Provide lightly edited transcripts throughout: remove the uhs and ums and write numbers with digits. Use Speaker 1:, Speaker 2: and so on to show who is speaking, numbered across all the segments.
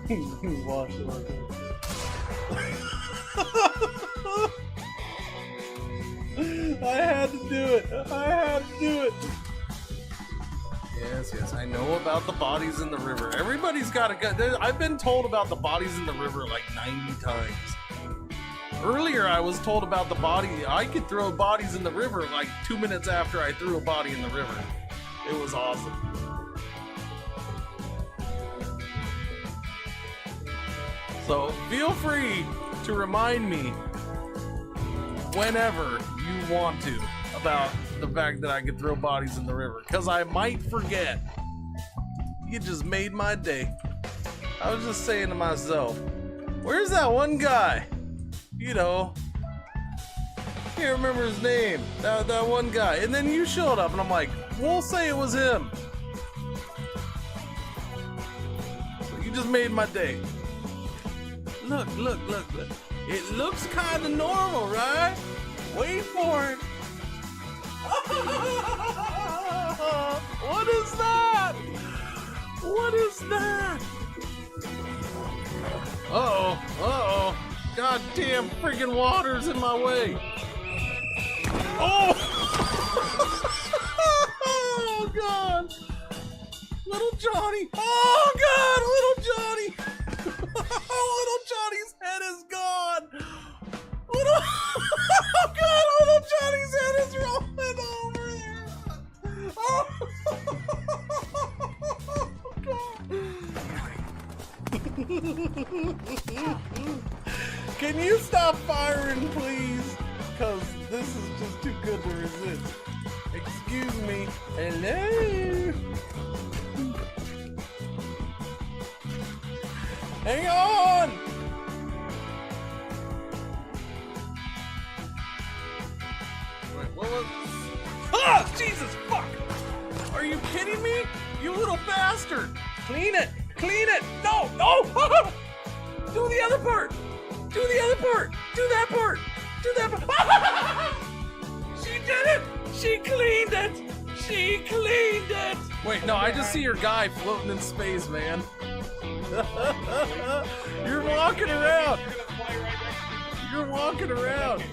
Speaker 1: Wash it. I had to do it. I had to do it. Yes, I know about the bodies in the river. Everybody's got a gun. I've been told about the bodies in the river like 90 times. Earlier, I was told about the body. I could throw bodies in the river like 2 minutes after I threw a body in the river. It was awesome. So feel free to remind me whenever you want to about the fact that I could throw bodies in the river, because I might forget. You just made my day. I was just saying to myself, where's that one guy? You know, can't remember his name. That one guy. And then you showed up and I'm like, we'll say it was him. So you just made my day. Look. It looks kind of normal, right? Wait for it. What is that? What is that? Uh-oh. Goddamn friggin' water's in my way. Oh! Oh, God. Little Johnny. Oh, God, little Johnny. Little Johnny's head is gone. Oh, God, little Johnny's head is rolling over there. Oh, God. Can you stop firing, please? Because this is just too good to resist. Excuse me. Hello? Hang on! Wait, what was... Ah! Jesus, fuck! Are you kidding me? You little bastard! Clean it! Clean it! No! No! Do the other part! Do the other part! Do that part! Do that part! She did it! She cleaned it! She cleaned it! Wait, no, I just see your guy floating in space, man. You're walking around! You're walking around!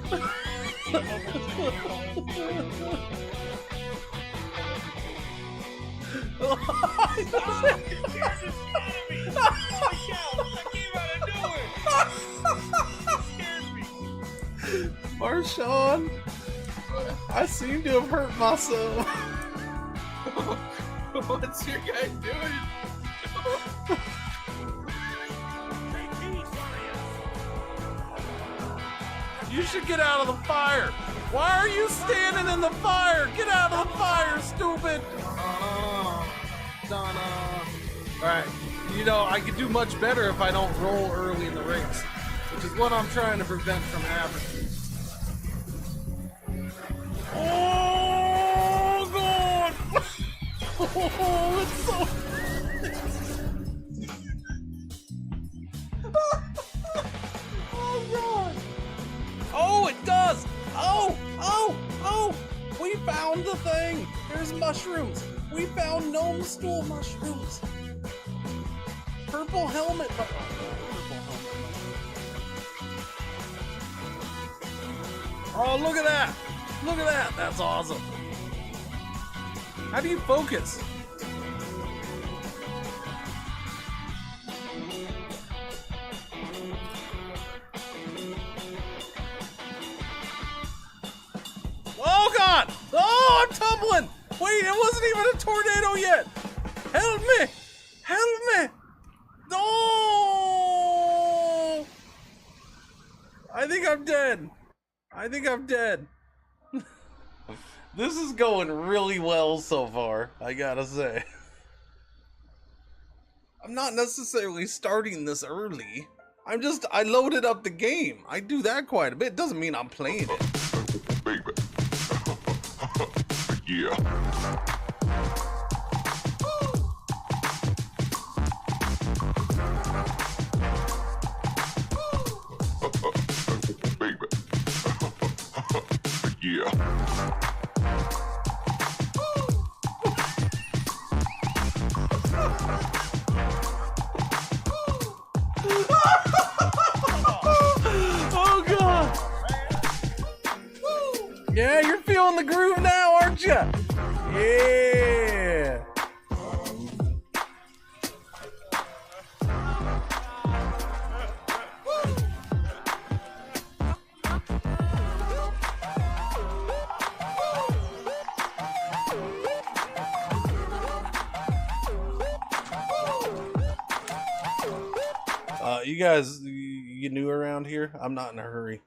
Speaker 1: Marshawn, I seem to have hurt myself. What's your guy doing? You should get out of the fire. Why are you standing in the fire? Get out of the fire, stupid. Alright, you know, I could do much better if I don't roll early in the race, which is what I'm trying to prevent from happening. Oh, God! Oh, it's so... Oh, God! Oh, it does! Oh! We found the thing! There's mushrooms! We found gnome stool mushrooms! Purple helmet! Oh, look at that! Look at that! That's awesome! How do you focus? Oh, God! Oh, I'm tumbling! Wait, it wasn't even a tornado yet! Help me! Help me! No! I think I'm dead. I think I'm dead. This is going really well so far, I gotta say. I'm not necessarily starting this early. I loaded up the game. I do that quite a bit. Doesn't mean I'm playing it.
Speaker 2: Baby. Yeah. Baby. Yeah.
Speaker 1: Yeah, you're feeling the groove now, aren't you? Yeah. You guys, you new around here? I'm not in a hurry.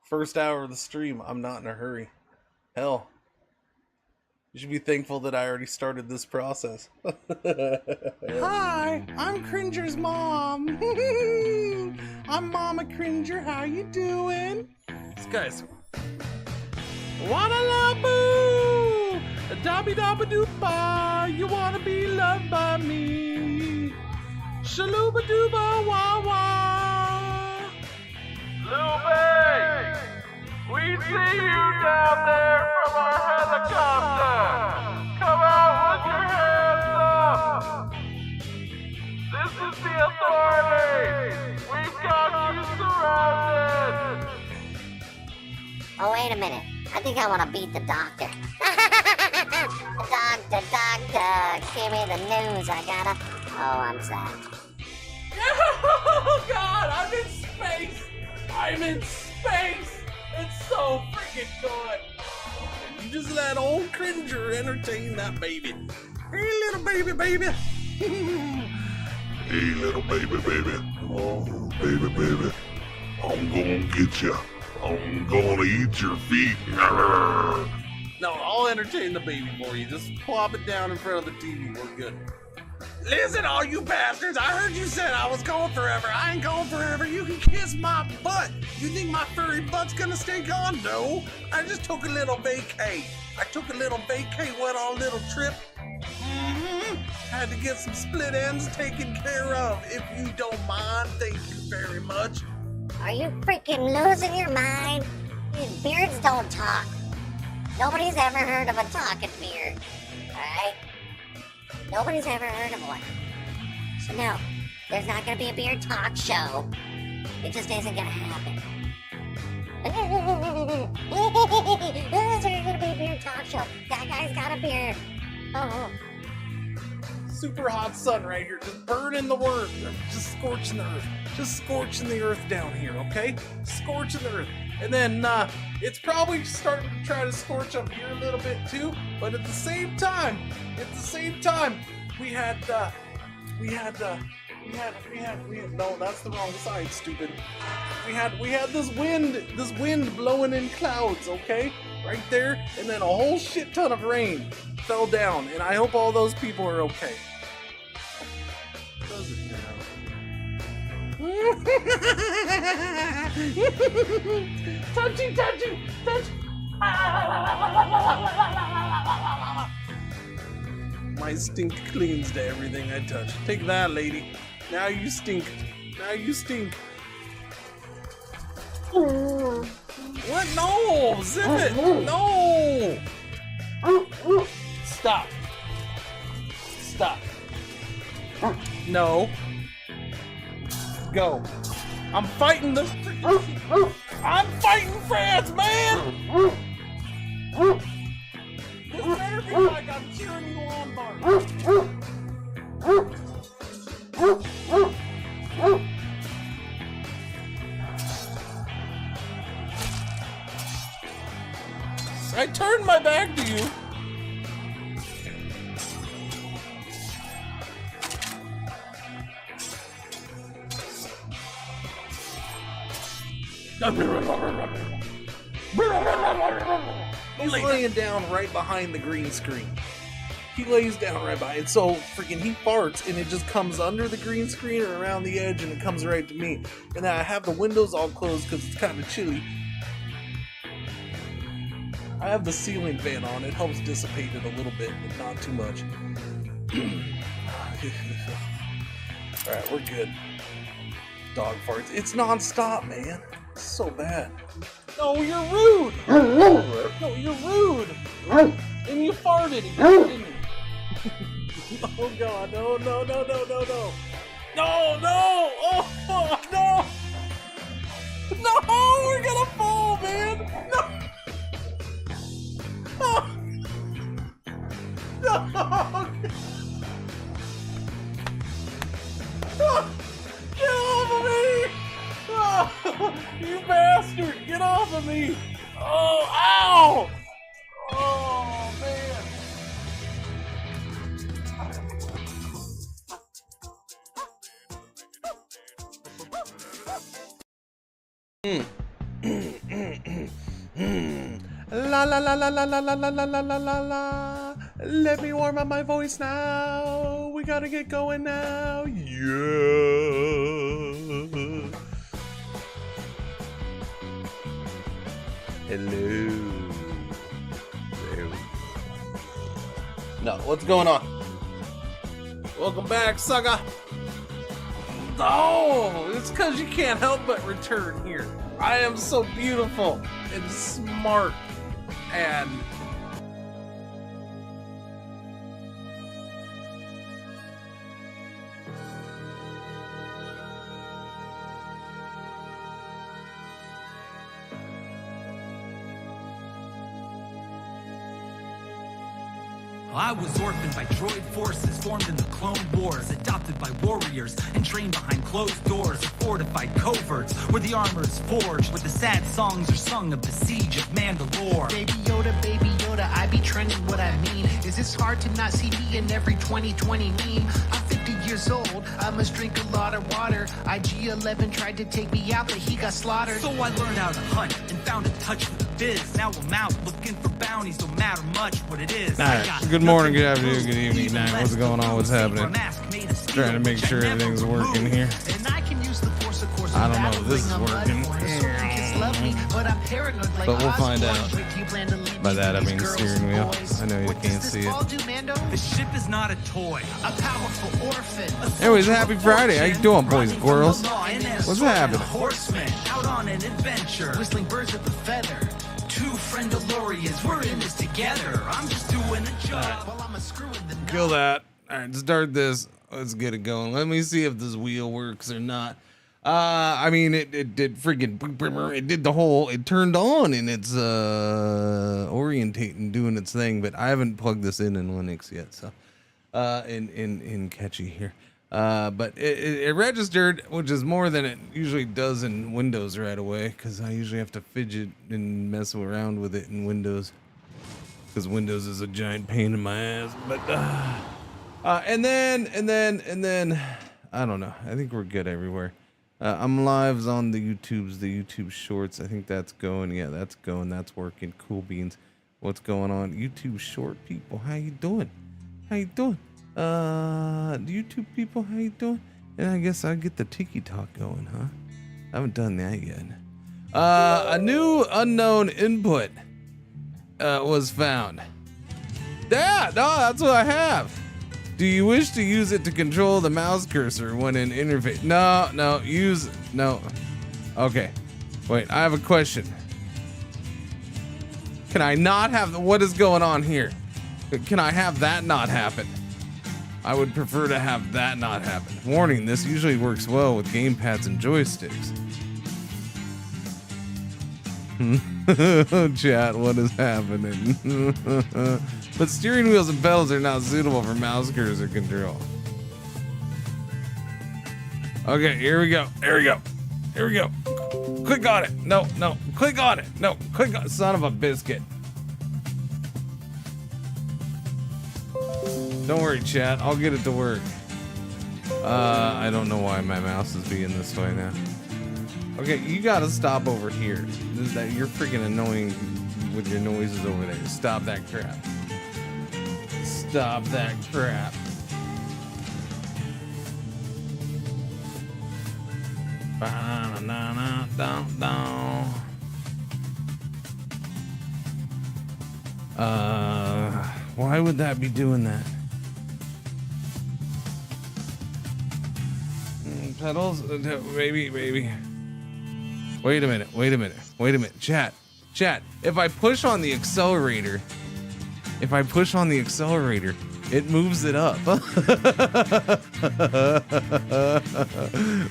Speaker 1: First hour of the stream, I'm not in a hurry. Hell, you should be thankful that I already started this process. Hi, I'm Cringer's mom. I'm Mama Cringer. How you doing? This guy's Wanna-la-boo! Dabby-dabba-doo-ba! You wanna be loved by me? Shalooba-dooba wah-wah!
Speaker 2: Lupe! We see you down there from our helicopter! Come out with your hands up! This is the authorities! We've got you surrounded!
Speaker 3: Oh, wait a minute. I think I want to beat the doctor. Doctor, give me the news. I gotta... Oh, I'm sad.
Speaker 1: Oh God, I'm in space! I'm in space! It's so freaking good! You just let old Cringer entertain that baby. Hey little baby.
Speaker 4: Hey, little baby. Oh, baby. I'm gonna get you. I'm gonna eat your feet.
Speaker 1: No, I'll entertain the baby for you. Just plop it down in front of the TV. We're good. Listen, all you bastards, I heard you said I was going forever. I ain't going forever. You can kiss my butt. You think my furry butt's gonna stay gone? No. I just took a little vacay. Went on a little trip. Had to get some split ends taken care of. If you don't mind, thank you very much.
Speaker 3: Are you freaking losing your mind? These beards don't talk. Nobody's ever heard of a talking beard. Alright? Nobody's ever heard of one. So no, there's not gonna be a beard talk show. It just isn't gonna happen. There's gonna be a beard talk show. That guy's got a beard. Oh.
Speaker 1: Super hot sun right here, just burning the earth, just scorching the earth, down here, okay? Scorching the earth. And then it's probably starting to try to scorch up here a little bit too, but at the same time, we had no, that's the wrong side, stupid. We had this wind blowing in clouds, okay? Right there, and then a whole shit ton of rain fell down, and I hope all those people are okay. Does it now? touchy. My stink cleans to everything I touch. Take that, lady. Now you stink. What? No! Zip it! No! Stop. No. Go. I'm fighting the freaking... I'm fighting France, man! This better be like I'm cheering you on, Bart. I turned my back to you. He's laying down right behind the green screen. He lays down right by it, so freaking he farts and it just comes under the green screen or around the edge and it comes right to me. And then I have the windows all closed because it's kind of chilly. I have the ceiling fan on. It helps dissipate it a little bit, but not too much. Alright, we're good. Dog farts. It's non-stop, man. It's so bad. No, you're rude! No, you're rude! And you farted again, didn't you? Oh god, no. No! Oh, no! No, we're gonna fall, man! No! Dog! Get off of me! Oh, you bastard! Get off of me! Oh, ow! Oh, man! La la la la la la la la la la la la la. Let me warm up my voice now. We gotta get going now. Yeah. Hello. No, what's going on? Welcome back, sucker. Oh, it's because you can't help but return here. I am so beautiful and smart and
Speaker 5: I was orphaned by droid forces, formed in the Clone Wars, adopted by warriors, and trained behind closed doors of fortified coverts, where the armor is forged, where the sad songs are sung of the siege of Mandalore.
Speaker 6: Baby Yoda, I be trending what I mean. Is this hard to not see me in every 2020 meme? I'm 50 years old, I must drink a lot of water. IG-11 tried to take me out, but he got slaughtered.
Speaker 5: So I learned how to hunt and found a touch for the biz. Now I'm out looking for bounties, no matter much what it is.
Speaker 7: All right. Good morning, good afternoon, good evening, good night. What's going on? What's happening? Trying to make sure everything's working here.
Speaker 6: And I can use the force, of course.
Speaker 7: I don't know if this is working. But we'll find out. By that I mean the steering wheel. I know you can't see it.
Speaker 5: The ship is not a toy.
Speaker 6: A powerful orphan.
Speaker 7: Anyways, happy Friday. How you doing, boys and girls? What's happening?
Speaker 5: Horseman out on an adventure.
Speaker 6: Whistling birds with a feather.
Speaker 5: Two friendalorians, we're in this together. I'm just doing a job.
Speaker 6: While I'm screwing the
Speaker 7: Kill that. All right, start this. Let's get it going. Let me see if this wheel works or not. I mean, it did freaking, it did the whole, it turned on and it's orientating, doing its thing, but I haven't plugged this in Linux yet, so in Catchy here. But it registered, which is more than it usually does in Windows right away, because I usually have to fidget and mess around with it in Windows, because Windows is a giant pain in my ass. But and then I don't know. I think we're good everywhere. I'm live on the YouTube Shorts. I think that's going. Yeah, that's going. That's working. Cool beans. What's going on? YouTube Short people, how you doing? How you doing? YouTube people, how you doing? And I guess I'll get the Tiki Talk going, huh? I haven't done that yet. A new unknown input was found. Yeah, no, that's what I have. Do you wish to use it to control the mouse cursor when in interface? No. Okay, wait, I have a question. Can I not have, what is going on here? Can I have that not happen? I would prefer to have that not happen. Warning, this usually works well with gamepads and joysticks. Chat, what is happening? But steering wheels and pedals are not suitable for mouse cursor control. Okay, here we go. Click on it. No. Click on it. No, click on it. Son of a biscuit. Don't worry, chat. I'll get it to work. I don't know why my mouse is being this way now. Okay, you gotta stop over here. You're freaking annoying with your noises over there. Stop that crap. Stop that crap. Why would that be doing that? Pedals? Maybe. Wait a minute. Chat. If I push on the accelerator, it moves it up.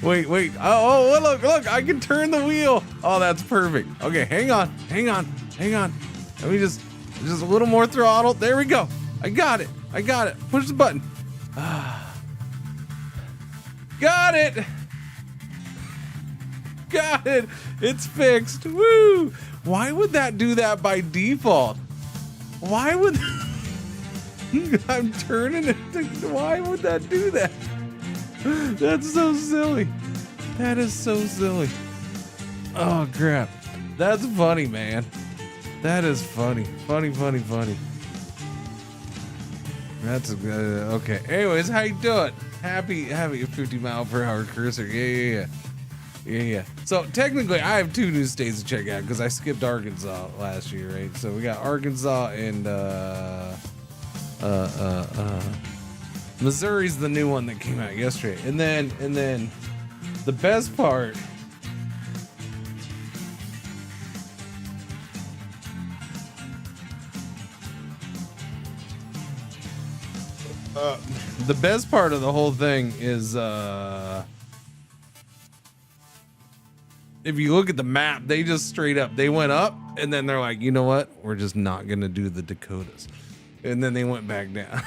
Speaker 7: Wait. Oh, look, I can turn the wheel. Oh, that's perfect. Okay, hang on. Let me just a little more throttle. There we go. I got it. I got it. Push the button. Got it. Got it. It's fixed. Woo. Why would that do that by default? Why would I'm turning it? Why would that do that? That's so silly. That is so silly. Oh crap. That's funny, man. That is funny. Funny. That's okay. Anyways, how you doing? Happy 50 mile per hour cursor. Yeah. So technically, I have 2 new states to check out because I skipped Arkansas last year, right? So we got Arkansas and Missouri's the new one that came out yesterday, and then the best part. The best part of the whole thing is if you look at the map, they just straight up, they went up and then they're like, you know what? We're just not going to do the Dakotas. And then they went back down.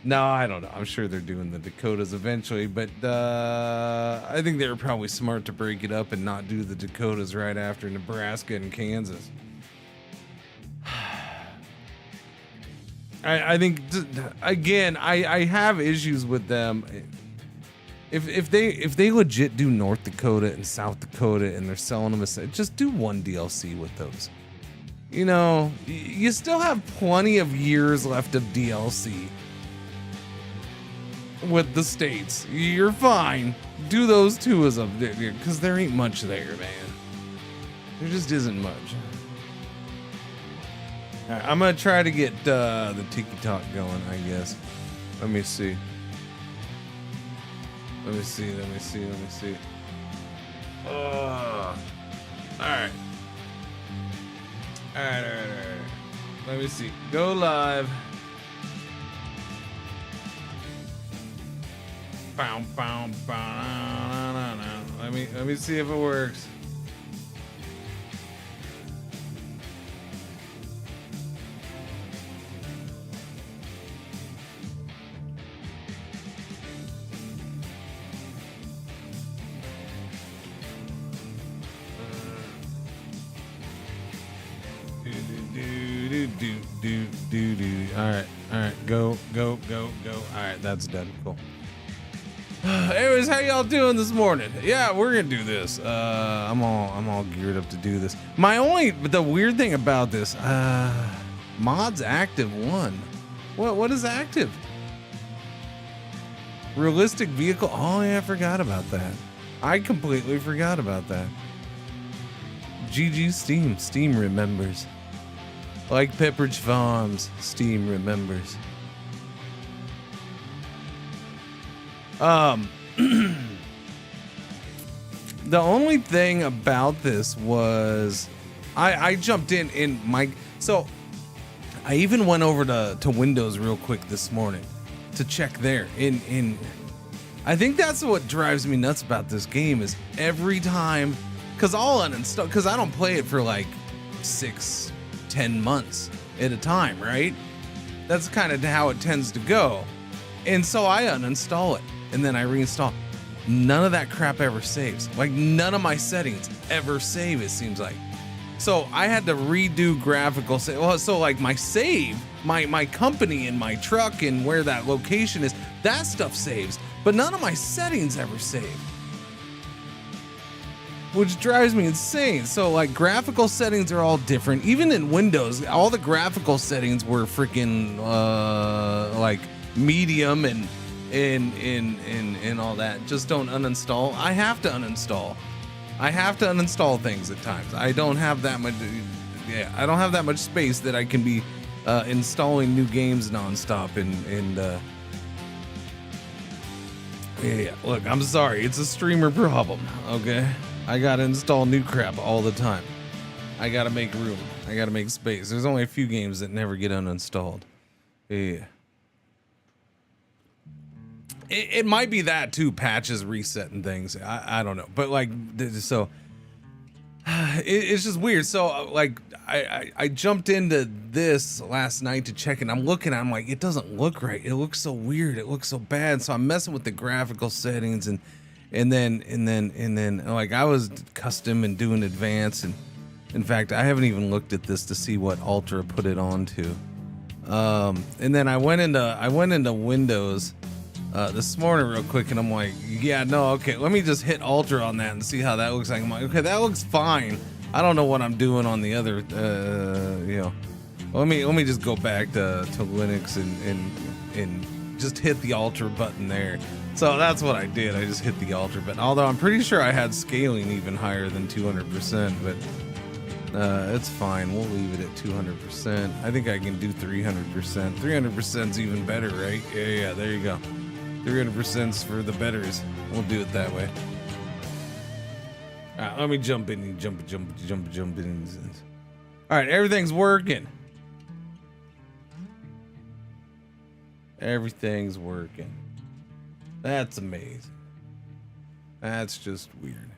Speaker 7: No, I don't know. I'm sure they're doing the Dakotas eventually, but I think they were probably smart to break it up and not do the Dakotas right after Nebraska and Kansas. I think again, I have issues with them. If they legit do North Dakota and South Dakota and they're selling them, just do one DLC with those. You know, you still have plenty of years left of DLC with the states. You're fine. Do those 2 as a, because there ain't much there, man. There just isn't much. All right, I'm gonna try to get the Tiki Talk going, I guess. Let me see. All right. Let me see. Go live. Let me see if it works. All right, go. All right, that's done. Cool. Anyways, how y'all doing this morning? Yeah, we're gonna do this. I'm all geared up to do this. But the weird thing about this, mods active 1. What is active? Realistic vehicle. Oh yeah, I forgot about that. I completely forgot about that. GG Steam. Steam remembers. Like Pepperidge Farms, Steam remembers. The only thing about this was I jumped in my, so I even went over to Windows real quick this morning to check there. I think that's what drives me nuts about this game is every time, because I'll uninstall, because I don't play it for like 6-10 months at a time, right? That's kind of how it tends to go. And so I uninstall it and then I reinstall. None of that crap ever saves. Like none of my settings ever save, it seems like. So I had to redo graphical save. Well, so like my save, my company and my truck and where that location is, that stuff saves, but none of my settings ever save. Which drives me insane. So like graphical settings are all different. Even in Windows, all the graphical settings were freaking like medium and all that. Just don't uninstall. I have to uninstall. I have to uninstall things at times. I don't have that much. Yeah, I don't have that much space that I can be installing new games nonstop and yeah. Look, I'm sorry. It's a streamer problem. Okay. I gotta install new crap all the time. I gotta make room. I gotta make space. There's only a few games that never get uninstalled. Yeah. It might be that too, patches resetting things. I don't know. But like, so it's just weird. So like I jumped into this last night to check, and I'm looking. I'm like, it doesn't look right. It looks so weird. It looks so bad. So I'm messing with the graphical settings, and then like I was custom and doing advanced, and in fact I haven't even looked at this to see what Ultra put it onto. And then I went into Windows this morning real quick, and I'm like, yeah, no, okay, let me just hit Ultra on that and see how that looks like. I'm like, okay, that looks fine. I don't know what I'm doing on the other, let me just go back to Linux and just hit the Ultra button there. So that's what I did. I just hit the Ultra button. Although I'm pretty sure I had scaling even higher than 200%, but it's fine. We'll leave it at 200%. I think I can do 300%. 300%'s even better, right? Yeah, there you go. 300%'s for the betters. We'll do it that way. All right, let me jump in. Jump in. All right, everything's working. Everything's working. That's amazing. That's just weird.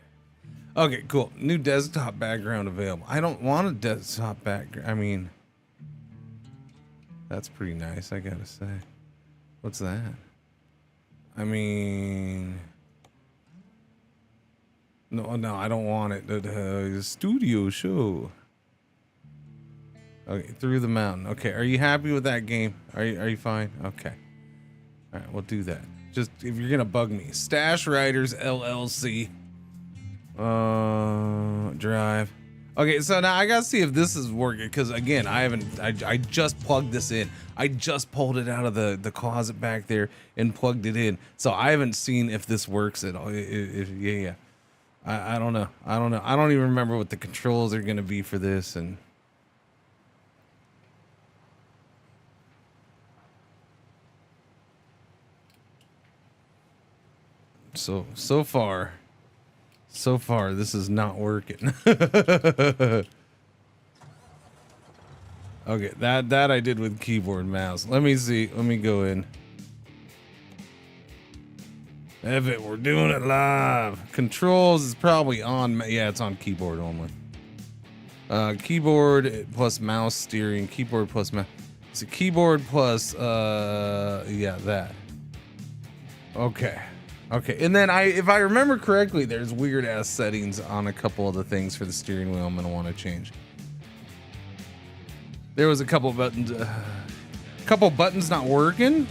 Speaker 7: Okay, cool. New desktop background available. I don't want a desktop background. I mean, that's pretty nice, I gotta say. What's that? I mean, no, I don't want it. The studio show. Okay, Through the Mountain. Okay, are you happy with that game? Are you fine? Okay. All right, we'll do that. Just if you're gonna bug me, Stash Writers LLC. Drive. Okay, so now I gotta see if this is working, because again, I just plugged this in. I just pulled it out of the closet back there and plugged it in. So I haven't seen if this works at all. Yeah. I don't know. I don't even remember what the controls are gonna be for this, and so far this is not working. Okay, that I did with keyboard and mouse. Let me see. Let me go in. If it we're doing it live. Controls is probably on. Yeah, it's on keyboard only. Keyboard plus mouse steering. Keyboard plus mouse. So keyboard plus yeah, that. Okay. And then if I remember correctly, there's weird ass settings on a couple of the things for the steering wheel I'm gonna want to change. There was a couple buttons not working.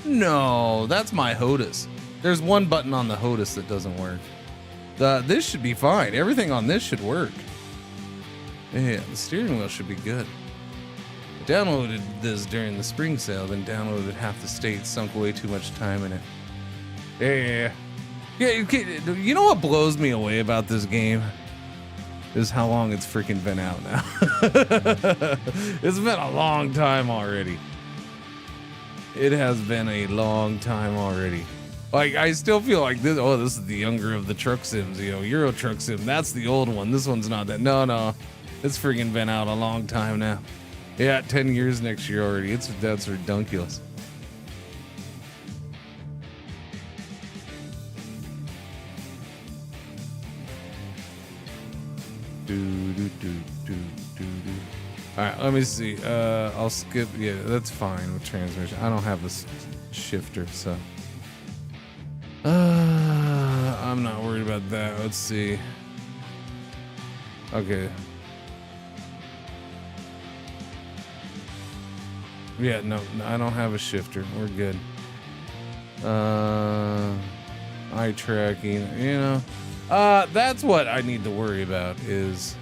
Speaker 7: No, that's my HOTAS. There's one button on the HOTAS that doesn't work. This should be fine. Everything on this should work. Yeah, the steering wheel should be good. I downloaded this during the spring sale, then downloaded half the state, sunk way too much time in it. Yeah. You know what blows me away about this game? Is how long it's freaking been out now. It's been a long time already. It has been a long time already. Like, I still feel like this is the younger of the truck sims, Euro Truck Sim. That's the old one. This one's not that. No. It's freaking been out a long time now. Yeah, 10 years next year already. That's ridiculous. All right, let me see. I'll skip. Yeah, that's fine with transmission. I don't have a shifter, so I'm not worried about that. Let's see. Okay. Yeah, no, I don't have a shifter. We're good. Eye tracking, that's what I need to worry about is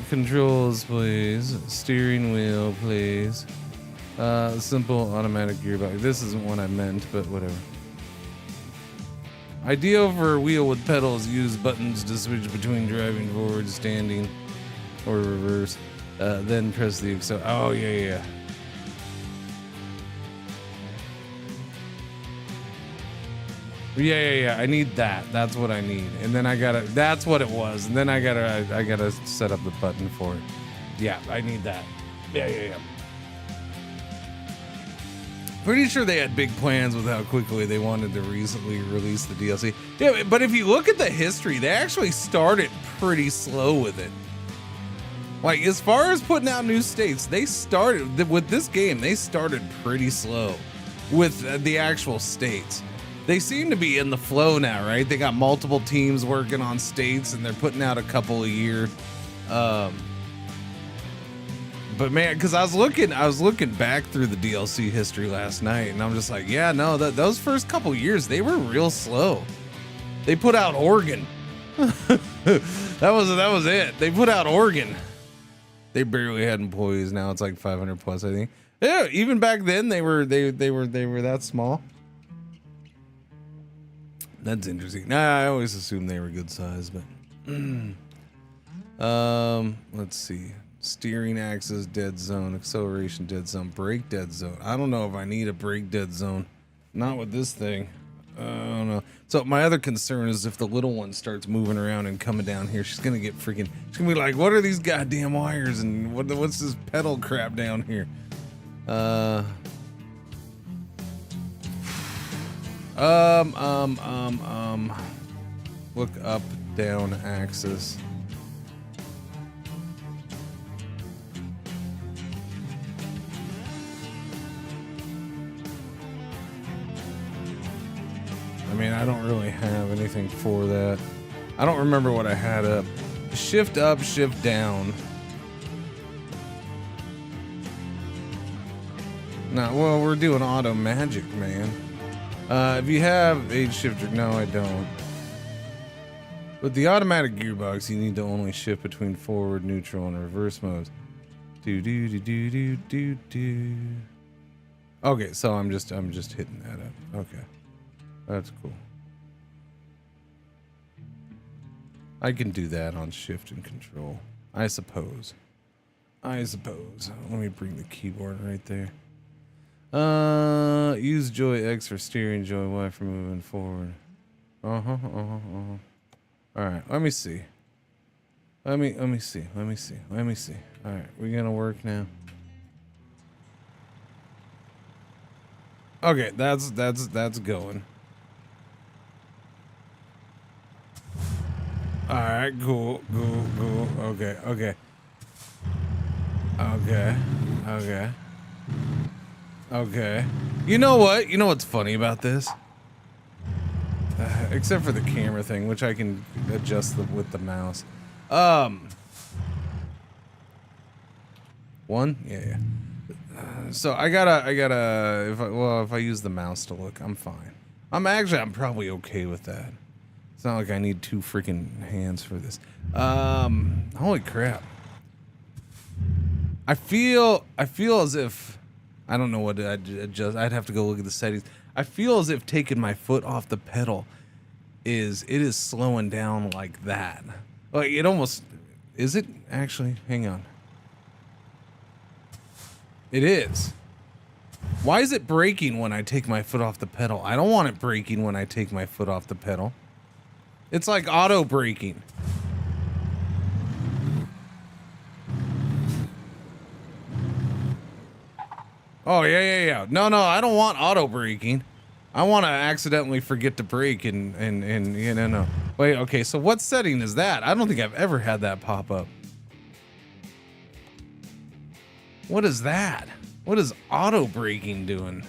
Speaker 7: controls, please. Steering wheel, please. Simple automatic gearbox. This isn't what I meant, but whatever. Ideal for a wheel with pedals. Use buttons to switch between driving forward, standing, or reverse. Then press the accelerator. Oh, yeah. Yeah. I need that. That's what I need. And then I gotta. That's what it was. And then I gotta set up the button for it. Yeah, I need that. Yeah. Pretty sure they had big plans with how quickly they wanted to recently release the DLC. Yeah, but if you look at the history, they actually started pretty slow with it. Like, as far as putting out new states, they started with this game. They started pretty slow with the actual states. They seem to be in the flow now, right? They got multiple teams working on states, and they're putting out a couple a year. But man, because I was looking back through the DLC history last night, and I'm just like, yeah, no, those first couple years they were real slow. They put out Oregon. that was it. They put out Oregon. They barely had employees. Now it's like 500 plus, I think. Yeah, even back then they were that small. That's interesting. Nah, I always assumed they were good size, but let's see. Steering axis, dead zone, acceleration, dead zone, brake, dead zone. I don't know if I need a brake dead zone. Not with this thing. I don't know. So my other concern is if the little one starts moving around and coming down here, she's gonna get freaking. She's gonna be like, "What are these goddamn wires and what's this pedal crap down here?" Look up, down, axis. I mean, I don't really have anything for that. I don't remember what I had up. Shift up, shift down. No, well, we're doing auto magic, man. If you have H shifter, no, I don't. With the automatic gearbox, you need to only shift between forward, neutral, and reverse modes. Do. Okay, so I'm just hitting that up. Okay. That's cool. I can do that on shift and control. I suppose. Let me bring the keyboard right there. Use joy X for steering, joy Y for moving forward. All right, let me see. Let me see. All right, we're gonna work now. Okay, that's going. All right, cool. Okay. You know what? You know what's funny about this? Except for the camera thing, which I can adjust with the mouse. One? Yeah. So I gotta. If I use the mouse to look, I'm fine. I'm probably okay with that. It's not like I need two freaking hands for this. Holy crap. I feel as if, I don't know what I'd adjust. I'd have to go look at the settings. I feel as if taking my foot off the pedal is slowing down like that. Like it almost, is it actually? Hang on. It is. Why is it braking when I take my foot off the pedal? I don't want it braking when I take my foot off the pedal. It's like auto braking. Oh, yeah. No, I don't want auto braking. I want to accidentally forget to brake and no. Wait, okay, so what setting is that? I don't think I've ever had that pop up. What is that? What is auto braking doing?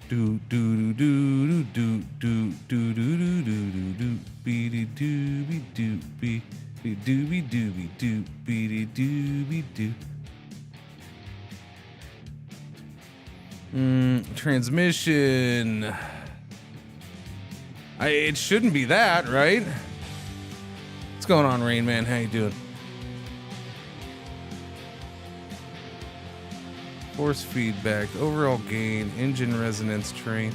Speaker 7: Do do do do do do do do do do be do be do be do be do be do be do be do. Transmission. It shouldn't be that, right? What's going on, Rain Man? How you doing? Force feedback, overall gain, engine resonance, train,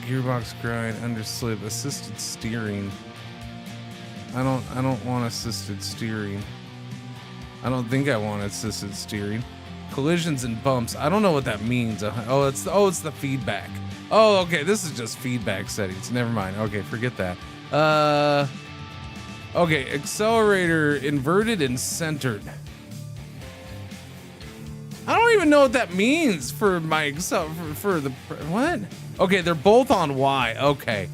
Speaker 7: gearbox grind, underslip, assisted steering. I don't want assisted steering. I don't think I want assisted steering. Collisions and bumps. I don't know what that means. Oh, it's the feedback. Oh, okay. This is just feedback settings. Never mind. Okay, forget that. Okay, accelerator inverted and centered. I don't even know what that means for my for the what? Okay, they're both on Y. Okay.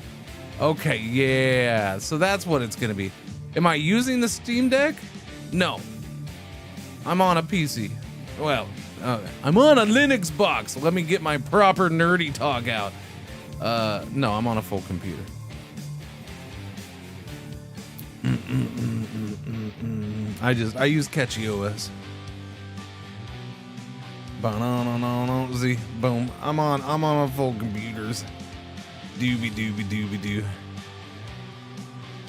Speaker 7: Okay, yeah. So that's what it's gonna be. Am I using the Steam Deck? No. I'm on a PC. Well, I'm on a Linux box. Let me get my proper nerdy talk out. No, I'm on a full computer. I use Catchy OS. Z boom. I'm on a full computers. Doobie doobie doobie doo.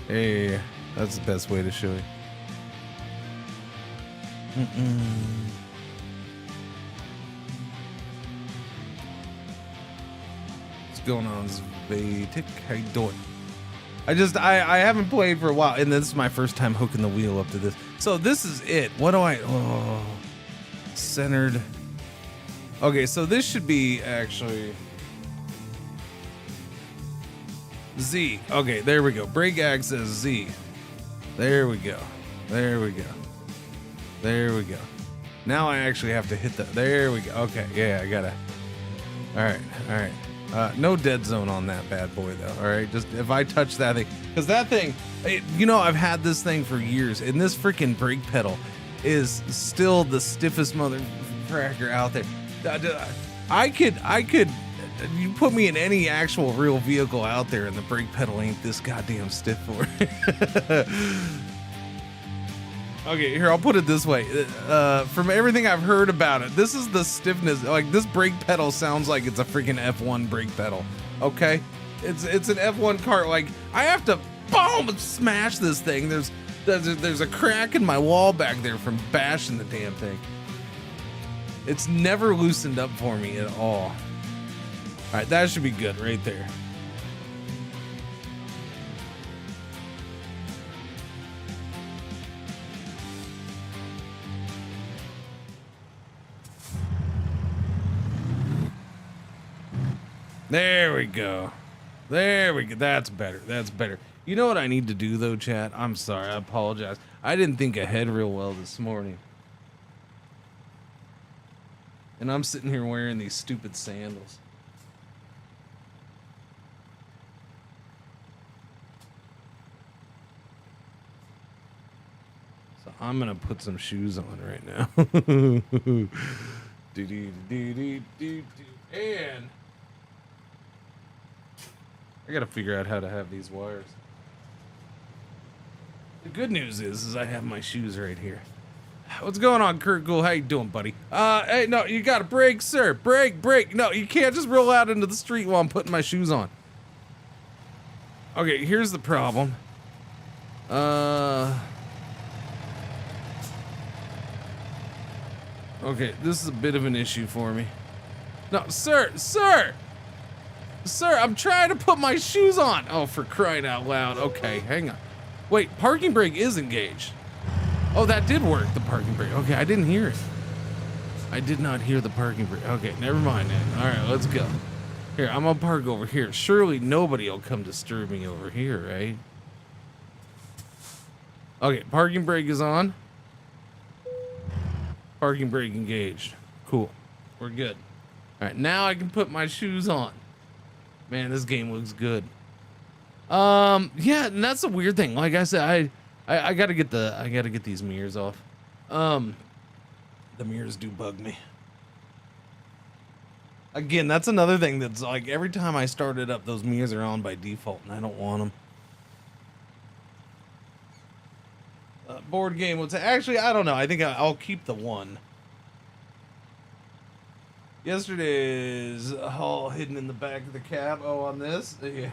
Speaker 7: Hey, that's the best way to show you. What's going on, Zvatic? How you doing? I haven't played for a while, and this is my first time hooking the wheel up to this. So this is it. What do I? Oh, centered. Okay, so this should be actually Z. Okay, there we go. Brake access Z. There we go. There we go. There we go. Now I actually have to hit the. There we go. Okay, yeah, I gotta. All right, all right. No dead zone on that bad boy though. All right, just if I touch that thing, because that thing, you know, I've had this thing for years, and this freaking brake pedal is still the stiffest motherfucker out there. I could. You put me in any actual real vehicle out there, and the brake pedal ain't this goddamn stiff for it. Okay, here, I'll put it this way. From everything I've heard about it, this is the stiffness. Like, this brake pedal sounds like it's a freaking F1 brake pedal. Okay? It's an F1 car. Like, I have to, boom, smash this thing. There's a crack in my wall back there from bashing the damn thing. It's never loosened up for me at all. All right, that should be good right there. There we go. There we go. That's better. That's better. You know what I need to do though, chat? I'm sorry. I apologize. I didn't think ahead real well this morning. And I'm sitting here wearing these stupid sandals. So I'm gonna put some shoes on right now. And I gotta figure out how to have these wires. The good news is I have my shoes right here. What's going on, Kurt Gould? How you doing, buddy? Hey, no, you gotta brake, sir. Brake. No, you can't just roll out into the street while I'm putting my shoes on. Okay, here's the problem. Okay, this is a bit of an issue for me. No, sir, I'm trying to put my shoes on. Oh, for crying out loud. Okay, hang on. Wait, parking brake is engaged. Oh, that did work, the parking brake. Okay, I didn't hear it. I did not hear the parking brake. Okay, never mind then. All right, let's go. Here, I'm gonna park over here. Surely nobody will come disturb me over here, right? Okay, parking brake is on. Parking brake engaged. Cool. We're good. All right, now I can put my shoes on. Man, this game looks good. Yeah, and that's a weird thing. Like I said, I gotta get these mirrors off. The mirrors do bug me. Again, that's another thing that's like every time I start it up, those mirrors are on by default, and I don't want them. Board game. Actually, I don't know. I think I'll keep the one. Yesterday's haul hidden in the back of the cab. Oh, on this? Yeah.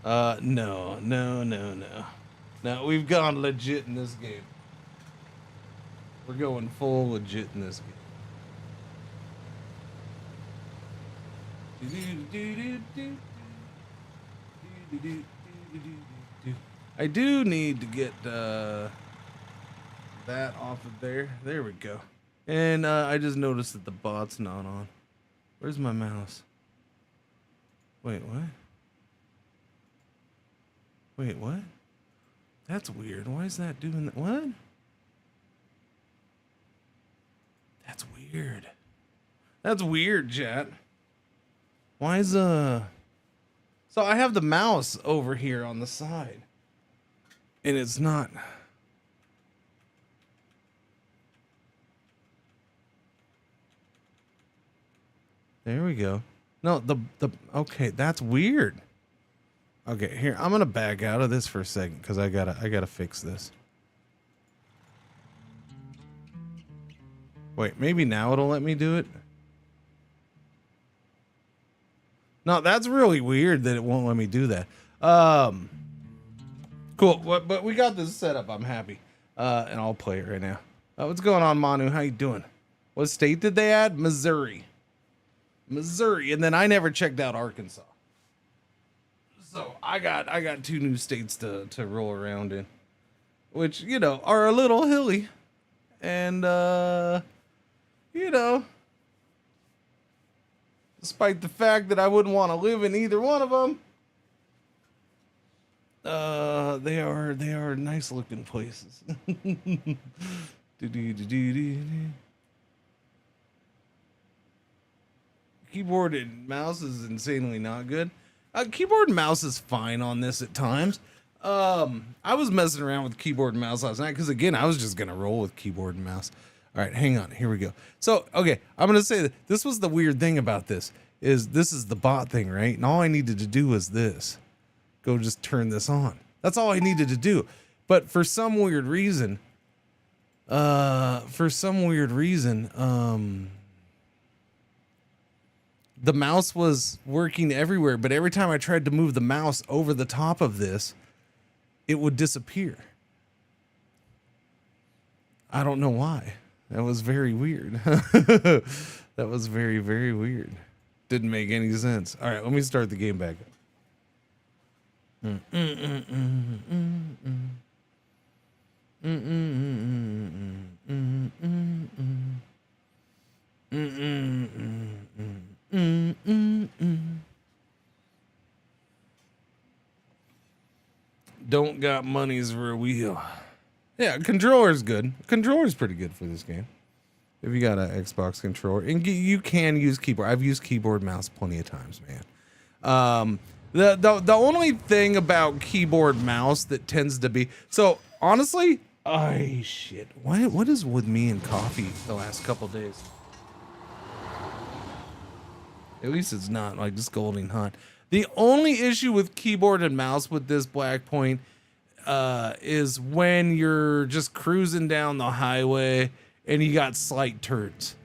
Speaker 7: No. No, we've gone legit in this game. We're going full legit in this game. I do need to get that off of there. There we go. And I just noticed that the bot's not on. Where's my mouse? Wait, what? Wait, what? That's weird. Why is that doing that? What? That's weird. That's weird, chat. Why is So I have the mouse over here on the side. And it's not. There we go. No, okay, that's weird. Okay, here, I'm gonna back out of this for a second because I gotta fix this. Wait, maybe now it'll let me do it. No, that's really weird that it won't let me do that. Cool, but we got this set up. I'm happy. And I'll play it right now. What's going on, Manu? How you doing? What state did they add? Missouri. Missouri, and then I never checked out Arkansas. So I got 2 new states to roll around in, which, you know, are a little hilly. And you know, despite the fact that I wouldn't want to live in either one of them, they are nice looking places. Keyboard and mouse is insanely not good. Keyboard and mouse is fine on this at times. I was messing around with keyboard and mouse last night because, again, I was just gonna roll with keyboard and mouse. All right, hang on. Here we go. So, okay, I'm gonna say that this was the weird thing about this is the bot thing, right? And all I needed to do was this. Go just turn this on. That's all I needed to do. But for some weird reason, the mouse was working everywhere, but every time I tried to move the mouse over the top of this, it would disappear. I don't know why. That was very weird. That was very, very weird. Didn't make any sense. All right, let me start the game back up. Don't got monies for a wheel. Yeah, controller's good. Controller's pretty good for this game. If you got an Xbox controller, and you can use keyboard. I've used keyboard mouse plenty of times, man. The only thing about keyboard mouse that tends to be so honestly, shit. What is with me and coffee the last couple days? At least it's not like scalding hot. The only issue with keyboard and mouse with this Black Point is when you're just cruising down the highway and you got slight turns.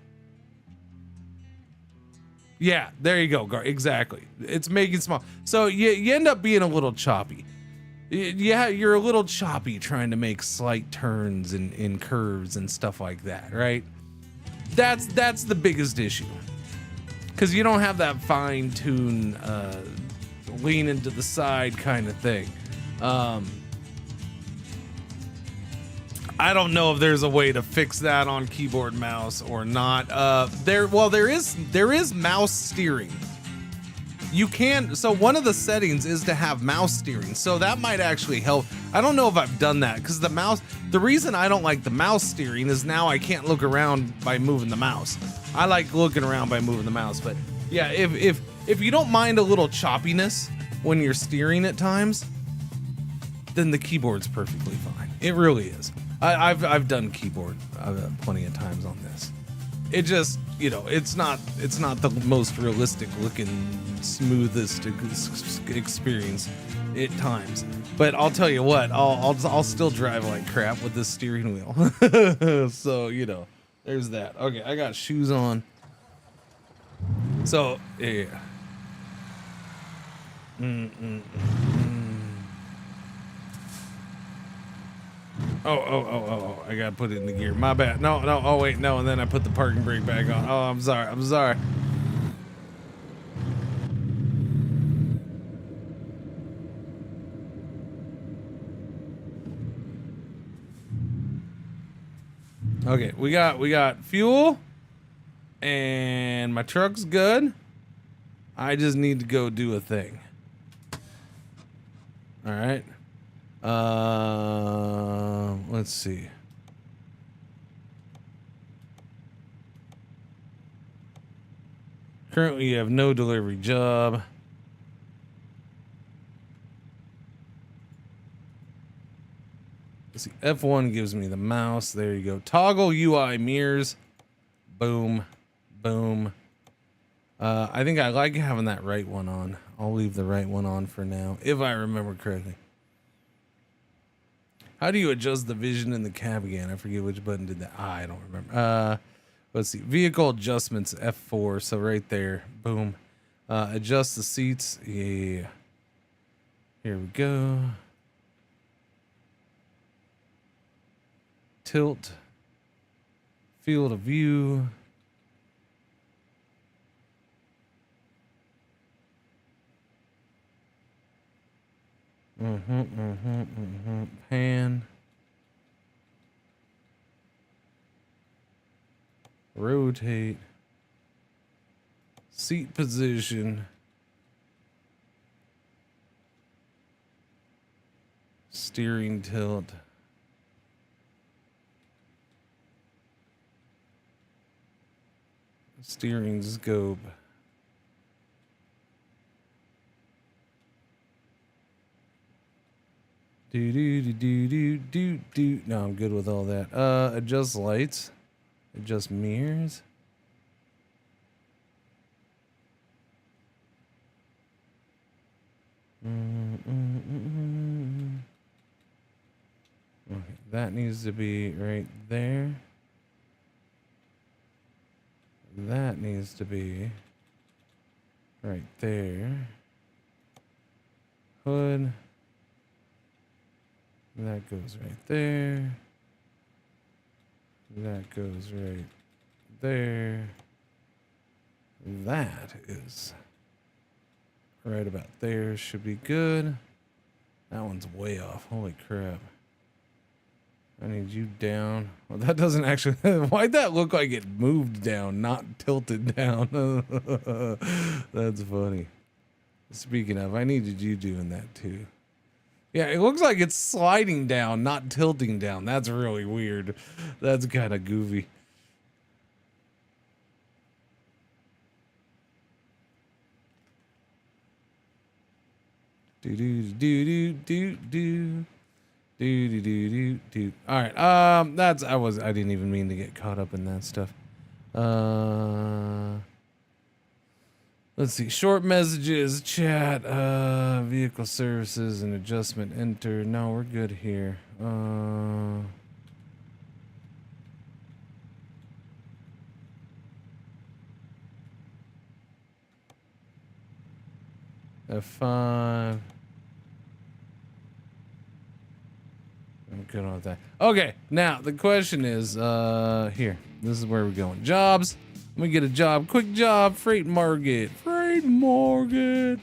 Speaker 7: Yeah, there you go. Exactly. It's making small. So you end up being a little choppy. Yeah, you're a little choppy trying to make slight turns and curves and stuff like that, right? That's the biggest issue. Because you don't have that fine-tuned leaning to the side kind of thing. I don't know if there's a way to fix that on keyboard mouse or not. There is mouse steering. You can, so one of the settings is to have mouse steering, so that might actually help. I don't know if I've done that because the reason I don't like the mouse steering is now I can't look around by moving the mouse. I like looking around by moving the mouse, but yeah, if you don't mind a little choppiness when you're steering at times, then the keyboard's perfectly fine. It really is. I've done keyboard plenty of times on this. It just, you know, it's not the most realistic looking, smoothest experience at times. But I'll tell you what, I'll still drive like crap with this steering wheel. So, you know, there's that. Okay, I got shoes on. So, yeah. Oh, I gotta put it in the gear. My bad. No, oh wait, no, and then I put the parking brake back on. Oh, I'm sorry. Okay, we got fuel, and my truck's good. I just need to go do a thing. All right. Let's see. Currently, you have no delivery job. Let's see. F1 gives me the mouse. There you go. Toggle UI mirrors. Boom. Boom. I think I like having that right one on. I'll leave the right one on for now, if I remember correctly. How do you adjust the vision in the cab again? I forget which button did that. I don't remember. Let's see. Vehicle adjustments, F4. So right there. Boom. Adjust the seats. Yeah. Here we go. Tilt. Field of view. Pan. Rotate. Seat position. Steering tilt. Steering scope. Do. No, I'm good with all that. Adjust lights. Adjust mirrors. Okay, that needs to be right there. That needs to be right there. Hood. That goes right there. That goes right there. That is right about there. Should be good. That one's way off. Holy crap. I need you down. Well, that doesn't actually... Why'd that look like it moved down, not tilted down? That's funny. Speaking of, I needed you doing that too. Yeah, it looks like it's sliding down, not tilting down. That's really weird. That's kind of goofy. Do. All right. I didn't even mean to get caught up in that stuff. Let's see. Short messages, chat, vehicle services and adjustment, enter. No, we're good here. F5. I'm good on that. Okay, now the question is, here. This is where we're going. Jobs. Let me get a job. Quick job. Freight market. Freight market.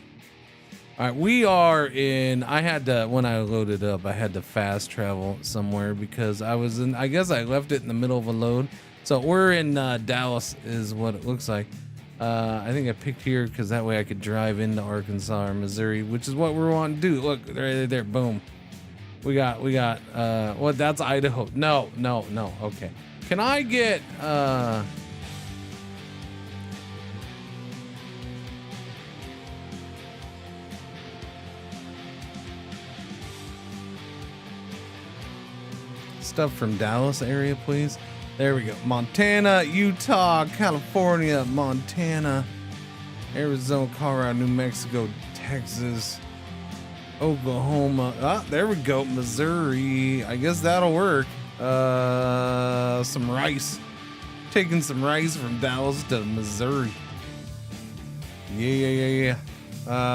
Speaker 7: All right, we are in. I had to, when I loaded up, I had to fast travel somewhere because I was in. I guess I left it in the middle of a load. So we're in Dallas, is what it looks like. I think I picked here because that way I could drive into Arkansas or Missouri, which is what we're wanting to do. Look, right there. Boom. We got. What? That's Idaho. No. Okay. Can I get? Stuff from Dallas area, please. There we go. Montana, Utah, California, Montana, Arizona, Colorado, New Mexico, Texas, Oklahoma. Ah, there we go. Missouri. I guess that'll work. Some rice. Taking some rice from Dallas to Missouri. Yeah.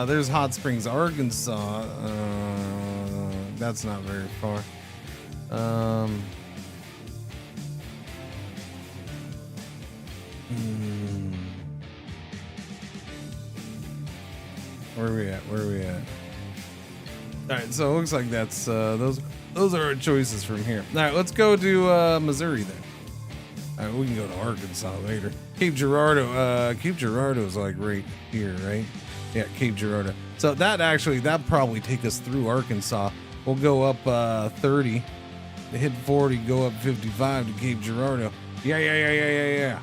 Speaker 7: There's Hot Springs, Arkansas. That's not very far. Where are we at? All right, so it looks like that's those are our choices from here. All right, let's go to Missouri then. We can go to Arkansas later. Cape Girardeau. Cape Girardeau's like right here, right? Yeah, Cape Girardeau. So that probably take us through Arkansas. We'll go up 30, hit 40, go up 55 to Cape Girardeau. Yeah.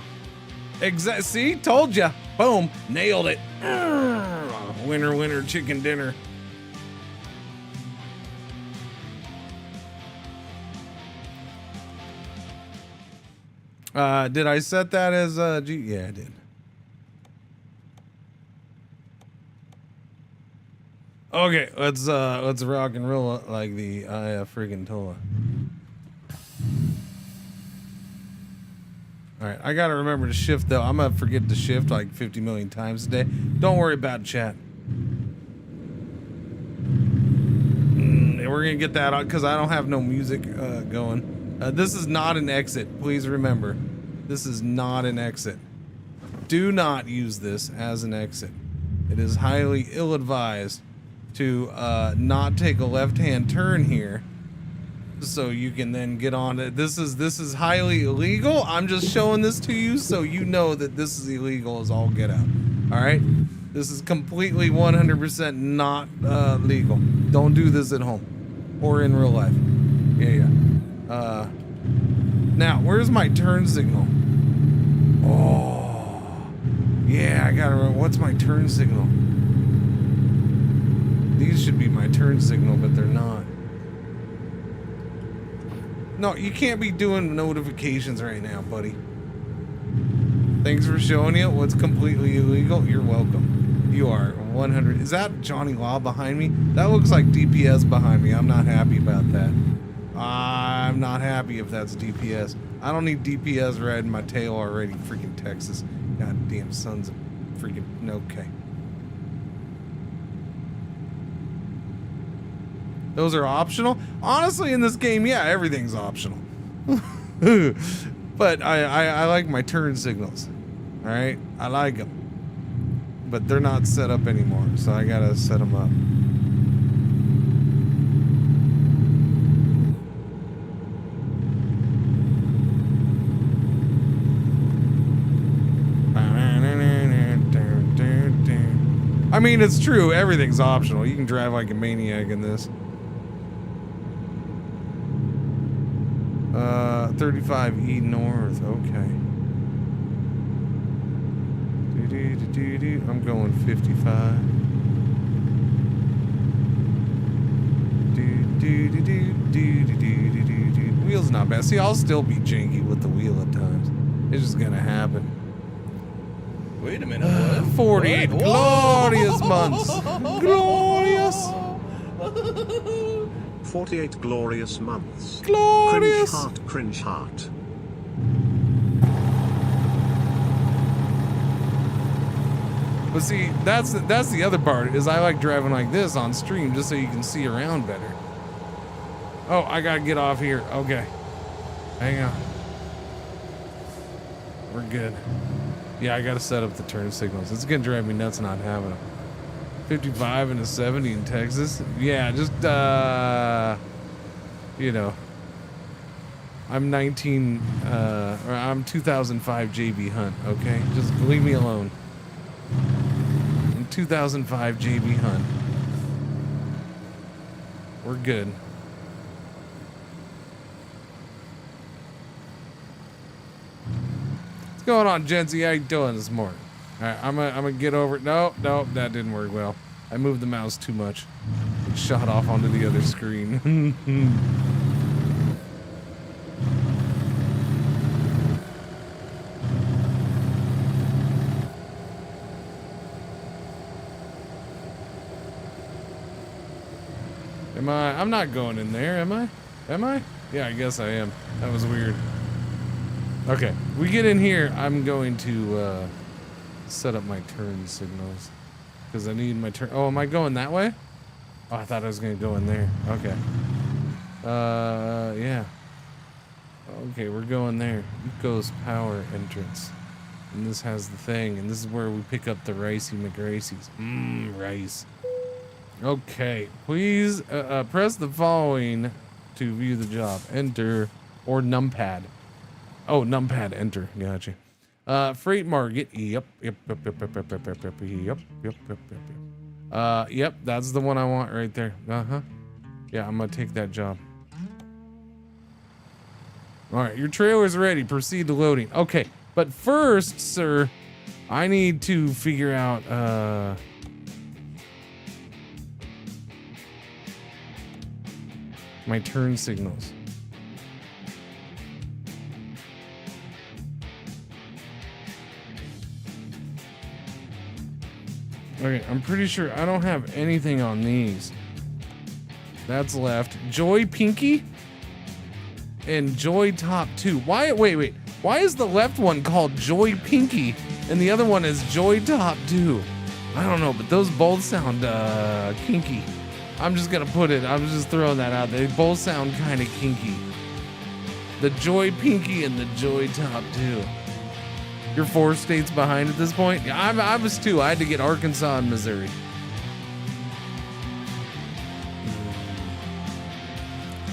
Speaker 7: See, told ya. Boom, nailed it. Winner, chicken dinner. Did I set that as G? Yeah, I did. Okay, let's rock and roll like the freaking Tola. All right, I gotta remember to shift though. I'm gonna forget to shift like 50 million times a day. Don't worry about chat. We're gonna get that out because I don't have no music going. This is not an exit. Please remember, this is not an exit. Do not use this as an exit. It is highly ill-advised to not take a left-hand turn here, so you can then get on it. This is highly illegal. I'm just showing this to you so you know that this is illegal as all get out. All right, this is completely 100% not legal. Don't do this at home or in real life. Yeah. Now, where's my turn signal? Oh, yeah, I gotta remember. What's my turn signal? These should be my turn signal, but they're not. No, you can't be doing notifications right now, buddy. Thanks for showing you what's completely illegal. You're welcome. You are 100. Is that Johnny Law behind me? That looks like DPS behind me. I'm not happy about that. I'm not happy if that's DPS. I don't need DPS riding my tail already. Freaking Texas. Goddamn sons of freaking... Okay. Those are optional? Honestly, in this game, yeah, everything's optional. But I like my turn signals. Alright? I like them. But they're not set up anymore, so I gotta set them up. I mean, it's true. Everything's optional. You can drive like a maniac in this. 35E north. Okay. I'm going 55. Wheel's not bad. See, I'll still be janky with the wheel at times. It's just gonna happen.
Speaker 1: Wait a minute, what?
Speaker 7: 48
Speaker 1: what?
Speaker 7: glorious months. Glorious.
Speaker 8: 48 glorious months.
Speaker 7: Glorious.
Speaker 8: Cringe heart.
Speaker 7: But see, that's the other part, is I like driving like this on stream just so you can see around better. Oh, I gotta get off here. Okay. Hang on. We're good. Yeah, I gotta set up the turn signals. It's gonna drive me nuts not having them. 55 and a 70 in Texas. Yeah, just you know, I'm 2005 JB Hunt. Okay, just leave me alone. I'm 2005 JB Hunt. We're good. What's going on, Jency? How you doing this morning? All right, I'm gonna get over it. Nope, that didn't work well. I moved the mouse too much. It shot off onto the other screen. I'm not going in there, am I? Am I? Yeah, I guess I am. That was weird. Okay, we get in here. I'm going to set up my turn signals because I need my turn. Oh, am I going that way? Oh, I thought I was going to go in there. Okay. Yeah. Okay, we're going there. Eco's power entrance. And this has the thing, and this is where we pick up the Ricey McRacy's. Rice. Okay, please press the following to view the job. Enter or numpad. Oh, numpad enter. Gotcha. Freight market. Yep. Yep. That's the one I want right there. Yeah, I'm gonna take that job. All right, your trailer's ready. Proceed to loading. Okay, but first, sir, I need to figure out my turn signals. Okay, I'm pretty sure I don't have anything on these. That's left. Joy Pinky and Joy Top 2. Why? Wait. Why is the left one called Joy Pinky and the other one is Joy Top 2? I don't know, but those both sound kinky. I'm just gonna put it. I'm just throwing that out there. They both sound kind of kinky. The Joy Pinky and the Joy Top 2. You're 4 states behind at this point? Yeah, I was 2. I had to get Arkansas and Missouri.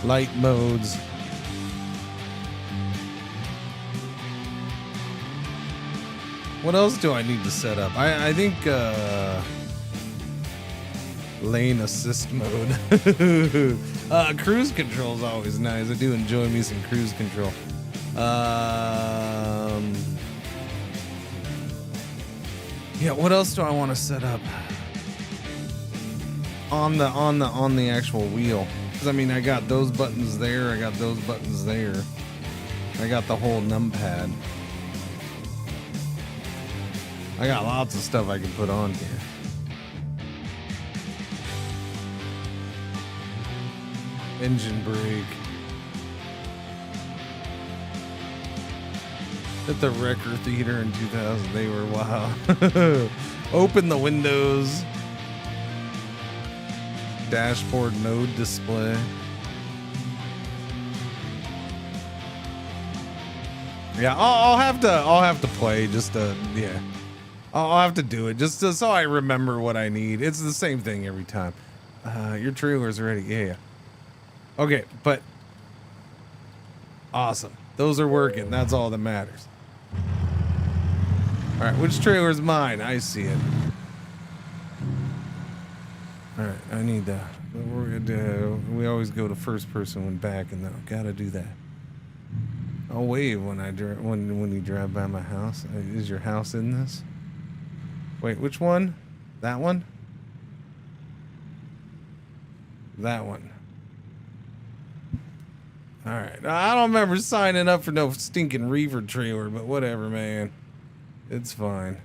Speaker 7: Light modes. What else do I need to set up? I think lane assist mode. Cruise control is always nice. I do enjoy me some cruise control. Yeah, what else do I want to set up on the actual wheel? Because I mean, I got those buttons there. I got those buttons there. I got the whole numpad. I got lots of stuff I can put on here. Engine brake. At the Wrecker Theater in 2000, they were wow. Open the windows. Dashboard mode display. Yeah, I'll have to play just to, yeah. I'll have to do it just so I remember what I need. It's the same thing every time. Your trailer's ready. Yeah. Okay, but awesome. Those are working. That's all that matters. All right, which trailer's mine? I see it. All right, I need that. We always go to first person when back, and then gotta do that. I'll wave when when you drive by my house. Is your house in this? Wait, which one? That one? That one. All right. I don't remember signing up for no stinking Reefer trailer, but whatever, man. It's fine.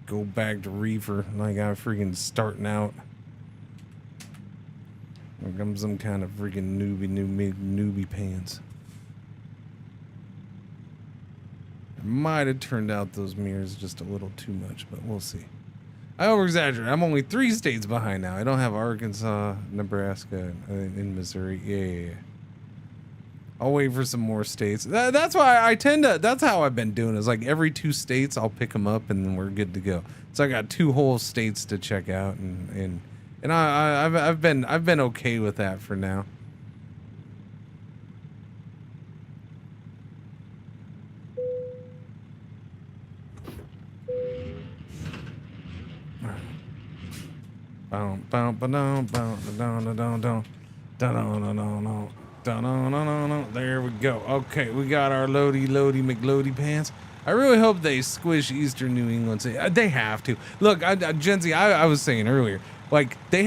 Speaker 7: Go back to Reefer like I'm freaking starting out. Like I'm some kind of freaking newbie pants. I might have turned out those mirrors just a little too much, but we'll see. I over-exaggerate. I'm only 3 states behind now. I don't have Arkansas, Nebraska, and Missouri. Yeah. I'll wait for some more states. That's why I tend to. That's how I've been doing. Is like every 2 states, I'll pick them up, and then we're good to go. So I got 2 whole states to check out, and I've been okay with that for now. There we go. Okay, we got our loady McLody pants. I really hope they squish Eastern New England. They have to. Look, Gen Z, I was saying earlier, like they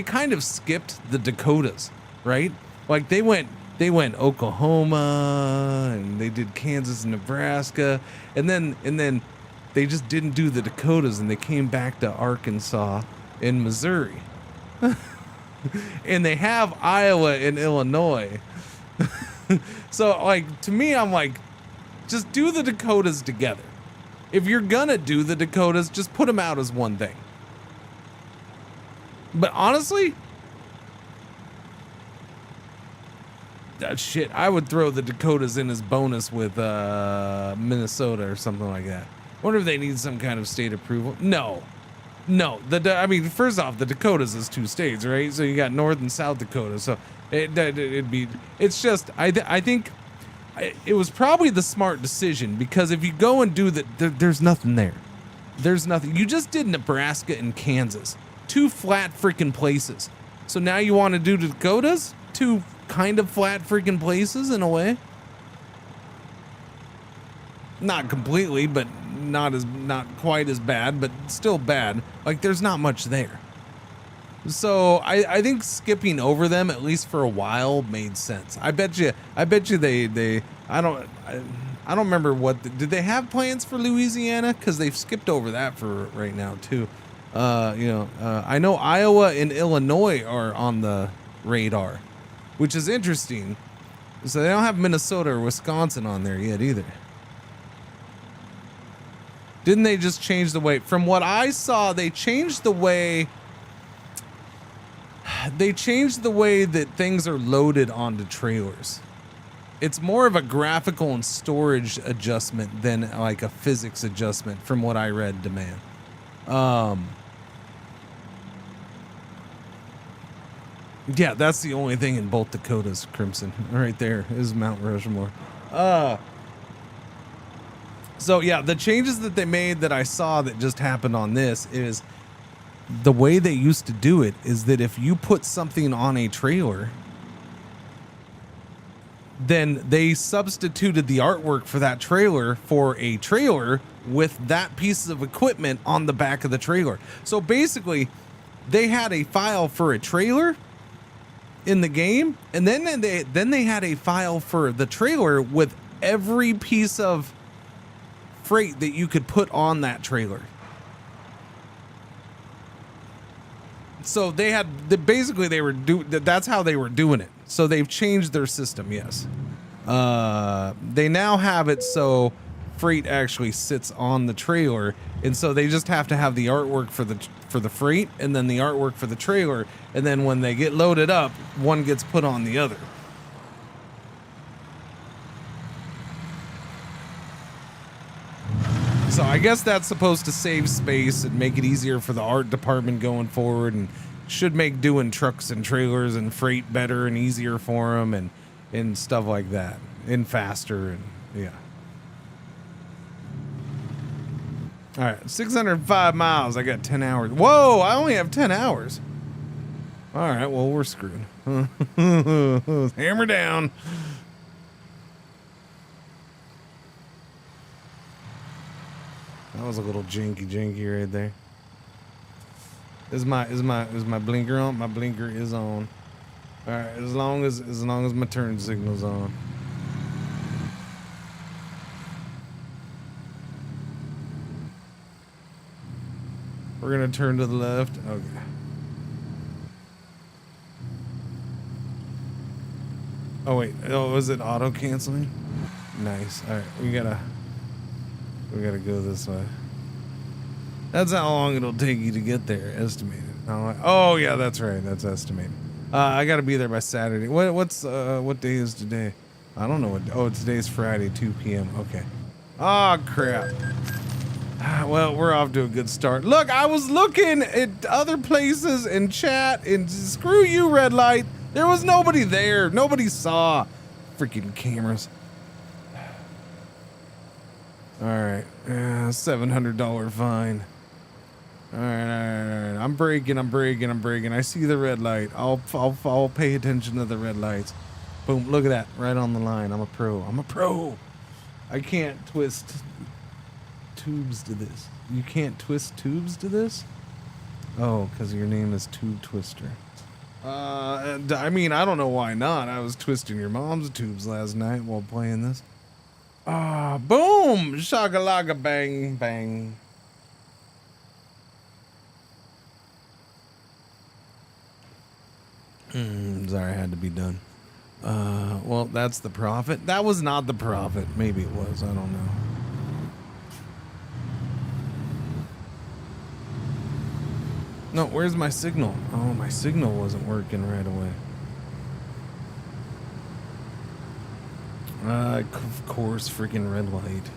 Speaker 7: kind of skipped the Dakotas, right? Like they went Oklahoma and they did Kansas and Nebraska, and then they just didn't do the Dakotas, and they came back to Arkansas and Missouri. And they have Iowa and Illinois. So like to me, I'm like, just do the Dakotas together. If you're gonna do the Dakotas, just put them out as one thing. But honestly, that shit, I would throw the Dakotas in as bonus with Minnesota or something like that. Wonder if they need some kind of state approval. No. No, I mean, first off, the Dakotas is 2 states, right? So you got North and South Dakota. So it'd be. It's just I think it was probably the smart decision, because if you go and do that, there's nothing there. There's nothing. You just did Nebraska and Kansas, 2 flat freaking places. So now you want to do the Dakotas, 2 kind of flat freaking places in a way. Not completely, but not quite as bad, but still bad. Like, there's not much there. So I think skipping over them, at least for a while, made sense. I bet you they I don't remember did they have plans for Louisiana? Because they've skipped over that for right now too. I know Iowa and Illinois are on the radar, which is interesting. So they don't have Minnesota or Wisconsin on there yet either. Didn't they just change the way? From what I saw, they changed the way that things are loaded onto trailers. It's more of a graphical and storage adjustment than like a physics adjustment, from what I read, Demand. Yeah, that's the only thing in both Dakotas, Crimson. Right there is Mount Rushmore. So yeah, the changes that they made that I saw that just happened on this is the way they used to do it is that if you put something on a trailer, then they substituted the artwork for that trailer for a trailer with that piece of equipment on the back of the trailer. So basically, they had a file for a trailer in the game, and then they had a file for the trailer with every piece of freight that you could put on that trailer. So they had that's how they were doing it. So they've changed their system. Yes. They now have it so freight actually sits on the trailer, and so they just have to have the artwork for the freight and then the artwork for the trailer, and then when they get loaded up, one gets put on the other. So I guess that's supposed to save space and make it easier for the art department going forward, and should make doing trucks and trailers and freight better and easier for them and stuff like that, and faster, and yeah. All right, 605 miles. I got 10 hours. Whoa, I only have 10 hours. All right, well, we're screwed. Hammer down. That was a little janky right there. Is my blinker on? My blinker is on. All right, as long as my turn signal's on. We're gonna turn to the left. Okay. Oh wait. Oh, was it auto canceling? Nice. All right, we gotta go this way. That's how long it'll take you to get there, estimated. Oh yeah, that's right. That's estimated. I gotta be there by Saturday. What day is today? I don't know what. Today's Friday, 2 p.m. Okay. Oh crap. Well, we're off to a good start. Look, I was looking at other places and chat, and screw you, red light. There was nobody there. Nobody saw. Freaking cameras. All right, $700 fine. All right. I'm braking. I see the red light. I'll pay attention to the red lights. Boom! Look at that, right on the line. I'm a pro. I can't twist tubes to this. You can't twist tubes to this? Oh, because your name is Tube Twister. I mean, I don't know why not. I was twisting your mom's tubes last night while playing this. Boom! Shakalaka bang bang. Sorry, I had to be done. Well, that's the profit. That was not the profit. Maybe it was. I don't know. No, where's my signal? Oh, my signal wasn't working right away. Of course, freaking red light.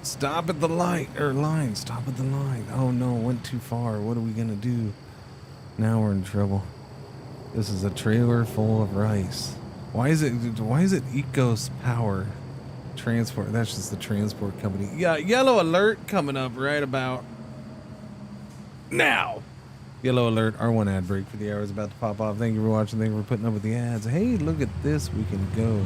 Speaker 7: Stop at the light or line. Stop at the line. Oh no, went too far. What are we gonna do? Now we're in trouble. This is a trailer full of rice. Why is it Ecos Power Transport? That's just the transport company. Yeah, yellow alert coming up right about now. Yellow alert, R1 ad break for the hour is about to pop off. Thank you for watching. Thank you for putting up with the ads. Hey, look at this. We can go.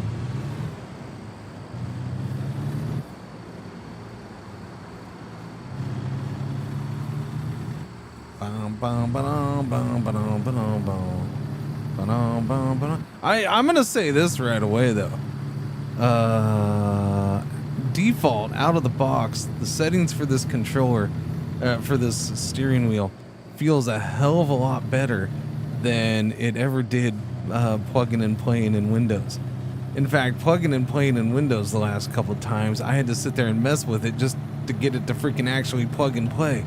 Speaker 7: I'm gonna say this right away though. Default out of the box, the settings for this controller, for this steering wheel, feels a hell of a lot better than it ever did plugging and playing in Windows. In fact, plugging and playing in Windows the last couple of times, I had to sit there and mess with it just to get it to freaking actually plug and play.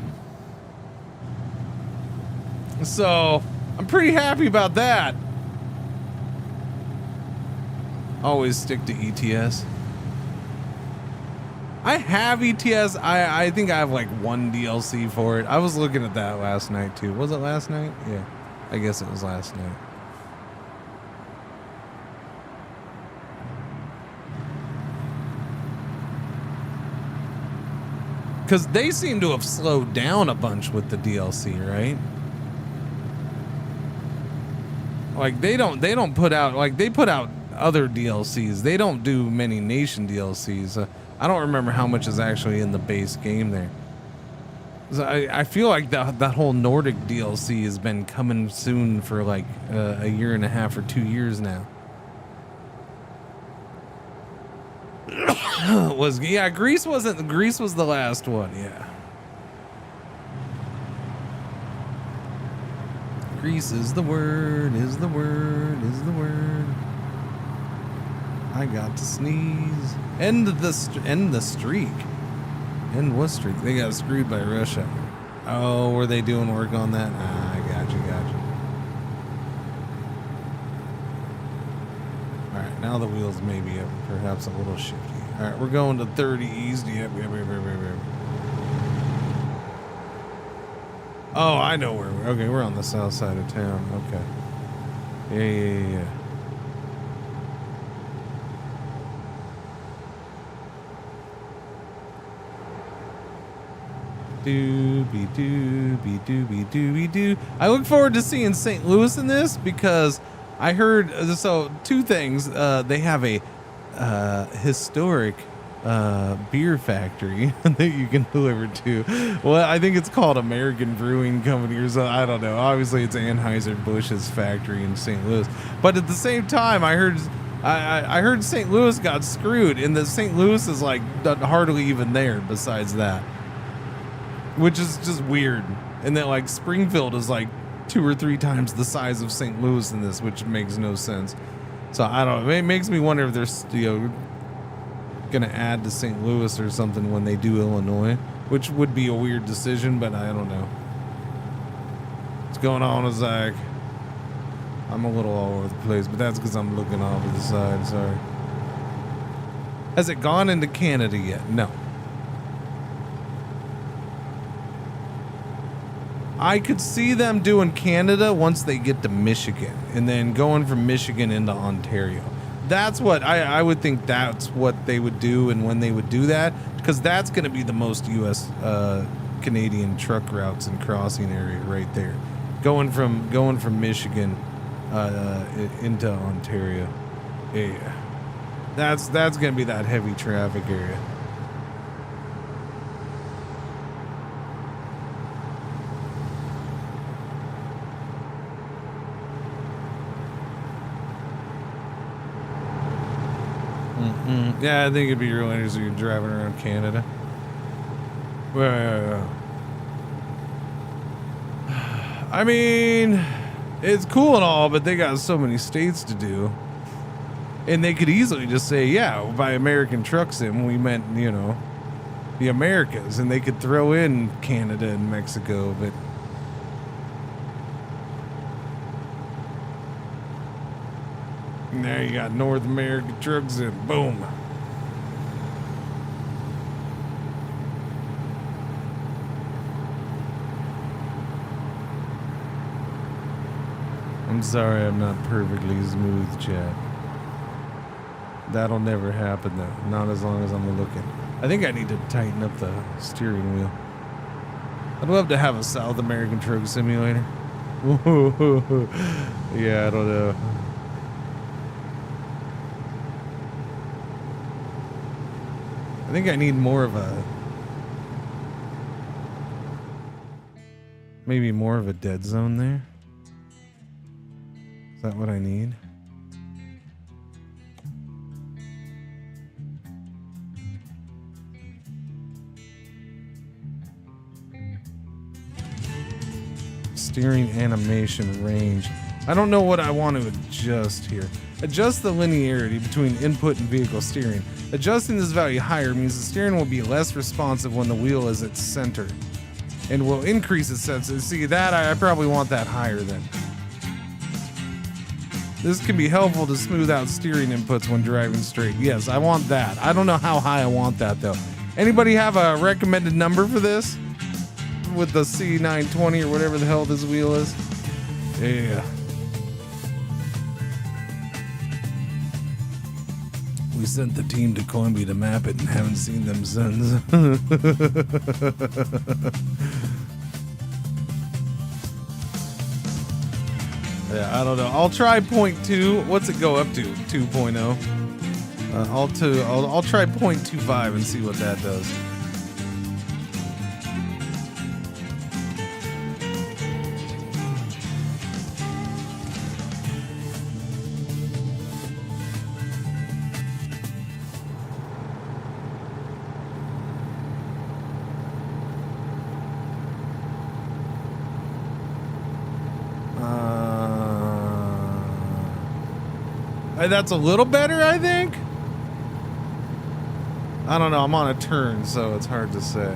Speaker 7: So, I'm pretty happy about that. Always stick to ETS. I have ETS. I think I have like one DLC for it. I was looking at that last night too. Was it last night? Yeah. I guess it was last night. Because they seem to have slowed down a bunch with the DLC, right? Like they don't put out, like they put out other DLCs. They don't do many nation DLCs. I don't remember how much is actually in the base game there. So I feel like that whole Nordic DLC has been coming soon for like a year and a half or 2 years now. Greece was the last one, yeah. Greece is the word, is the word, is the word. I got to sneeze. End the streak. End what streak? They got screwed by Russia. Oh, were they doing work on that? Ah, I got you. All right, now the wheels may be perhaps a little shifty. All right, we're going to 30 east. Yep. Oh, I know where we're. Okay, we're on the south side of town. Okay. Yeah. Doobie-doo. I look forward to seeing St. Louis in this because I heard, so two things. They have a historic beer factory that you can deliver to. Well, I think it's called American Brewing Company or something. I don't know. Obviously, it's Anheuser-Busch's factory in St. Louis. But at the same time, I heard St. Louis got screwed, and that St. Louis is like hardly even there besides that. Which is just weird. And that like Springfield is like 2 or 3 times the size of St. Louis in this, which makes no sense. So I don't know. It makes me wonder if they're gonna add to St. Louis or something when they do Illinois, which would be a weird decision, but I don't know. What's going on, Zach? I'm a little all over the place, but that's because I'm looking off to the side. Sorry. Has it gone into Canada yet? No. I could see them doing Canada once they get to Michigan and then going from Michigan into Ontario. That's what I would think that's what they would do and when they would do that, because that's going to be the most U.S. Canadian truck routes and crossing area right there. Going from Michigan into Ontario. Yeah. That's going to be that heavy traffic area. Yeah, I think it'd be real interesting driving around Canada. Well, I mean, it's cool and all, but they got so many states to do. And they could easily just say, yeah, by American Truck Sim, we meant, the Americas. And they could throw in Canada and Mexico, but... Now you got North American Truck Sim. Boom. I'm sorry I'm not perfectly smooth, chat. That'll never happen though. Not as long as I'm looking. I think I need to tighten up the steering wheel. I'd love to have a South American truck simulator. Yeah, I don't know. I think I need more of a... Maybe more of a dead zone there. Is that what I need? Steering animation range. I don't know what I want to adjust here. Adjust the linearity between input and vehicle steering. Adjusting this value higher means the steering will be less responsive when the wheel is at center and will increase its sensitivity. See, that I probably want that higher then. This can be helpful to smooth out steering inputs when driving straight. Yes, I want that. I don't know how high I want that though. Anybody have a recommended number for this? With the C920 or whatever the hell this wheel is? Yeah. We sent the team to Columbia to map it and haven't seen them since. Yeah, I don't know. I'll try 0.2. What's it go up to? 2.0. I'll try 0.25 and see what that does. That's a little better, I think. I don't know. I'm on a turn, so it's hard to say.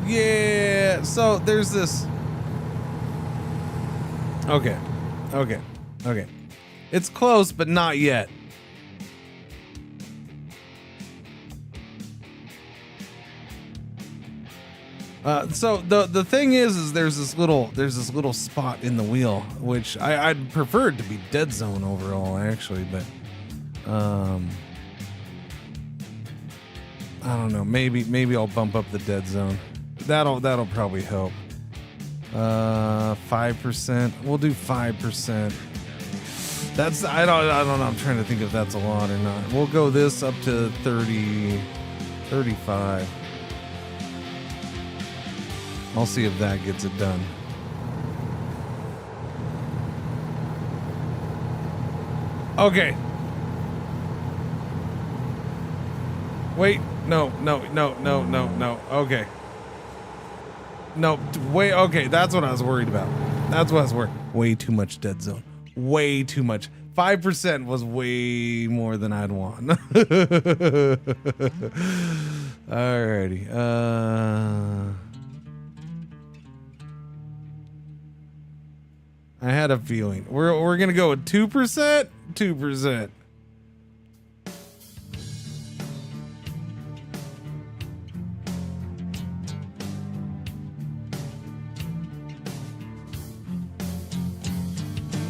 Speaker 7: Yeah. So there's this. Okay. It's close, but not yet. So the thing is there's this little spot in the wheel which I'd prefer it to be dead zone overall actually, but I don't know, maybe I'll bump up the dead zone. That'll probably help. 5%. We'll do 5%. That's I don't know. I'm trying to think if that's a lot or not. We'll go this up to 30, 35. I'll see if that gets it done. Okay. Wait, no. Okay. No, wait, okay, that's what I was worried about. That's what I was worried. Way too much dead zone. Way too much. 5% was way more than I'd want. Alrighty. I had a feeling. We're gonna go with 2%? 2%.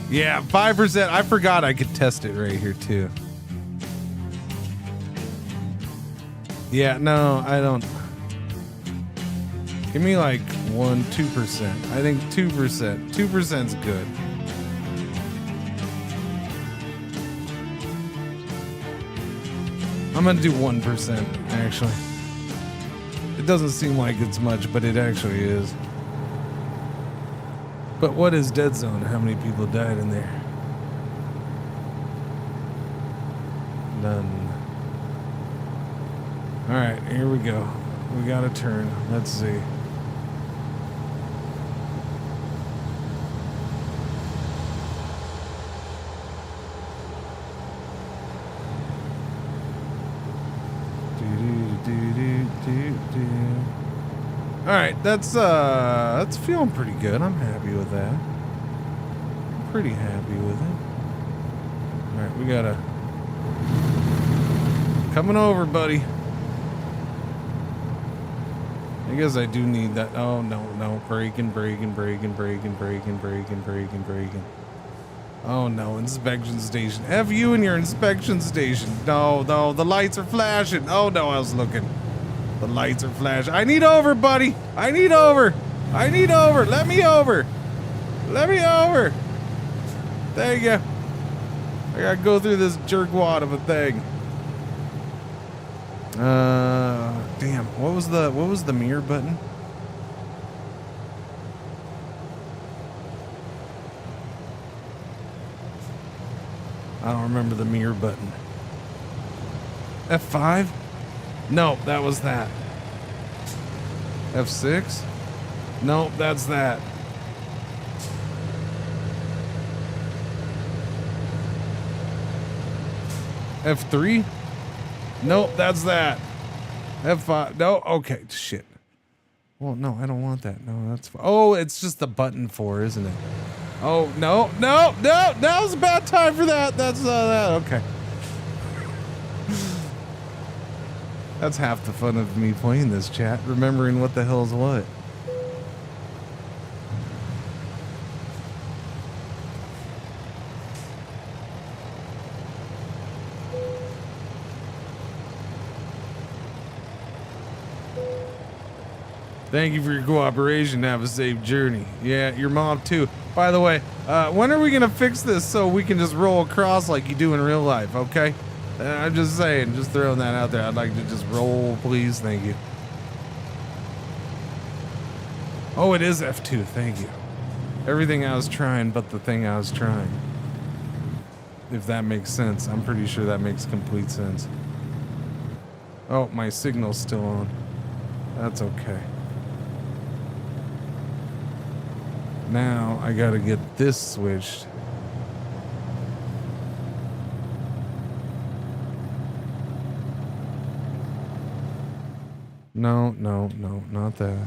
Speaker 7: Yeah, 5%. I forgot I could test it right here too. Yeah, no, I don't. Give me like 2%. I think 2%. 2%'s good. I'm gonna do 1%, actually. It doesn't seem like it's much, but it actually is. But what is dead zone? How many people died in there? None. All right, here we go. We got a turn. Let's see. All right, that's feeling pretty good. I'm happy with that. I'm pretty happy with it. All right, we gotta coming over, buddy. I guess I do need that. Oh no, braking. Oh no, inspection station. F you and your inspection station. No, no, the lights are flashing. Oh no, I was looking. The lights are flashing. I need over, buddy. I need over. I need over. Let me over. Let me over. There you go. I gotta go through this jerkwad of a thing. Damn. What was the mirror button? I don't remember the mirror button. F5? No, that was that. F6? No, that's that. F3? Nope, that's that. F5. No, okay, shit. Well, no, I don't want that. No, that's fine. Oh, it's just the button for, isn't it? Oh, no, no, no, now's a bad time for that. That's that. Okay. That's half the fun of me playing this, chat, remembering what the hell's what. Thank you for your cooperation. Have a safe journey. Yeah, your mom too. By the way, when are we gonna fix this so we can just roll across like you do in real life, okay? I'm just saying, just throwing that out there. I'd like to just roll, please. Thank you. Oh, it is F2. Thank you. Everything I was trying but the thing I was trying. If that makes sense. I'm pretty sure that makes complete sense. Oh, my signal's still on. That's okay. Now I gotta get this switched. No, no, no, not that.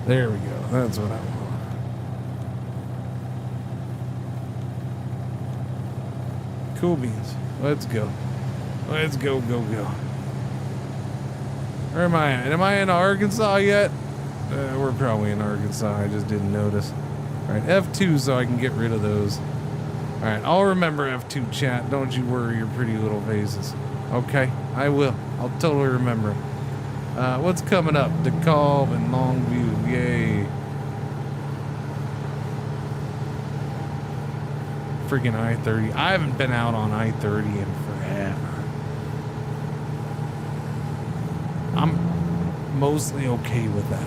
Speaker 7: There we go. That's what I want. Cool beans. Let's go. Let's go, go, go. Where am I at? Am I in Arkansas yet? We're probably in Arkansas. I just didn't notice. All right, F2 so I can get rid of those. All right, I'll remember F2, chat. Don't you worry your pretty little faces. Okay, I will. I'll totally remember it. What's coming up? DeKalb and Longview. Yay. Freaking I-30. I haven't been out on I-30 in forever. I'm mostly okay with that.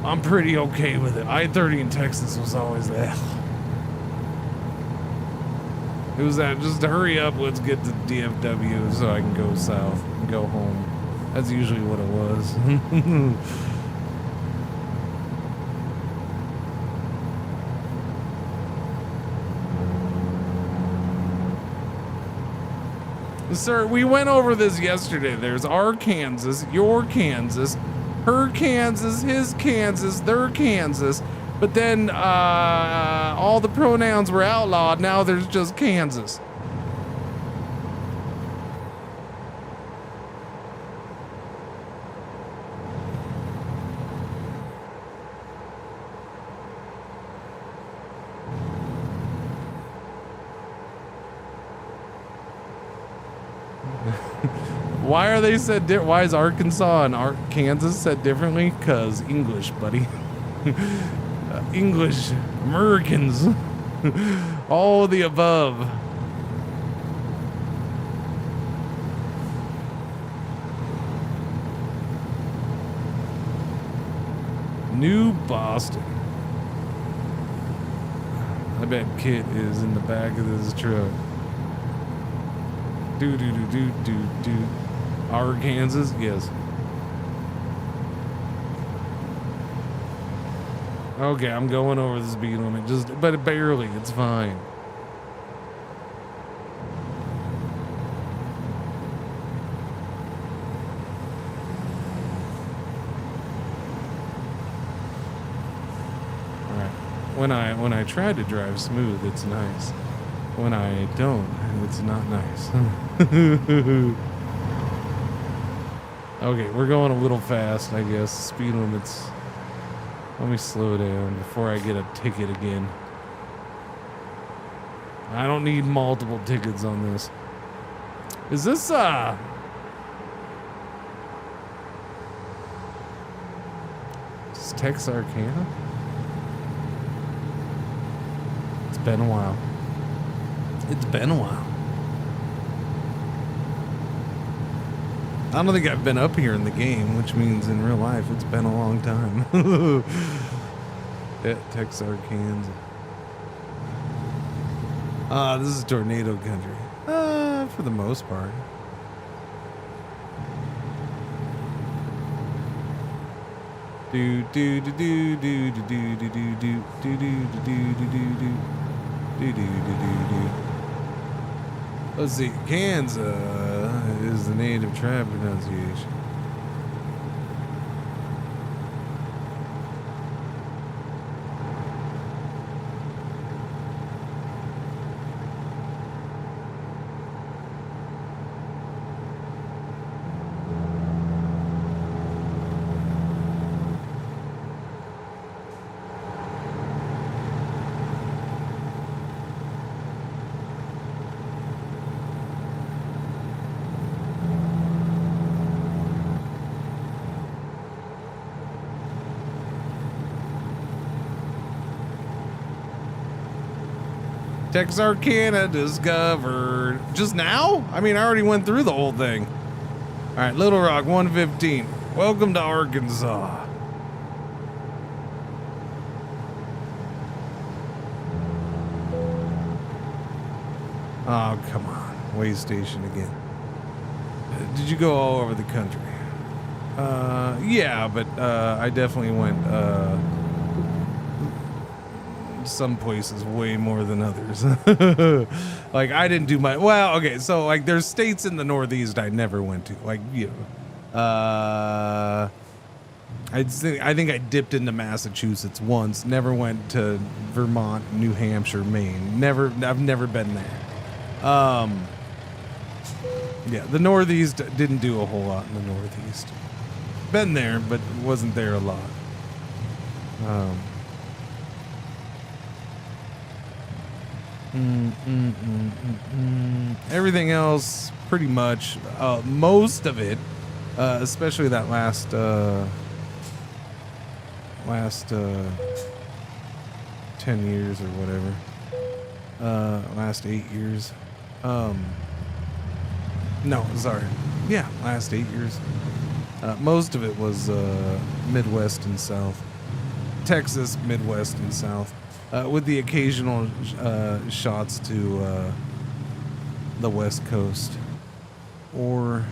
Speaker 7: I'm pretty okay with it. I-30 in Texas was always that. It was that, just hurry up, let's get to DFW so I can go south and go home. That's usually what it was. Sir, we went over this yesterday. There's our Kansas, your Kansas, her Kansas, his Kansas, their Kansas. But then all the pronouns were outlawed. Now there's just Kansas. Why are they said? Why is Arkansas and Kansas said differently? Cause English, buddy. English, Americans, all of the above. New Boston. I bet Kit is in the back of this truck. Do do do do do do. Our Kansas, yes. Okay, I'm going over the speed limit, but barely. It's fine. All right. When I try to drive smooth, it's nice. when I don't. It's not nice. Okay, we're going a little fast, I guess. Speed limits. Let me slow down before I get a ticket again. I don't need multiple tickets on this. Is this, Is Texarkana? It's been a while. It's been a while. I don't think I've been up here in the game, which means in real life it's been a long time. Yeah, Texarkana. This is tornado country. For the most part. Do do do do do do do do do do do do do do do do do. Let's see, Kansas is the native tribe pronunciation. Texarkana discovered. Just now? I mean, I already went through the whole thing. All right, Little Rock 115. Welcome to Arkansas. Oh, come on. Way station again. Did you go all over the country? Yeah, but I definitely went some places way more than others. Like I didn't do my okay, so like there's states in the Northeast I never went to. Like I think I dipped into Massachusetts once, never went to Vermont, New Hampshire, Maine. I've never been there. Yeah, the Northeast didn't do a whole lot in the Northeast. Been there, but wasn't there a lot. Everything else, pretty much, most of it, especially that last 10 years or whatever, last 8 years. No, sorry. Yeah, last 8 years. Most of it was Midwest and South. Texas, Midwest, and South. With the occasional shots to the West Coast or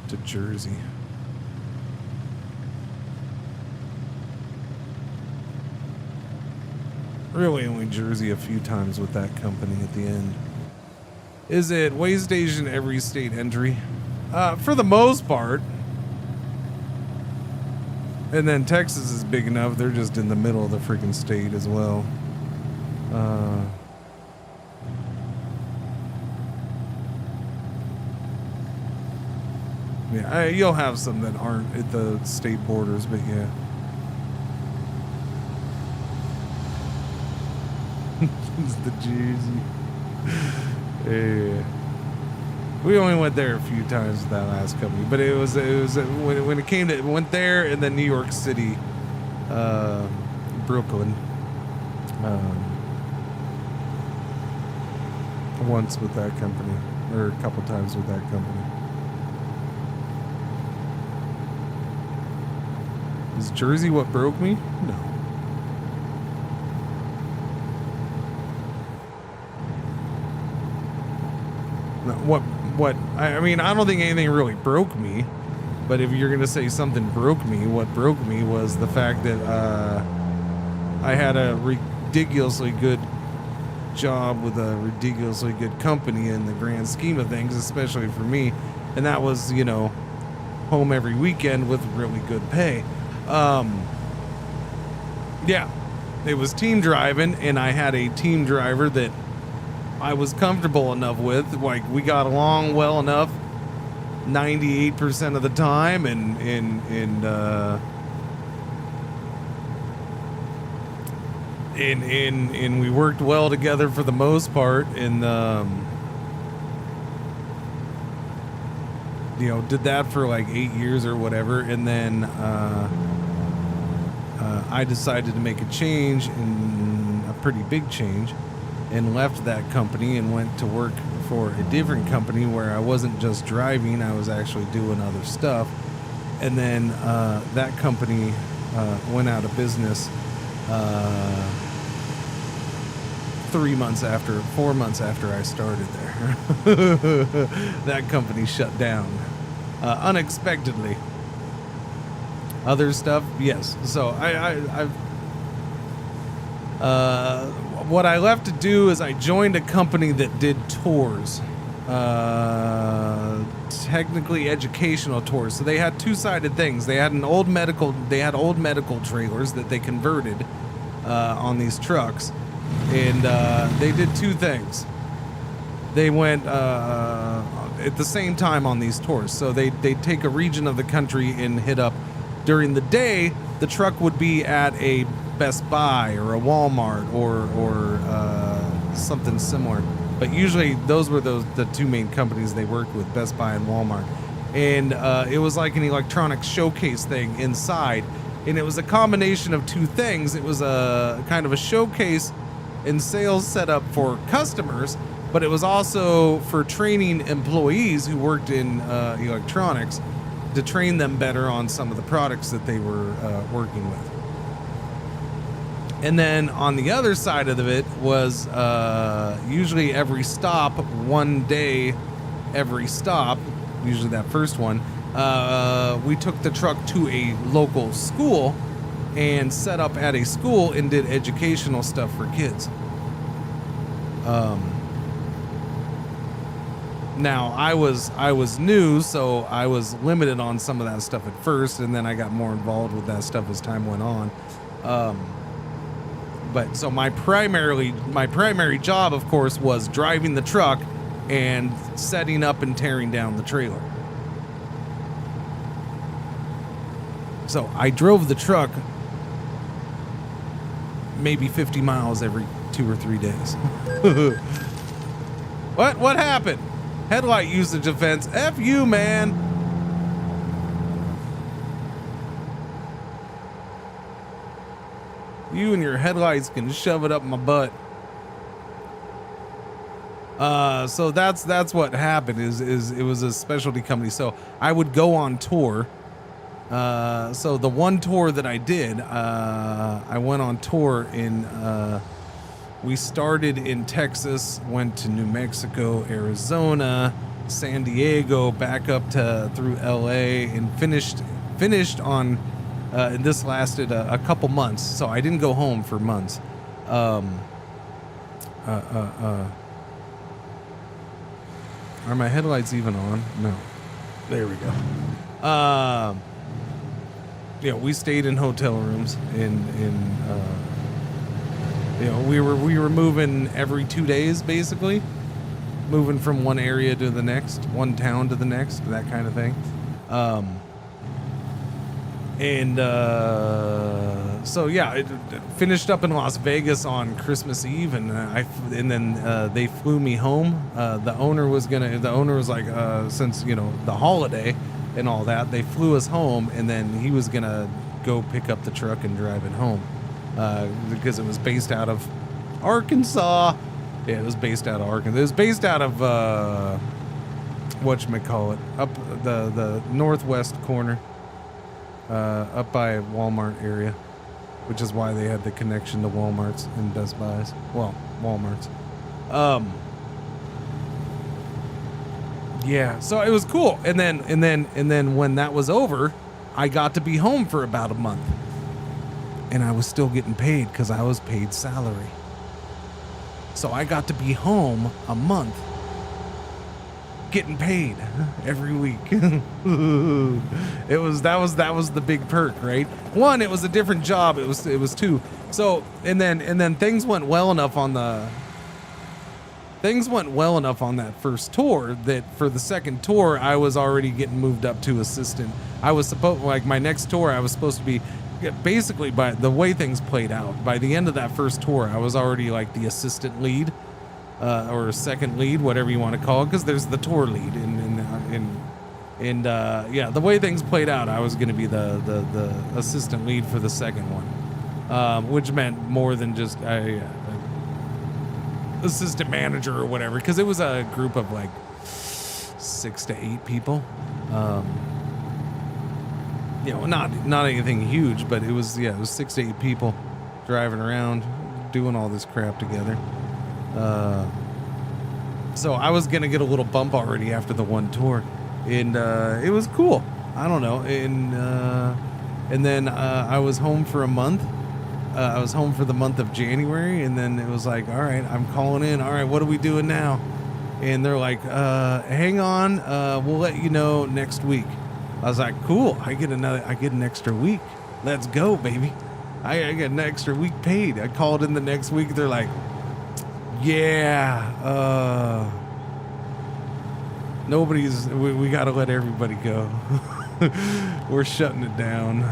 Speaker 7: to Jersey. Really only Jersey a few times with that company at the end. Is it way station every state entry? For the most part. And then Texas is big enough, they're just in the middle of the freaking state as well. Yeah, you'll have some that aren't at the state borders, but yeah. It's the Jersey. Yeah. We only went there a few times with that last company, but it was when it came to it went there and then New York City, Brooklyn, once with that company, or a couple times with that company. Is Jersey what broke me? No. No, what I mean, I don't think anything really broke me, but if you're gonna say something broke me, what broke me was the fact that I had a ridiculously good job with a ridiculously good company in the grand scheme of things, especially for me, and that was, you know, home every weekend with really good pay. Yeah, it was team driving, and I had a team driver that I was comfortable enough with. Like, we got along well enough 98% of the time, and we worked well together for the most part, and you know, did that for like 8 years or whatever, and then I decided to make a change, and a pretty big change, and left that company and went to work for a different company where I wasn't just driving, I was actually doing other stuff. And then that company went out of business 4 months after I started there. That company shut down unexpectedly. Other stuff, yes. So I've what I left to do is I joined a company that did tours, technically educational tours. So they had two-sided things. They had old medical trailers that they converted on these trucks, and they did two things. They went at the same time on these tours. So they take a region of the country and hit up. During the day, the truck would be at a Best Buy or a Walmart or something similar. But usually those were the two main companies they worked with, Best Buy and Walmart. And it was like an electronics showcase thing inside. And it was a combination of two things. It was a kind of a showcase and sales setup for customers, but it was also for training employees who worked in electronics to train them better on some of the products that they were working with. And then on the other side of it was usually every stop, one day, every stop, usually that first one, we took the truck to a local school and set up at a school and did educational stuff for kids. Now I was new, so I was limited on some of that stuff at first, and then I got more involved with that stuff as time went on. But so my primary job, of course, was driving the truck and setting up and tearing down the trailer. So I drove the truck maybe 50 miles every 2 or 3 days. What happened? Headlight usage offense. F you, man. You and your headlights can shove it up my butt. So that's what happened. Is it was a specialty company. So I would go on tour. So the one tour that I did, I went on tour in. We started in Texas, went to New Mexico, Arizona, San Diego, back up through LA, and finished on. And this lasted a couple months, so I didn't go home for months. Are my headlights even on? No. There we go. Yeah, we stayed in hotel rooms we were moving every 2 days, basically, moving from one area to the next, one town to the next, that kind of thing. So yeah, it finished up in Las Vegas on Christmas Eve, and then they flew me home. The owner was like, since the holiday and all that, they flew us home, and then he was gonna go pick up the truck and drive it home, because it was based out of Arkansas. Yeah, it was based out of Arkansas. It was based out of whatchamacallit, up the northwest corner. Up by Walmart area, which is why they had the connection to Walmarts and Best Buys. Well, Walmarts. Yeah, so it was cool. And then when that was over, I got to be home for about a month, and I was still getting paid because I was paid salary. So I got to be home a month, getting paid every week. That was the big perk, right? One, it was a different job. It was two. So and then things went well enough on the things went well enough on that first tour that for the second tour, I was already getting moved up to assistant. I was supposed, like my next tour, I was supposed to be basically, by the way things played out, by the end of that first tour, I was already like the assistant lead, or second lead, whatever you want to call it, because there's the tour lead. And yeah, the way things played out, I was going to be the assistant lead for the second one, which meant more than just assistant manager or whatever, because it was a group of like 6 to 8 people. You know, not anything huge, but it was 6 to 8 people driving around doing all this crap together. So I was gonna get a little bump already after the one tour, and it was cool. I don't know, and then I was home for a month. I was home for the month of January, and then it was like, all right, I'm calling in. All right, what are we doing now? And they're like, hang on, we'll let you know next week. I was like, cool, I get an extra week. Let's go, baby. I get an extra week paid. I called in the next week. They're like, yeah, we got to let everybody go. We're shutting it down.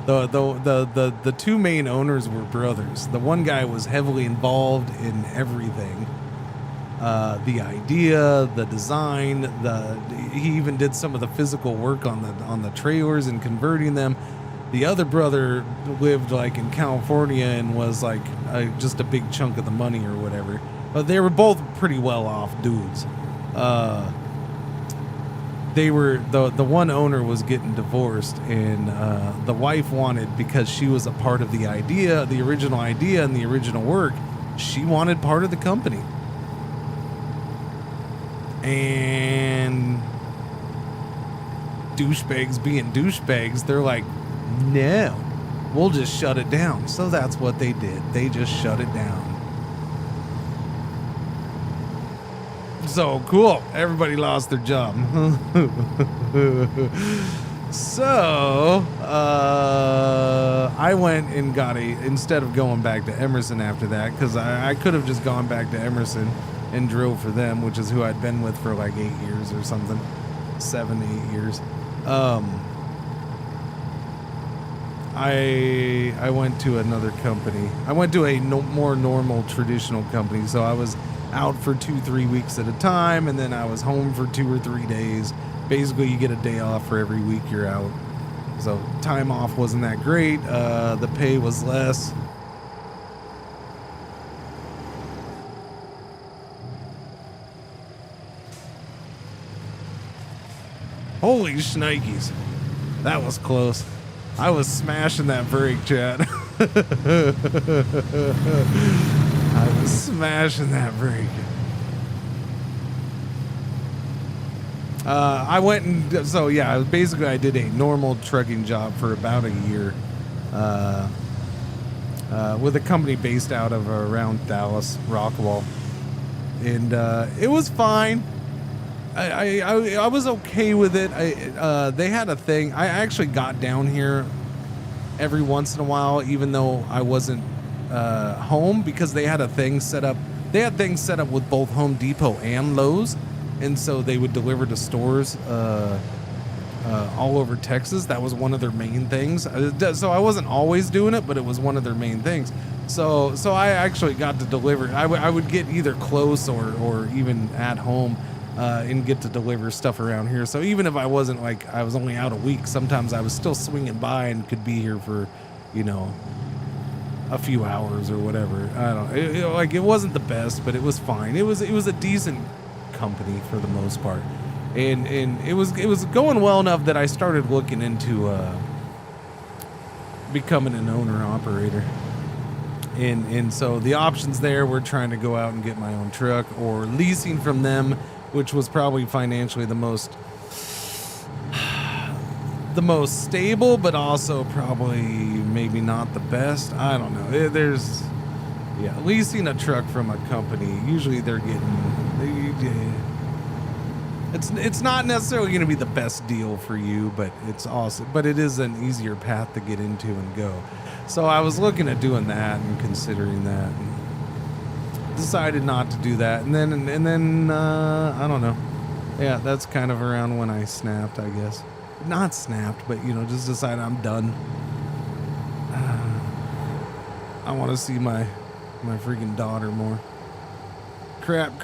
Speaker 7: The two main owners were brothers. The one guy was heavily involved in everything. The idea, the design, he even did some of the physical work on the trailers and converting them. The other brother lived like in California and was like just a big chunk of the money or whatever. But they were both pretty well off dudes. They were the one owner was getting divorced, and the wife wanted, because she was a part of the idea, the original idea and the original work, she wanted part of the company. And douchebags being douchebags, they're like, no, we'll just shut it down. So that's what they did. They just shut it down. So cool. Everybody lost their job. So I went and instead of going back to Emerson after that, because I could have just gone back to Emerson and drove for them, which is who I'd been with for like 8 years or something, 7 to 8 years. I went to another company. I went to a more normal traditional company. So I was out for 2-3 weeks at a time, and then I was home for 2 or 3 days. Basically, you get a day off for every week you're out. So time off wasn't that great. The pay was less. Holy shnikes. That was close. I was smashing that brake, chat. I was smashing that brake. I went and, so yeah, basically I did a normal trucking job for about a year with a company based out of around Dallas, Rockwall. And it was fine. I was okay with it. They had a thing. I actually got down here every once in a while, even though I wasn't home, because they had a thing set up. They had things set up with both Home Depot and Lowe's, and so they would deliver to stores all over Texas. That was one of their main things. So I wasn't always doing it, but it was one of their main things. So I actually got to deliver. I would get either close or even at home. And get to deliver stuff around here. So even if I wasn't, like, I was only out a week, sometimes I was still swinging by and could be here for, you know, a few hours or whatever. I don't know. Like, it wasn't the best, but it was fine. It was a decent company for the most part, and it was going well enough that I started looking into becoming an owner operator. And so the options there were trying to go out and get my own truck or leasing from them, which was probably financially the most stable, but also probably maybe not the best. I don't know. There's, leasing a truck from a company, usually they're getting, it's not necessarily going to be the best deal for you, but it's awesome. But it is an easier path to get into and go. So I was looking at doing that and considering that. decided not to do that. And then I don't know. Yeah, that's kind of around when I snapped, I guess. Not snapped, but just decided I'm done. I want to see my freaking daughter more. Crap.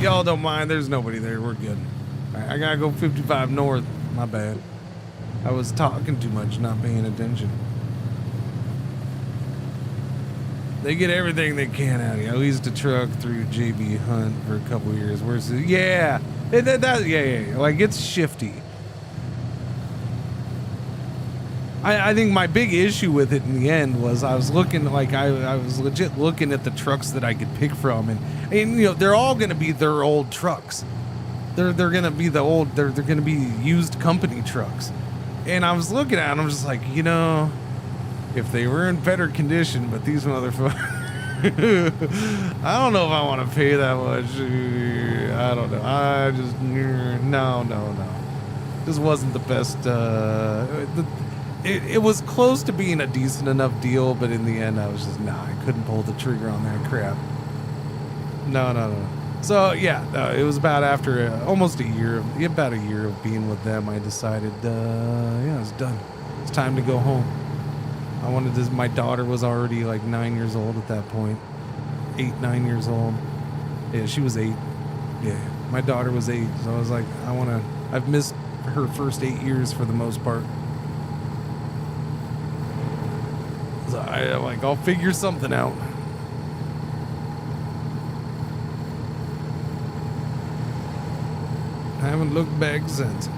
Speaker 7: Y'all don't mind, there's nobody there, we're good. All right, I gotta go 55 north, my bad. I was talking too much, not paying attention. They get everything they can out of you. I leased a truck through JB Hunt for a couple years. Yeah. Like, it's shifty. I think my big issue with it in the end was I was looking, like, I was legit looking at the trucks that I could pick from, and they're all going to be their old trucks. They're going to be they're going to be used company trucks. And I was looking at them, I'm just like, if they were in better condition, but these motherfuckers, I don't know if I want to pay that much. I don't know. I just, no. This wasn't the best. It was close to being a decent enough deal, but in the end, I was just, I couldn't pull the trigger on that crap. No. So, yeah, it was about after almost about a year of being with them, I decided, I was done. It's time to go home. I wanted this. My daughter was already like 9 years old at that point. 9 years old. Yeah, she was 8. Yeah, my daughter was 8. So I was like, I've missed her first 8 years for the most part. So I'm like, I'll figure something out. I haven't looked back since.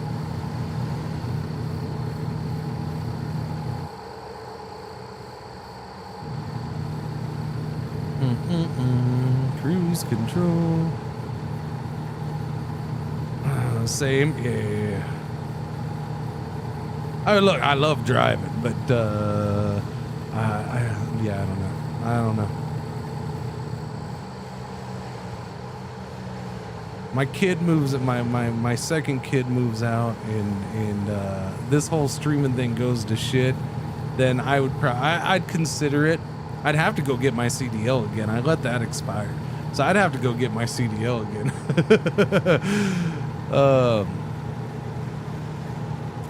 Speaker 7: Cruise control. Same, yeah. I mean, look, I love driving, but I don't know. My kid moves. My second kid moves out, and this whole streaming thing goes to shit. Then I'd consider it. I'd have to go get my CDL again. I let that expire, so I'd have to go get my CDL again.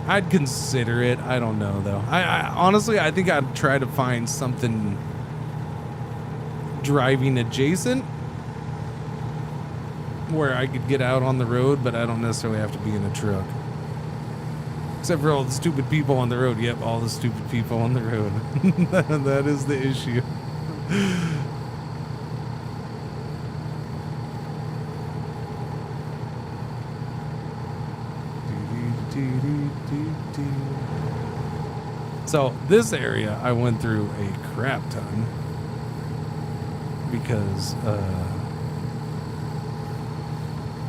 Speaker 7: I'd consider it. I don't know though. I honestly, I think I'd try to find something driving adjacent where I could get out on the road, but I don't necessarily have to be in a truck. Except for all the stupid people on the road. Yep, all the stupid people on the road. That is the issue. So this area I went through a crap ton because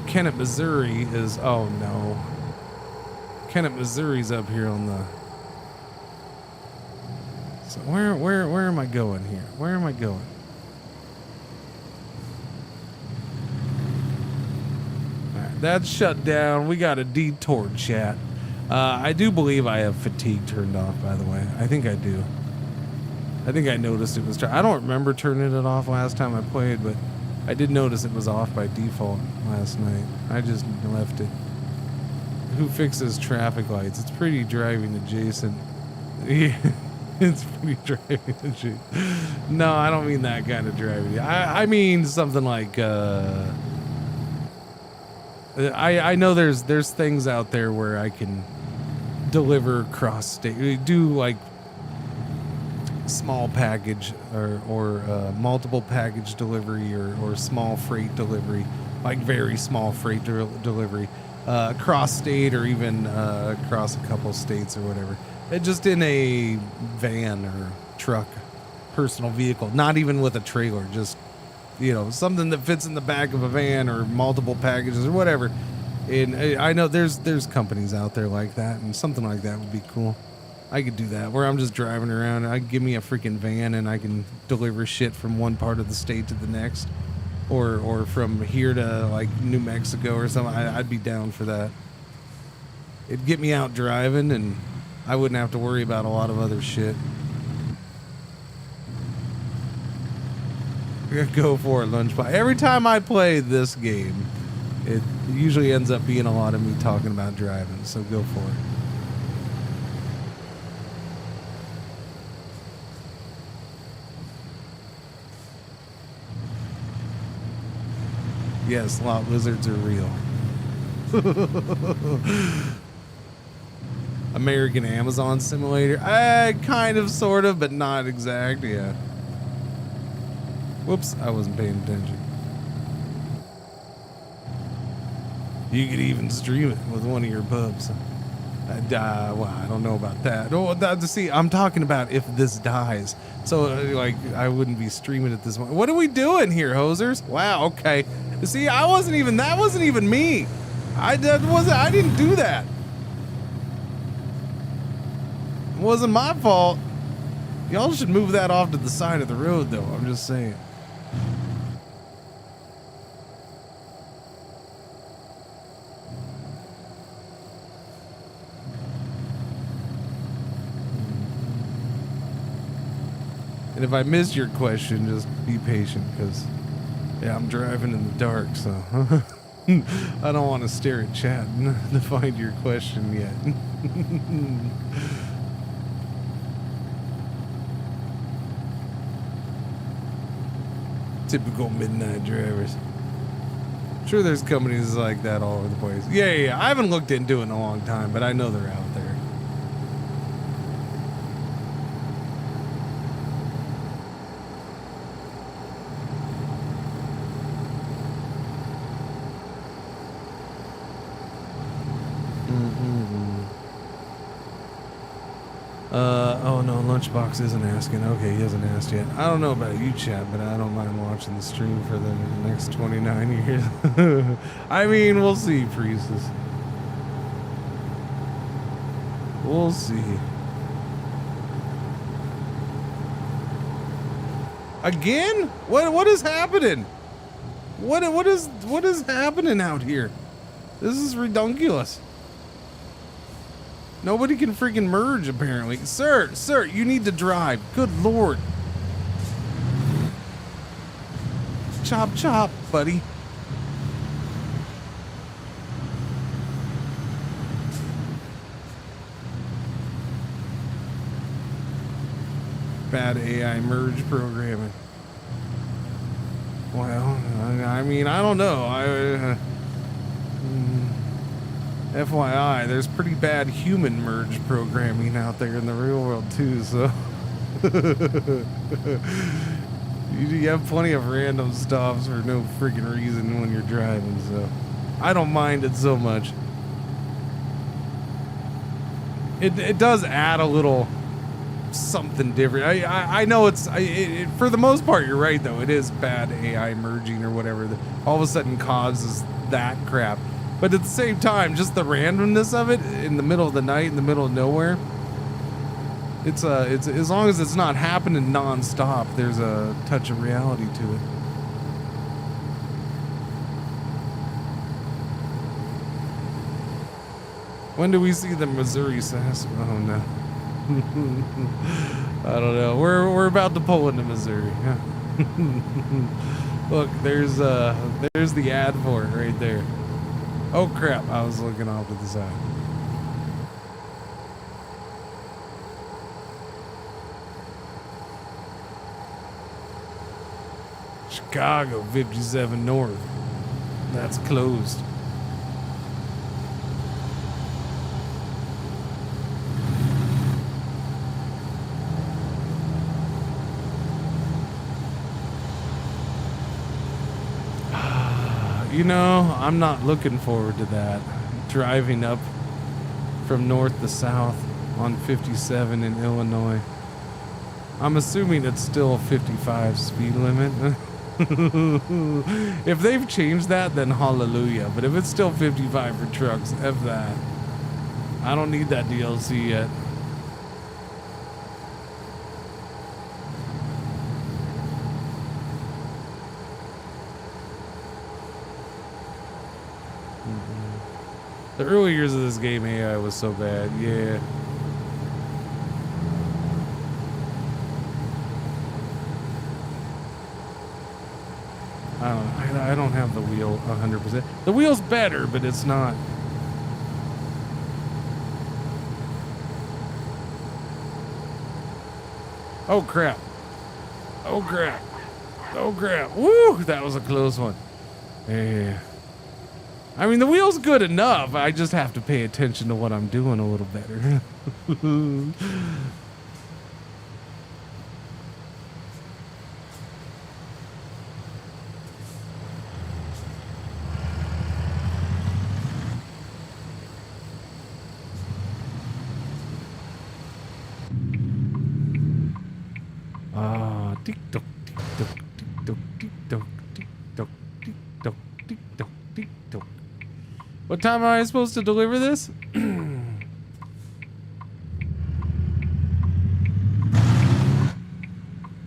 Speaker 7: Kennett, Missouri is, oh no. Kennett, Missouri's up here on the. So where am I going here? Where am I going? All right, that's shut down. We got a detour, chat. I do believe I have fatigue turned off, by the way. I think I do. I think I noticed it was. I don't remember turning it off last time I played, but I did notice it was off by default last night. I just left it. Who fixes traffic lights? It's pretty driving adjacent. Yeah, it's pretty driving adjacent. No, I don't mean that kind of driving. I mean something like. I know there's things out there where I can deliver cross state, do like small package or multiple package delivery or small freight delivery, like very small freight delivery. Cross state or even across a couple states or whatever. Just in a van or truck, personal vehicle, not even with a trailer, just, something that fits in the back of a van or multiple packages or whatever. And I know there's companies out there like that, and something like that would be cool. I could do that where I'm just driving around. I give me a freaking van and I can deliver shit from one part of the state to the next. Or from here to like New Mexico or something. I'd be down for that. It'd get me out driving, and I wouldn't have to worry about a lot of other shit. Go for it, Lunchbox. Every time I play this game, it usually ends up being a lot of me talking about driving, so go for it. Yes, lot lizards are real. American Amazon Simulator? Kind of, sort of, but not exact, yeah. Whoops, I wasn't paying attention. You could even stream it with one of your pubs. Well, I don't know about that. Oh, see, I'm talking about if this dies. So, like, I wouldn't be streaming at this point. What are we doing here, hosers? Wow, okay. See, that wasn't even me. I didn't do that. It wasn't my fault. Y'all should move that off to the side of the road, though. I'm just saying. And if I missed your question, just be patient, because, yeah, I'm driving in the dark, so I don't want to stare at chat to find your question yet. Typical midnight drivers. Sure, there's companies like that all over the place. Yeah. I haven't looked into it in a long time, but I know they're out there. Oh no, Lunchbox isn't asking. Okay, he hasn't asked yet. I don't know about you, chat, but I don't mind watching the stream for the next 29 years. I mean, we'll see, Priestess. We'll see. Again? What is happening? What is happening out here? This is redunculous. Nobody can freaking merge, apparently. Sir, you need to drive. Good lord. Chop, chop, buddy. Bad AI merge programming. Well, I mean, I don't know. FYI, there's pretty bad human merge programming out there in the real world too, so you have plenty of random stops for no freaking reason when you're driving, so I don't mind it so much. It does add a little something different. I know it's for the most part you're right though. It is bad AI merging or whatever that all of a sudden causes that crap. But at the same time, just the randomness of it in the middle of the night, in the middle of nowhere. It's as long as it's not happening non-stop, there's a touch of reality to it. When do we see the Missouri sass? Oh no. I don't know. We're about to pull into Missouri. Look, there's the ad for it right there. Oh crap, I was looking off to the side. Chicago 57 North. That's closed. You know, I'm not looking forward to that. Driving up from north to south on 57 in Illinois. I'm assuming it's still 55 speed limit. If they've changed that, then hallelujah. But if it's still 55 for trucks, F that. I don't need that DLC yet. The early years of this game AI was so bad, yeah. I don't have the wheel 100%. The wheel's better, but it's not. Oh crap. Oh crap. Oh crap. Woo! That was a close one. Yeah. I mean, the wheel's good enough. I just have to pay attention to what I'm doing a little better. Tick-tock, tick-tock, tick-tock, tick-tock, tick-tock, tick-tock, tick-tock, tick-tock. What time am I supposed to deliver this?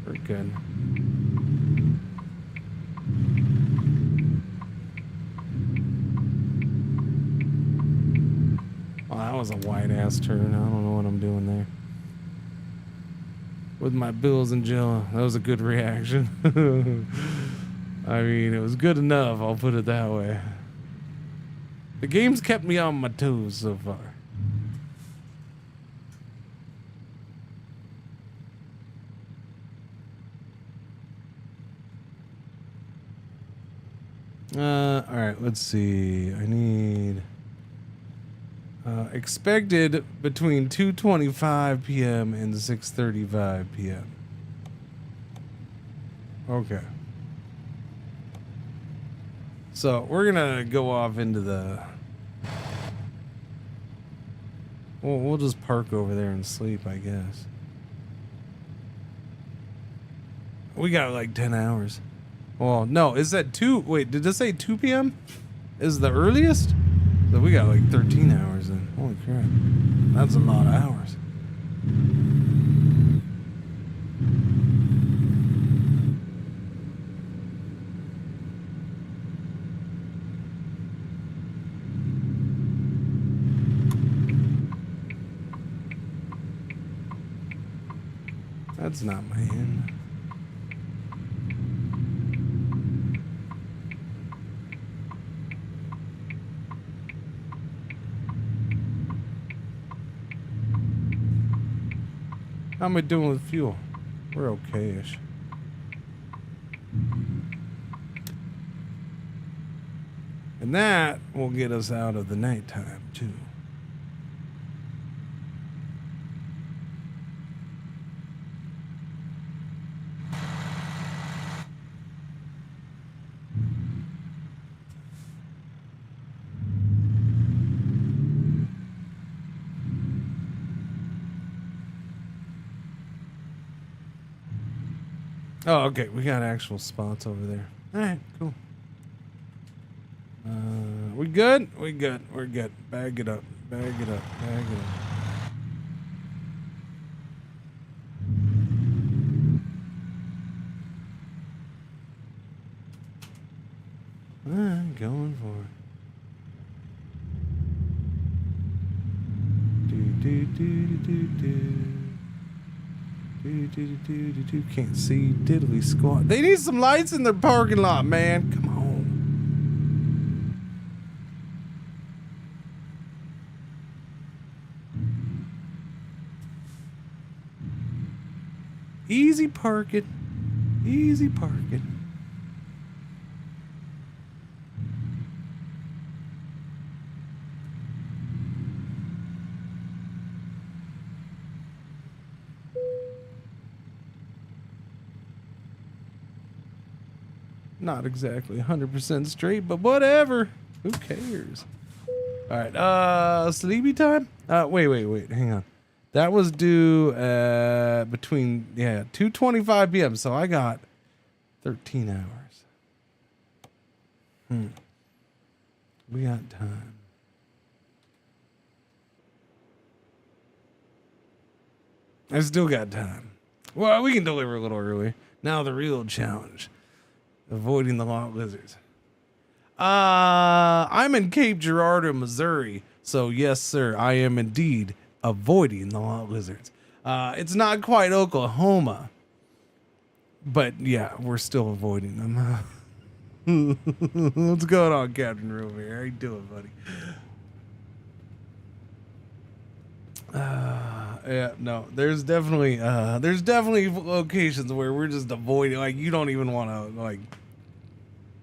Speaker 7: Very good. Oh, that was a wide ass turn. I don't know what I'm doing there. With my bills and Jill, that was a good reaction. I mean, it was good enough, I'll put it that way. The game's kept me on my toes so far. Alright, let's see. I need expected between 2:25 p.m. and 6:35 p.m. Okay. So we're gonna go off into the. Well, we'll just park over there and sleep, I guess. We got like 10 hours. Well, no, is that 2? Wait, did it say 2 p.m.? Is the earliest? So we got like 13 hours then. Holy crap. That's a lot of hours. That's not my end. How am I doing with fuel? We're okay-ish. And that will get us out of the nighttime too. Oh, okay. We got actual spots over there. All right, cool. We good? We good. We're good. Bag it up. Bag it up. Bag it up. All right, going for it. Do do do do do. Can't see diddly squat. They need some lights in their parking lot, man. Come on. Easy parking. Easy parking. Not exactly 100% straight, but whatever. Who cares? All right. Sleepy time? Wait. Hang on. That was due between 2:25 p.m. So I got 13 hours. We got time. I still got time. Well, we can deliver a little early. Now the real challenge. Avoiding the lot lizards. I'm in Cape Girardeau, Missouri. So yes, sir, I am indeed avoiding the lot lizards. It's not quite Oklahoma, but yeah, we're still avoiding them. What's going on, Captain Rover? How you doing, buddy? Yeah, no, there's definitely locations where we're just avoiding, like, you don't even want to, like,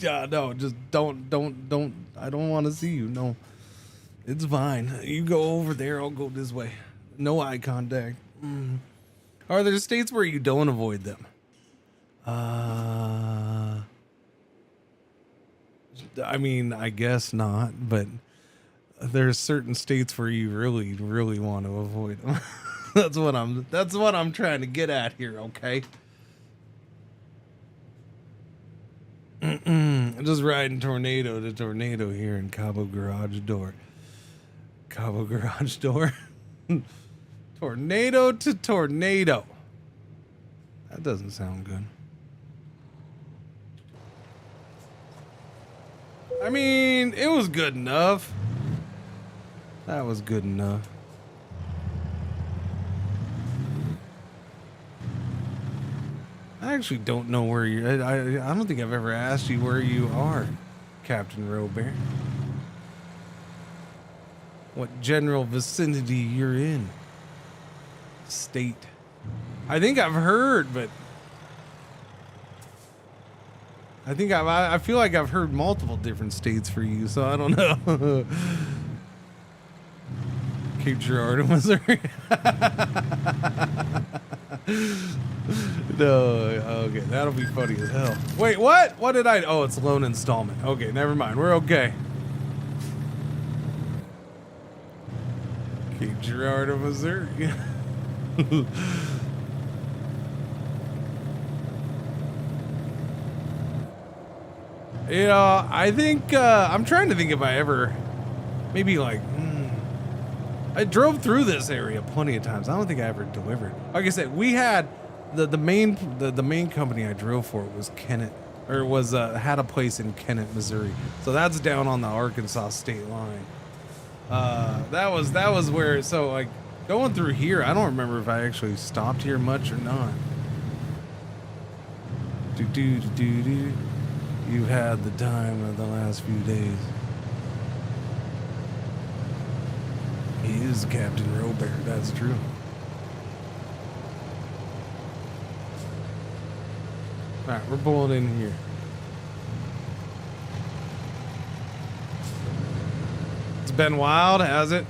Speaker 7: no, just don't, I don't want to see you. No, it's fine. You go over there, I'll go this way. No eye contact. Are there states where you don't avoid them? I mean, I guess not, but there's certain states where you really, really want to avoid them. That's what I'm trying to get at here, okay? Just riding tornado to tornado here in Cabo Garage Door. Cabo Garage Door. Tornado to tornado. That doesn't sound good. I mean, it was good enough. That was good enough. I actually don't know where you. I don't think I've ever asked you where you are, Captain Robert. What general vicinity you're in? State. I think I've heard, but I feel like I've heard multiple different states for you, so I don't know. Cape Girardeau, Missouri. No, okay, that'll be funny as hell. Wait, what? What did I? Oh, it's loan installment. Okay, never mind. We're okay. Cape Girardeau, Missouri. You know, I think I'm trying to think if I ever, maybe like, I drove through this area plenty of times. I don't think I ever delivered. Like I said, we had the main company I drove for was Kennett, or was had a place in Kennett, Missouri. So that's down on the Arkansas state line. That was where. So like going through here, I don't remember if I actually stopped here much or not. You've had the time of the last few days. He is Captain Robert, that's true. Alright, we're pulling in here. It's been wild, has it?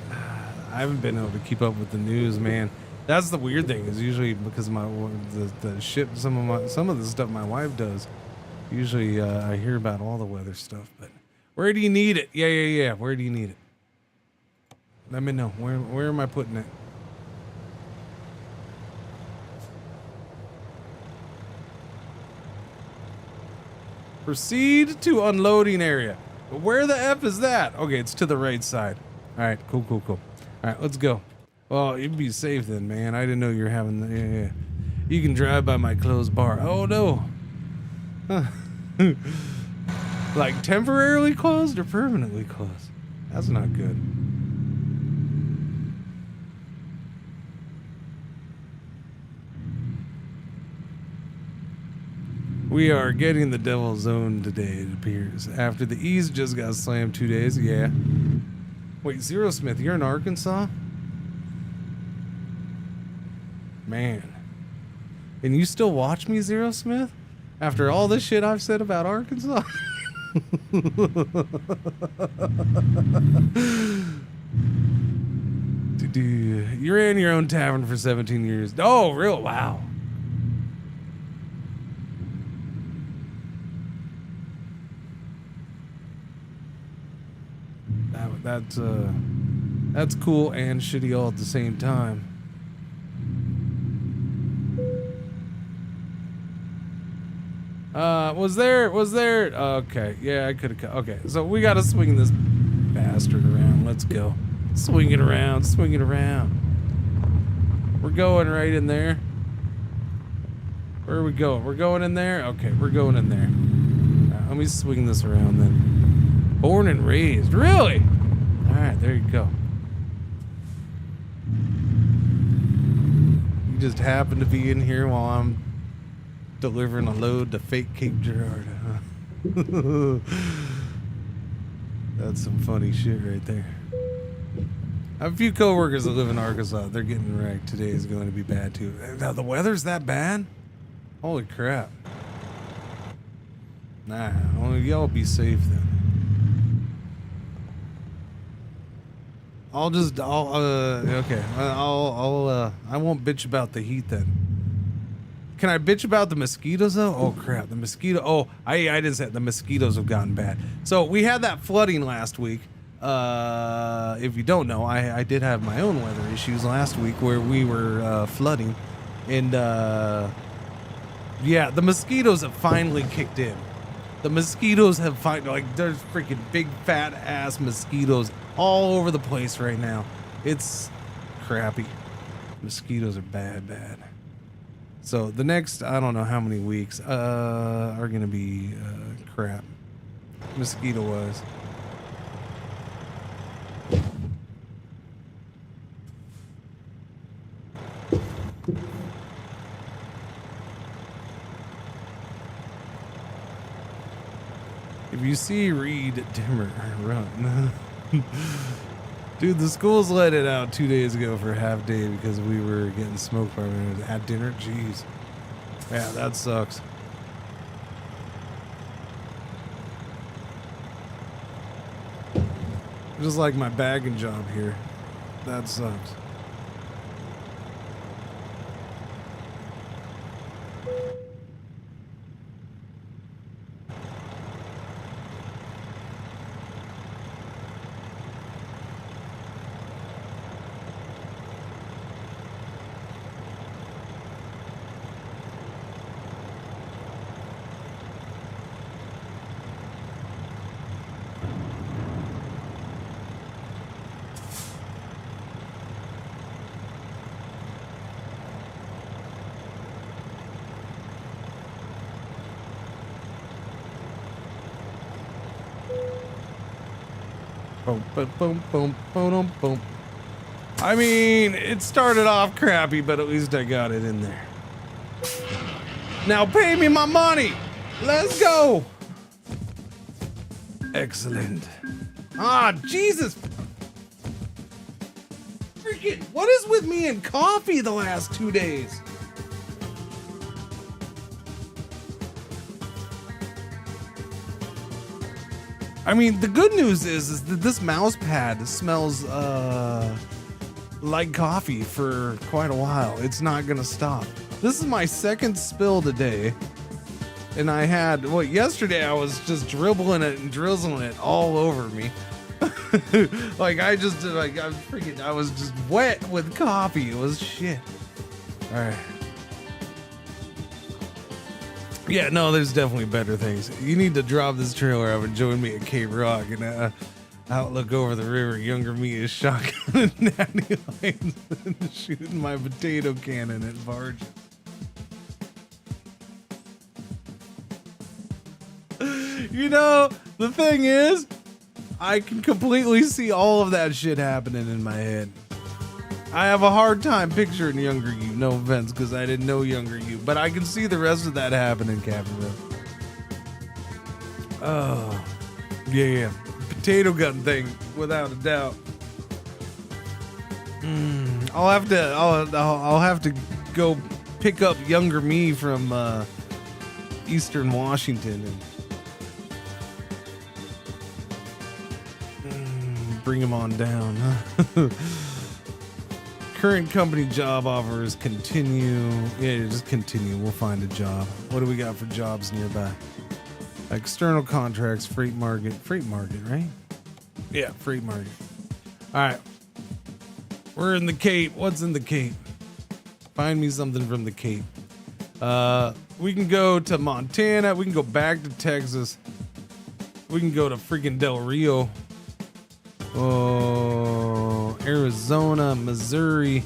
Speaker 7: I haven't been able to keep up with the news, man. That's the weird thing, is usually because of the shit, some of the stuff my wife does. Usually I hear about all the weather stuff, but where do you need it? Yeah. Where do you need it? Let me know. Where am I putting it? Proceed to unloading area. But where the F is that? Okay, it's to the right side. All right, cool. All right, let's go. Well, you'd be safe then, man. I didn't know you were having the... Yeah. You can drive by my closed bar. Oh, no. Huh. Like temporarily closed or permanently closed? That's not good. We are getting the devil's zone today, it appears. After the E's just got slammed 2 days. Yeah. Wait, Zero Smith, you're in Arkansas? Man. And you still watch me, Zero Smith? After all this shit I've said about Arkansas? You ran your own tavern for 17 years. Oh, real? Wow. That's cool and shitty all at the same time. Was there, okay, yeah, I could've, okay, so we gotta swing this bastard around, let's go. Swing it around. We're going right in there. Where are we going? We're going in there? Okay, we're going in there. Right, let me swing this around then. Born and raised, really? Alright, there you go. You just happen to be in here while I'm delivering a load to fake Cape Girardeau, huh? That's some funny shit right there. I have a few coworkers that live in Arkansas. They're getting wrecked. Today is going to be bad too. Now the weather's that bad? Holy crap. Nah, only y'all be safe then. I won't bitch about the heat then. Can I bitch about the mosquitoes though? Oh crap, the mosquito. Oh, I didn't say it. The mosquitoes have gotten bad. So we had that flooding last week. If you don't know, I did have my own weather issues last week where we were flooding, and yeah, the mosquitoes have finally kicked in. The mosquitoes have finally, like, there's freaking big fat ass mosquitoes all over the place right now. It's crappy. Mosquitoes are bad. So the next, I don't know how many weeks, are gonna be crap, mosquito wise. If you see Reed Dimmer, run. Dude, the schools let it out 2 days ago for a half day because we were getting smoked by at dinner. Jeez. Yeah, that sucks. Just like my bagging job here. That sucks. Boom, boom, boom, boom, boom, boom. I mean, it started off crappy, but at least I got it in there. Now pay me my money. Let's go. Excellent. Ah, Jesus. Freaking, what is with me and coffee the last 2 days? I mean, the good news is that this mouse pad smells like coffee for quite a while. It's not gonna stop. This is my second spill today, and I had yesterday I was just dribbling it and drizzling it all over me. I was just wet with coffee. It was shit. All right. Yeah, no, there's definitely better things. You need to drop this trailer up and join me at Cape Rock and outlook over the river. Younger me is shotgun and natty lines and shooting my potato cannon at barge. You know, the thing is, I can completely see all of that shit happening in my head. I have a hard time picturing younger you. No offense, because I didn't know younger you, but I can see the rest of that happening, Captain Rook. Oh, yeah. Potato gun thing, without a doubt. I'll have to go pick up younger me from Eastern Washington and bring him on down. Current company job offers continue. Yeah, just continue. We'll find a job. What do we got for jobs nearby? External contracts, freight market, right? Yeah, freight market. All right. We're in the Cape. What's in the Cape? Find me something from the Cape. We can go to Montana. We can go back to Texas. We can go to freaking Del Rio. Oh, Arizona, Missouri.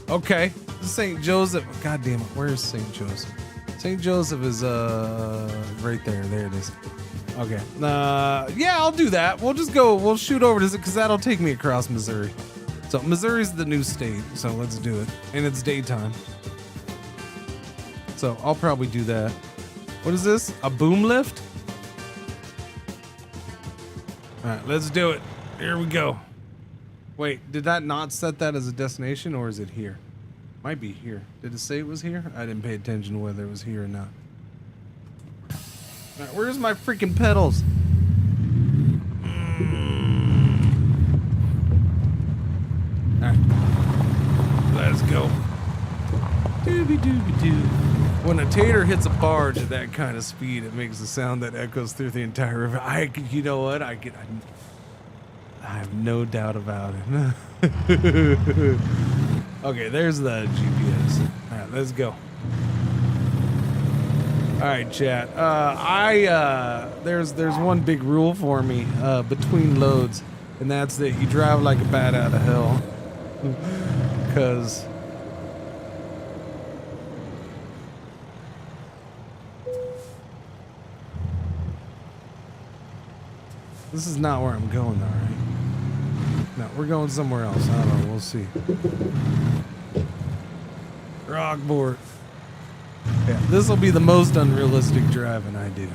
Speaker 7: Okay, St. Joseph. God damn it, where's St. Joseph? St. Joseph is right there. There it is. Okay. Yeah, I'll do that. We'll just go. We'll shoot over to it because that'll take me across Missouri. So Missouri's the new state. So let's do it, and it's daytime. So I'll probably do that. What is this? A boom lift? right, let's do it. Here we go. Wait, did that not set that as a destination, or is it here? Might be here. Did it say it was here? I didn't pay attention to whether it was here or not. All right, where's my freaking pedals? All right, let's go. Doobie doobie doo. When a tater hits a barge at that kind of speed, it makes a sound that echoes through the entire river. You know what? I have no doubt about it. Okay, there's the GPS. All right, let's go. All right, chat. There's one big rule for me between loads, and that's that you drive like a bat out of hell, because this is not where I'm going, all right? No, we're going somewhere else. I don't know. We'll see. Rockboard. Yeah, this will be the most unrealistic driving I do.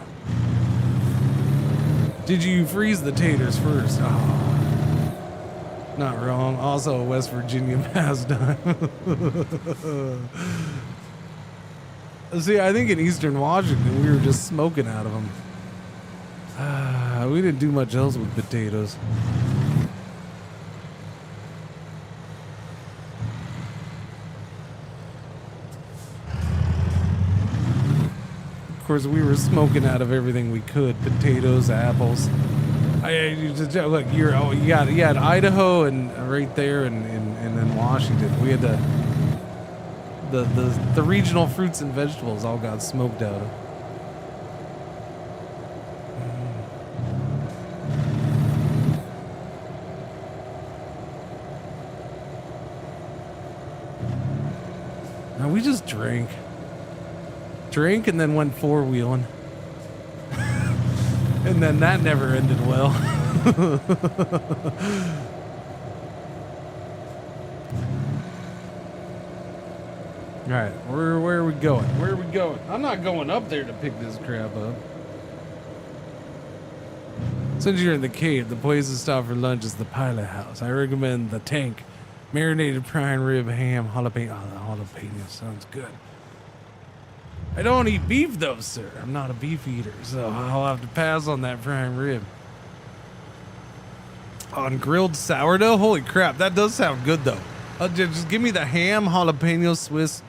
Speaker 7: Did you freeze the taters first? Oh, not wrong. Also a West Virginia pastime. See, I think in Eastern Washington we were just smoking out of them. We didn't do much else with potatoes. Of course, we were smoking out of everything we could: potatoes, apples. Look, you had Idaho and right there, and then Washington. We had the regional fruits and vegetables all got smoked out of. Now we just drank and then went four-wheeling. And then that never ended well. Alright, where are we going? Where are we going? I'm not going up there to pick this crap up. Since you're in the cave, the place to stop for lunch is the Pilot House. I recommend the Tank. Marinated prime rib, ham, jalapeno. Oh, the jalapeno sounds good. I don't eat beef though, sir. I'm not a beef eater, so I'll have to pass on that prime rib. On grilled sourdough? Holy crap, that does sound good though. Just give me the ham, jalapeno, Swiss,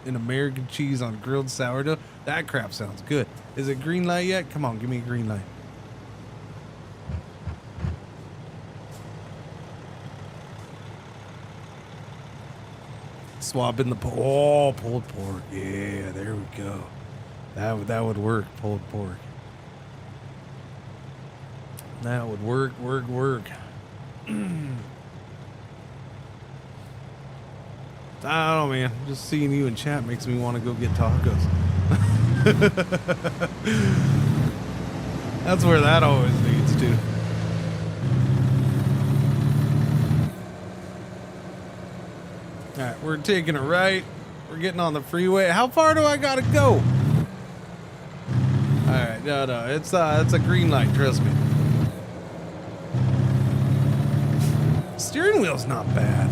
Speaker 7: and American cheese on grilled sourdough. That crap sounds good. Is it green light yet? Come on, give me a green light. Swap in the pulled pork. Yeah, there we go. That would work. Pulled pork. That would work. I don't know, man. Just seeing you in chat makes me want to go get tacos. That's where that always leads to. All right, we're taking a right. We're getting on the freeway. How far do I gotta go? All right, no, it's a green light. Trust me. Steering wheel's not bad.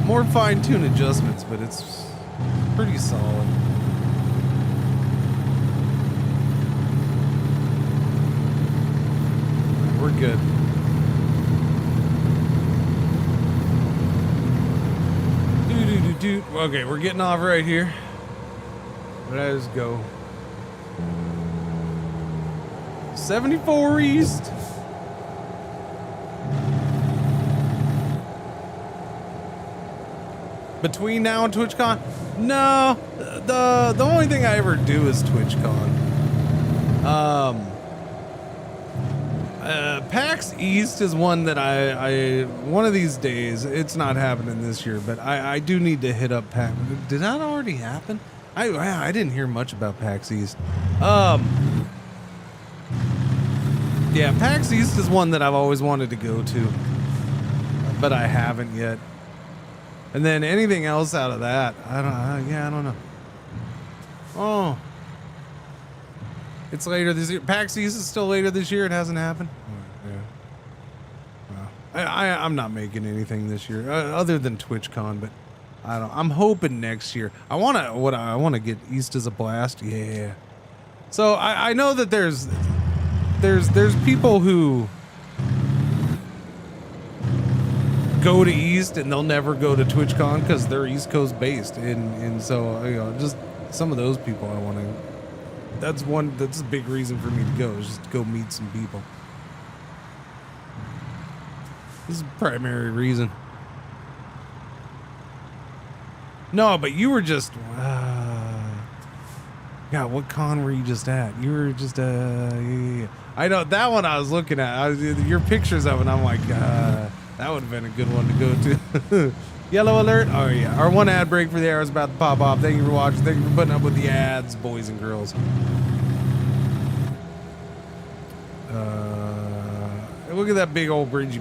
Speaker 7: More fine-tuned adjustments, but it's pretty solid. We're good. Okay, we're getting off right here. Let's go. 74 East. Between now and TwitchCon? No, the only thing I ever do is TwitchCon. PAX East is one that I one of these days, it's not happening this year, but I do need to hit up PAX. Did that already happen? I didn't hear much about PAX East. Yeah, PAX East is one that I've always wanted to go to, but I haven't yet. And then anything else out of that, I don't know. Oh, it's later this year. PAX East is still later this year. It hasn't happened. Yeah. I'm not making anything this year other than TwitchCon, but I'm hoping next year. I want to get East as a Blast. Yeah. So I know that there's people who go to East and they'll never go to TwitchCon because they're East Coast based, and so just some of those people I want to. That's a big reason for me to go, is just to go meet some people. This is the primary reason. No, but you were just God, what con were you just at? You were just yeah. I know that one I was looking at. Your pictures of it, I'm like, that would have been a good one to go to. Yellow alert. Oh yeah. Our one ad break for the hour is about to pop off. Thank you for watching. Thank you for putting up with the ads, boys and girls. Look at that big old bridge.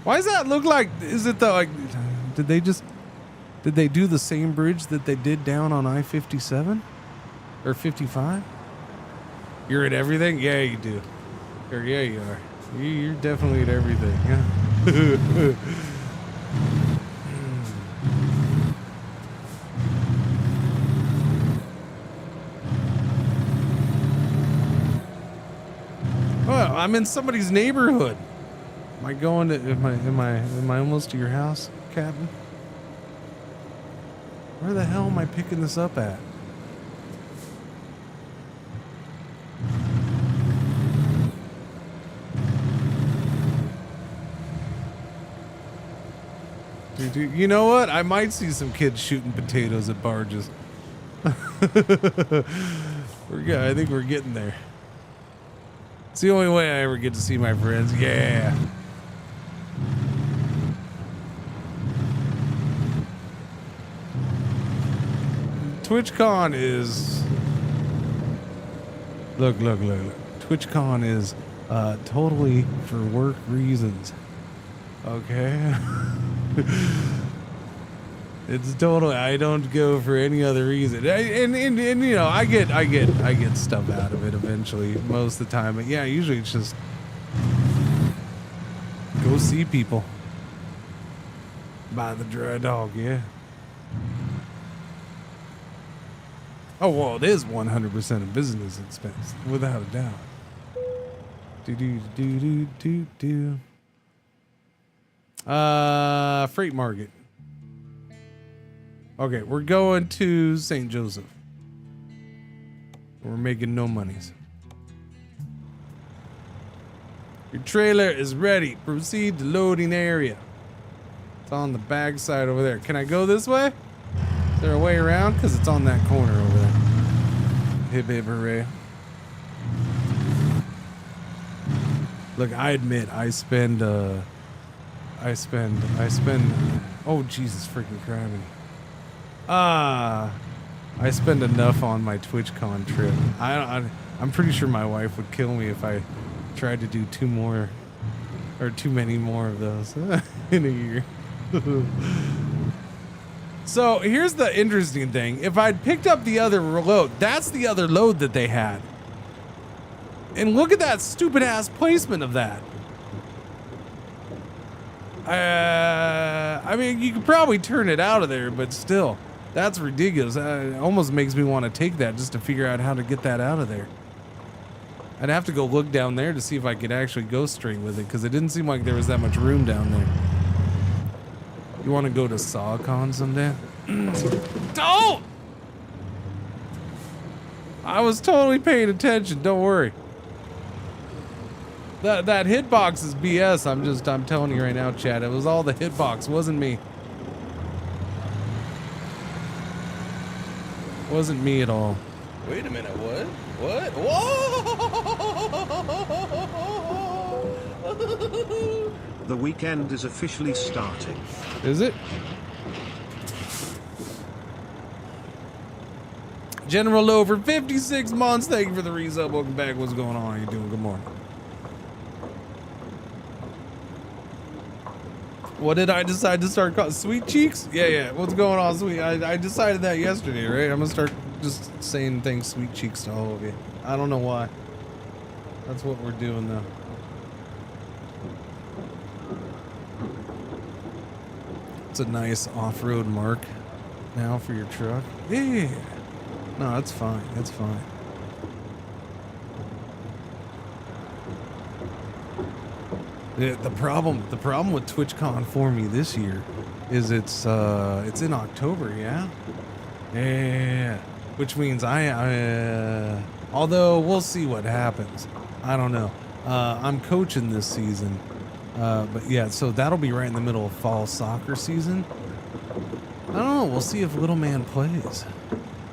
Speaker 7: Why does that look like? Is it the Did they do the same bridge that they did down on I-57 or 55? You're at everything? Yeah, you do. Or yeah, you are. You're definitely at everything. Yeah. Well, I'm in somebody's neighborhood. Am I going to? Am I almost to your house, Captain? Where the hell am I picking this up at? Dude, you know what? I might see some kids shooting potatoes at barges. I think we're getting there. It's the only way I ever get to see my friends. Yeah. TwitchCon is... Look. TwitchCon is totally for work reasons. Okay? It's totally... I don't go for any other reason. And you know, I get stuff out of it eventually, most of the time. But yeah, usually it's just... go see people. Buy the dry dog, yeah. Oh, well, it is 100% a business expense, without a doubt. Freight market. Okay, we're going to St. Joseph. We're making no monies. Your trailer is ready. Proceed to loading area. It's on the back side over there. Can I go this way? Is there a way around? Because it's on that corner over there. Hip hip hooray. Look, I admit I spend oh Jesus freaking criminy. I spend enough on my TwitchCon trip. I'm pretty sure my wife would kill me if I tried to do too many more of those in a year. So here's the interesting thing. If I'd picked up the other load, that's the other load that they had. And look at that stupid ass placement of that. I mean, you could probably turn it out of there, but still, that's ridiculous. It almost makes me want to take that just to figure out how to get that out of there. I'd have to go look down there to see if I could actually go straight with it, because it didn't seem like there was that much room down there. You want to go to SawCon someday? Don't! I was totally paying attention. Don't worry. That hitbox is BS. I'm telling you right now, Chad. It was all the hitbox. Wasn't me. Wasn't me at all.
Speaker 1: Wait a minute. What? Whoa!
Speaker 8: The weekend is officially starting.
Speaker 7: Is it? General Low for 56 months. Thank you for the resub. Welcome back. What's going on? How you doing? Good morning. What did I decide to start calling? Sweet Cheeks? Yeah. What's going on, Sweet? I decided that yesterday, right? I'm gonna start Just saying thanks, sweet cheeks, to all of you. I don't know why. That's what we're doing though. It's a nice off-road mark now for your truck. Yeah. No, that's fine. That's fine. The problem with TwitchCon for me this year is it's in October, yeah? Yeah. Which means although we'll see what happens. I don't know. I'm coaching this season. But yeah, so that'll be right in the middle of fall soccer season. I don't know. We'll see if little man plays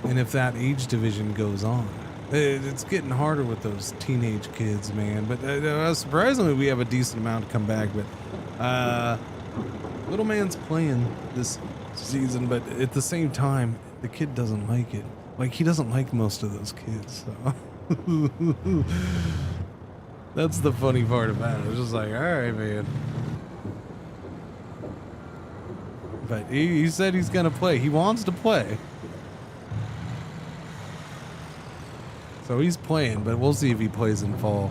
Speaker 7: and if that age division goes on. It's getting harder with those teenage kids, man. But surprisingly, we have a decent amount to come back. But little man's playing this season, but at the same time, the kid doesn't like it. Like, he doesn't like most of those kids. So. That's the funny part about it. It's just like, all right, man. But he said he's going to play. He wants to play. So he's playing, but we'll see if he plays in fall.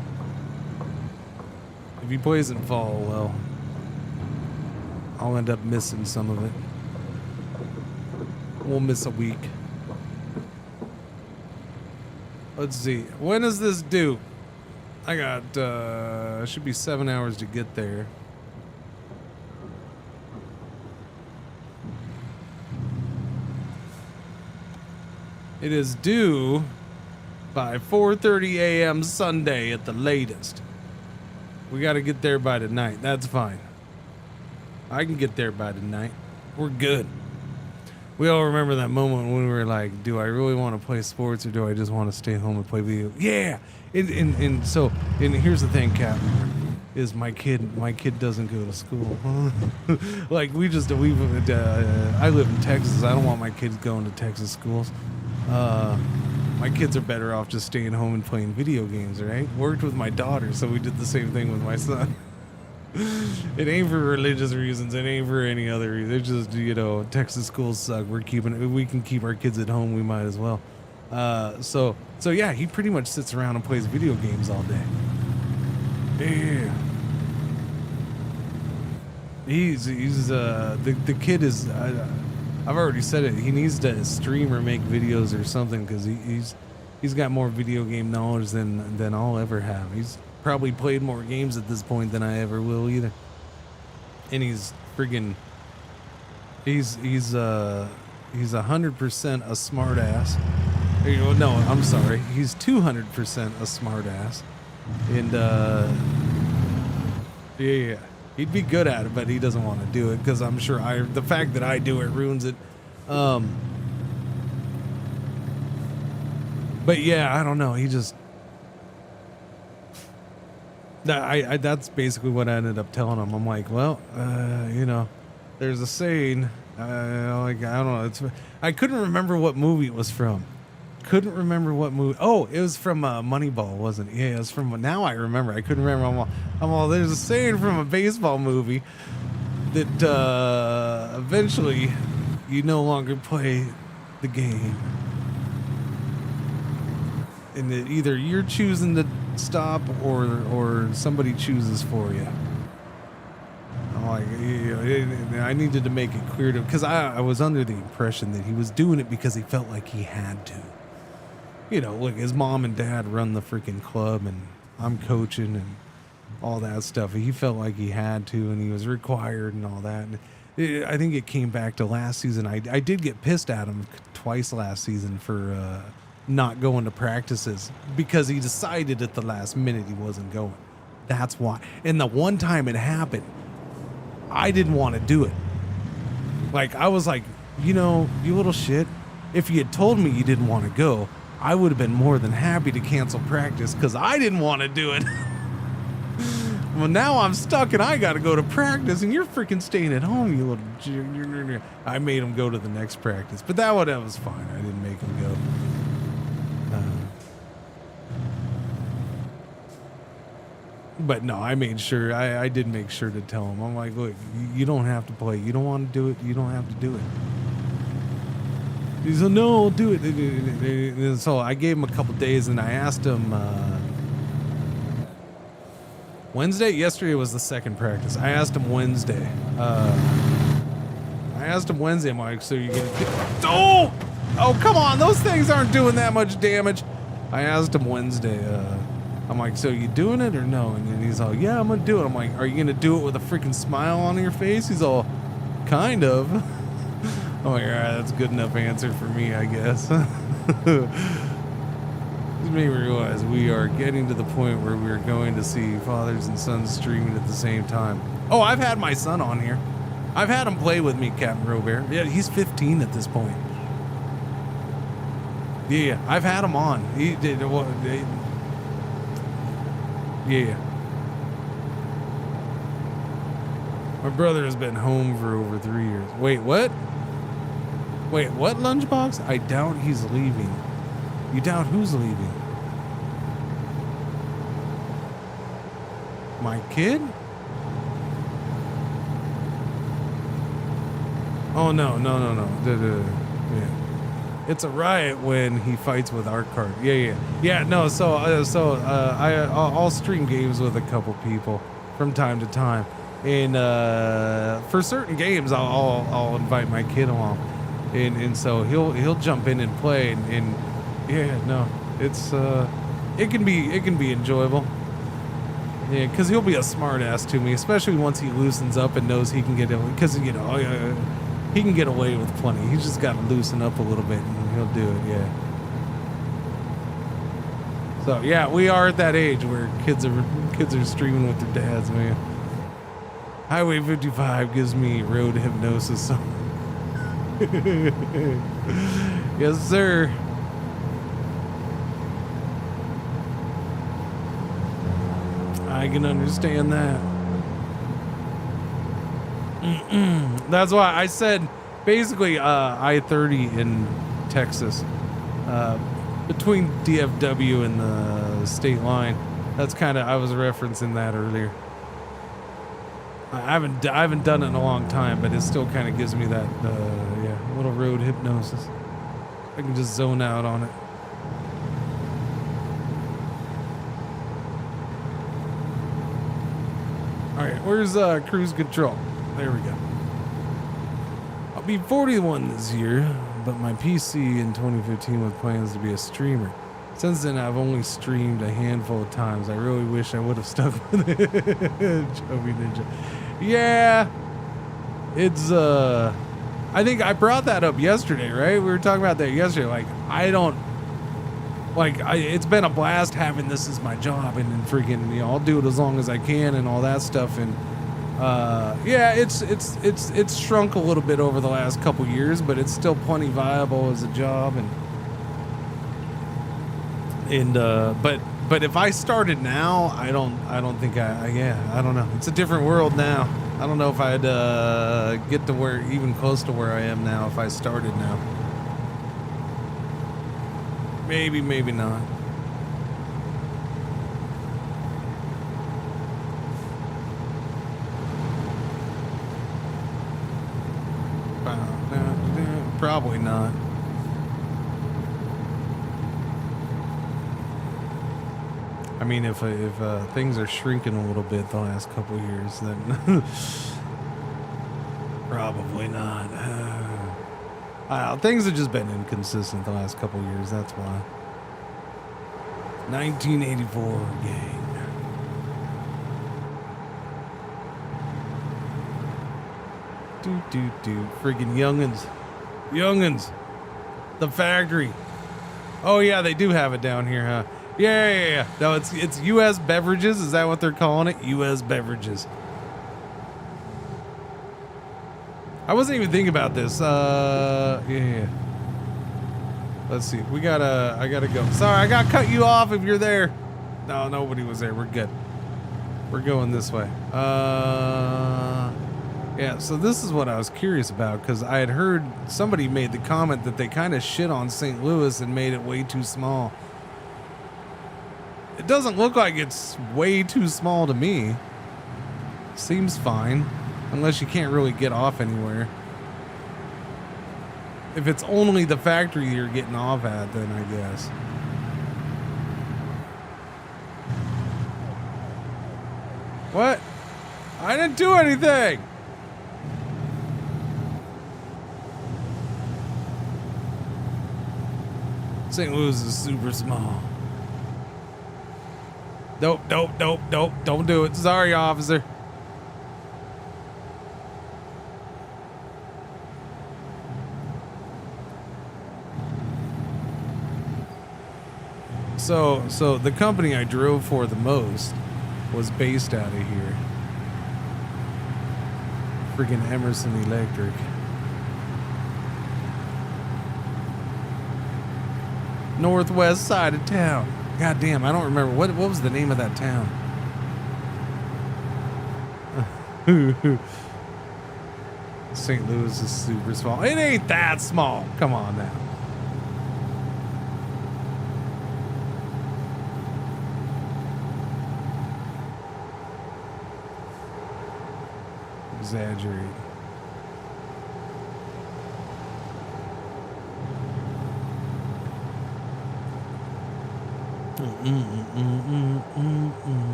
Speaker 7: If he plays in fall, well, I'll end up missing some of it. We'll miss a week. Let's see. When is this due? I got, should be 7 hours to get there. It is due by 4:30 a.m. Sunday at the latest. We got to get there by tonight. That's fine. I can get there by tonight. We're good. We all remember that moment when we were like, do I really want to play sports or do I just want to stay home and play video? Yeah. And so here's the thing, Cap, is my kid doesn't go to school. Like I live in Texas. I don't want my kids going to Texas schools. My kids are better off just staying home and playing video games, right? Worked with my daughter, so we did the same thing with my son. It ain't for religious reasons. It ain't for any other reason. It's just, Texas schools suck. We can keep our kids at home. We might as well. So yeah, he pretty much sits around and plays video games all day. Yeah. The kid is, I've already said it. He needs to stream or make videos or something because he's got more video game knowledge than I'll ever have. He's probably played more games at this point than I ever will either. And he's friggin' he's 100% a smart ass. No, I'm sorry. He's 200% a smart ass. And yeah. He'd be good at it, but he doesn't want to do it because I'm sure the fact that I do it ruins it. But yeah, I don't know. He just that's basically what I ended up telling him. I'm like, well, there's a saying. I don't know. I couldn't remember what movie it was from. Couldn't remember what movie. Oh, it was from Moneyball, wasn't it? Yeah, it was from. Now I remember. I couldn't remember. I'm all. There's a saying from a baseball movie that eventually you no longer play the game, and that either you're choosing to stop or somebody chooses for you. I'm like, I needed to make it clear to him because I was under the impression that he was doing it because he felt like he had to. Look, his mom and dad run the freaking club and I'm coaching and all that stuff. He felt like he had to and he was required and all that. And I think it came back to last season. I did get pissed at him twice last season for not going to practices because he decided at the last minute he wasn't going. That's why. And the one time it happened, I didn't want to do it. Like, I was like, you little shit, if you had told me you didn't want to go, I would have been more than happy to cancel practice because I didn't want to do it. Well, now I'm stuck and I got to go to practice and you're freaking staying at home, you little... I made him go to the next practice, but that was fine. I didn't make him go. But no, I made sure, I did make sure to tell him. I'm like, look, you don't have to play. You don't want to do it. You don't have to do it. He's like, no, I'll do it. And so I gave him a couple days, and I asked him Wednesday. Yesterday was the second practice. I asked him Wednesday. I'm like, so you're gonna? Oh, come on! Those things aren't doing that much damage. I asked him Wednesday. I'm like, so you doing it or no? And then he's all, yeah, I'm gonna do it. I'm like, are you gonna do it with a freaking smile on your face? He's all, kind of. I'm like, all right, that's a good enough answer for me, I guess. This made me realize we are getting to the point where we're going to see fathers and sons streaming at the same time. Oh, I've had my son on here. I've had him play with me, Captain Robert. Yeah, he's 15 at this point. Yeah, I've had him on. He did. Yeah. My brother has been home for over 3 years. Wait, what? Wait, what, Lunchbox? I doubt he's leaving. You doubt who's leaving? My kid? Oh, no. Yeah. It's a riot when he fights with our card. Yeah, no, I'll stream games with a couple people from time to time. And for certain games, I'll invite my kid along. And so he'll jump in and play. And yeah, no, it's it can be enjoyable. Yeah, because he'll be a smart ass to me, especially once he loosens up and knows he can get it. Because, he can get away with plenty. He's just got to loosen up a little bit and he'll do it, yeah. So, yeah, we are at that age where kids are streaming with their dads, man. Highway 55 gives me road hypnosis. So. Yes, sir. I can understand that. That's why I said basically I-30 in Texas, between DFW and the state line. That's kind of, I was referencing that earlier. I haven't done it in a long time, but it still kind of gives me that little road hypnosis. I can just zone out on it. All right, where's cruise control? There we go. I'll be 41 this year, but my PC in 2015 with plans to be a streamer. Since then, I've only streamed a handful of times. I really wish I would have stuck with it. Chubby Ninja. Yeah, it's I think I brought that up yesterday, right? We were talking about that yesterday. Like, it's been a blast having this as my job, and then freaking, I'll do it as long as I can and all that stuff. And yeah, it's shrunk a little bit over the last couple years, but it's still plenty viable as a job. And but if I started now, I don't think I don't know. It's a different world now. I don't know if I'd get to where, even close to where I am now, if I started now. Maybe not. Probably not. I mean, if things are shrinking a little bit the last couple of years, then probably not. Things have just been inconsistent the last couple of years. That's why. 1984 gang. Friggin' youngins. The factory. Oh yeah, they do have it down here, huh? Yeah. No, it's U.S. Beverages. Is that what they're calling it? U.S. Beverages. I wasn't even thinking about this. Yeah. Let's see. I gotta go. Sorry, I gotta cut you off if you're there. No, nobody was there. We're good. We're going this way. Yeah, so this is what I was curious about, because I had heard somebody made the comment that they kind of shit on St. Louis and made it way too small. It doesn't look like it's way too small to me. Seems fine, unless you can't really get off anywhere. If it's only the factory you're getting off at, then I guess. What? I didn't do anything. St. Louis is super small. Nope, nope, nope, nope. Don't do it. Sorry, officer. So the company I drove for the most was based out of here. Freaking Emerson Electric. Northwest side of town. God damn, I don't remember. What was the name of that town? St. Louis is super small. It ain't that small. Come on now. Exaggerate.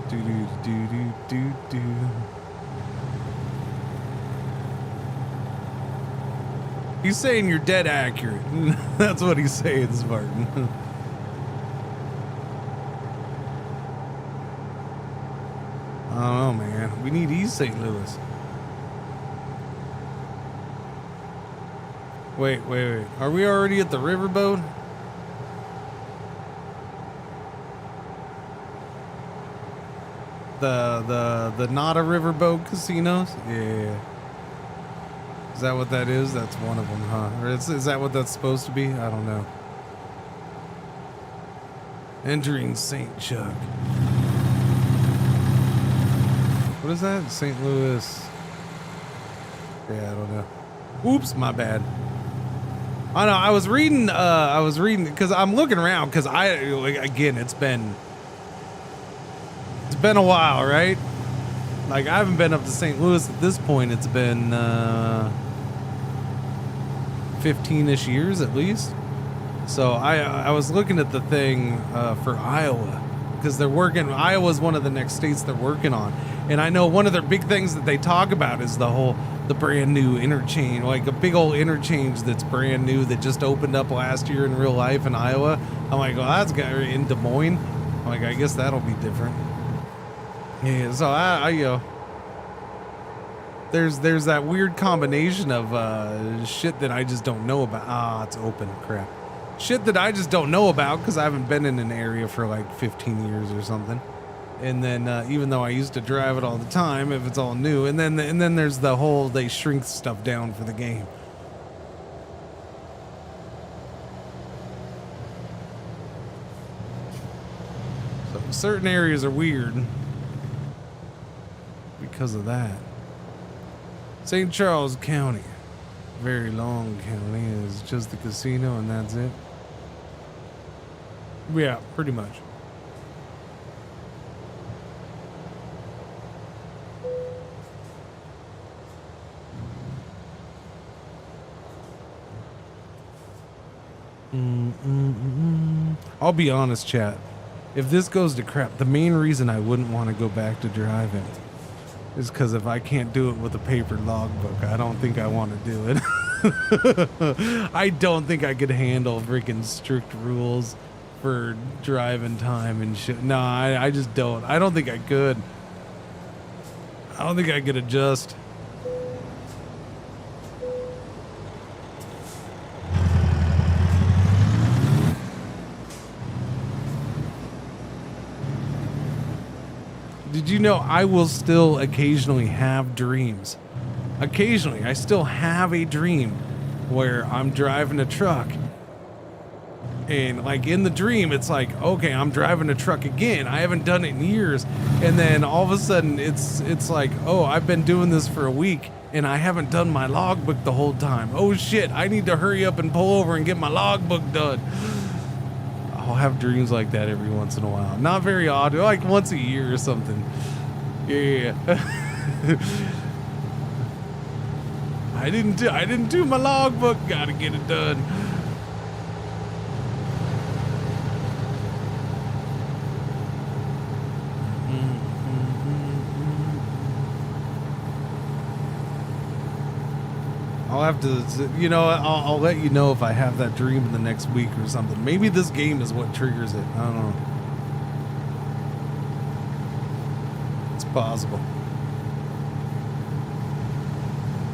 Speaker 7: Do do do do do do. He's saying you're dead accurate. That's what he's saying, Spartan. I don't know, man. We need East St. Louis. Wait. Are we already at the riverboat? The not a riverboat casinos? Yeah. Is that what that is? That's one of them, huh? Or is that what that's supposed to be? I don't know. Entering St. Chuck. What is that? St. Louis. Yeah, I don't know. Oops, my bad. I know. I was reading because I'm looking around because it's been a while, right? Like I haven't been up to St. Louis at this point. It's been 15-ish years at least. So I was looking at the thing for Iowa because they're working. Iowa's one of the next states they're working on. And I know one of their big things that they talk about is the brand new interchange, like a big old interchange that's brand new that just opened up last year in real life in Iowa. I'm like, well, that's got in Des Moines. I'm like, I guess that'll be different. Yeah, so I there's that weird combination of shit that I just don't know about. It's open, crap. Shit that I just don't know about because I haven't been in an area for like 15 years or something. And then even though I used to drive it all the time, if it's all new, and then there's the whole they shrink stuff down for the game. So certain areas are weird because of that. St. Charles County, very long county, is just the casino and that's it. Yeah, pretty much. I'll be honest, chat. If this goes to crap, the main reason I wouldn't want to go back to driving is because if I can't do it with a paper logbook, I don't think I want to do it. I don't think I could handle freaking strict rules for driving time and shit. No, I just don't. I don't think I could. I don't think I could adjust. Did you know I will still occasionally have dreams? Occasionally, I still have a dream where I'm driving a truck. And like in the dream, it's like, okay, I'm driving a truck again. I haven't done it in years. And then all of a sudden it's like, oh, I've been doing this for a week and I haven't done my logbook the whole time. Oh shit, I need to hurry up and pull over and get my logbook done. I'll have dreams like that every once in a while. Not very odd, like once a year or something. Yeah. I didn't do my logbook. Gotta get it done. I'll have to, you know, I'll let you know if I have that dream in the next week or something. Maybe this game is what triggers it. I don't know. It's possible.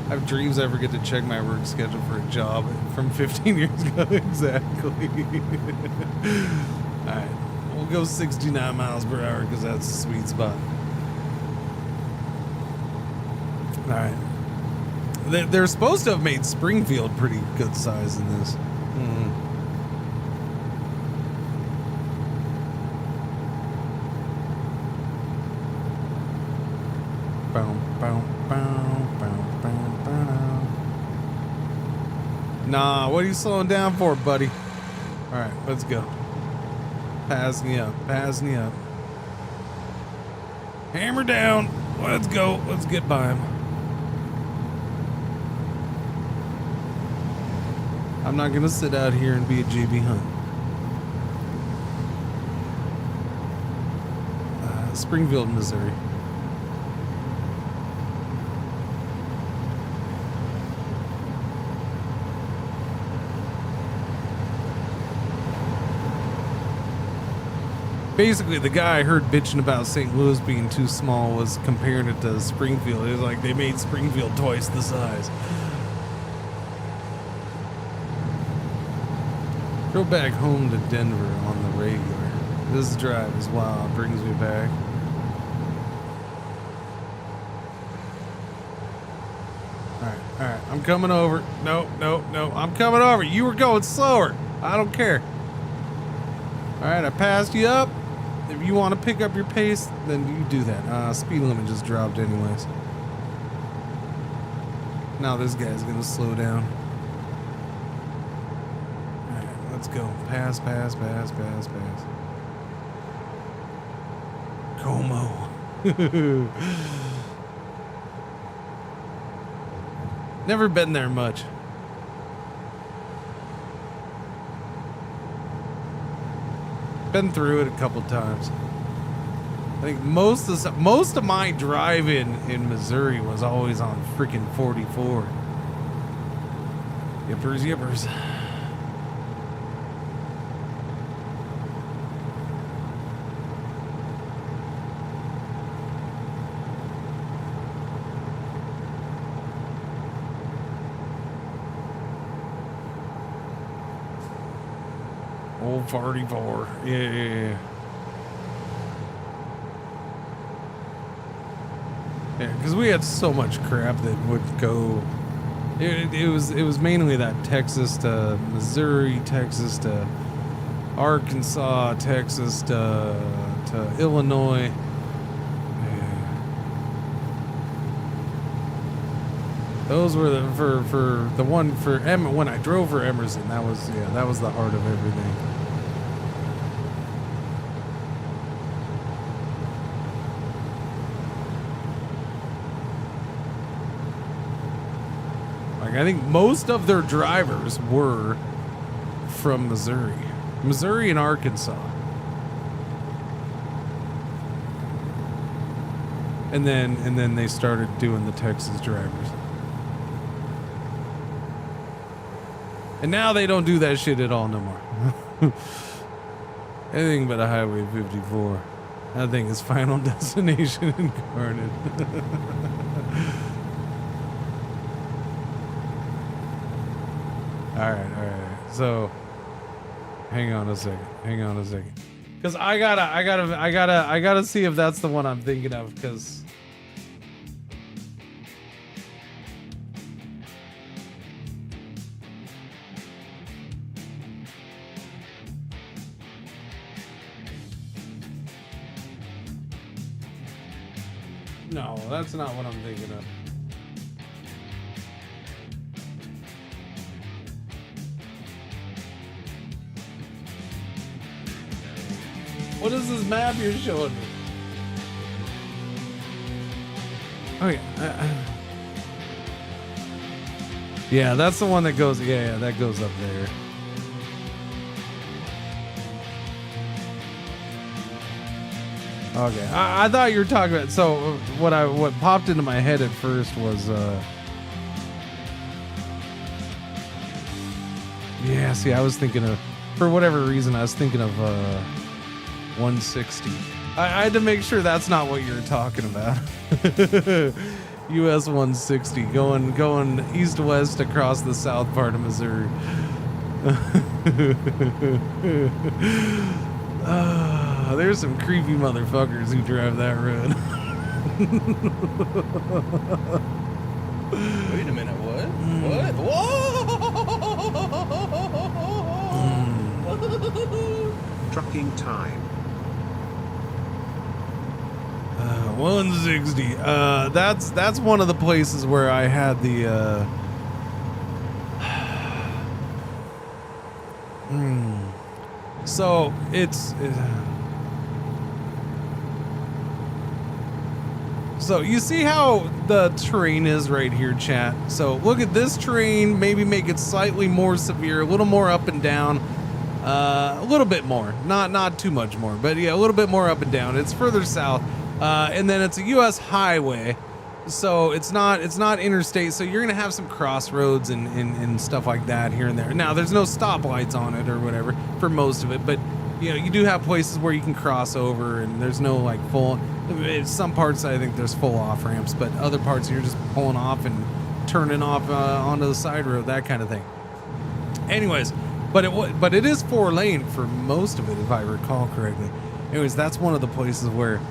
Speaker 7: I have dreams I forget to check my work schedule for a job from 15 years ago. Exactly. Alright. We'll go 69 miles per hour because that's a sweet spot. Alright. They're supposed to have made Springfield pretty good size in this. Nah, what are you slowing down for, buddy? Alright, let's go. Pass me up, pass me up. Hammer down. Let's go. Let's get by him. I'm not gonna sit out here and be a JB Hunt. Springfield, Missouri. Basically, the guy I heard bitching about St. Louis being too small was comparing it to Springfield. It was like they made Springfield twice the size. Go back home to Denver on the regular. This drive is wild. Brings me back. Alright. I'm coming over. No. I'm coming over. You were going slower. I don't care. Alright, I passed you up. If you want to pick up your pace, then you do that. Speed limit just dropped anyways. Now this guy's gonna slow down. Let's go. Pass. Como. Never been there much. Been through it a couple times. I think most of my drive-in in Missouri was always on freaking 44. Yippers. Old 44. Yeah. Yeah, because we had so much crap that would go. It was mainly that Texas to Missouri, Texas to Arkansas, Texas to Illinois. Those were for the one for when I drove for Emerson. That was the heart of everything. Like I think most of their drivers were from Missouri and Arkansas, and then they started doing the Texas drivers. And now they don't do that shit at all no more. Anything but a Highway 54. That thing is Final Destination incarnate. All right. So, hang on a second. Cause I gotta see if that's the one I'm thinking of. Cause. No, that's not what I'm thinking of. What is this map you're showing me? Oh yeah. Yeah, that's the one that goes. Yeah, that goes up there. Okay, I thought you were talking about. So what popped into my head at first was. Yeah, see, I was thinking of, for whatever reason, I was thinking of 160. I had to make sure that's not what you were talking about. US 160 going east west across the south part of Missouri. There's some creepy motherfuckers who drive that road.
Speaker 1: Wait a minute, what? What? Whoa!
Speaker 8: Trucking time.
Speaker 7: 160. That's one of the places where I had the So it's so you see how the terrain is right here, chat. So look at this terrain, maybe make it slightly more severe, a little more up and down, a little bit more, not too much more, but yeah, a little bit more up and down. It's further south, and then it's a U.S. highway, so it's not interstate. So you're gonna have some crossroads and stuff like that here and there. Now there's no stoplights on it or whatever for most of it, but you know you do have places where you can cross over, and there's no like full. Some parts I think there's full off ramps, but other parts you're just pulling off and turning off onto the side road, that kind of thing. Anyways, but it is 4-lane for most of it, if I recall correctly. Anyways, that's one of the places where.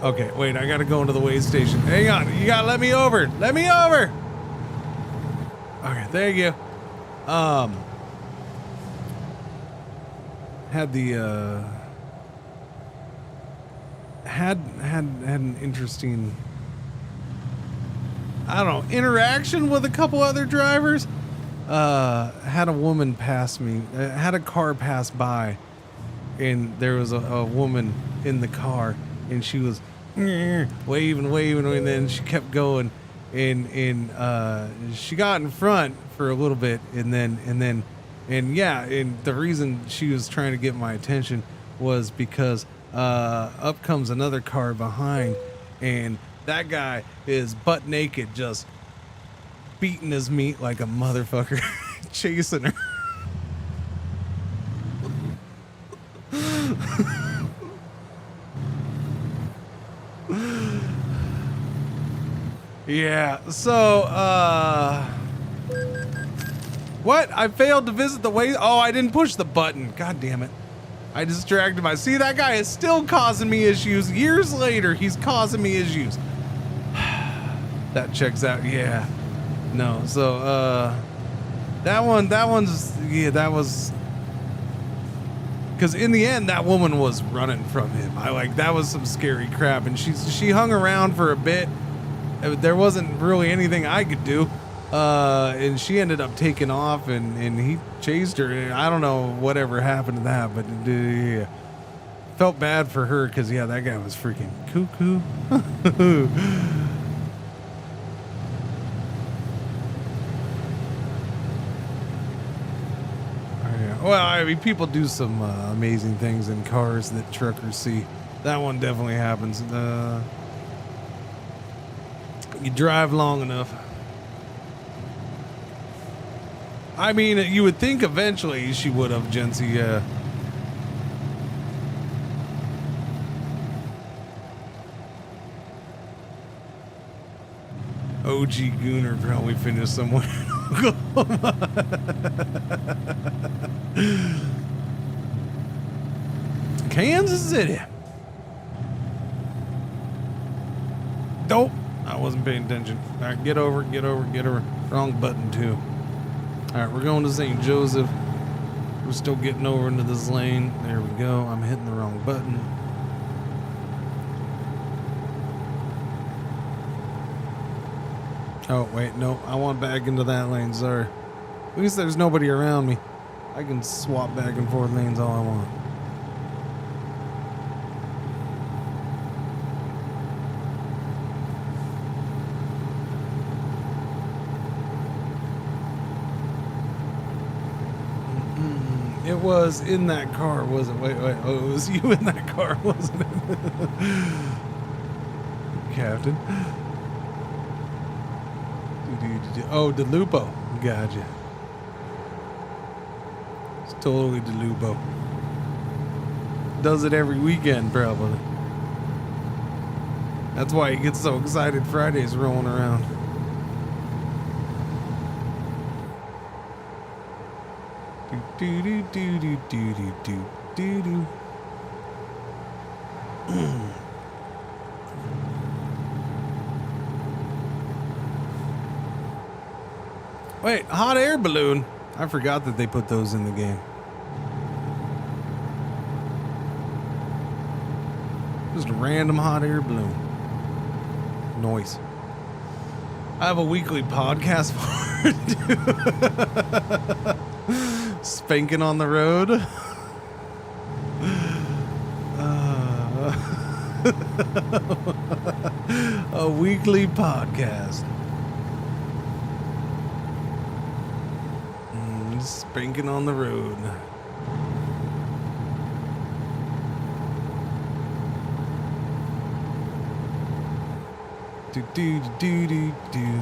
Speaker 7: Okay, wait, I gotta go into the weigh station. Hang on, you gotta let me over. Let me over. Okay, there you go. Had the had an interesting, I don't know, interaction with a couple other drivers. Had a woman pass me, had a car pass by, and there was a woman in the car, and she was waving, and then she kept going, and she got in front for a little bit, and the reason she was trying to get my attention was because up comes another car behind, and that guy is butt naked, just beating his meat like a motherfucker, chasing her. Yeah, so, what? I failed to visit the way. Oh, I didn't push the button. God damn it. I distracted myself. See, that guy is still causing me issues. Years later, he's causing me issues. That checks out. Yeah. No, so, that was, because in the end, that woman was running from him. That was some scary crap, and she hung around for a bit. There wasn't really anything I could do, and she ended up taking off, and he chased her. I don't know whatever happened to that, but yeah. Felt bad for her because, yeah, that guy was freaking cuckoo. Well, I mean, people do some amazing things in cars that truckers see. That one definitely happens. You drive long enough. I mean, you would think eventually she would have, Jency. OG Gooner probably finished somewhere in Oklahoma. Kansas City. Nope. I wasn't paying attention. All right, get over. Wrong button, too. All right, we're going to St. Joseph. We're still getting over into this lane. There we go. I'm hitting the wrong button. Oh, wait, no. I want back into that lane, sorry. At least there's nobody around me. I can swap back and forth lanes all I want. it was in that car, wasn't it? Wait. Oh, it was you in that car, wasn't it? Captain. Oh, DeLupo. Gotcha. It's totally DeLupo. Does it every weekend, probably. That's why he gets so excited Fridays rolling around. Do do do do do do do do do. Wait, hot air balloon. I forgot that they put those in the game. Just a random hot air balloon. Noise. I have a weekly podcast for it. Spanking on the road. A weekly podcast. Spanking on the road. Do do do do do.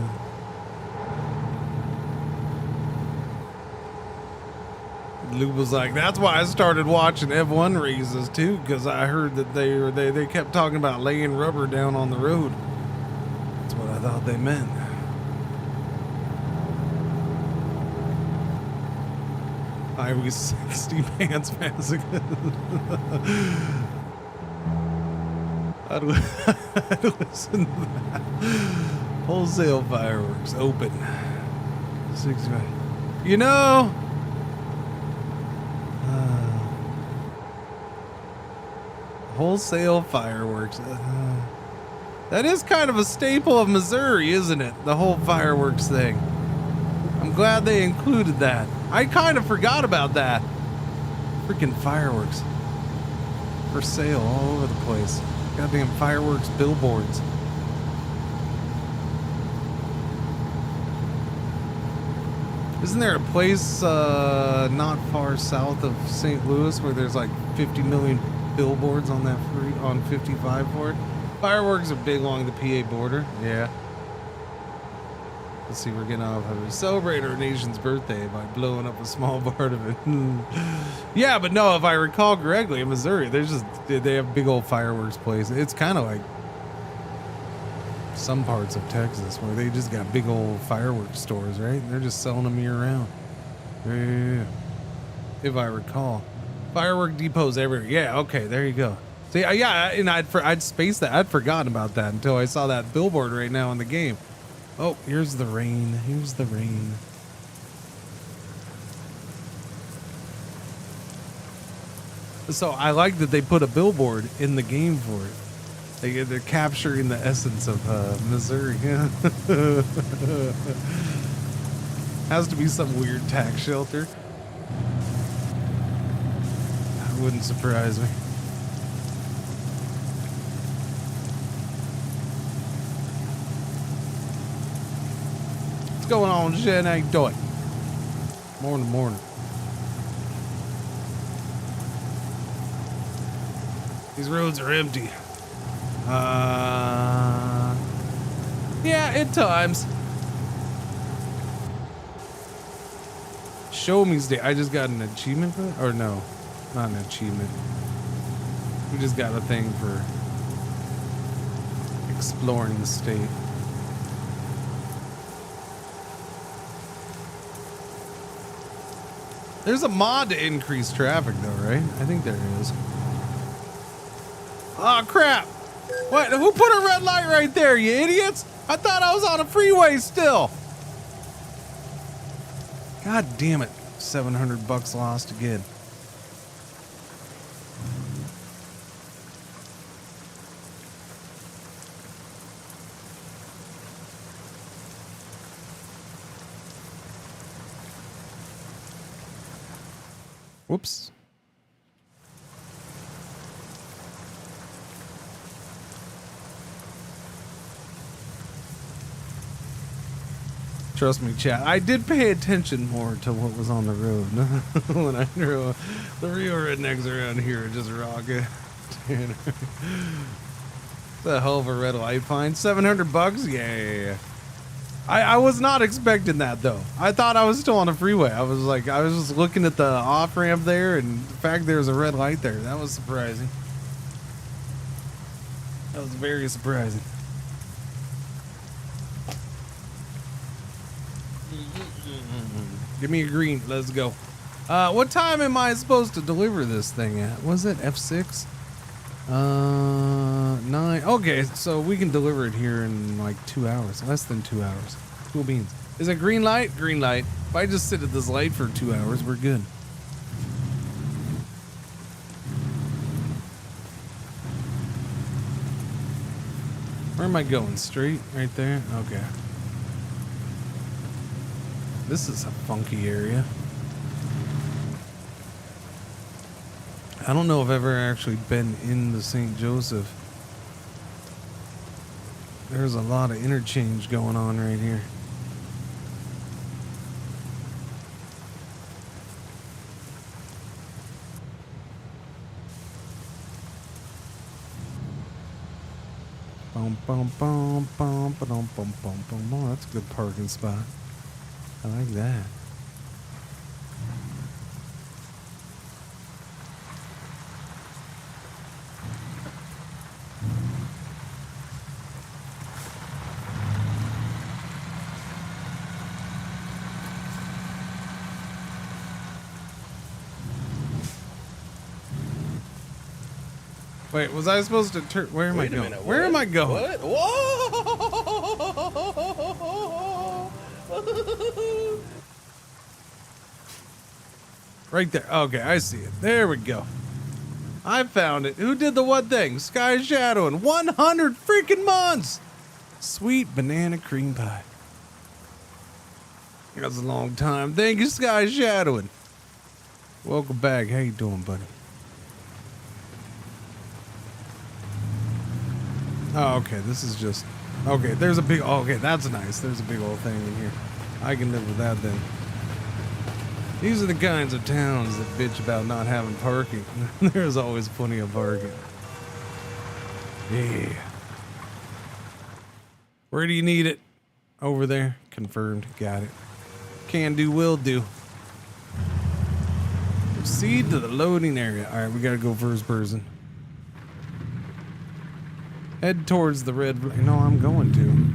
Speaker 7: Luke was like, that's why I started watching F1 races too, because I heard that they kept talking about laying rubber down on the road. That's what I thought they meant. I was 60 pants massacre. I'd listen to that. Wholesale fireworks open. 65. You know. Wholesale fireworks. That is kind of a staple of Missouri, isn't it? The whole fireworks thing. I'm glad they included that. I kind of forgot about that. Freaking fireworks. For sale all over the place. Goddamn fireworks billboards. Isn't there a place not far south of St. Louis where there's like 50 million billboards on that on 55 for it? Fireworks are big along the PA border. Yeah. Let's see, we're getting off of it. Celebrate our nation's birthday by blowing up a small part of it. Yeah, but no, if I recall correctly, in Missouri, they have big old fireworks places. It's kind of like some parts of Texas where they just got big old fireworks stores, right? They're just selling them year round. Yeah. If I recall. Firework depots everywhere. Yeah, okay, there you go. See, yeah, and I'd spaced that. I'd forgotten about that until I saw that billboard right now in the game. Oh, here's the rain. Here's the rain. So I like that they put a billboard in the game for it. They're capturing the essence of Missouri. Has to be some weird tax shelter. That wouldn't surprise me. What's going on, Jen? How you doing? Morning. These roads are empty. Yeah, at times. Show me's day. I just got an achievement for it? Or no, not an achievement. We just got a thing for exploring the state. There's a mod to increase traffic though, right? I think there is. Oh crap! What? Who put a red light right there, you idiots? I thought I was on a freeway still. God damn it. $700 lost again. Whoops. Trust me, chat. I did pay attention more to what was on the road when I drove. The real rednecks around here are just rocking. The hell of a red light fine. $700? Yeah. I was not expecting that though. I thought I was still on the freeway. I was just looking at the off ramp there, and the fact there's a red light there. That was surprising. That was very surprising. Give me a green. Let's go. What time am I supposed to deliver this thing at? Was it F6? 9. Okay, so we can deliver it here in like 2 hours. Less than 2 hours. Cool beans. Is it green light? Green light. If I just sit at this light for 2 hours, we're good. Where am I going? Straight? Right there? Okay. This is a funky area. I don't know if I've ever actually been in the St. Joseph. There's a lot of interchange going on right here. Boom, boom, boom, boom, boom, boom, boom, boom. Oh, that's a good parking spot. I like that. Wait, was I supposed to turn? Where am I going? Where am I going?
Speaker 1: What? Whoa!
Speaker 7: Right there. Okay, I see it. There we go. I found it. Who did the what thing? Sky Shadowing. 100 freaking months. Sweet banana cream pie. That's a long time. Thank you, Sky Shadowing. Welcome back. How you doing, buddy? Oh, okay. This is just... Okay, there's a big... Okay, that's nice. There's a big old thing in here. I can live with that then. These are the kinds of towns that bitch about not having parking. There's always plenty of parking. Yeah. Where do you need it? Over there. Confirmed. Got it. Can do, will do. Proceed to the loading area. All right, we gotta go first person. Head towards the red... No, I'm going to.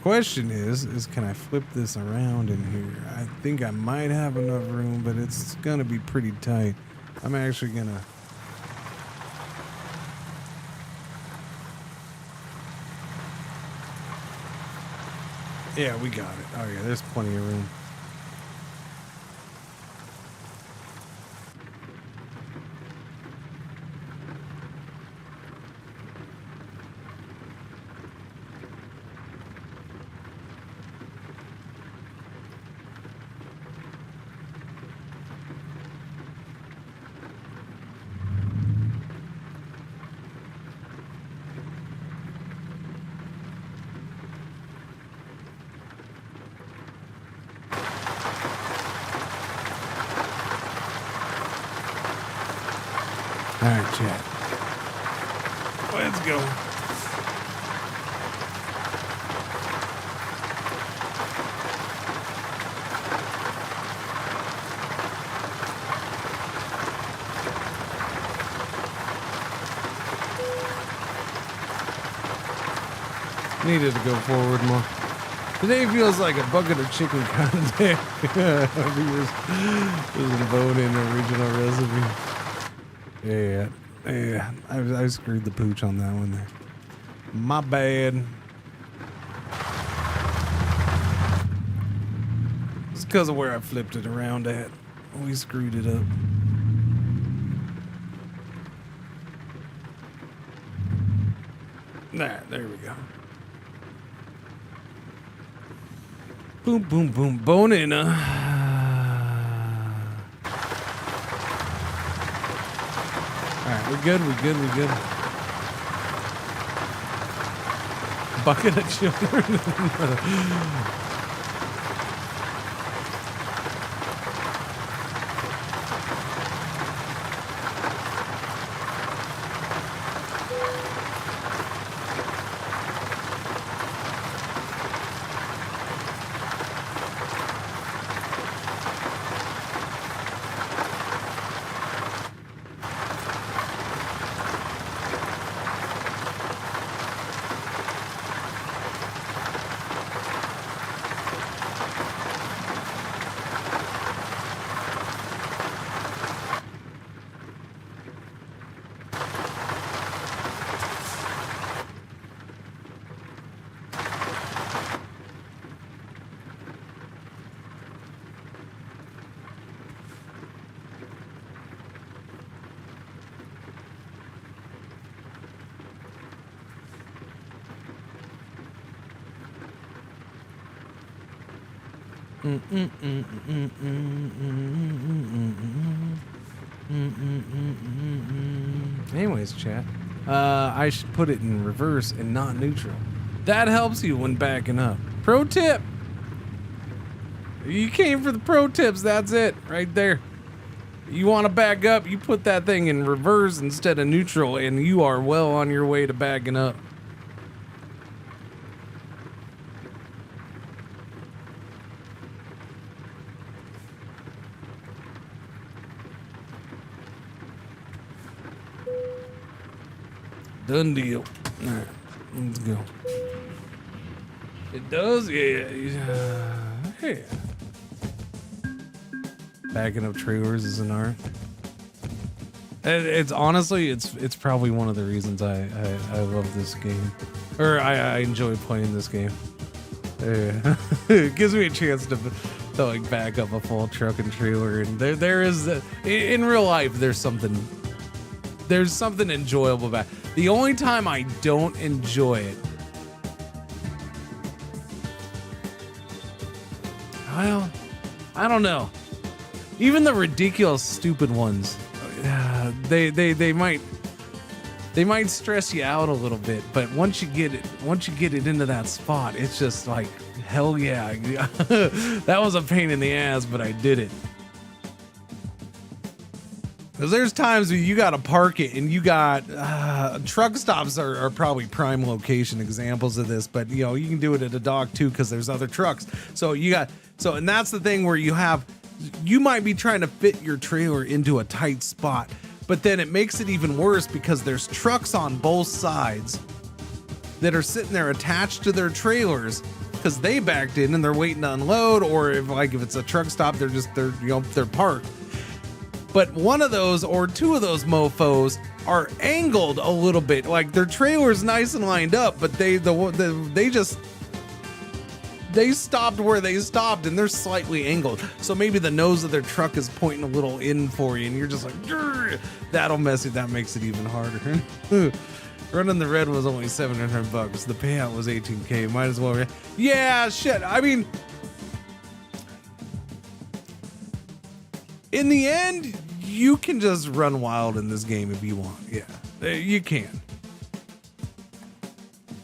Speaker 7: Question is can I flip this around in here? I think I might have enough room, but it's gonna be pretty tight. I'm actually gonna... Yeah, we got it. Oh yeah, there's plenty of room. All right, chat. Let's go. Needed to go forward more. Today feels like a bucket of chicken kind of day. Just voting original recipe. Yeah, I screwed the pooch on that one there. My bad. It's because of where I flipped it around at. We screwed it up. There we go. Boom, boom, boom. Bone in. Alright, we're good. bucket of children. Anyways, chat. I should put it in reverse and not neutral. That helps you when backing up. Pro tip. You came for the pro tips. That's it right there. You want to back up, you put that thing in reverse instead of neutral, and you are well on your way to backing up. Done deal. All right, let's go. It does? Yeah. Yeah. Backing up trailers is an art. It's honestly, it's probably one of the reasons I love this game, or I enjoy playing this game. It gives me a chance to like back up a full truck and trailer, and there is in real life there's something enjoyable about it. The only time I don't enjoy it, well, I don't know. Even the ridiculous, stupid ones, they might stress you out a little bit. But once you get it into that spot, it's just like, hell yeah. That was a pain in the ass, but I did it. Because there's times where you got to park it, and you got truck stops are probably prime location examples of this, but you know, you can do it at a dock too because there's other trucks. And that's the thing where you might be trying to fit your trailer into a tight spot, but then it makes it even worse because there's trucks on both sides that are sitting there attached to their trailers because they backed in and they're waiting to unload, or if it's a truck stop, they're parked. But one of those or two of those mofos are angled a little bit, like their trailer's nice and lined up, but they stopped where they stopped and they're slightly angled. So maybe the nose of their truck is pointing a little in for you, and you're just like, grr, that'll mess it. That makes it even harder. Running the red was only $700. The payout was $18K. Might as well. Yeah, shit. I mean, in the end, you can just run wild in this game if you want. Yeah, you can.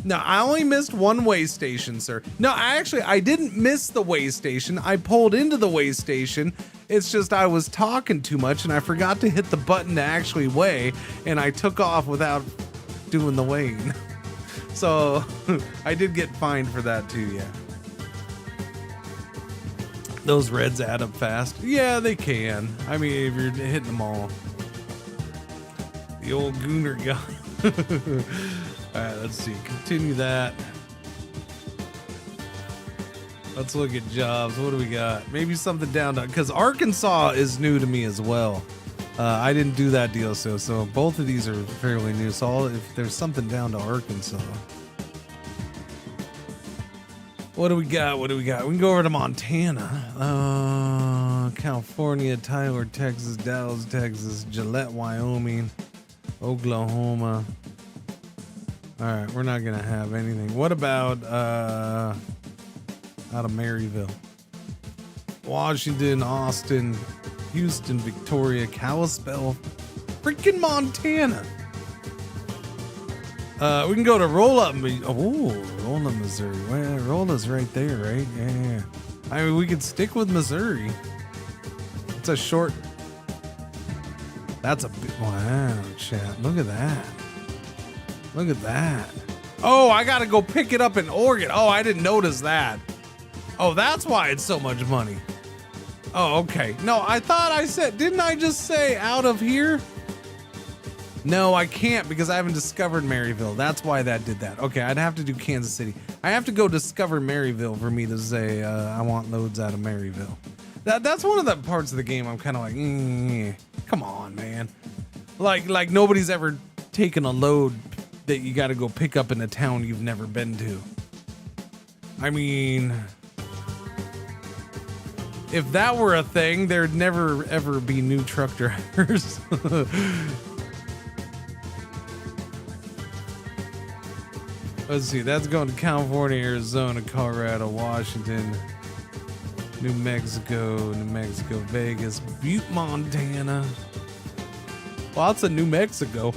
Speaker 7: No, I only missed one way station, sir. No, I didn't miss the way station. I pulled into the way station. It's just I was talking too much and I forgot to hit the button to actually weigh, and I took off without doing the weighing. So I did get fined for that too, yeah. Those reds add up fast. Yeah, they can. I mean, if you're hitting them all. The old Gooner guy. All right, let's see. Continue that. Let's look at jobs. What do we got? Maybe something down to, because Arkansas is new to me as well. I didn't do that deal, so both of these are fairly new. So if there's something down to Arkansas. What do we got? We can go over to Montana, California, Tyler, Texas, Dallas, Texas, Gillette, Wyoming, Oklahoma. All right, we're not gonna have anything. What about out of Maryville, Washington, Austin, Houston, Victoria, Kalispell, freaking Montana. We can go to Rolla. Rolla, Missouri. Well, Rolla's right there, right? Yeah. I mean, we could stick with Missouri. It's a short. That's a big. Wow, chat. Look at that. Look at that. Oh, I gotta go pick it up in Oregon. Oh, I didn't notice that. Oh, that's why it's so much money. Oh, okay. No, I thought I said, didn't I just say out of here? No, I can't because I haven't discovered Maryville. That's why that did that. Okay, I'd have to do Kansas City. I have to go discover Maryville for me to say I want loads out of Maryville. That's one of the parts of the game I'm kind of like, come on, man. Like nobody's ever taken a load that you got to go pick up in a town you've never been to. I mean, if that were a thing, there'd never ever be new truck drivers. Let's see, that's going to California, Arizona, Colorado, Washington, New Mexico, Vegas, Butte, Montana. Lots of New Mexico.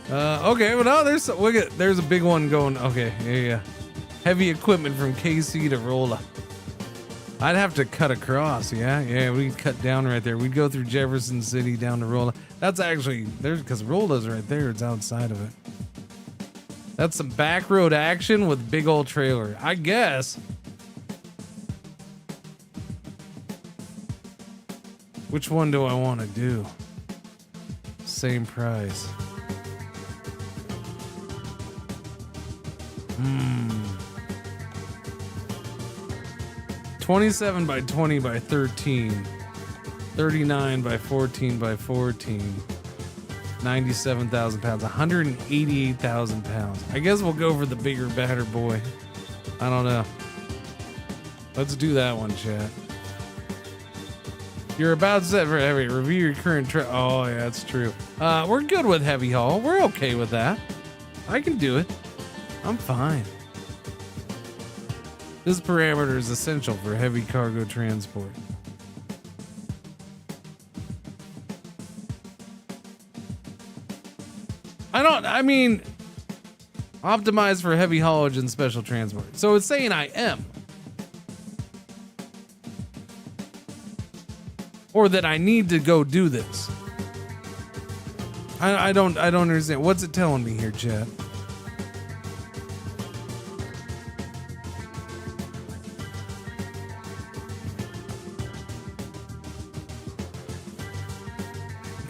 Speaker 7: Okay, well, no, there's a big one going. Okay, yeah. Heavy equipment from KC to Rolla. I'd have to cut across, yeah, we'd cut down right there. We'd go through Jefferson City down to Rolla. That's actually, there's, because Rolla's right there, it's outside of it. That's some back road action with big old trailer, I guess. Which one do I want to do? Same price. 27 by 20 by 13, 39 by 14 by 14, 97,000 pounds, 188,000 pounds. I guess we'll go for the bigger, badder boy. I don't know. Let's do that one, chat. You're about set for heavy. Review your current truck. Oh, yeah, that's true. We're good with heavy haul. We're okay with that. I can do it. I'm fine. This parameter is essential for heavy cargo transport. I mean, optimized for heavy haulage and special transport. So it's saying I am. Or that I need to go do this. I don't understand. What's it telling me here, chat?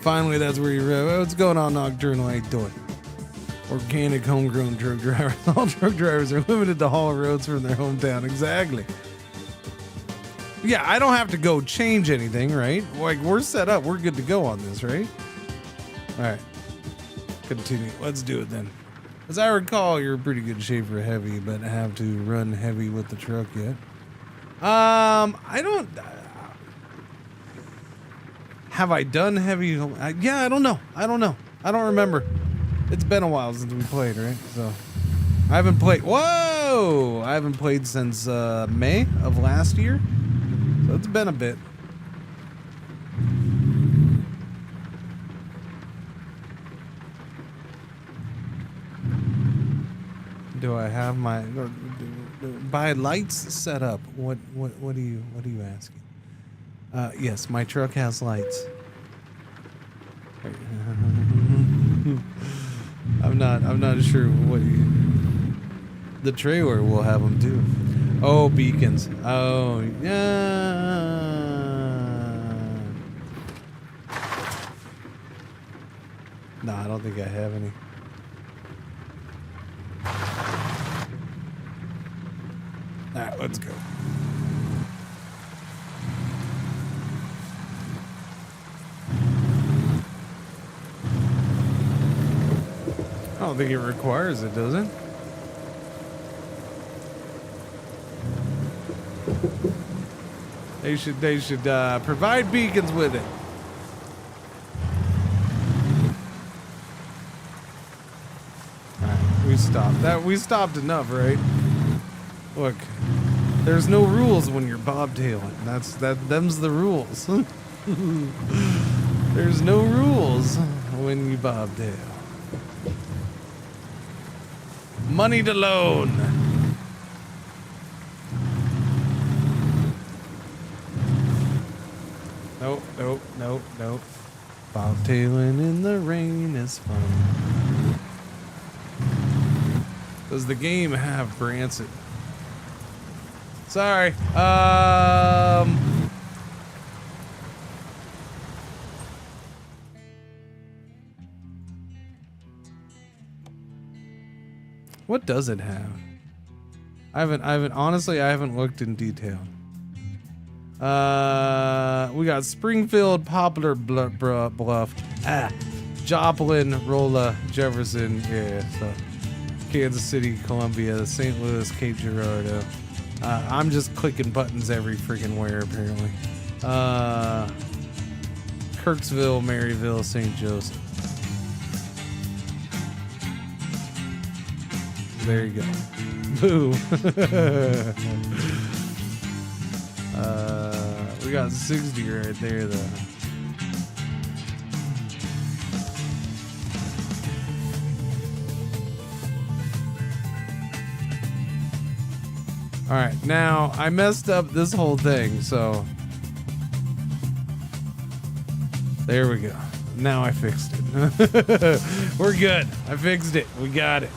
Speaker 7: Finally, that's where you're. What's going on, Nocturnal? How you doing? Organic, homegrown truck drivers. All truck drivers are limited to haul roads from their hometown. Exactly. Yeah, I don't have to go change anything, right? Like, we're set up. We're good to go on this, right? All right. Continue. Let's do it then. As I recall, you're in pretty good shape for heavy, but have to run heavy with the truck yet. I don't... have I done heavy? Yeah, I don't know. I don't remember. It's been a while since we played, right? So I haven't played. Whoa! I haven't played since May of last year. So it's been a bit. Do I have my by lights set up? What are you asking? Yes, my truck has lights. I'm not sure what the trailer will have them do. Oh, beacons. Oh, yeah. No, I don't think I have any. All right, let's go. I don't think it requires it, does it? They should provide beacons with it. All right, we stopped. We stopped enough, right? Look, there's no rules when you're bobtailing. Them's the rules. There's no rules when you bobtail. Money to loan. Nope, nope, nope, nope. Bobtailing in the rain is fun. Does the game have Branson? Sorry. What does it have? I haven't looked in detail. We got Springfield, Poplar Bluff, Joplin, Rolla, Jefferson, yeah, so Kansas City, Columbia, St. Louis, Cape Girardeau. I'm just clicking buttons every freaking where apparently. Kirksville, Maryville, St. Joseph. There you go. Boo. We got 60 right there though. All right, now I messed up this whole thing, so there we go. Now I fixed it. We're good. I fixed it. We got it.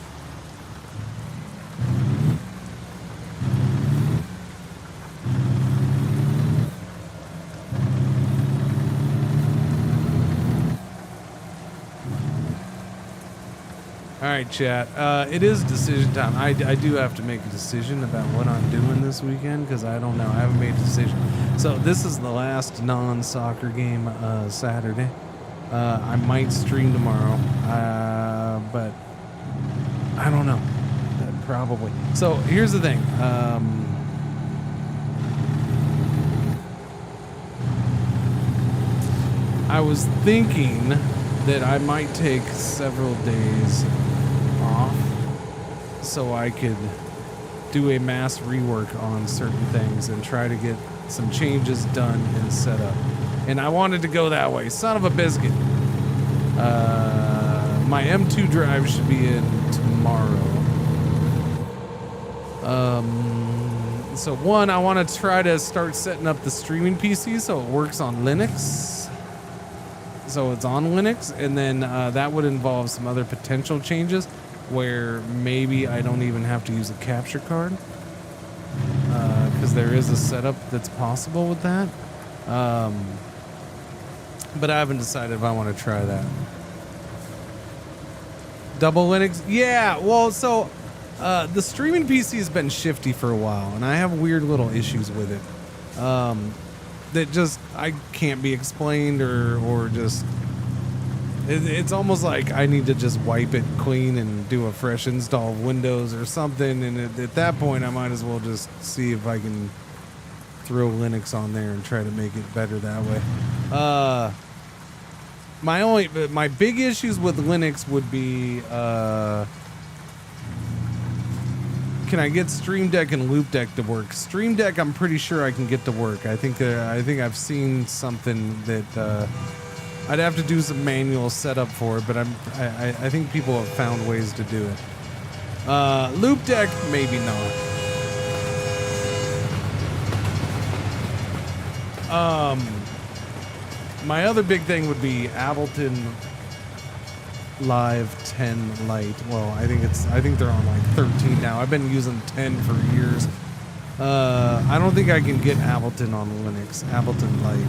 Speaker 7: All right, chat. It is decision time. I do have to make a decision about what I'm doing this weekend because I don't know. I haven't made a decision. So this is the last non-soccer game Saturday. I might stream tomorrow, but I don't know. Probably. So here's the thing. I was thinking that I might take several days off so I could do a mass rework on certain things and try to get some changes done and set up. And I wanted to go that way. Son of a biscuit. My M2 drive should be in tomorrow. So one, I want to try to start setting up the streaming PC so it works on Linux. So it's on Linux, and then that would involve some other potential changes where maybe I don't even have to use a capture card because there is a setup that's possible with that. But I haven't decided if I want to try that. Double Linux? Yeah, well, so the streaming PC has been shifty for a while, and I have weird little issues with it. That just I can't be explained or just it's almost like I need to just wipe it clean and do a fresh install of Windows or something, and at that point I might as well just see if I can throw Linux on there and try to make it better that way. My big issues with Linux would be can I get Stream Deck and Loop Deck to work? Stream Deck, I'm pretty sure I can get to work. I think I've seen something that I'd have to do some manual setup for it, but I think people have found ways to do it. Loop Deck, maybe not. My other big thing would be Ableton Live 10 Lite. Well, I think they're on like 13 now. I've been using 10 for years. I don't think I can get Ableton on Linux. Ableton Lite.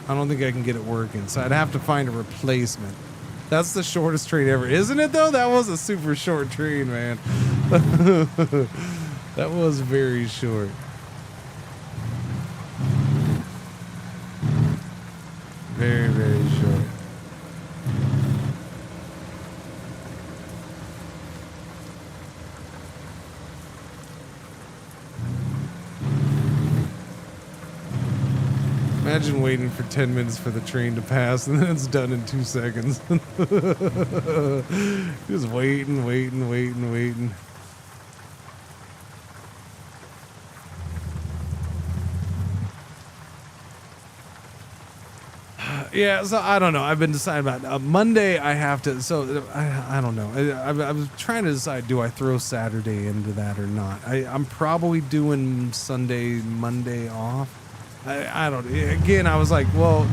Speaker 7: I don't think I can get it working, so I'd have to find a replacement. That's the shortest train ever, isn't it though? That was a super short train, man. That was very short. Very, very short. Imagine waiting for 10 minutes for the train to pass and then it's done in 2 seconds. Just waiting. Yeah, so I don't know. I've been deciding about Monday. I have to. So I don't know. I was trying to decide: do I throw Saturday into that or not? I'm probably doing Sunday, Monday off. I don't. Again, I was like, well,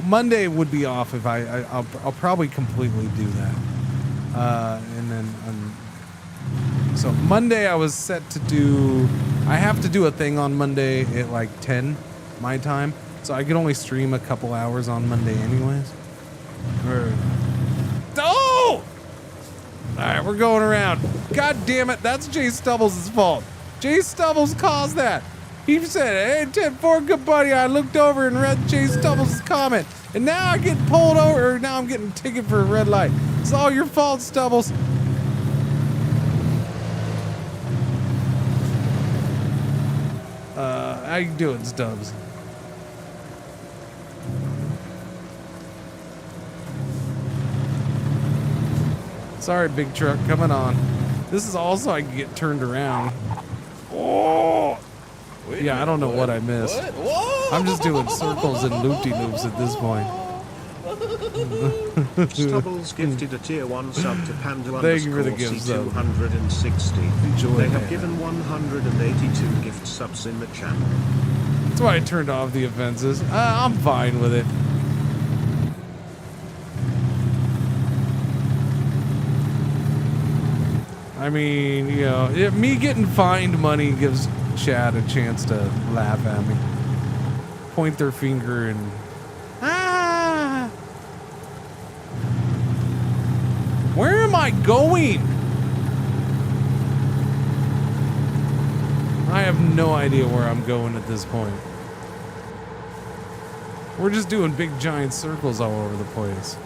Speaker 7: Monday would be off if I'll probably completely do that. And then so Monday I was set to do. I have to do a thing on Monday at like 10 my time. So I could only stream a couple hours on Monday anyways. Oh! Alright, we're going around. God damn it, that's Jay Stubbles' fault. Jay Stubbles caused that. He said, hey, 10-4, good buddy. I looked over and read Jay Stubbles' comment. And now I get pulled over, or now I'm getting a ticket for a red light. It's all your fault, Stubbles. How you doing, Stubbs? Sorry, big truck, coming on. This is also I can get turned around. Oh! Yeah, I don't know what I missed. I'm just doing circles and loop-de-loops at this point.
Speaker 8: Stubbles gifted a tier 1 sub to Panda
Speaker 7: Thank you for the gift sub.
Speaker 8: C260.
Speaker 7: Enjoy
Speaker 8: They have
Speaker 7: that.
Speaker 8: given 182 gift subs in the channel.
Speaker 7: That's why I turned off the offenses. I'm fine with it. I mean, you know, me getting fined money gives Chad a chance to laugh at me. Point their finger and... Ah! Where am I going? I have no idea where I'm going at this point. We're just doing big giant circles all over the place.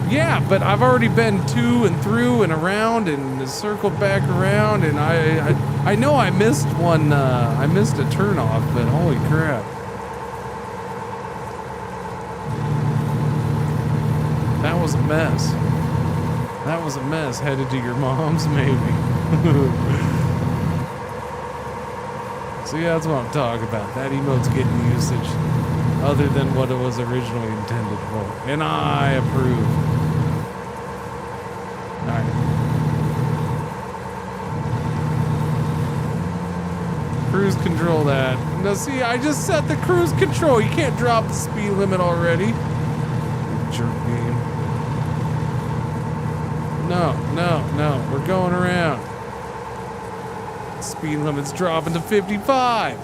Speaker 7: Yeah, but I've already been to and through and around and circled back around, and I know I missed one. I missed a turnoff, but holy crap! That was a mess. That was a mess. Headed to your mom's, maybe. See, that's what I'm talking about. That emote's getting usage other than what it was originally intended for, and I approve. Alright. Cruise control that. Now see, I just set the cruise control. You can't drop the speed limit already. Jerk game. No. We're going around. Speed limit's dropping to 55.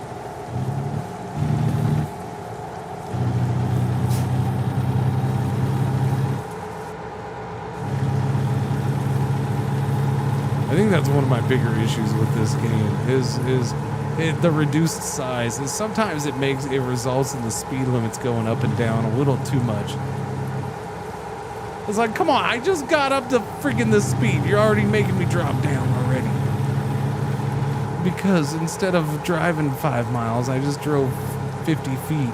Speaker 7: I think that's one of my bigger issues with this game is the reduced size, and sometimes it results in the speed limits going up and down a little too much. It's like, come on, I just got up to freaking this speed. You're already making me drop down already. Because instead of driving 5 miles, I just drove 50 feet.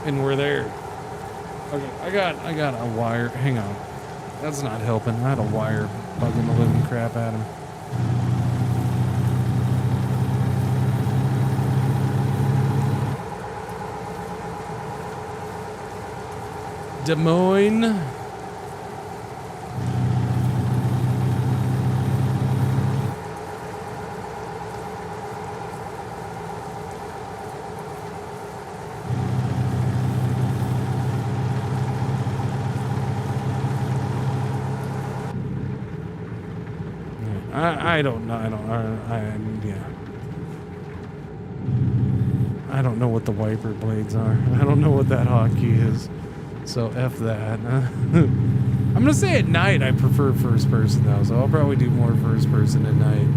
Speaker 7: And we're there. Okay, I got a wire. Hang on. That's not helping. I had a wire bugging the living crap out of him. Des Moines. I don't know. Yeah. I don't know what the wiper blades are. I don't know what that hotkey is. So F that. I'm gonna say at night I prefer first person though, so I'll probably do more first person at night.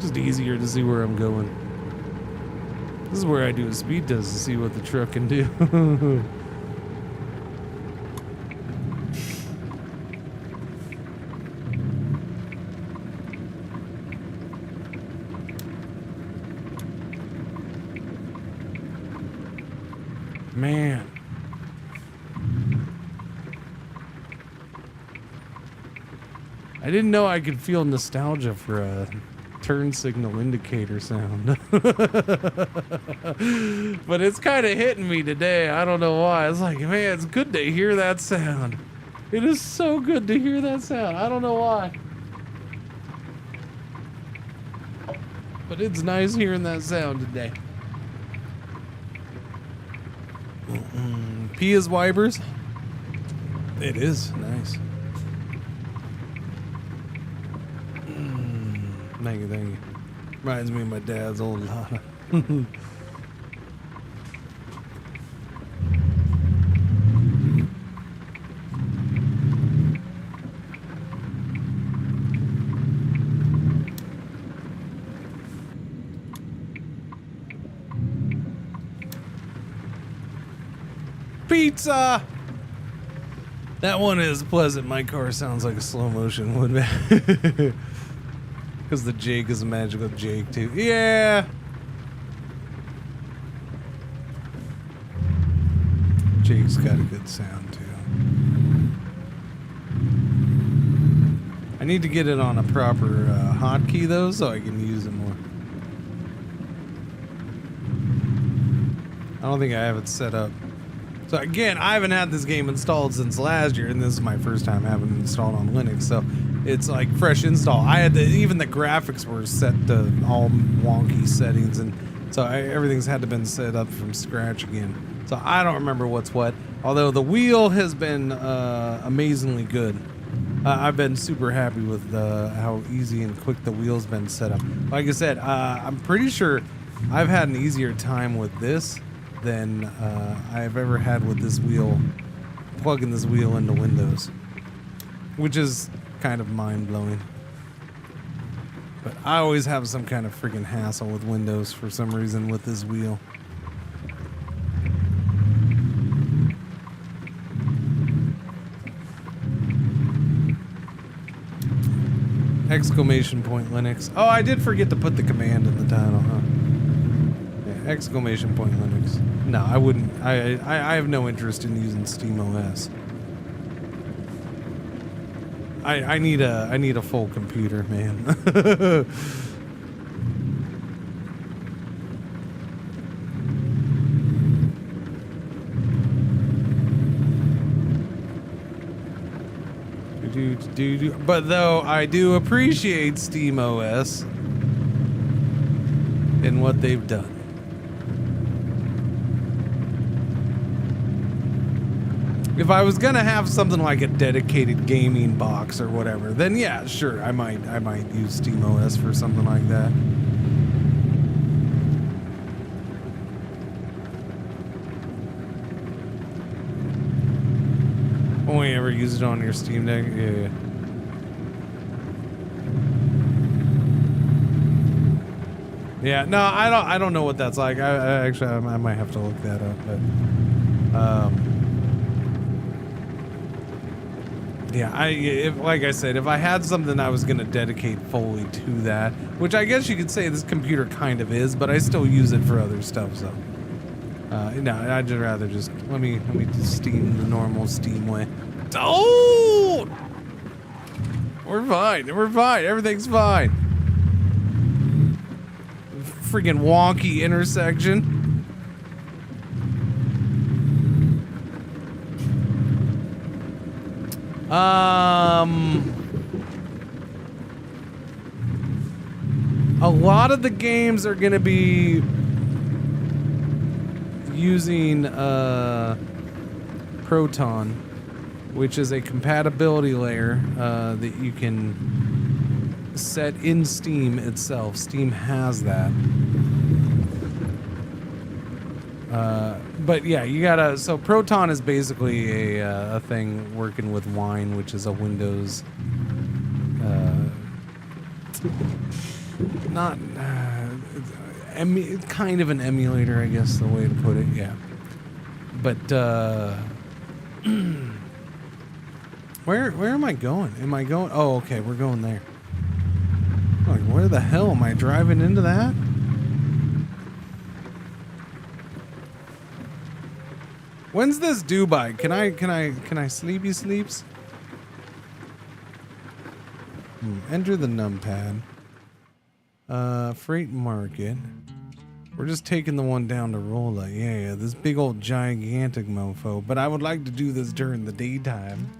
Speaker 7: Just easier to see where I'm going. This is where I do a speed test to see what the truck can do. I didn't know I could feel nostalgia for a turn signal indicator sound. But it's kind of hitting me today. I don't know why. It's like, man, it's good to hear that sound. It is so good to hear that sound. I don't know why. But it's nice hearing that sound today. P is wipers. It is nice. Thank you, thank you. Reminds me of my dad's old Lada. Pizza! That one is pleasant. My car sounds like a slow motion would be. Because the Jake is a magical Jake too. Yeah! Jake's got a good sound too. I need to get it on a proper hotkey though, so I can use it more. I don't think I have it set up. So again, I haven't had this game installed since last year, and this is my first time having it installed on Linux, so it's like fresh install. I had even the graphics were set to all wonky settings, and so everything's had to been set up from scratch again. So I don't remember what's what, although the wheel has been amazingly good. I've been super happy with how easy and quick the wheel's been set up. Like I said, I'm pretty sure I've had an easier time with this than I've ever had with this wheel, plugging this wheel into Windows, which is kind of mind-blowing. But I always have some kind of freaking hassle with Windows for some reason with this wheel. Exclamation point Linux. Oh, I did forget to put the command in the title, huh? Yeah, exclamation point Linux. No, I wouldn't. I have no interest in using SteamOS. I need a full computer, man. But though I do appreciate SteamOS and what they've done. If I was gonna have something like a dedicated gaming box or whatever, then yeah, sure, I might use SteamOS for something like that. Only ever use it on your Steam Deck? Yeah. Yeah, no, I don't know what that's like. I actually I might have to look that up, but yeah, if, like I said, if I had something I was gonna dedicate fully to that, which I guess you could say this computer kind of is, but I still use it for other stuff, so no, I'd rather just let me just Steam the normal Steam way. Oh, we're fine, everything's fine. Freaking wonky intersection. A lot of the games are gonna be using Proton, which is a compatibility layer that you can set in Steam itself. Steam has that. But yeah, you gotta. So Proton is basically a thing working with Wine, which is a Windows, not kind of an emulator, I guess the way to put it. Yeah. But where am I going? Am I going? Oh, okay, we're going there. Like, where the hell am I driving into that? When's this due by? Can I sleepy sleeps? Enter the numpad. Freight market. We're just taking the one down to Rolla. Yeah, this big old gigantic mofo. But I would like to do this during the daytime.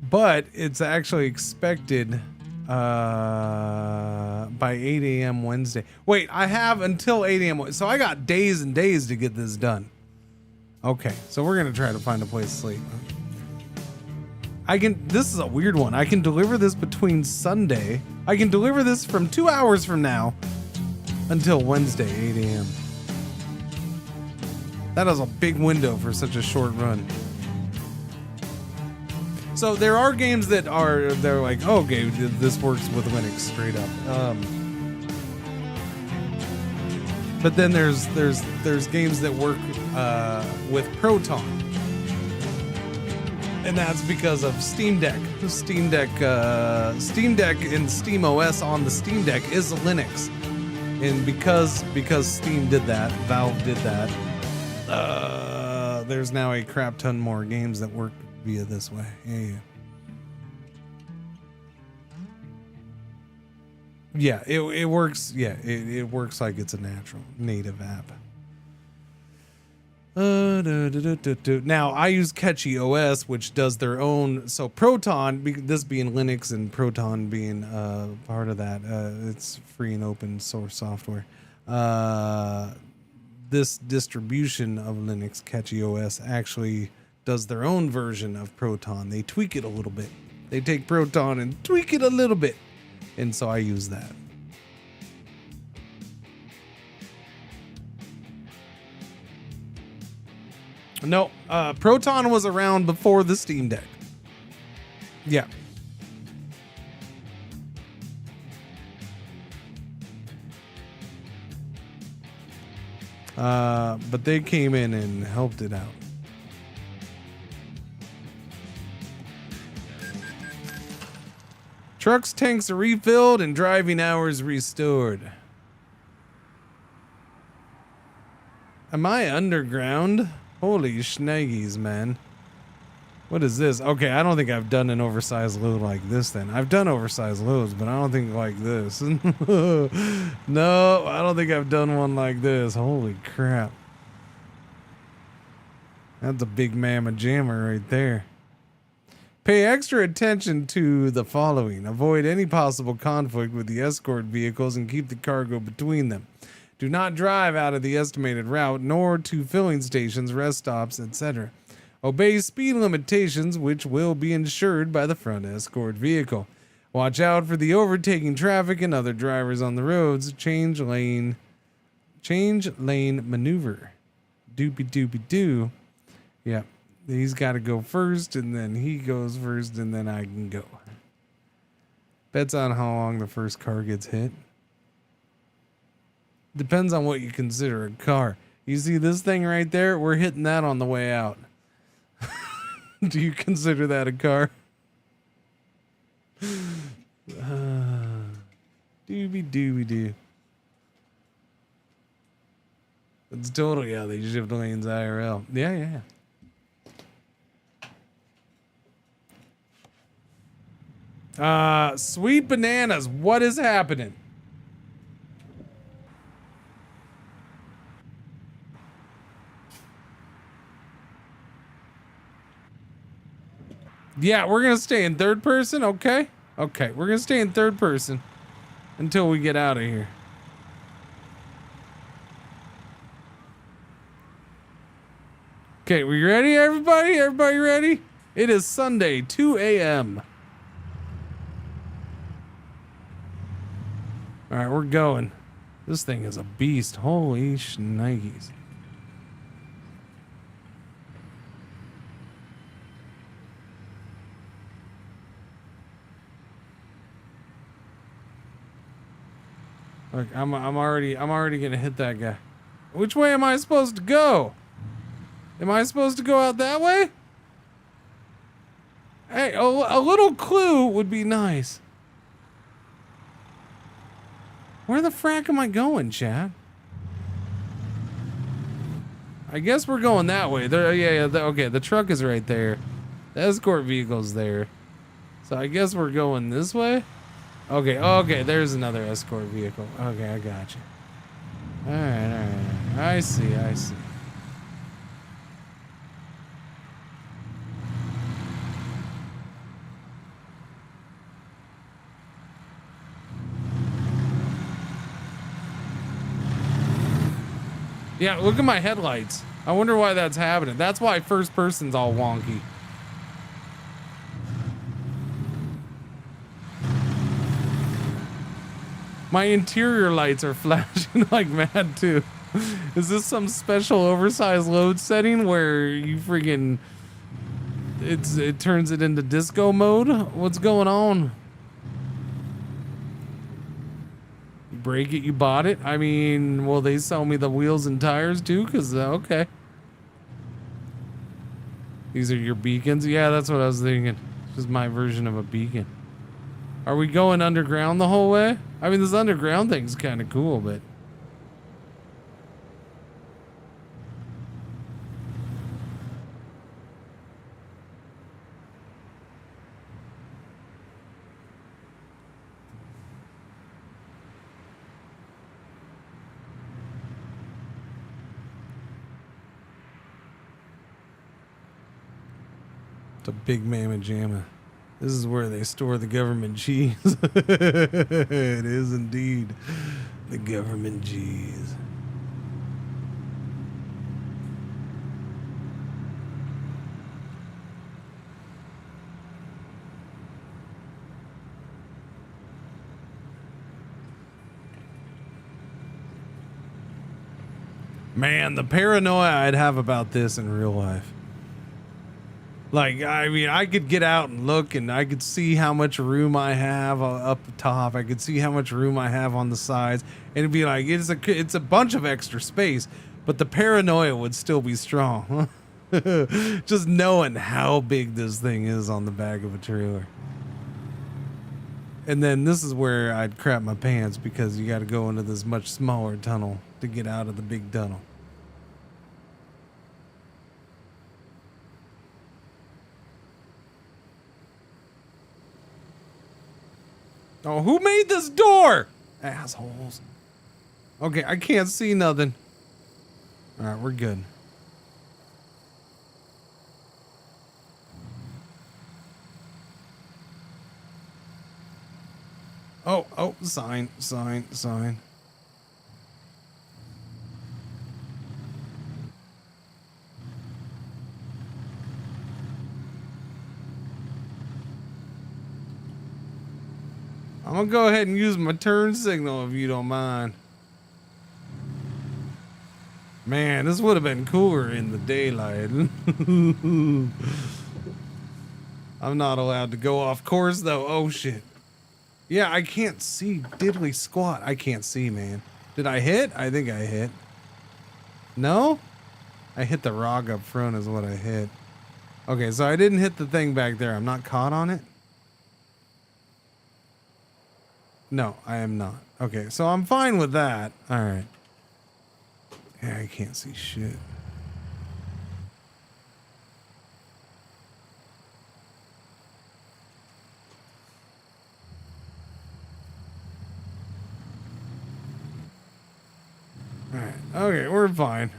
Speaker 7: But it's actually expected by 8 a.m. Wednesday. Wait, I have until 8 a.m. So I got days and days to get this done. Okay, so we're gonna try to find a place to sleep. This is a weird one. I can deliver this between Sunday. I can deliver this from 2 hours from now until Wednesday, 8 a.m. That is a big window for such a short run. So there are games that they're like, oh, okay, this works with Linux straight up. But then there's games that work with Proton. And that's because of Steam Deck. Steam Deck and SteamOS on the Steam Deck is Linux. And because Steam did that, Valve did that, there's now a crap ton more games that work via this way. Yeah, it works. Yeah, it works like it's a natural native app. Now I use Catchy OS, which does their own. So Proton, this being Linux and Proton being part of that, it's free and open source software. This distribution of Linux, Catchy OS, actually does their own version of Proton. They tweak it a little bit. They take Proton and tweak it a little bit, and so I use that. No, Proton was around before the Steam Deck. Yeah. But they came in and helped it out. Trucks, tanks are refilled and driving hours restored. Am I underground? Holy schnegies, man. What is this? Okay, I don't think I've done an oversized load like this then. I've done oversized loads, but I don't think like this. No, I don't think I've done one like this. Holy crap. That's a big mamma jammer right there. Pay extra attention to the following. Avoid any possible conflict with the escort vehicles and keep the cargo between them. Do not drive out of the estimated route, nor to filling stations, rest stops, etc. Obey speed limitations, which will be ensured by the front escort vehicle. Watch out for the overtaking traffic and other drivers on the roads. Change lane maneuver. Doopy doopy doo. Yeah, he's got to go first, and then he goes first, and then I can go. Bets on how long the first car gets hit. Depends on what you consider a car. You see this thing right there? We're hitting that on the way out. Do you consider that a car? Doobie doobie doo. It's totally how they shift lanes IRL. Yeah. Sweet bananas. What is happening? Yeah, we're gonna stay in third person, okay? Okay, we're gonna stay in third person until we get out of here. Okay, we ready, everybody? Everybody ready? It is Sunday, 2 a.m. All right, we're going. This thing is a beast. Holy shnikes. Look, I'm already gonna hit that guy. Which way am I supposed to go? Am I supposed to go out that way? Hey, a little clue would be nice. Where the frack am I going, Chad? I guess we're going that way. There, okay, the truck is right there. The escort vehicle's there. So I guess we're going this way. Okay, okay, there's another escort vehicle. Okay, I got you. All right. I see. Yeah, look at my headlights. I wonder why that's happening. That's why first person's all wonky. My interior lights are flashing like mad too. Is this some special oversized load setting where you freaking it turns it into disco mode? What's going on? You break it, you bought it? I mean, will they sell me the wheels and tires too? Cause okay. These are your beacons? Yeah, that's what I was thinking. Just my version of a beacon. Are we going underground the whole way? I mean, this underground thing's kind of cool, but... It's a big mamma jamma. This is where they store the government cheese. It is indeed the government cheese. Man, the paranoia I'd have about this in real life. Like, I mean, I could get out and look and I could see how much room I have up top. I could see how much room I have on the sides. And it'd be like, it's a bunch of extra space, but the paranoia would still be strong. Just knowing how big this thing is on the back of a trailer. And then this is where I'd crap my pants because you got to go into this much smaller tunnel to get out of the big tunnel. Oh, who made this door? Assholes. Okay, I can't see nothing. All right, we're good. Oh, sign. I'm gonna go ahead and use my turn signal if you don't mind. Man, this would have been cooler in the daylight. I'm not allowed to go off course though. Oh shit. Yeah, I can't see diddly squat. I can't see, man. Did I hit? I think I hit. No? I hit the rock up front is what I hit. Okay, so I didn't hit the thing back there. I'm not caught on it? No, I am not. Okay, so I'm fine with that. All right. Yeah, I can't see shit. All right. Okay, we're fine.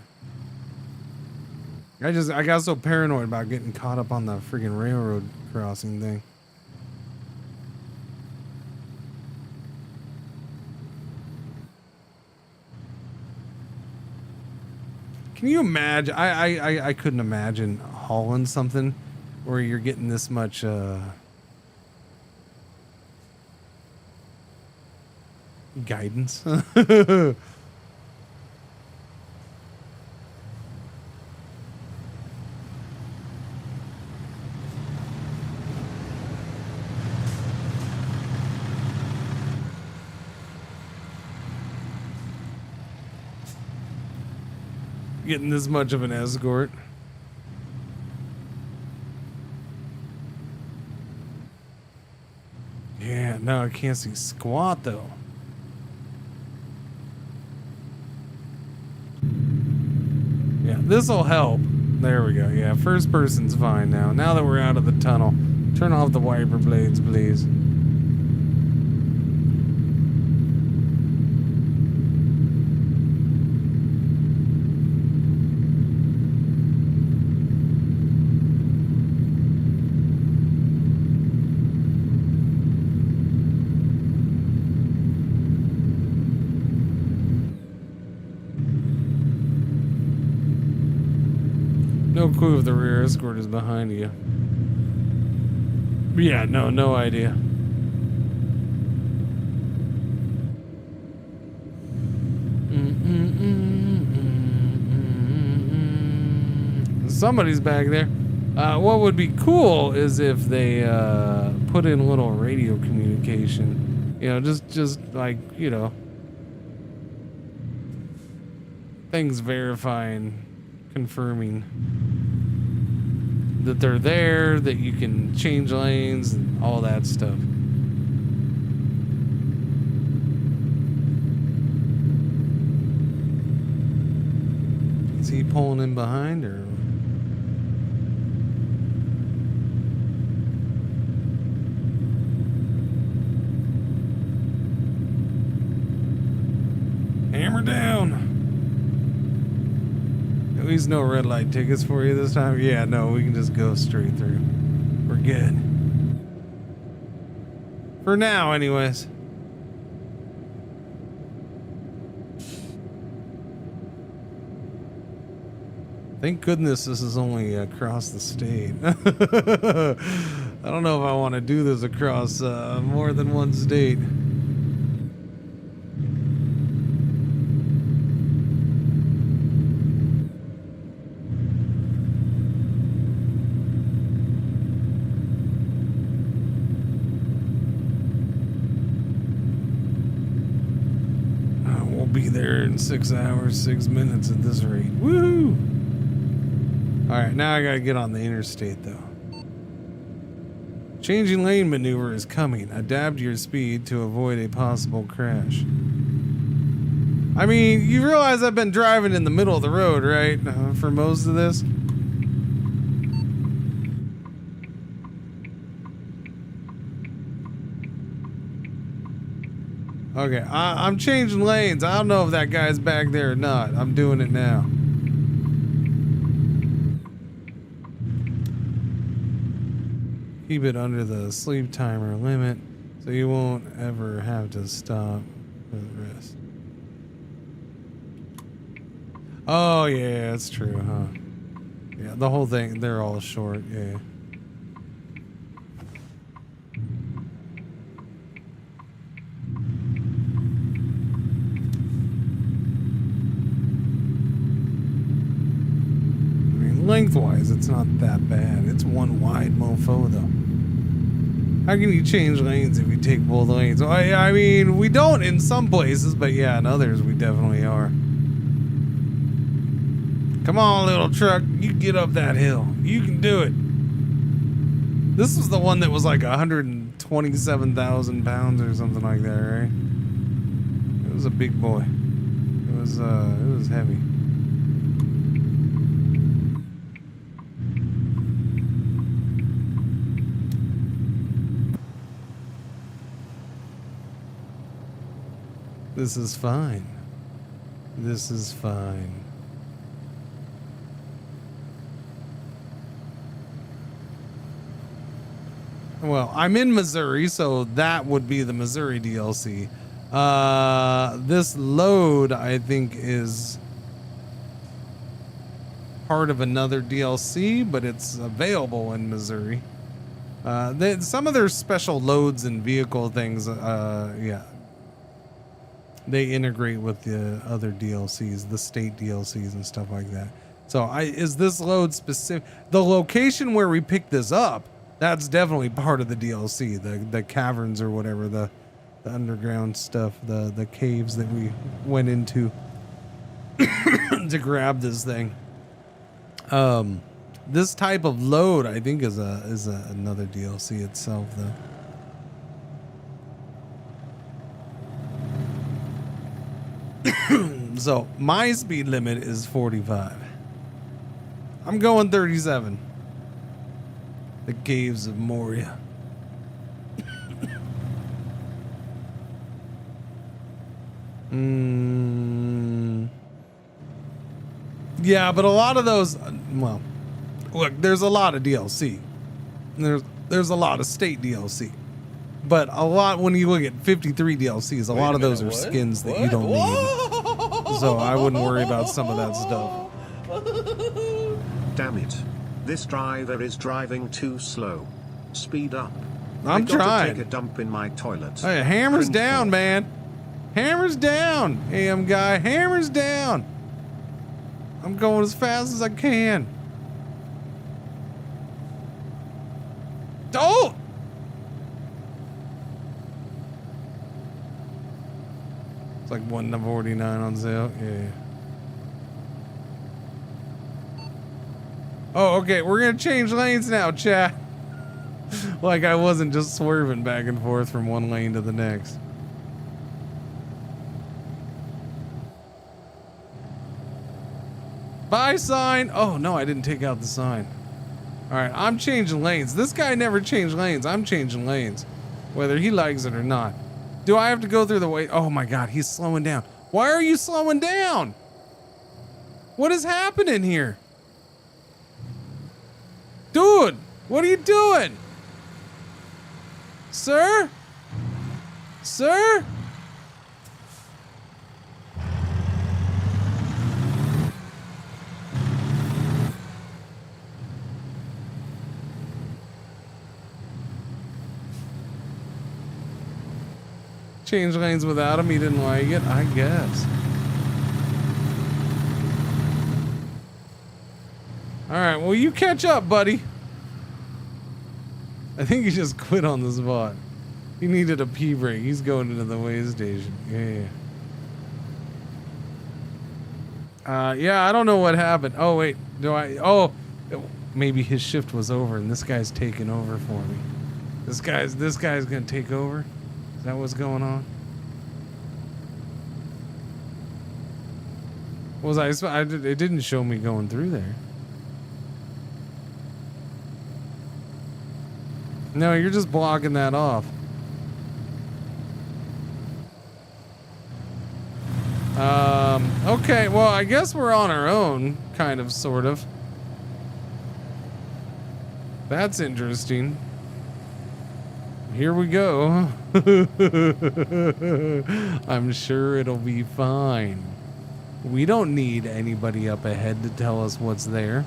Speaker 7: I got so paranoid about getting caught up on the freaking railroad crossing thing. Can you imagine? I couldn't imagine hauling something where you're getting this much guidance. Getting this much of an escort. Yeah, no, I can't see squat though. Yeah, this'll help. There we go. Yeah, first person's fine now. Now that we're out of the tunnel, Turn off the wiper blades, please. No clue if the rear escort is behind you. Yeah, no idea. Somebody's back there. What would be cool is if they put in a little radio communication. You know, just like, you know, things verifying, confirming that they're there, that you can change lanes and all that stuff. Is he pulling in behind or? Hammer down. At least no red light tickets for you this time. Yeah, no, we can just go straight through. We're good. For now, anyways. Thank goodness this is only across the state. I don't know if I want to do this across more than one state. Be there in 6 hours, 6 minutes at this rate. Woohoo! Alright, now I gotta get on the interstate though. Changing lane maneuver is coming. Adapt your speed to avoid a possible crash. I mean, you realize I've been driving in the middle of the road, right? For most of this. Okay, I'm changing lanes. I don't know if that guy's back there or not. I'm doing it now. Keep it under the sleep timer limit so you won't ever have to stop for the rest. Oh, yeah, that's true, huh? Yeah, the whole thing, they're all short, yeah. Lengthwise, it's not that bad. It's one wide mofo, though. How can you change lanes if you take both lanes? I mean, we don't in some places, but yeah, in others we definitely are. Come on, little truck. You get up that hill. You can do it. This was the one that was like 127,000 pounds or something like that, right? It was a big boy. It was heavy. This is fine. This is fine. Well, I'm in Missouri, so that would be the Missouri DLC. This load, I think, is part of another DLC, but it's available in Missouri. Some of their special loads and vehicle things, yeah. They integrate with the other DLCs, the state DLCs and stuff like that. So is this load specific? The location where we picked this up, that's definitely part of the DLC. The caverns or whatever, the underground stuff, the caves that we went into to grab this thing. This type of load, I think, is another DLC itself, though. So my speed limit is 45. I'm going 37. The caves of Moria. Yeah, but a lot of those, well, look, there's a lot of DLC. There's a lot of state DLC. But a lot, when you look at 53 DLCs, a lot of those are skins that you don't need. So I wouldn't worry about some of that stuff.
Speaker 8: Damn it. This driver is driving too slow. Speed up.
Speaker 7: I'm
Speaker 8: I gotta
Speaker 7: trying.
Speaker 8: take a dump in my toilet.
Speaker 7: Hey, hammers
Speaker 8: Cringer.
Speaker 7: down, man. Hammers down, AM guy. Hammers down. I'm going as fast as I can. Don't! It's like $1.49 on sale. Yeah. Oh, okay. We're gonna change lanes now, chat. Like I wasn't just swerving back and forth from one lane to the next. Bye sign. Oh no, I didn't take out the sign. All right, I'm changing lanes. This guy never changed lanes. I'm changing lanes, whether he likes it or not. Do I have to go through the way? Oh my God, he's slowing down. Why are you slowing down? What is happening here? Dude, what are you doing? Sir? Sir? Change lanes without him. He didn't like it, I guess. All right, well, you catch up, buddy. I think he just quit on the spot. He needed a pee break. He's going into the way station. Yeah. Yeah, I don't know what happened. Oh, wait. Do I? Oh, maybe his shift was over and this guy's taking over for me. This guy's going to take over? Is that what's going on? Was it didn't show me going through there. No, you're just blocking that off. Okay, well, I guess we're on our own, kind of, sort of. That's interesting. Here we go. I'm sure it'll be fine. We don't need anybody up ahead to tell us what's there.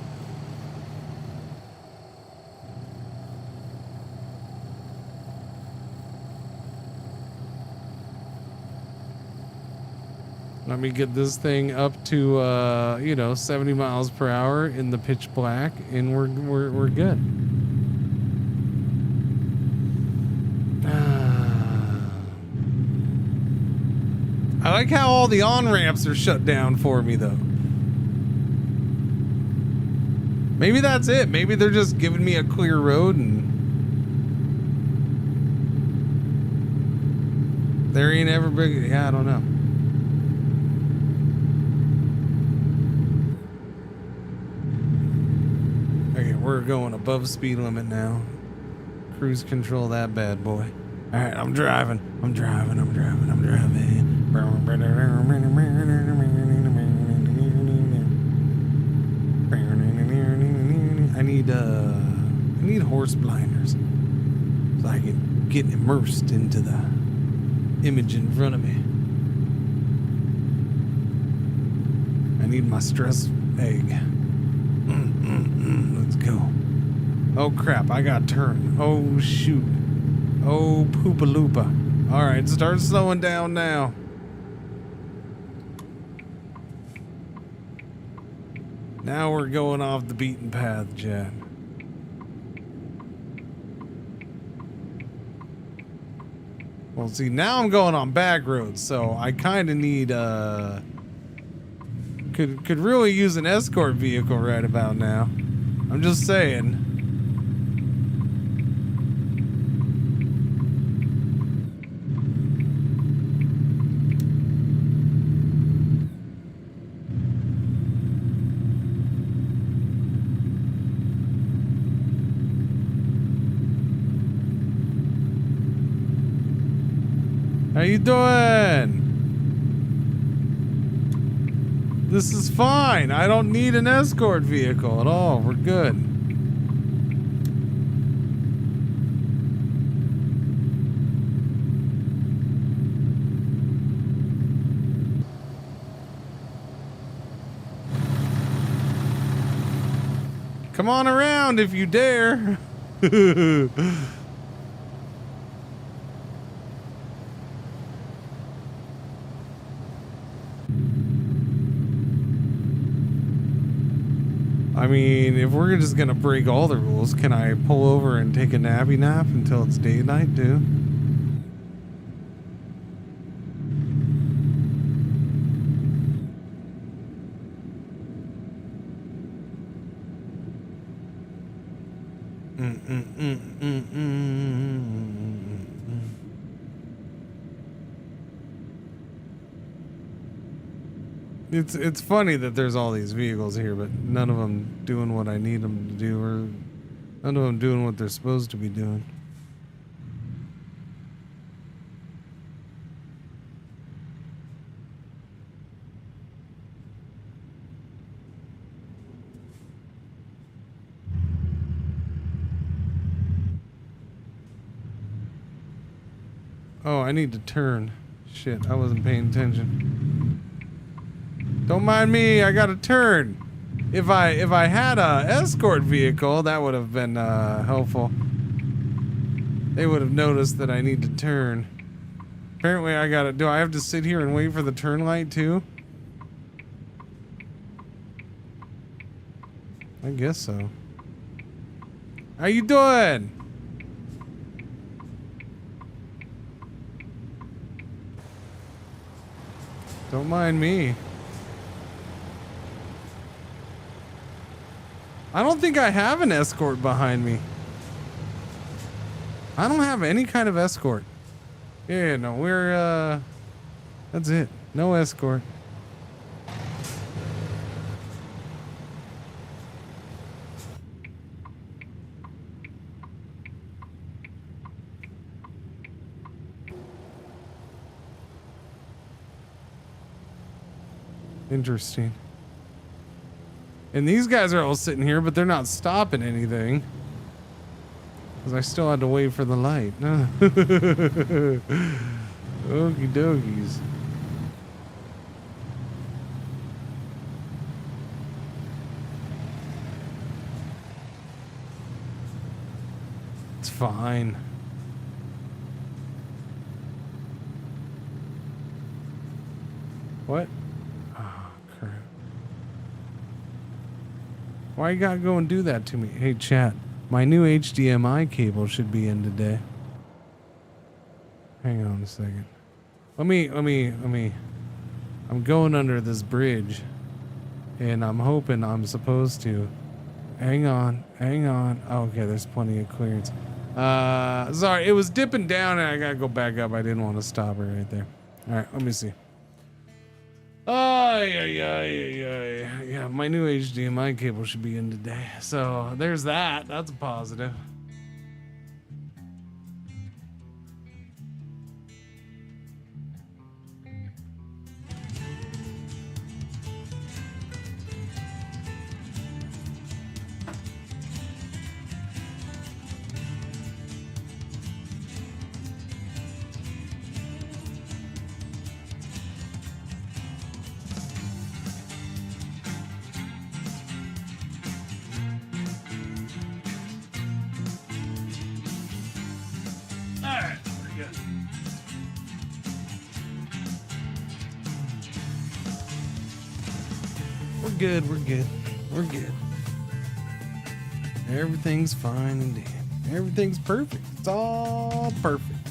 Speaker 7: Let me get this thing up to, 70 miles per hour in the pitch black, and we're good. I like how all the on-ramps are shut down for me, though. Maybe that's it. Maybe they're just giving me a clear road and there ain't ever been. Yeah, I don't know. Okay, we're going above speed limit now. Cruise control that bad boy. All right, I'm driving. I need horse blinders so I can get immersed into the image in front of me. I need my stress egg. Let's go. Oh crap, I got turned. Oh shoot. Oh poopa-loopa. Alright, start slowing down now. Now we're going off the beaten path, Chad. Well, see, now I'm going on back roads, so I kind of need, could really use an escort vehicle right about now. I'm just saying. How you doing? This is fine. I don't need an escort vehicle at all. We're good. Come on around if you dare. I mean, if we're just gonna break all the rules, can I pull over and take a nappy nap until it's daylight too? It's funny that there's all these vehicles here, but none of them doing what I need them to do, or none of them doing what they're supposed to be doing. Oh, I need to turn. Shit, I wasn't paying attention. Don't mind me, I gotta turn. If I had a escort vehicle, that would have been helpful. They would have noticed that I need to turn. Apparently I gotta, do I have to sit here and wait for the turn light too? I guess so. How you doing? Don't mind me. I don't think I have an escort behind me. I don't have any kind of escort. Yeah, no, we're, that's it. No escort. Interesting. And these guys are all sitting here, but they're not stopping anything. Because I still had to wait for the light. Okie dokies. It's fine. What? Why you gotta go and do that to me? Hey chat, my new HDMI cable should be in today. Hang on a second. Let me. I'm going under this bridge, and I'm hoping I'm supposed to. Hang on. Oh, okay, there's plenty of clearance. Sorry, it was dipping down and I gotta go back up. I didn't want to stop it right there. All right, let me see. Yeah, my new HDMI cable should be in today. So there's that. That's a positive. We're good. Everything's fine and dandy. Everything's perfect. It's all perfect.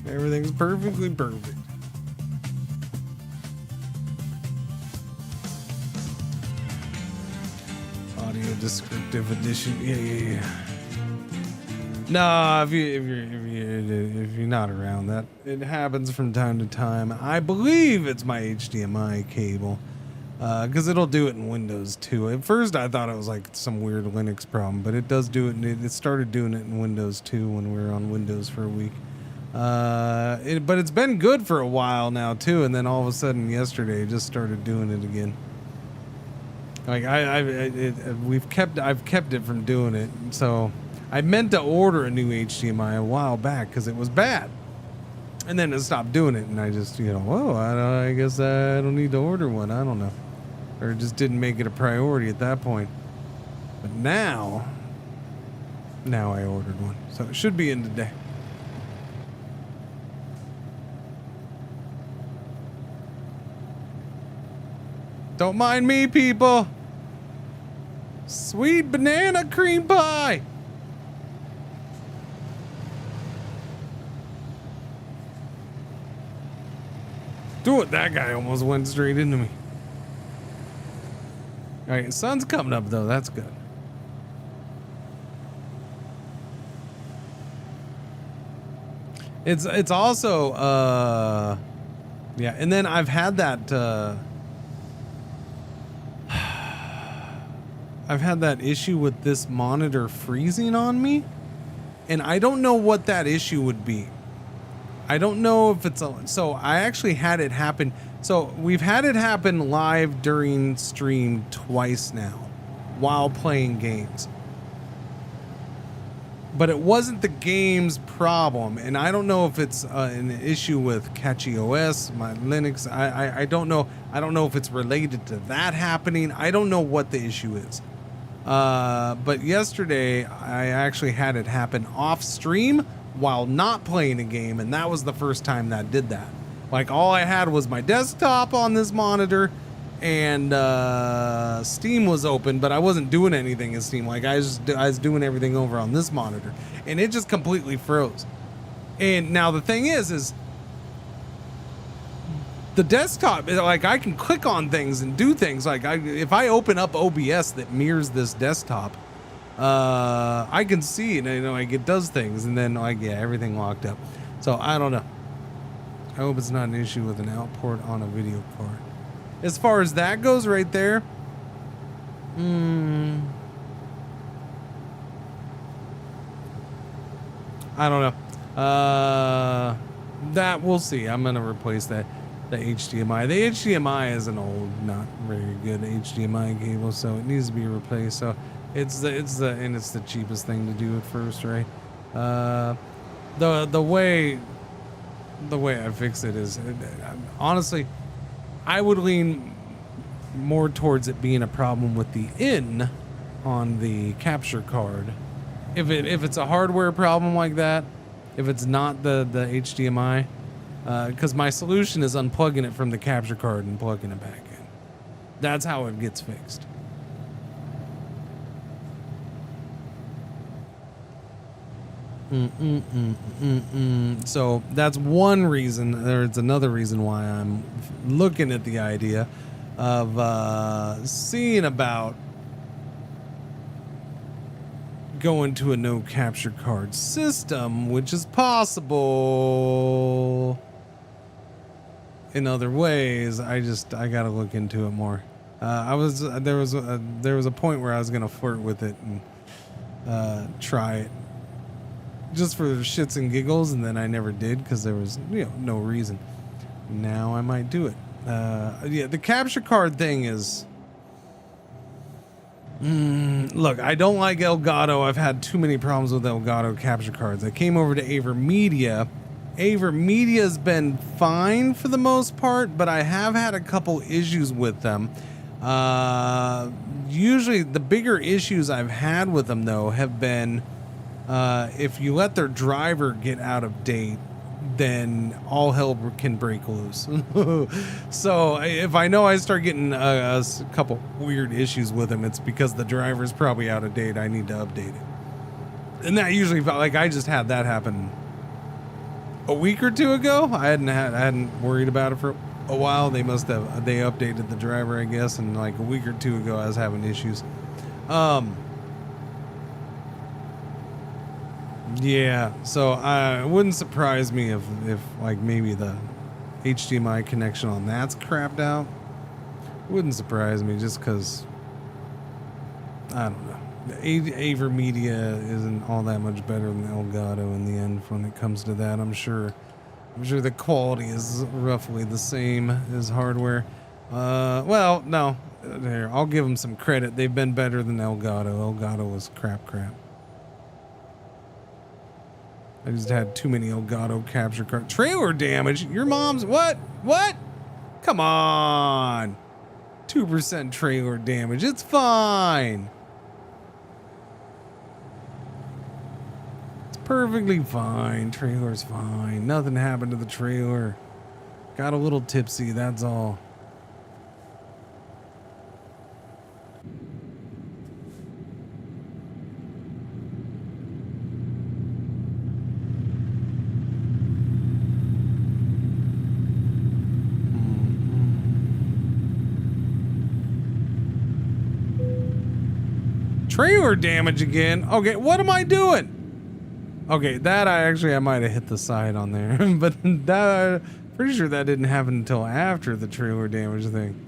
Speaker 7: Everything's perfectly perfect. Audio descriptive edition. Yeah. No, if you're not around, that it happens from time to time. I believe it's my HDMI cable. Because it'll do it in Windows too. At first I thought it was like some weird Linux problem, but it does do it. It started doing it in Windows too when we were on Windows for a week. But it's been good for a while now too, and then all of a sudden yesterday it just started doing it again. Like I've kept it from doing it. So I meant to order a new HDMI a while back because it was bad, and then it stopped doing it, and I just I guess I don't need to order one. I don't know, or just didn't make it a priority at that point. But now I ordered one, so it should be in today. Don't mind me, people. Sweet banana cream pie. Do it. That guy almost went straight into me. All right, sun's coming up though. That's good. It's also yeah, and then I've had that I've had that issue with this monitor freezing on me, and I don't know what that issue would be. I don't know if it's so I actually had it happen. So we've had it happen live during stream twice now while playing games. But it wasn't the game's problem, and I don't know if it's an issue with Catchy OS, my Linux. I don't know. I don't know if it's related to that happening. I don't know what the issue is. But yesterday I actually had it happen off stream while not playing a game, and that was the first time that did that. Like, all I had was my desktop on this monitor, and Steam was open, but I wasn't doing anything in Steam. Like, I was doing everything over on this monitor, and it just completely froze. And now the thing is the desktop, like, I can click on things and do things. Like, if I open up OBS that mirrors this desktop, I can see, and like, it does things, and then like, yeah, everything locked up. So I don't know. I hope it's not an issue with an output on a video card. As far as that goes, right there, I don't know. That we'll see. I'm gonna replace the HDMI. The HDMI is an old, not very good HDMI cable, so it needs to be replaced. So it's the cheapest thing to do at first, right? The way I fix it is, honestly, I would lean more towards it being a problem with the in on the capture card. If it's a hardware problem like that, if it's not the HDMI, because my solution is unplugging it from the capture card and plugging it back in. That's how it gets fixed. So that's one reason. There's another reason why I'm looking at the idea of seeing about going to a no capture card system, which is possible in other ways. I gotta look into it more. There was a point where I was gonna flirt with it and try it just for shits and giggles, and then I never did because there was no reason. Now I might do it. Yeah, the capture card thing is. Look, I don't like Elgato. I've had too many problems with Elgato capture cards. I came over to AverMedia. AverMedia's been fine for the most part, but I have had a couple issues with them. Usually the bigger issues I've had with them, though, have been if you let their driver get out of date, then all hell can break loose. So if I know I start getting a couple weird issues with them, it's because the driver's probably out of date. I need to update it. And that usually, like, I just had that happen a week or two ago. I hadn't worried about it for a while. They updated the driver, I guess, and like a week or two ago I was having issues. Yeah, so it wouldn't surprise me if like maybe the HDMI connection on that's crapped out. Wouldn't surprise me, just because I don't know. Aver Media isn't all that much better than Elgato in the end when it comes to that. I'm sure the quality is roughly the same as hardware. Well, no, there, I'll give them some credit. They've been better than Elgato. Elgato was crap. I just had too many Elgato capture card. Trailer damage? Your mom's what? What? Come on. 2% trailer damage. It's fine. It's perfectly fine. Trailer's fine. Nothing happened to the trailer. Got a little tipsy, that's all. Trailer damage again. Okay, what am I doing? Okay, that I might have hit the side on there, but that pretty sure that didn't happen until after the trailer damage thing.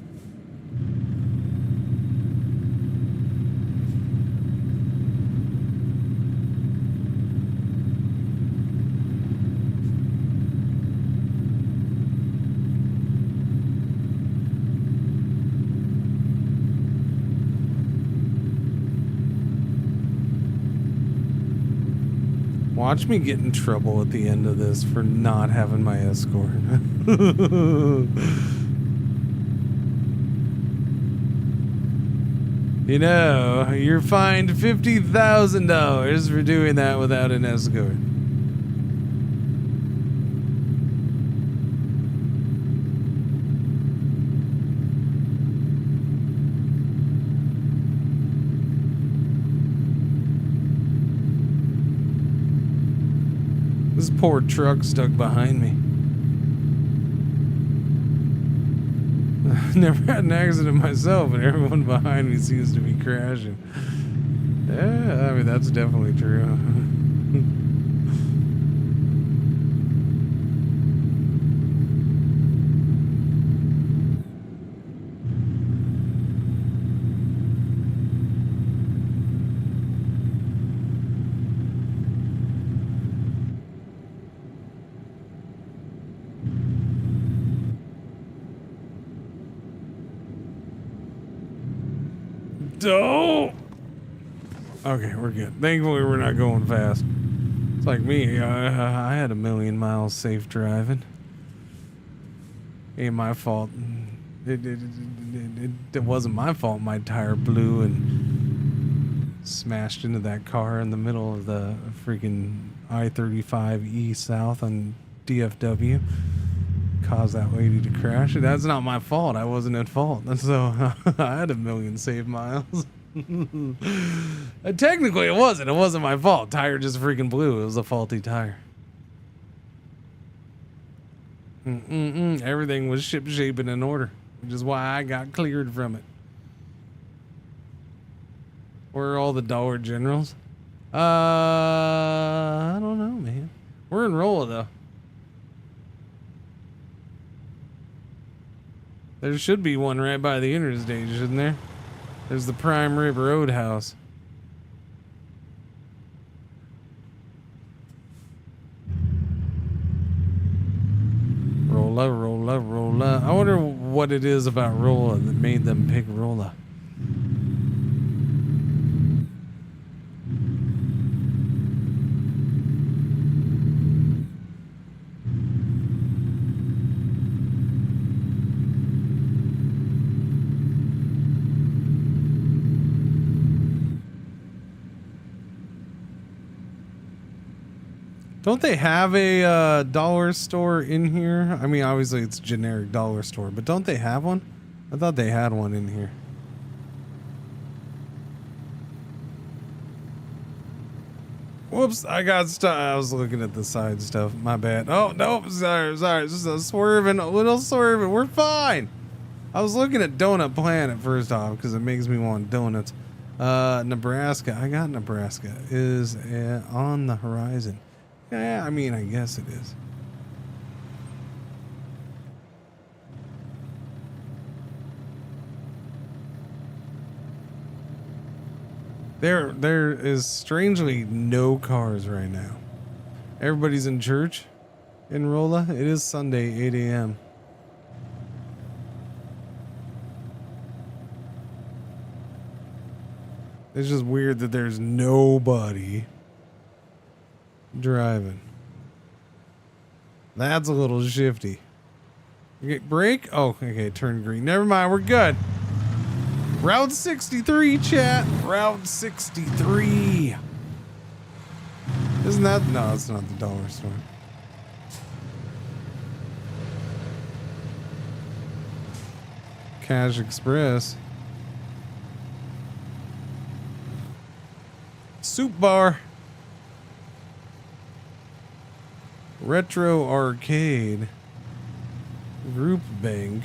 Speaker 7: Watch me get in trouble at the end of this for not having my escort. You know, you're fined $50,000 for doing that without an escort. This poor truck stuck behind me. Never had an accident myself, but everyone behind me seems to be crashing. Yeah, I mean, that's definitely true. Don't. Okay, we're good. Thankfully, we're not going fast. It's like me. I had 1,000,000 miles safe driving. Ain't my fault. It wasn't my fault. My tire blew and smashed into that car in the middle of the freaking I-35 south on DFW. Caused that lady to crash. That's not my fault. I wasn't at fault. So I had 1,000,000 saved miles. Technically, it wasn't. It wasn't my fault. Tire just freaking blew. It was a faulty tire. Everything was ship shape and in order, which is why I got cleared from it. Where are all the Dollar Generals? I don't know, man. We're in Rolla though. There should be one right by the interstate, shouldn't there? There's the Prime Rib Roadhouse. Rolla, Rolla, Rolla. I wonder what it is about Rolla that made them pick Rolla. Don't they have a dollar store in here? I mean, obviously it's generic dollar store, but don't they have one? I thought they had one in here. Whoops, I got stuck. I was looking at the side stuff. My bad. Oh, no, sorry. Just a little swerving. We're fine. I was looking at Donut Planet first off because it makes me want donuts. Nebraska. I got Nebraska. Is on the horizon. Yeah, I mean, I guess it is. There is strangely no cars right now. Everybody's in church in Rolla. It is Sunday, 8 a.m. It's just weird that there's nobody driving. That's a little shifty. Okay, brake? Oh, okay, turn green. Never mind, we're good. Route 63, chat. Route 63. Isn't that? No, it's not the dollar store. Cash Express. Soup bar. Retro arcade. Group bank.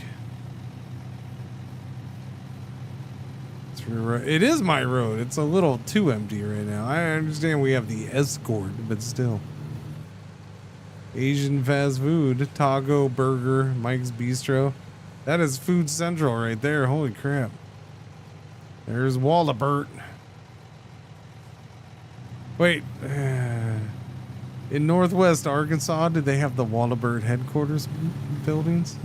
Speaker 7: It is my road. It's a little too empty right now. I understand we have the escort, but still. Asian fast food. Taco, burger, Mike's Bistro. That is Food Central right there. Holy crap. There's Wallabert. Wait. In Northwest Arkansas, did they have the Wallabert headquarters buildings?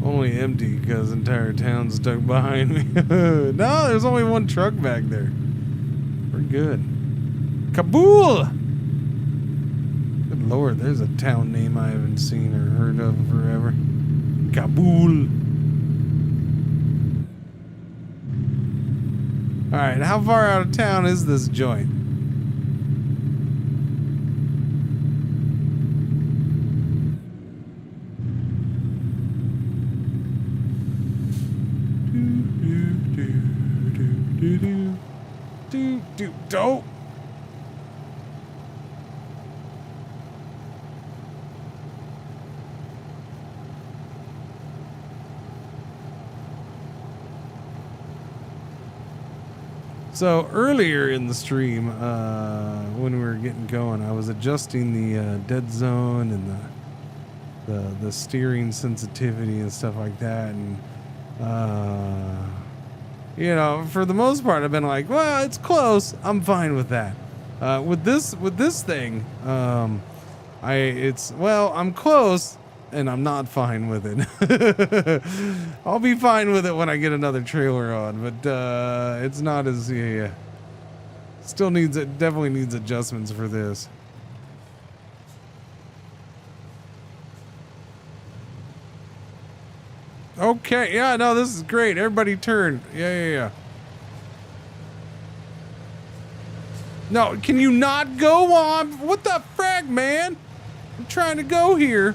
Speaker 7: Only empty because the entire town's stuck behind me. No, there's only one truck back there. We're good. Kabul! Good lord, there's a town name I haven't seen or heard of forever. Kabul. Alright, how far out of town is this joint? Dope. So earlier in the stream, when we were getting going, I was adjusting the dead zone and the steering sensitivity and stuff like that, and you know, for the most part, I've been like, well, it's close. I'm fine with that. With this thing, I'm close, and I'm not fine with it. I'll be fine with it when I get another trailer on, but it's not as yeah. Definitely needs adjustments for this. Okay, yeah, no, this is great. Everybody turn. Yeah. No, can you not go on? What the frack, man? I'm trying to go here.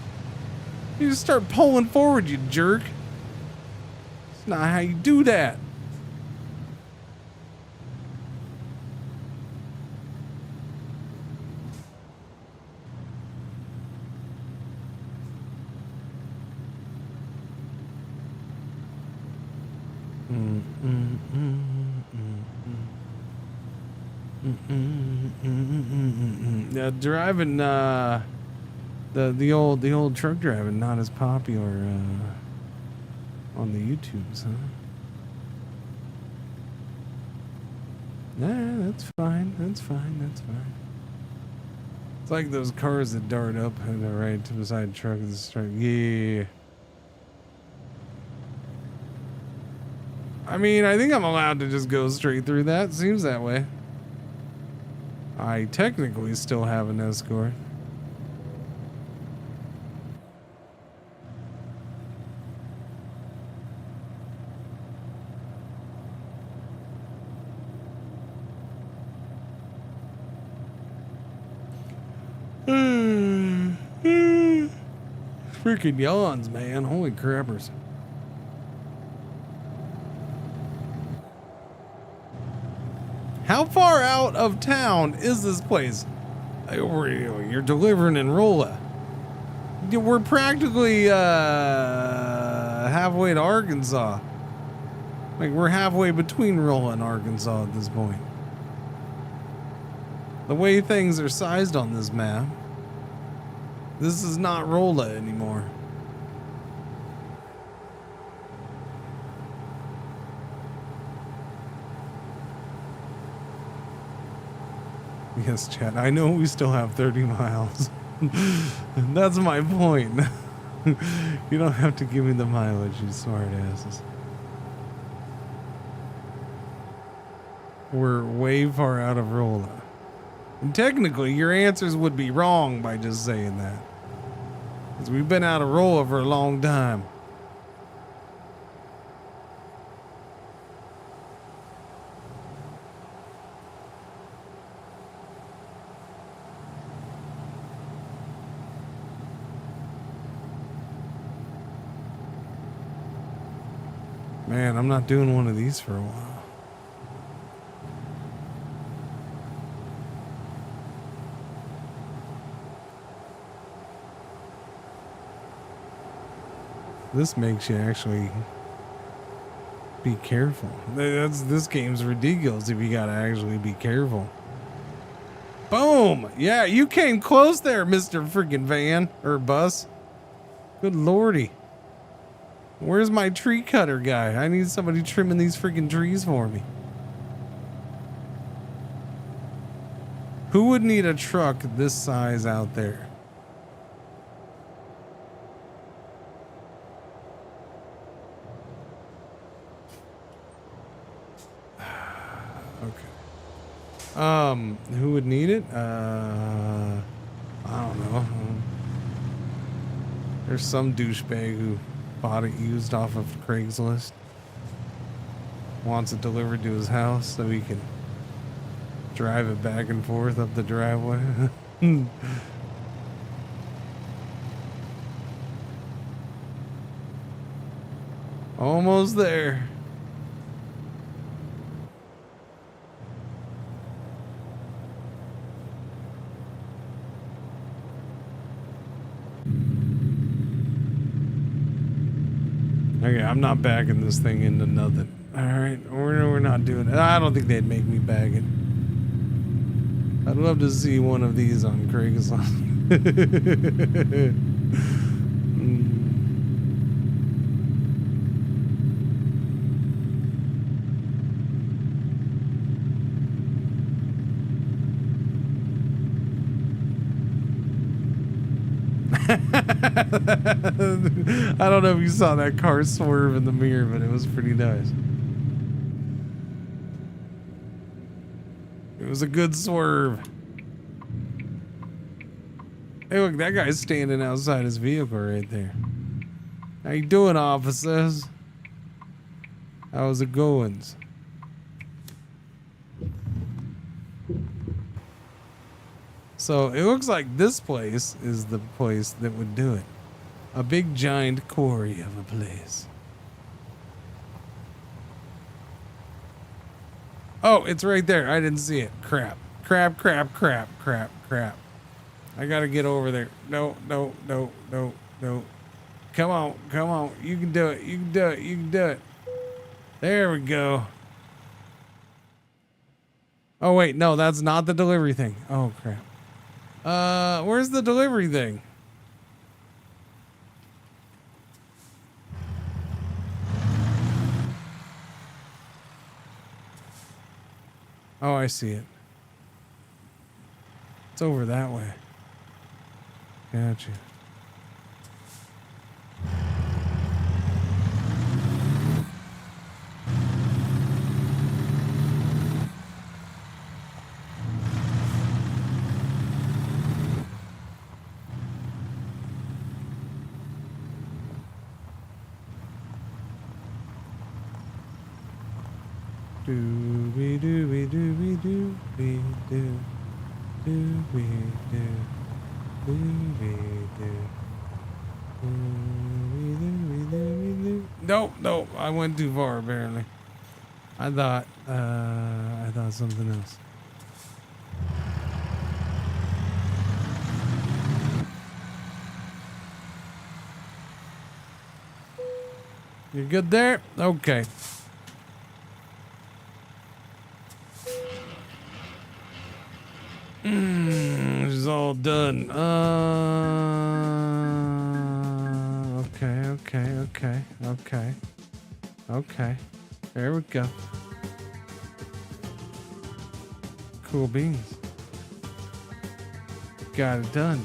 Speaker 7: You just start pulling forward, you jerk. It's not how you do that. Driving the old truck driving not as popular on the YouTubes, huh? Nah, that's fine. That's fine. It's like those cars that dart up and are right to the side truck and start. Yeah. I mean, I think I'm allowed to just go straight through that. Seems that way. I technically still have an escort. Freaking yawns, man. Holy crappers. How far out of town is this place? You're delivering in Rolla. We're practically halfway to Arkansas. Like, we're halfway between Rolla and Arkansas at this point. The way things are sized on this map, this is not Rolla anymore. Yes, Chad, I know we still have 30 miles. That's my point. You don't have to give me the mileage, you smart asses. We're way far out of Rolla. And technically, your answers would be wrong by just saying that. Because we've been out of Rolla for a long time. Man, I'm not doing one of these for a while. This makes you actually be careful. This game's ridiculous if you gotta actually be careful. Boom! Yeah, you came close there, Mr. Freaking Van or Bus. Good lordy. Where's my tree cutter guy? I need somebody trimming these freaking trees for me. Who would need a truck this size out there? Okay. Who would need it? I don't know. There's some douchebag who bought it used off of Craigslist. Wants it delivered to his house so he can drive it back and forth up the driveway. Almost there. Okay, I'm not bagging this thing into nothing. Alright, we're not doing it. I don't think they'd make me bag it. I'd love to see one of these on Craigslist. I don't know if you saw that car swerve in the mirror, but it was pretty nice. It was a good swerve. Hey, look, that guy's standing outside his vehicle right there. How you doing, officers? How's it going? So it looks like this place is the place that would do it. A big giant quarry of a place. Oh, it's right there. I didn't see it. Crap. Crap, crap, crap, crap, crap. I gotta get over there. No, no, no, no, no. Come on, come on. You can do it. You can do it. You can do it. There we go. Oh, wait. No, that's not the delivery thing. Oh, crap. Where's the delivery thing? Oh, I see it. It's over that way. Gotcha. Dooby dooby dooby dooby doo. Dooby doo. Dooby doo. Dooby dooby dooby doo. Nope, nope. I went too far apparently. I thought something else. You good there? Okay. is all done. Okay. There we go. Cool beans. Got it done.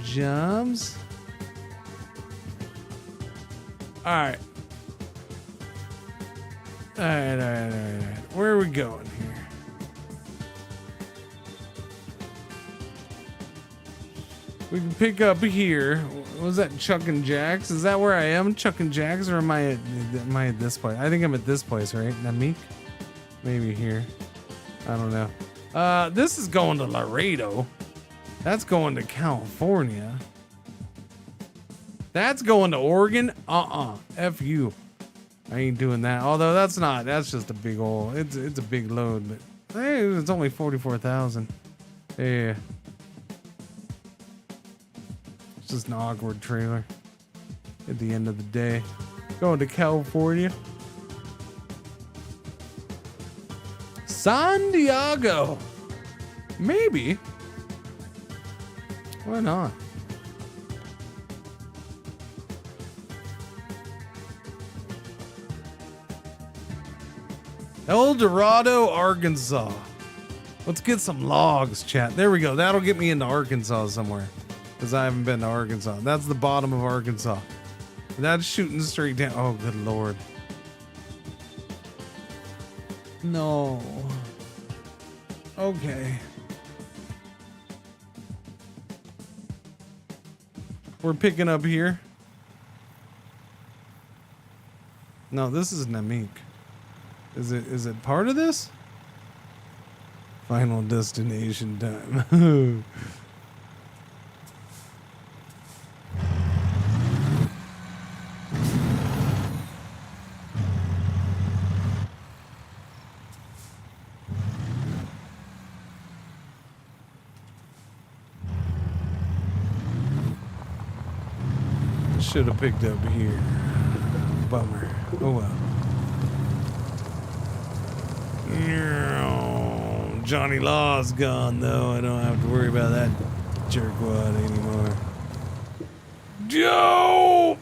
Speaker 7: Jobs. Alright. Alright. Where are we going here? We can pick up here. Was that Chuck and Jack's? Is that where I am? Chuck and Jack's, or am I at this place? I think I'm at this place, right? Namik? Maybe here. I don't know. This is going to Laredo. That's going to California. That's going to Oregon. F you. I ain't doing that. Although that's just a big old. It's a big load, but hey, it's only 44,000. Yeah. It's just an awkward trailer. At the end of the day, going to California. San Diego. Maybe. Why not? El Dorado, Arkansas. Let's get some logs, chat. There we go. That'll get me into Arkansas somewhere. Because I haven't been to Arkansas. That's the bottom of Arkansas. That's shooting straight down. Oh, good lord. No. Okay. We're picking up here. No, this is Namik. Is it part of this? Final destination time. Should have picked up here. Bummer. Oh well. Johnny Law's gone though. I don't have to worry about that jerkwad anymore. Joe!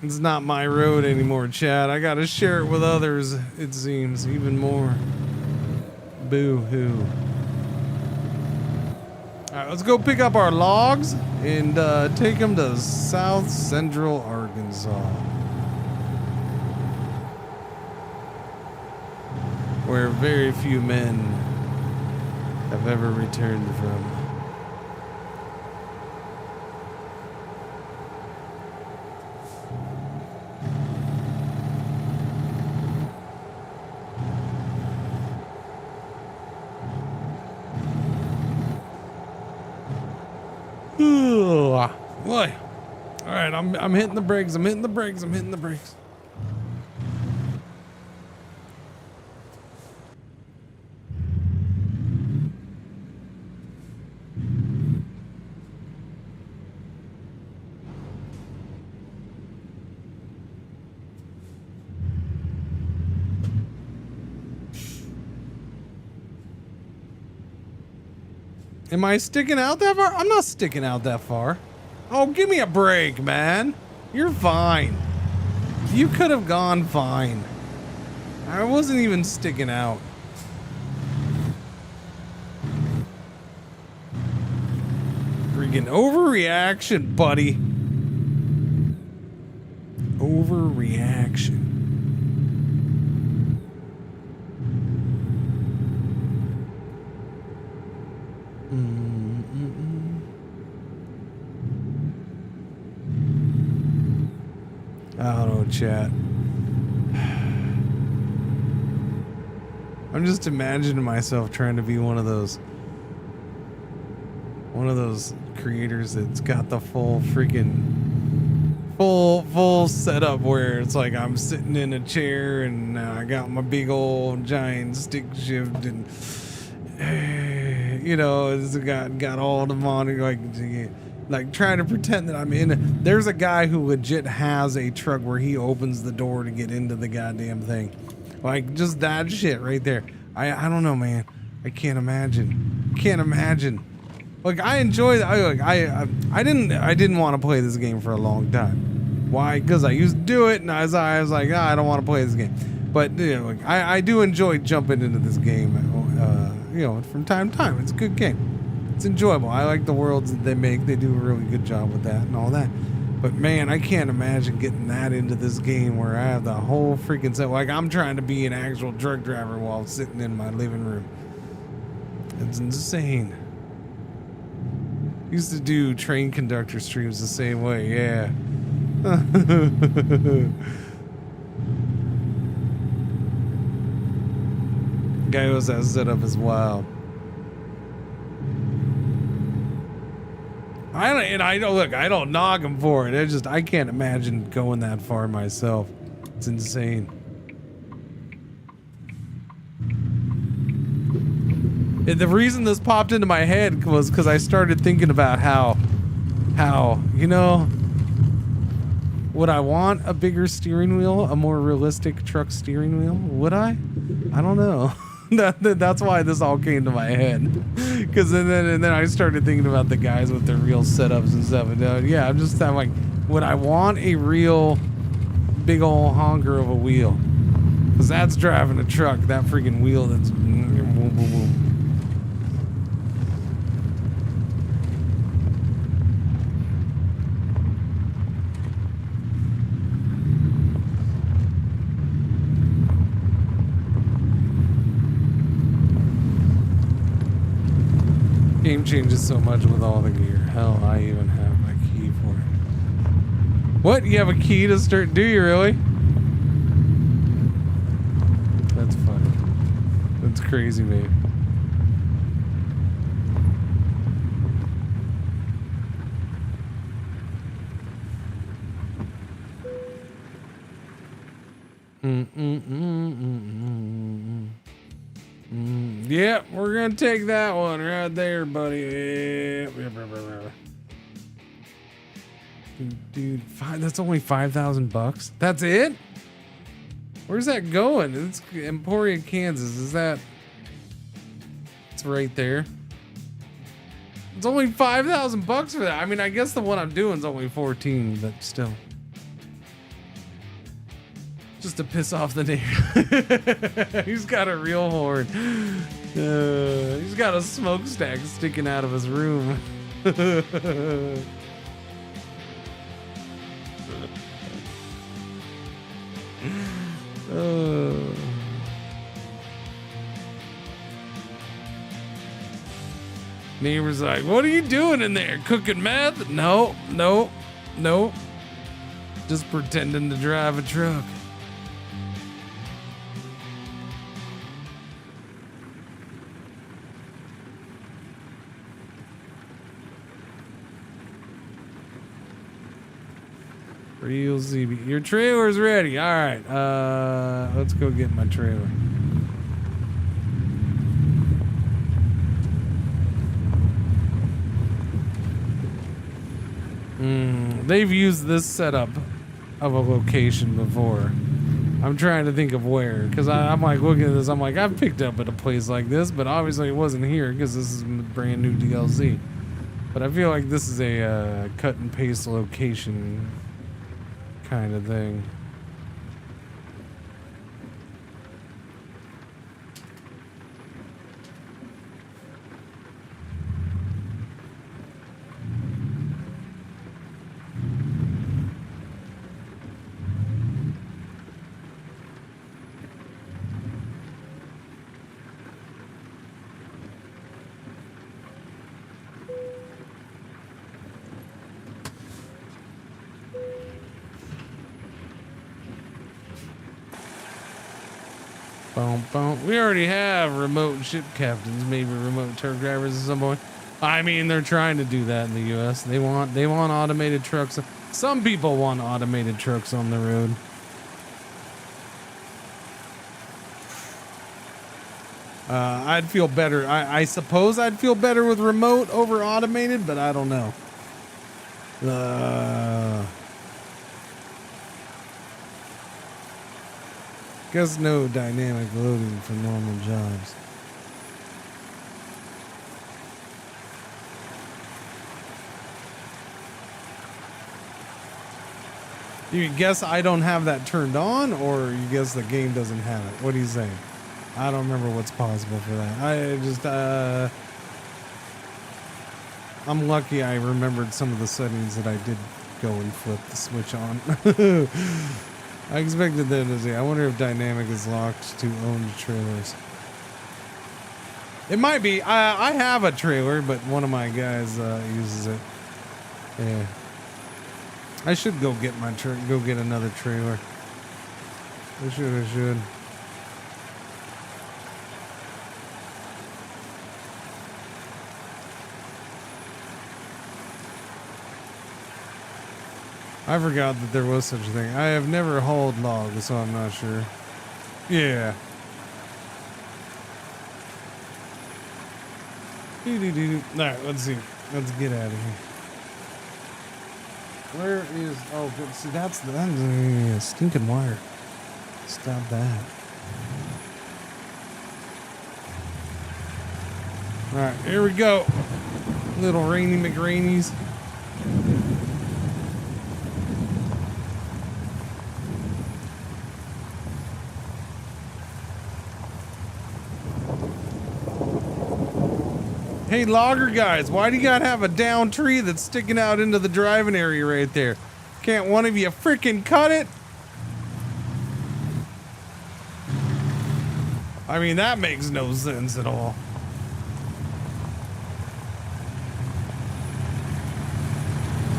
Speaker 7: It's not my road anymore, Chad. I gotta share it with others, it seems, even more. Boo-hoo. Alright, let's go pick up our logs and take them to South Central Arkansas. Where very few men have ever returned from. Boy. All right, I'm hitting the brakes. I'm hitting the brakes. Am I sticking out that far? I'm not sticking out that far. Oh, give me a break, man. You're fine. You could have gone fine. I wasn't even sticking out. Freaking overreaction, buddy. Overreaction. I don't know, chat. I'm just imagining myself trying to be one of those creators that's got the full freaking full setup where it's like I'm sitting in a chair and I got my big old giant stick shift and you know, it's got all the monitor like trying to pretend that I'm in. There's a guy who legit has a truck where he opens the door to get into the goddamn thing. Like just that shit right there. I don't know, man. I can't imagine. Can't imagine. Like I enjoy I didn't want to play this game for a long time. Why? Because I used to do it, and I was like, I don't want to play this game. But you know, like, I do enjoy jumping into this game. You know, from time to time. It's a good game. It's enjoyable. I like the worlds that they make. They do a really good job with that and all that. But man, I can't imagine getting that into this game where I have the whole freaking set. Like I'm trying to be an actual truck driver while sitting in my living room. It's insane. Used to do train conductor streams the same way, yeah. Guy who has that set up as well. I don't knock him for it. I can't imagine going that far myself. It's insane. The reason this popped into my head was because I started thinking about how, you know, would I want a bigger steering wheel, a more realistic truck steering wheel? Would I? I don't know. That's why this all came to my head. Because and then I started thinking about the guys with their real setups and stuff. And yeah, I'm like, would I want a real big old honker of a wheel? Because that's driving a truck. That freaking wheel that's. Game changes so much with all the gear. Hell, I even have my key for it. What? You have a key to start? Do you really? That's funny. That's crazy, mate. Yep, we're gonna take that one right there, buddy. Yep. Dude, that's only $5,000. That's it? Where's that going? It's Emporia, Kansas. Is that? It's right there. It's only $5,000 for that. I mean, I guess the one I'm doing is only 14, but still. Just to piss off the neighbor. He's got a real horn. He's got a smokestack sticking out of his room. Neighbor's like, what are you doing in there? Cooking meth? No. Just pretending to drive a truck. Real ZB. Your trailer's ready. All right. Let's go get my trailer. They've used this setup of a location before. I'm trying to think of where, because I'm like looking at this. I'm like, I've picked up at a place like this, but obviously it wasn't here because this is brand new DLC. But I feel like this is a cut and paste location kind of thing. We already have remote ship captains, maybe remote truck drivers at some point. I mean, they're trying to do that in the U.S. They want automated trucks. Some people want automated trucks on the road. I'd feel better. I suppose I'd feel better with remote over automated, but I don't know. Guess no dynamic loading for normal jobs. You guess I don't have that turned on, or you guess the game doesn't have it? What are you saying? I don't remember what's possible for that. I just, I'm lucky I remembered some of the settings that I did go and flip the switch on. I expected them to say, I wonder if dynamic is locked to owned trailers. It might be. I have a trailer, but one of my guys uses it. Yeah. I should go get go get another trailer. I should. I forgot that there was such a thing. I have never hauled logs, so I'm not sure. Yeah. Alright, let's see. Let's get out of here. Where is... Oh, good. See, that's the stinking wire. Stop that. Alright, here we go. Little rainy McRainies. Hey, logger guys, why do you gotta have a down tree that's sticking out into the driving area right there? Can't one of you freaking cut it? I mean, that makes no sense at all.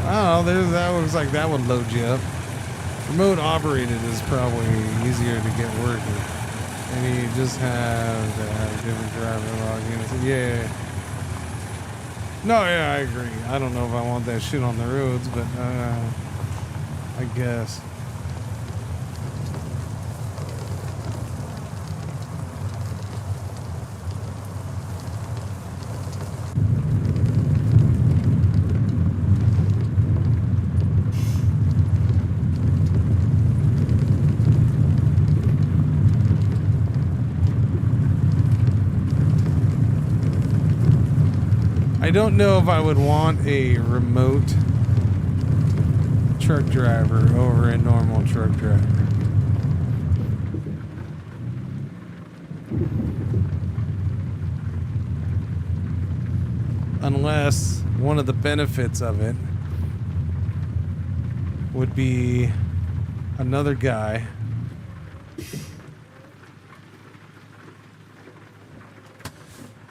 Speaker 7: Oh, that looks like that would load you up. Remote operated is probably easier to get working. And you just have to have different driver logins. Yeah. No, yeah, I agree. I don't know if I want that shit on the roads, but I guess. I don't know if I would want a remote truck driver over a normal truck driver. Unless one of the benefits of it would be another guy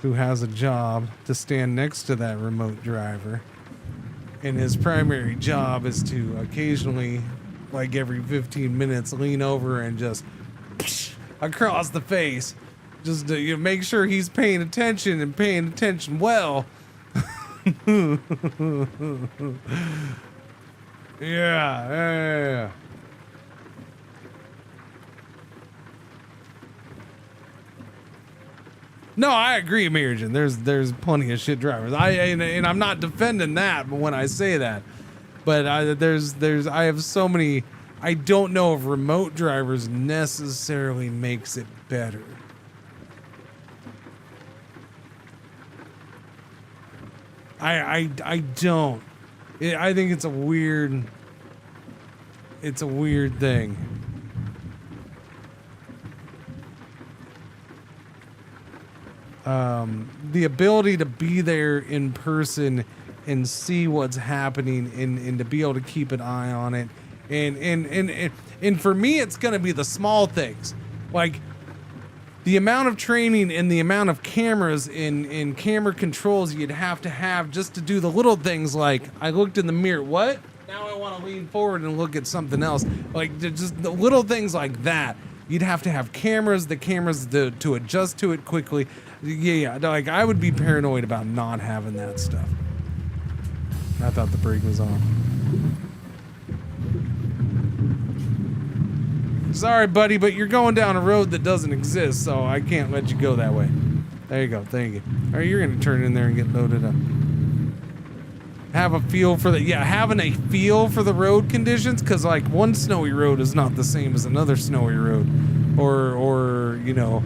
Speaker 7: who has a job to stand next to that remote driver, and his primary job is to occasionally, like every 15 minutes, lean over and just across the face, just to make sure he's paying attention and paying attention well. Yeah. No, I agree, Mirjin. There's plenty of shit drivers. And I'm not defending that when I say that, but I have so many. I don't know if remote drivers necessarily makes it better. I don't. I think it's a weird thing. The ability to be there in person and see what's happening and to be able to keep an eye on it. And for me, it's going to be the small things. Like the amount of training and the amount of cameras and camera controls you'd have to just to do the little things. Like I looked in the mirror. What? Now I want to lean forward and look at something else. Like just the little things like that. You'd have to have cameras to adjust to it quickly. Yeah. Like I would be paranoid about not having that stuff. I thought the brake was on. Sorry, buddy, but you're going down a road that doesn't exist, so I can't let you go that way. There you go. Thank you. All right, you're gonna turn in there and get loaded up. Have a feel for having a feel for the road conditions, because like one snowy road is not the same as another snowy road. or you know,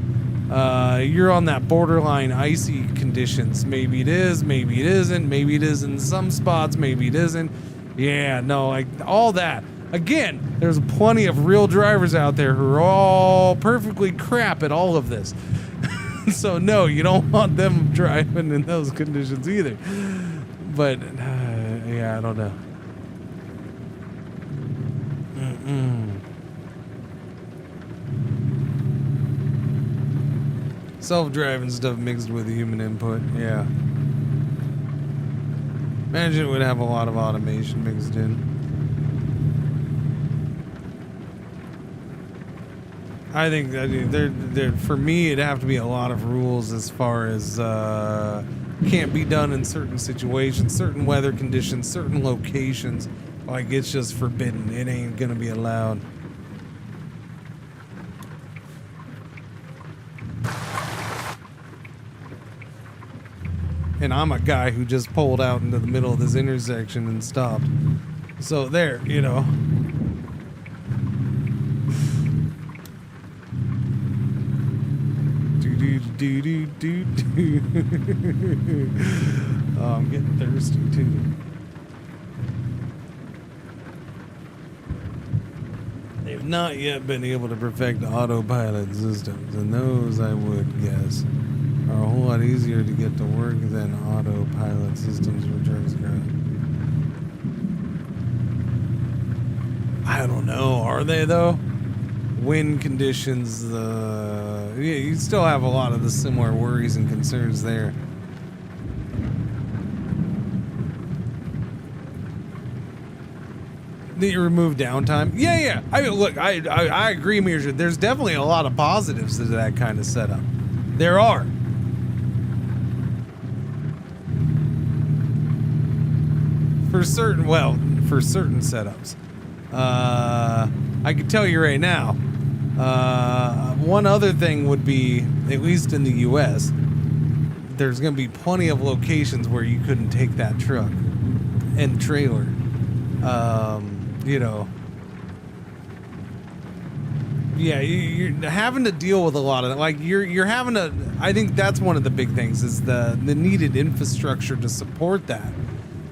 Speaker 7: you're on that borderline icy conditions. Maybe it is, maybe it isn't, maybe it is in some spots, maybe it isn't. Yeah, no, like all that. Again, there's plenty of real drivers out there who are all perfectly crap at all of this. So no, you don't want them driving in those conditions either. But yeah, I don't know. Self-driving stuff mixed with human input, yeah. Imagine it would have a lot of automation mixed in. I think that for me, it'd have to be a lot of rules as far as can't be done in certain situations, certain weather conditions, certain locations. Like, it's just forbidden. It ain't gonna be allowed. And I'm a guy who just pulled out into the middle of this intersection and stopped. So there, you know. Oh, I'm getting thirsty too. They've not yet been able to perfect autopilot systems, and those, I would guess, are a whole lot easier to get to work than autopilot systems for trucks. I don't know. Are they though? Wind conditions, yeah, you still have a lot of the similar worries and concerns there. That you remove downtime. Yeah. I mean, look, I agree, Mirja. There's definitely a lot of positives to that kind of setup. There are. For certain setups. I can tell you right now, one other thing would be, at least in the US, there's going to be plenty of locations where you couldn't take that truck and trailer. You know, yeah, you're having to deal with a lot of that. Like you're having to, I think that's one of the big things is the needed infrastructure to support that.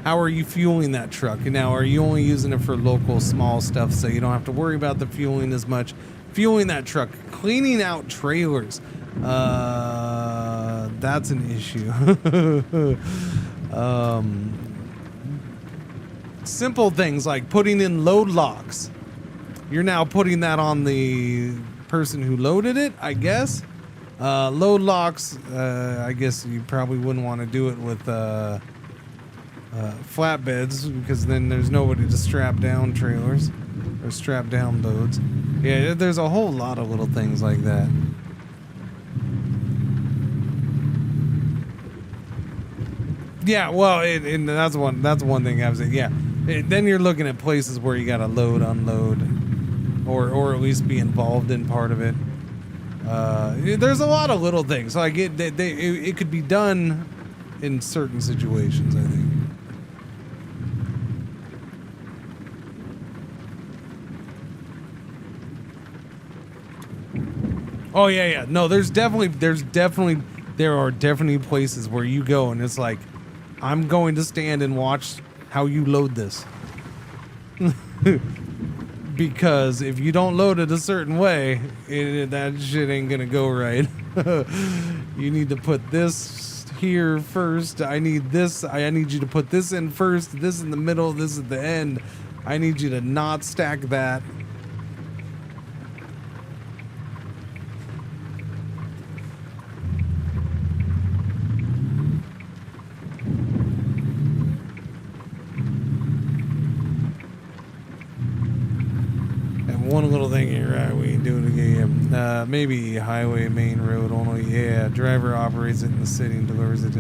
Speaker 7: How are you fueling that truck? And now, are you only using it for local small stuff so you don't have to worry about the fueling as much? Fueling that truck, cleaning out trailers, that's an issue. Simple things like putting in load locks. You're now putting that on the person who loaded it, I guess. Load locks, I guess you probably wouldn't want to do it with flatbeds, because then there's nobody to strap down trailers or strap down loads. Yeah, there's a whole lot of little things like that. Yeah, well, and that's one thing I was saying. Yeah, then you're looking at places where you got to load, unload, or at least be involved in part of it. There's a lot of little things. Like it could be done in certain situations, I think. Oh yeah. No, there are definitely places where you go and it's like, I'm going to stand and watch how you load this. Because if you don't load it a certain way, that shit ain't gonna go right. You need to put this here first. I need this. I need you to put this in first, this in the middle, this at the end. I need you to not stack that. One little thing here, right? We ain't doing it again. Maybe highway, main road only. Yeah, driver operates it in the city and delivers it.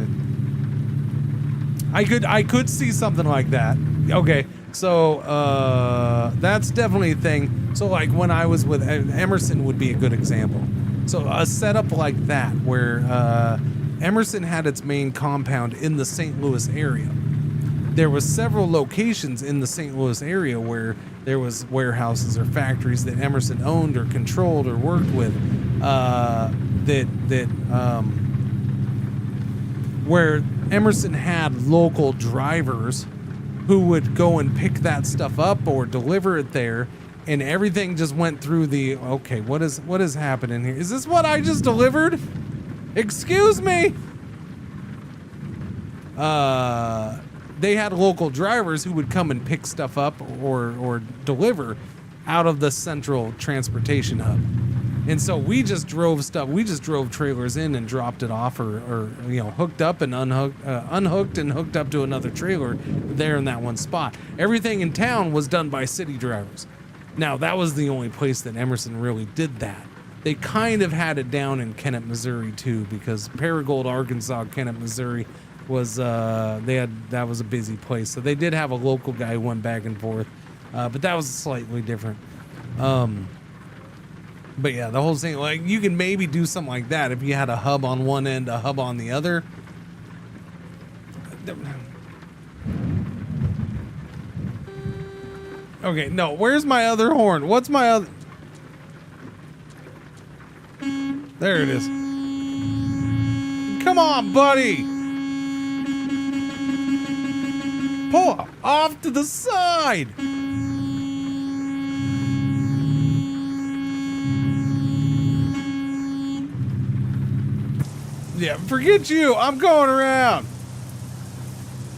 Speaker 7: I could see something like that. Okay, so that's definitely a thing. So like when I was with Emerson would be a good example. So a setup like that where Emerson had its main compound in the St. Louis area. There was several locations in the St. Louis area where there was warehouses or factories that Emerson owned or controlled or worked with, where Emerson had local drivers who would go and pick that stuff up or deliver it there, and everything just went through the, okay, what is happening here? Is this what I just delivered? Excuse me? They had local drivers who would come and pick stuff up or deliver out of the central transportation hub. And so we just drove trailers in and dropped it off or hooked up and unhooked and hooked up to another trailer there in that one spot. Everything in town was done by city drivers. Now, that was the only place that Emerson really did that. They kind of had it down in Kennett, Missouri too, because Paragould, Arkansas, Kennett, Missouri was that was a busy place. So they did have a local guy who went back and forth, but that was slightly different. But yeah, the whole thing, like, you can maybe do something like that if you had a hub on one end, a hub on the other. Okay, no, where's my other horn? What's my other? There it is. Come on, buddy. Pull off to the side. Yeah, forget you. I'm going around.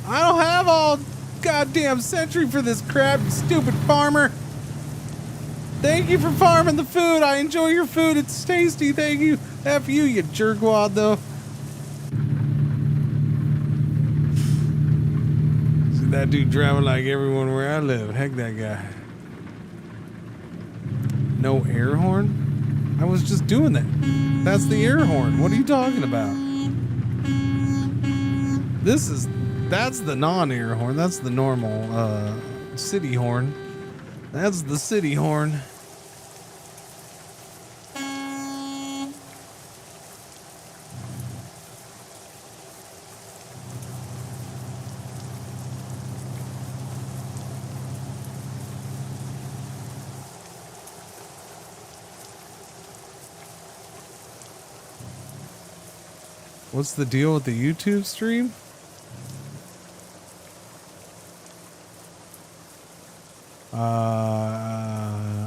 Speaker 7: I don't have all goddamn century for this crap, you stupid farmer. Thank you for farming the food. I enjoy your food. It's tasty. Thank you. F you, you jerkwad, though. See that dude driving like everyone where I live. Heck, that guy. No air horn? I was just doing that. That's the air horn. What are you talking about? That's the non-air horn. That's the normal city horn. That's the city horn. What's the deal with the YouTube stream?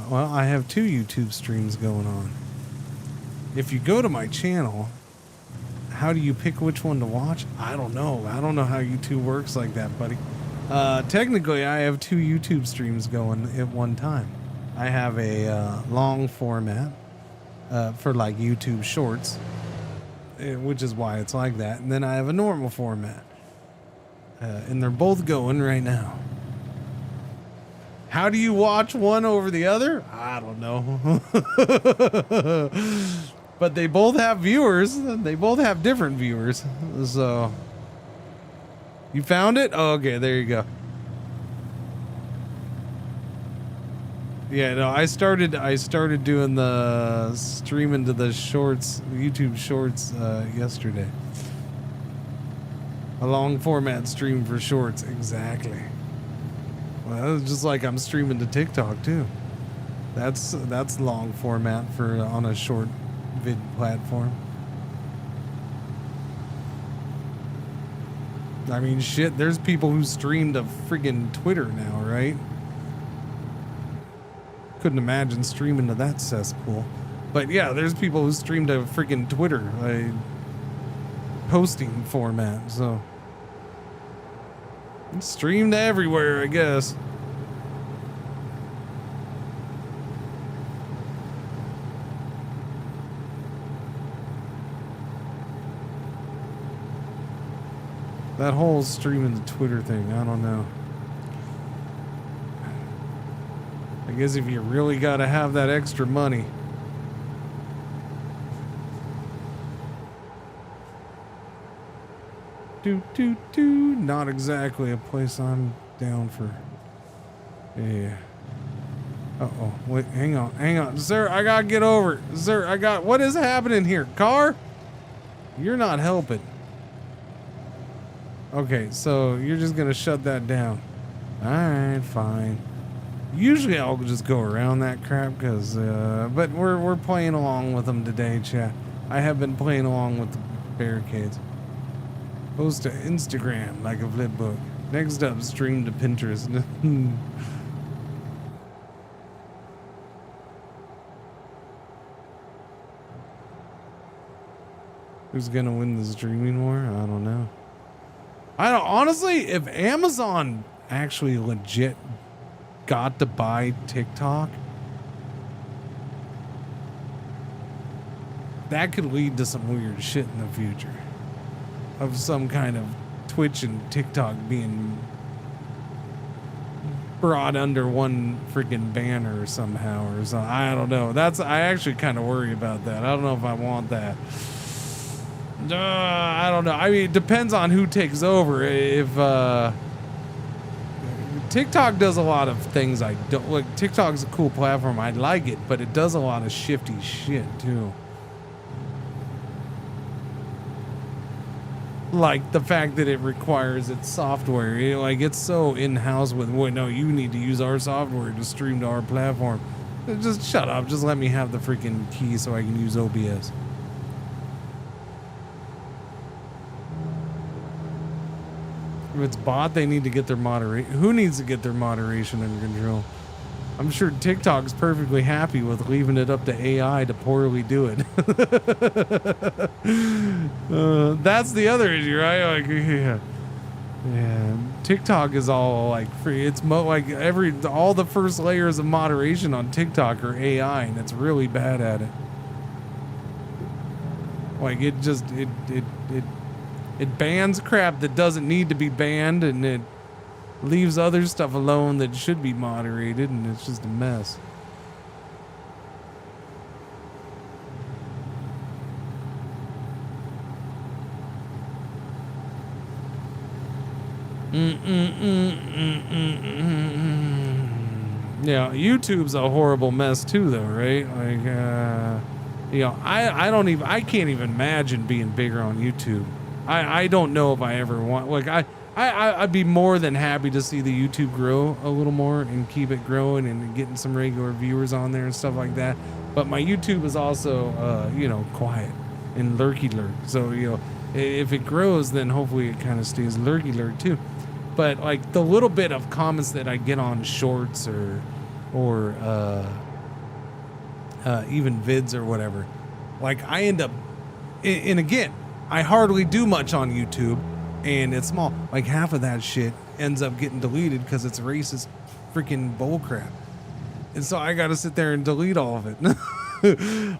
Speaker 7: Well, I have 2 YouTube streams going on. If you go to my channel, how do you pick which one to watch? I don't know. I don't know how YouTube works like that, buddy. Technically, I have 2 YouTube streams going at one time. I have a long format for like YouTube Shorts, which is why it's like that. And then I have a normal format. And they're both going right now. How do you watch one over the other? I don't know. But they both have viewers. They both have different viewers. So you found it? Oh, okay, there you go. Yeah, no, I started doing the streaming to the shorts, YouTube shorts, yesterday. A long format stream for shorts, exactly. Well, it's just like I'm streaming to TikTok too. That's long format for on a short vid platform. I mean, shit, there's people who stream to friggin' Twitter now, right? Couldn't imagine streaming to that cesspool. But yeah, there's people who stream to friggin' Twitter, like posting format, so it's streamed everywhere, I guess. That whole streaming to Twitter thing, I don't know. I guess if you really gotta have that extra money. Not exactly a place I'm down for. Yeah. Uh-oh. Wait, hang on. Sir, I gotta get over. Sir, what is happening here? Car? You're not helping. Okay, so you're just gonna shut that down. Alright, fine. Usually I'll just go around that crap because, but we're playing along with them today, chat. I have been playing along with the barricades. Post to Instagram like a flip book. Next up, stream to Pinterest. Who's gonna win the streaming war? I don't know. I don't honestly. If Amazon actually legit got to buy TikTok, that could lead to some weird shit in the future. Of some kind of Twitch and TikTok being brought under one freaking banner somehow or something. I don't know. I actually kind of worry about that. I don't know if I want that. I don't know. I mean, it depends on who takes over. If TikTok does a lot of things I don't like. TikTok's a cool platform. I like it, but it does a lot of shifty shit too. Like the fact that it requires its software. Like it's so in-house with, well, no, you need to use our software to stream to our platform. Just shut up. Just let me have the freaking key so I can use OBS. If it's bot, they need to get their moderation. Who needs to get their moderation under control? I'm sure TikTok's perfectly happy with leaving it up to AI to poorly do it. That's the other issue, right? Like, yeah. TikTok is all like free. It's like all the first layers of moderation on TikTok are AI, and it's really bad at it. Like it bans crap that doesn't need to be banned, and it leaves other stuff alone that should be moderated, and it's just a mess. Yeah, YouTube's a horrible mess too, though, right? Like, you know, I can't even imagine being bigger on YouTube. I don't know if I ever want, like, I'd be more than happy to see the YouTube grow a little more and keep it growing and getting some regular viewers on there and stuff like that. But my YouTube is also, you know, quiet and lurky lurk. So, you know, if it grows, then hopefully it kind of stays lurky lurk too. But like the little bit of comments that I get on shorts or even vids or whatever, like I end up, and again, I hardly do much on YouTube. And it's small. Like half of that shit ends up getting deleted because it's racist freaking bullcrap. And so I got to sit there and delete all of it.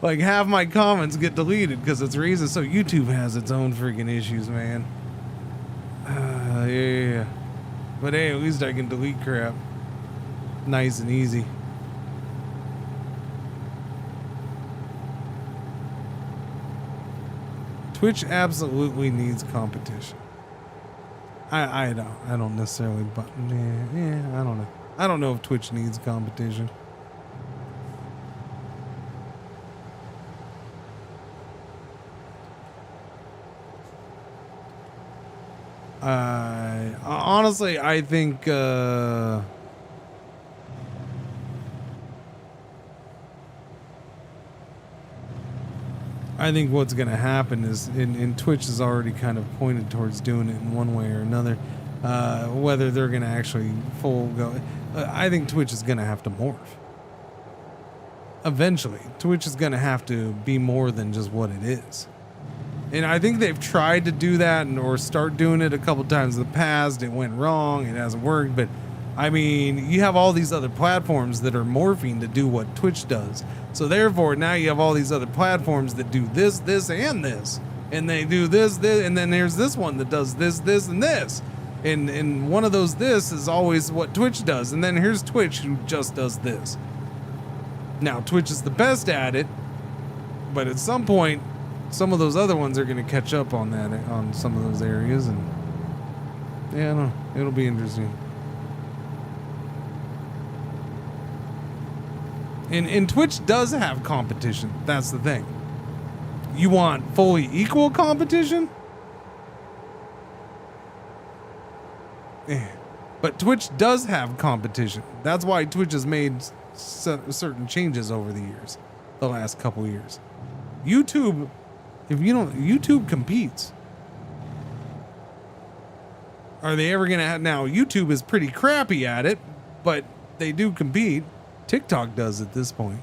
Speaker 7: Like half my comments get deleted because it's racist. So YouTube has its own freaking issues, man. Yeah. But hey, at least I can delete crap. Nice and easy. Twitch absolutely needs competition. I don't necessarily, but yeah, I don't know. I don't know if Twitch needs competition. Honestly, I think what's going to happen is, and Twitch has already kind of pointed towards doing it in one way or another, whether they're going to actually full go. I think Twitch is going to have to morph. Eventually, Twitch is going to have to be more than just what it is. And I think they've tried to do that or start doing it a couple times in the past. It went wrong. It hasn't worked. But I mean, you have all these other platforms that are morphing to do what Twitch does. So therefore, now you have all these other platforms that do this, and this. And they do this, and then there's this one that does this, and this. And one of those this is always what Twitch does. And then here's Twitch who just does this. Now, Twitch is the best at it, but at some point, some of those other ones are going to catch up on that, on some of those areas. And yeah, I don't know. It'll be interesting. And Twitch does have competition. That's the thing. You want fully equal competition? But Twitch does have competition. That's why Twitch has made certain changes over the years, the last couple years. YouTube, if you don't, YouTube competes. Are they ever going to have, now YouTube is pretty crappy at it, but they do compete. TikTok does at this point.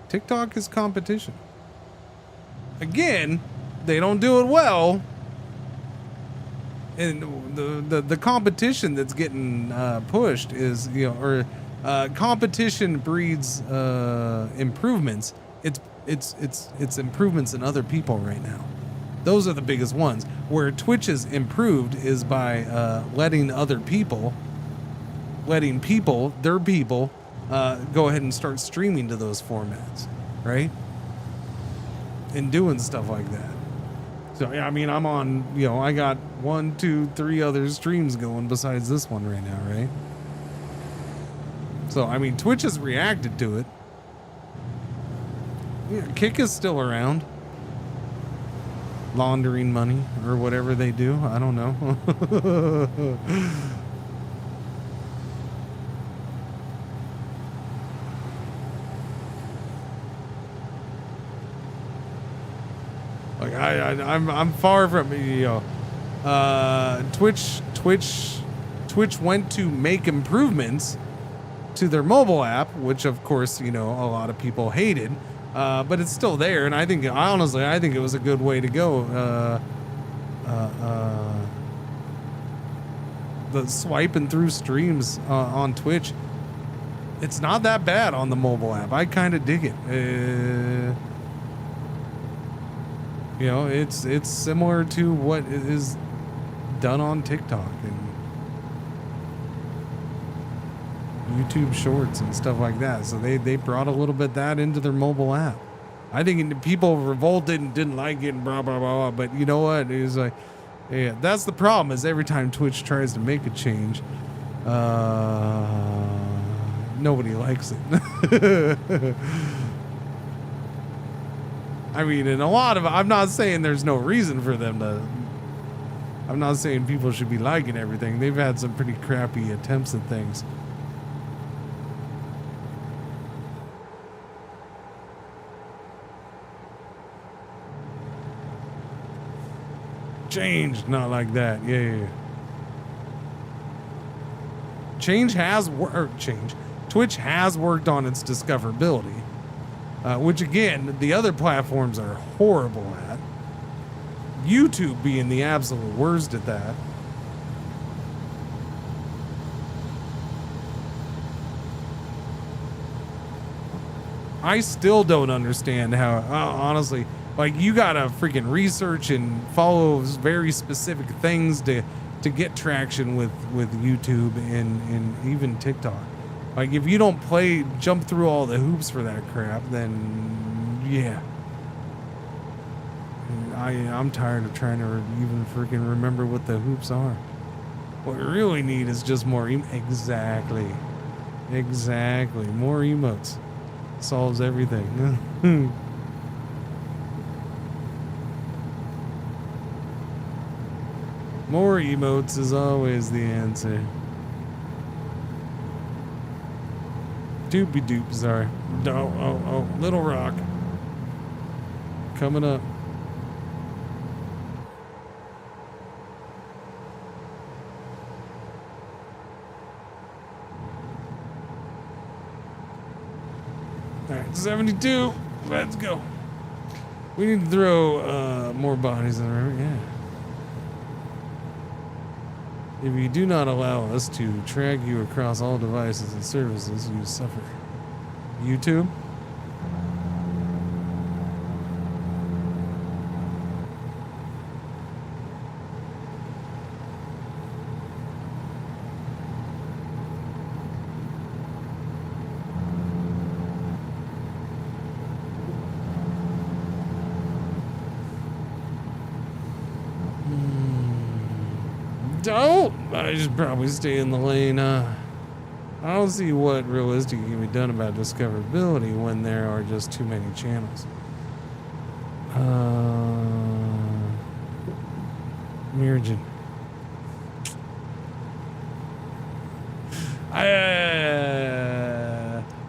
Speaker 7: TikTok is competition. Again, they don't do it well. And the competition that's getting pushed is, you know, or competition breeds improvements. It's improvements in other people right now. Those are the biggest ones. Where Twitch is improved is by letting their people, go ahead and start streaming to those formats, right? And doing stuff like that. So, yeah, I mean, I'm on, you know, I got 1, 2, 3 other streams going besides this one right now, right? So, I mean, Twitch has reacted to it. Yeah, Kick is still around. Laundering money or whatever they do. I don't know. Like I'm far from, you know, Twitch went to make improvements to their mobile app, which of course, you know, a lot of people hated, but it's still there. And I think, honestly, I think it was a good way to go. The swiping through streams on Twitch, it's not that bad on the mobile app. I kind of dig it. You know, it's similar to what is done on TikTok and YouTube Shorts and stuff like that. So they brought a little bit of that into their mobile app. I think people revolted and didn't like it and blah, blah, blah, blah. But you know what? It was like, yeah, that's the problem is every time Twitch tries to make a change, nobody likes it. I mean, and a lot of, I'm not saying there's no reason for them to, I'm not saying people should be liking everything. They've had some pretty crappy attempts at things. Change, not like that. Yeah. Twitch has worked on its discoverability. Which again, the other platforms are horrible at. YouTube being the absolute worst at that. I still don't understand how, honestly, like you gotta freaking research and follow very specific things to get traction with YouTube and even TikTok. Like, if you don't jump through all the hoops for that crap, then, yeah. I'm tired of trying to even freaking remember what the hoops are. What we really need is just more Exactly. More emotes. Solves everything. More emotes is always the answer. Doopy doop, sorry. Oh, Little Rock. Coming up. Alright, 72. Let's go. We need to throw more bodies in the river, yeah. If you do not allow us to track you across all devices and services, you suffer. YouTube? Don't! I should probably stay in the lane. I don't see what realistically can be done about discoverability when there are just too many channels. Mirjin.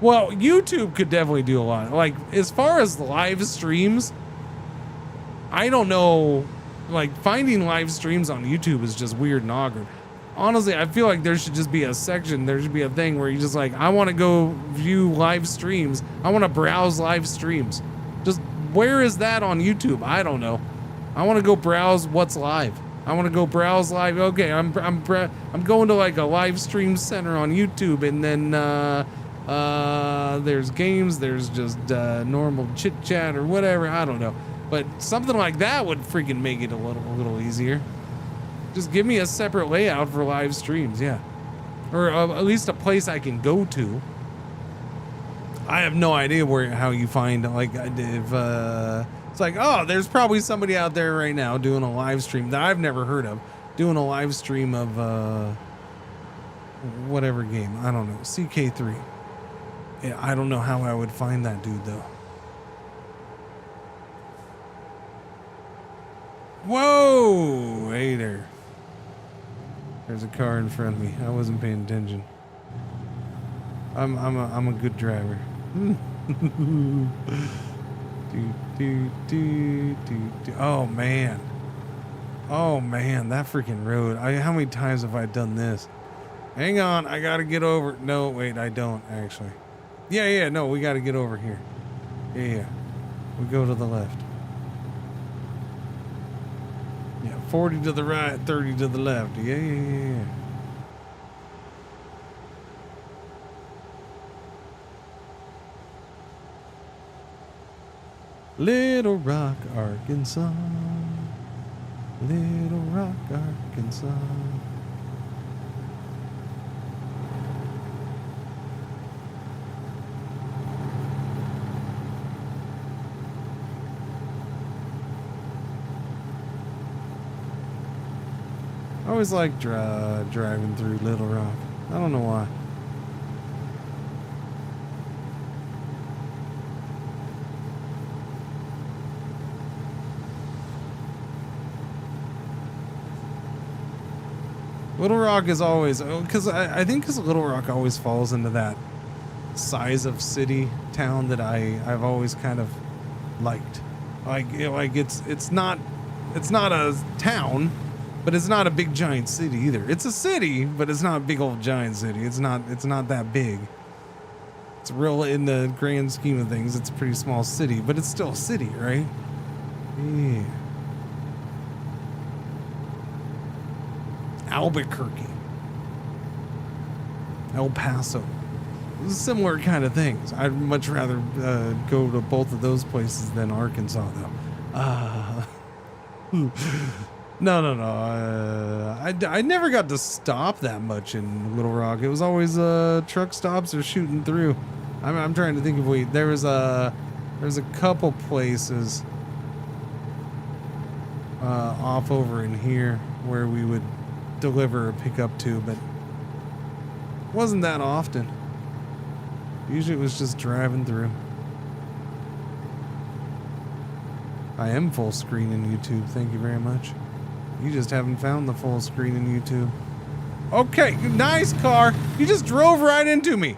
Speaker 7: Well, YouTube could definitely do a lot. Like, as far as live streams, I don't know. Like, finding live streams on YouTube is just weird and awkward. Honestly, I feel like there should just be a section. There should be a thing where you just like, I want to go view live streams. I want to browse live streams. Just where is that on YouTube? I don't know. I want to go browse what's live. I want to go browse live. Okay, I'm going to like a live stream center on YouTube, and then there's games. There's just normal chit chat or whatever. I don't know. But something like that would freaking make it a little easier. Just give me a separate layout for live streams, yeah. Or at least a place I can go to. I have no idea how you find, like, if it's like, oh, there's probably somebody out there right now doing a live stream that I've never heard of, doing a live stream of whatever game. I don't know, CK3. Yeah, I don't know how I would find that dude though. Whoa! Hey there. There's a car in front of me. I wasn't paying attention. I'm a good driver. Oh man. Oh man, that freaking road. How many times have I done this? Hang on, I gotta get over. No, wait, I don't actually. Yeah, no, we gotta get over here. Yeah. We go to the left. 40 to the right, 30 to the left. Yeah. Little Rock, Arkansas. Little Rock, Arkansas. I always like driving through Little Rock. I don't know why. Little Rock is always, because I think because Little Rock always falls into that size of city town that I've always kind of liked. Like it's not a town. But it's not a big giant city either. It's a city, but it's not a big old giant city. It's not that big. It's real in the grand scheme of things. It's a pretty small city, but it's still a city, right? Yeah. Albuquerque. El Paso. Similar kind of things. I'd much rather go to both of those places than Arkansas, though. No. I never got to stop that much in Little Rock. It was always truck stops or shooting through. I'm trying to think of there's a couple places off over in here where we would deliver or pick up to, but it wasn't that often. Usually it was just driving through. I am full screen in YouTube. Thank you very much. You just haven't found the full screen in YouTube. Okay, nice car. You just drove right into me.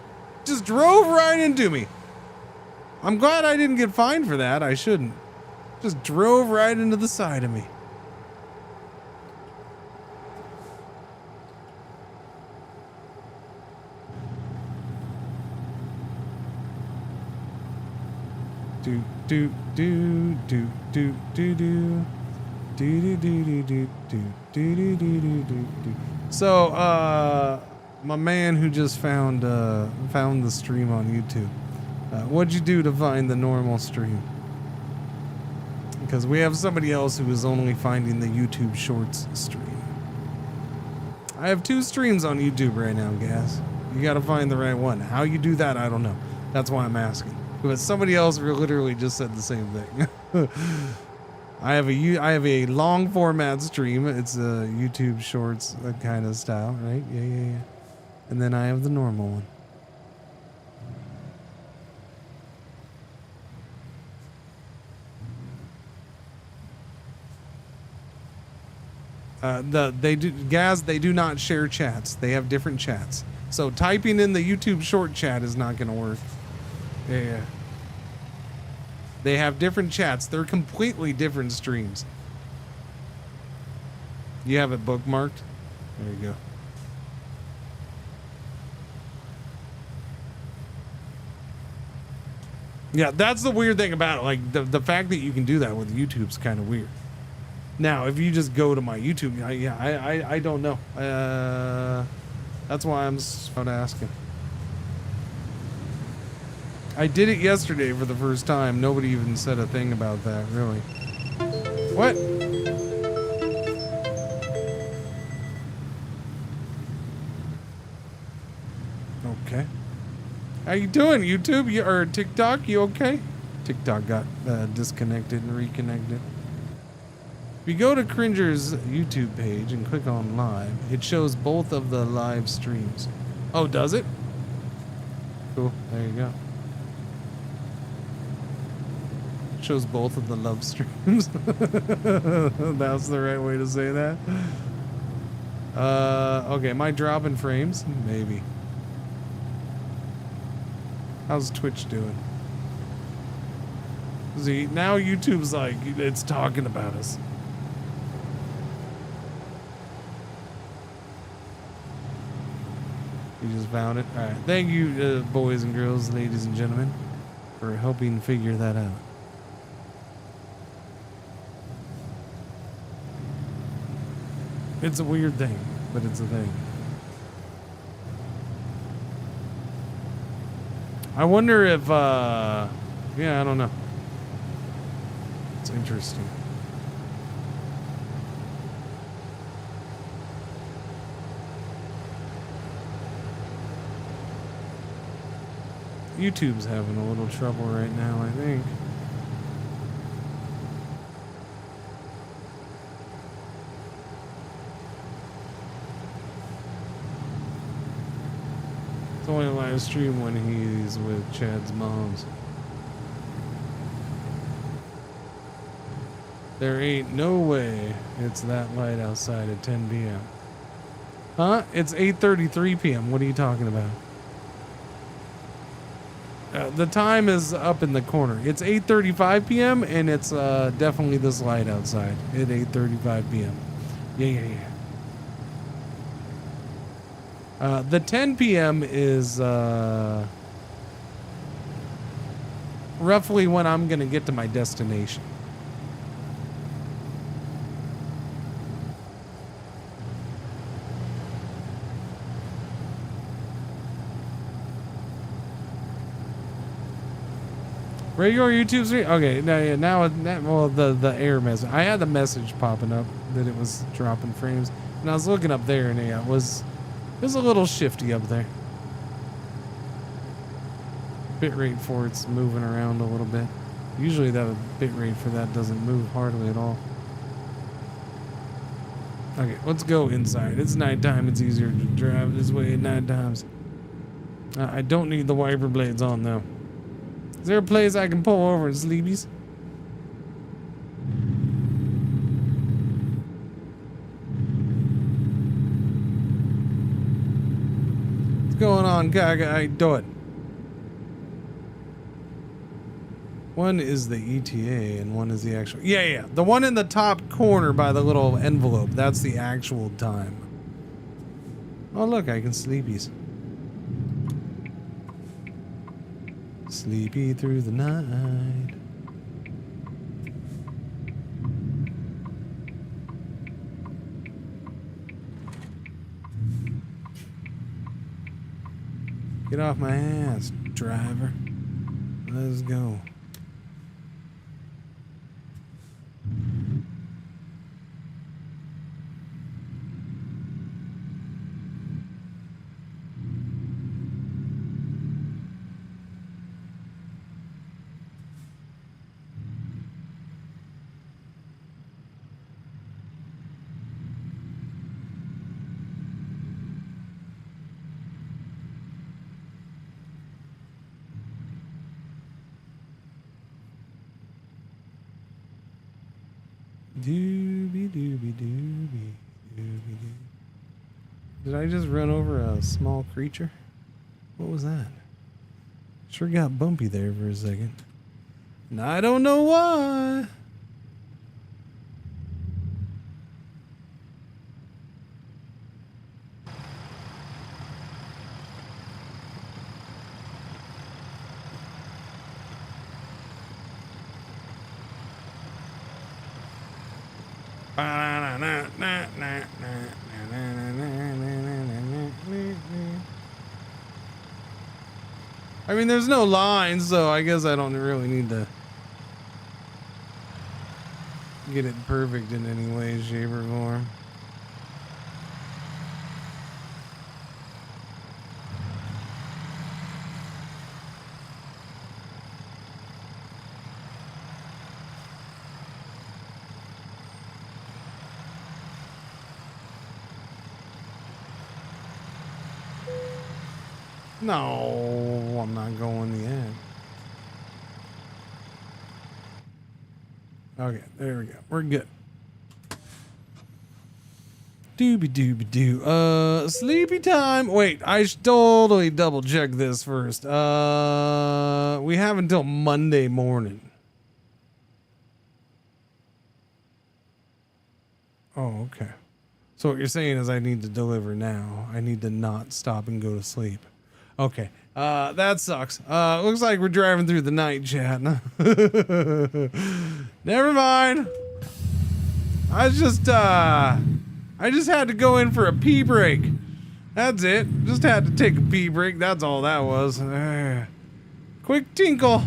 Speaker 7: I'm glad I didn't get fined for that. I shouldn't. Just drove right into the side of me. So, my man who just found the stream on YouTube, what'd you do to find the normal stream? Because we have somebody else who is only finding the YouTube Shorts stream. I have 2 streams on YouTube right now, guys. You gotta find the right one. How you do that, I don't know. That's why I'm asking. But somebody else literally just said the same thing. I have a long format stream. It's a YouTube Shorts kind of style, right? Yeah. And then I have the normal one. They do not share chats. They have different chats. So typing in the YouTube short chat is not going to work. Yeah. They have different chats. They're completely different streams. You have it bookmarked? There you go. Yeah, that's the weird thing about it. Like, the fact that you can do that with YouTube's kind of weird. Now, if you just go to my YouTube, I don't know. That's why I'm out asking. I did it yesterday for the first time. Nobody even said a thing about that, really. What? Okay. How you doing, YouTube? Or TikTok? You okay? TikTok got disconnected and reconnected. If you go to Cringer's YouTube page and click on live, it shows both of the live streams. Oh, does it? Cool. There you go. Shows both of the love streams. That's the right way to say that. Okay, am I dropping frames? Maybe. How's Twitch doing? See, now YouTube's like, it's talking about us. You just found it? Alright. Thank you, boys and girls, ladies and gentlemen, for helping figure that out. It's a weird thing, but it's a thing. I wonder if, yeah, I don't know. It's interesting. YouTube's having a little trouble right now, I think. It's only a live stream when he's with Chad's moms. There ain't no way it's that light outside at 10 p.m. Huh? It's 8:33 p.m. What are you talking about? The time is up in the corner. It's 8:35 p.m. and it's definitely this light outside at 8:35 p.m. Yeah. The 10 p.m. is roughly when I'm gonna get to my destination. Regular YouTube stream? Okay, well, the error message. I had the message popping up that it was dropping frames, and I was looking up there, and it was a little shifty up there. Bitrate for it's moving around a little bit. Usually the bitrate for that doesn't move hardly at all. Okay, let's go inside. It's nighttime. It's easier to drive this way at night times. I don't need the wiper blades on though. Is there a place I can pull over in Sleepies? What's going on, Gaga? I do it. One is the ETA and one is the actual. Yeah. The one in the top corner by the little envelope. That's the actual time. Oh, look, I can Sleepies. Sleepy through the night. Get off my ass, driver. Let's go. Doobie doobie doobie doobie doo. Did I just run over a small creature? What was that? Sure got bumpy there for a second. And I don't know why. I mean, there's no lines, so I guess I don't really need to get it perfect in any way, shape, or form. No, I'm not going yet. Okay, there we go. We're good. Dooby. Sleepy time. Wait, I should totally double check this first. We have until Monday morning. Oh, okay. So what you're saying is I need to deliver now. I need to not stop and go to sleep. Okay. That sucks. Looks like we're driving through the night, chat. Never mind. I just had to go in for a pee break. That's it. Just had to take a pee break. That's all that was. Quick tinkle.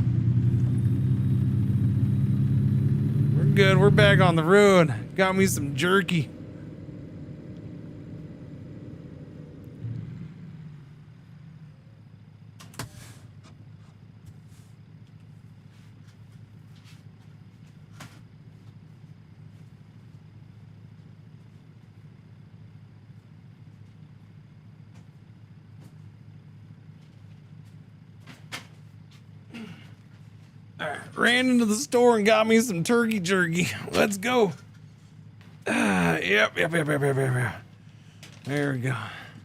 Speaker 7: We're good. We're back on the road. Got me some jerky. Ran into the store and got me some turkey jerky. Let's go. Yep. There we go.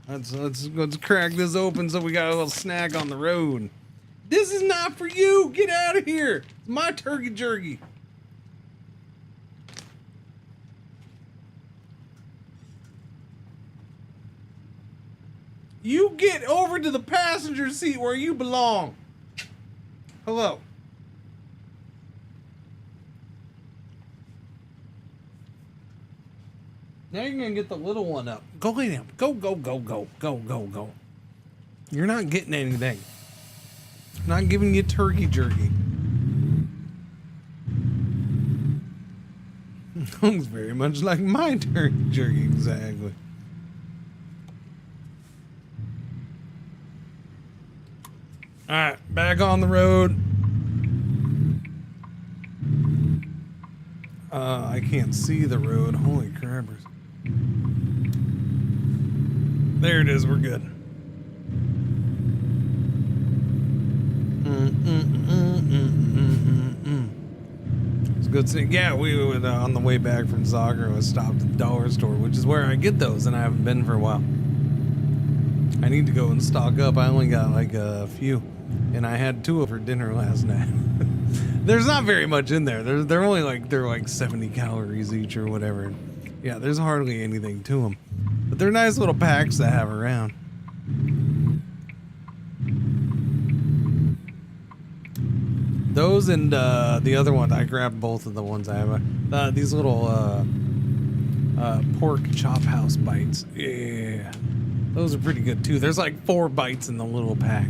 Speaker 7: Let's crack this open so we got a little snack on the road. This is not for you. Get out of here. It's my turkey jerky. You get over to the passenger seat where you belong. Hello. Now you're gonna get the little one up. Go lay down. Go. You're not getting anything. I'm not giving you turkey jerky. Looks very much like my turkey jerky, exactly. Alright, back on the road. I can't see the road. Holy crappers. There it is, we're good. It's good seeing. Yeah, we went on the way back from soccer. I stopped at the dollar store, which is where I get those, and I haven't been for a while. I need to go and stock up. I only got like a few, and I had 2 for dinner last night. There's not very much in there. They're only like 70 calories each or whatever. Yeah, there's hardly anything to them. But they're nice little packs to have around. Those and the other one, I grabbed both of the ones I have. These little pork chop house bites. Yeah, those are pretty good too. There's like 4 bites in the little pack.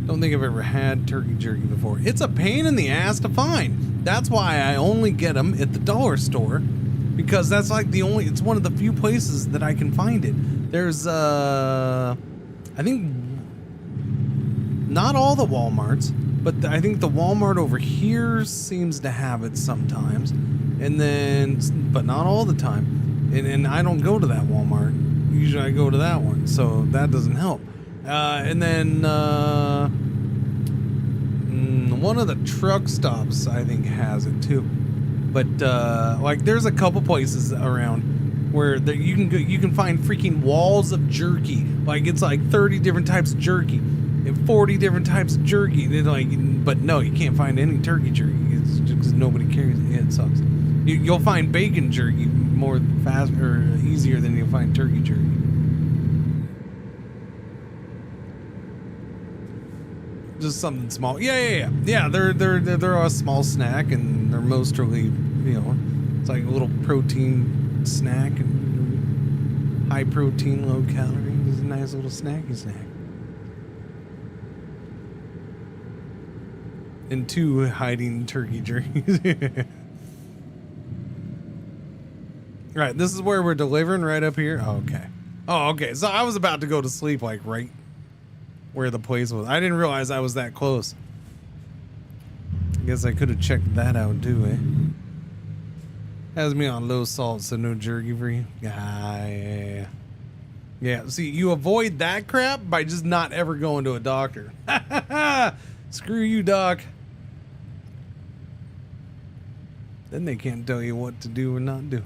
Speaker 7: Don't think I've ever had turkey jerky before. It's a pain in the ass to find. That's why I only get them at the dollar store, because that's like it's one of the few places that I can find it. There's I think not all the Walmarts, but I think the Walmart over here seems to have it sometimes, and then but not all the time. And I don't go to that Walmart. Usually I go to that one, so that doesn't help. And then one of the truck stops I think has it too, but like there's a couple places around where there, you can find freaking walls of jerky. Like it's like 30 different types of jerky and 40 different types of jerky. They're like, but no, you can't find any turkey jerky. It's just because nobody carries it. Yeah, it sucks. You'll find bacon jerky more fast or easier than you'll find turkey jerky. Just something small. Yeah. They're a small snack, and they're mostly, you know, it's like a little protein snack and high protein, low calorie. It's a nice little snacky snack. And 2 hiding turkey jerkies. Right, this is where we're delivering, right up here. Okay. Oh, okay. So I was about to go to sleep, like right where the place was. I didn't realize I was that close. I guess I could have checked that out too, eh? Has me on low salt, so no jerky for you. Yeah. See, you avoid that crap by just not ever going to a doctor. Screw you, doc. Then they can't tell you what to do or not do.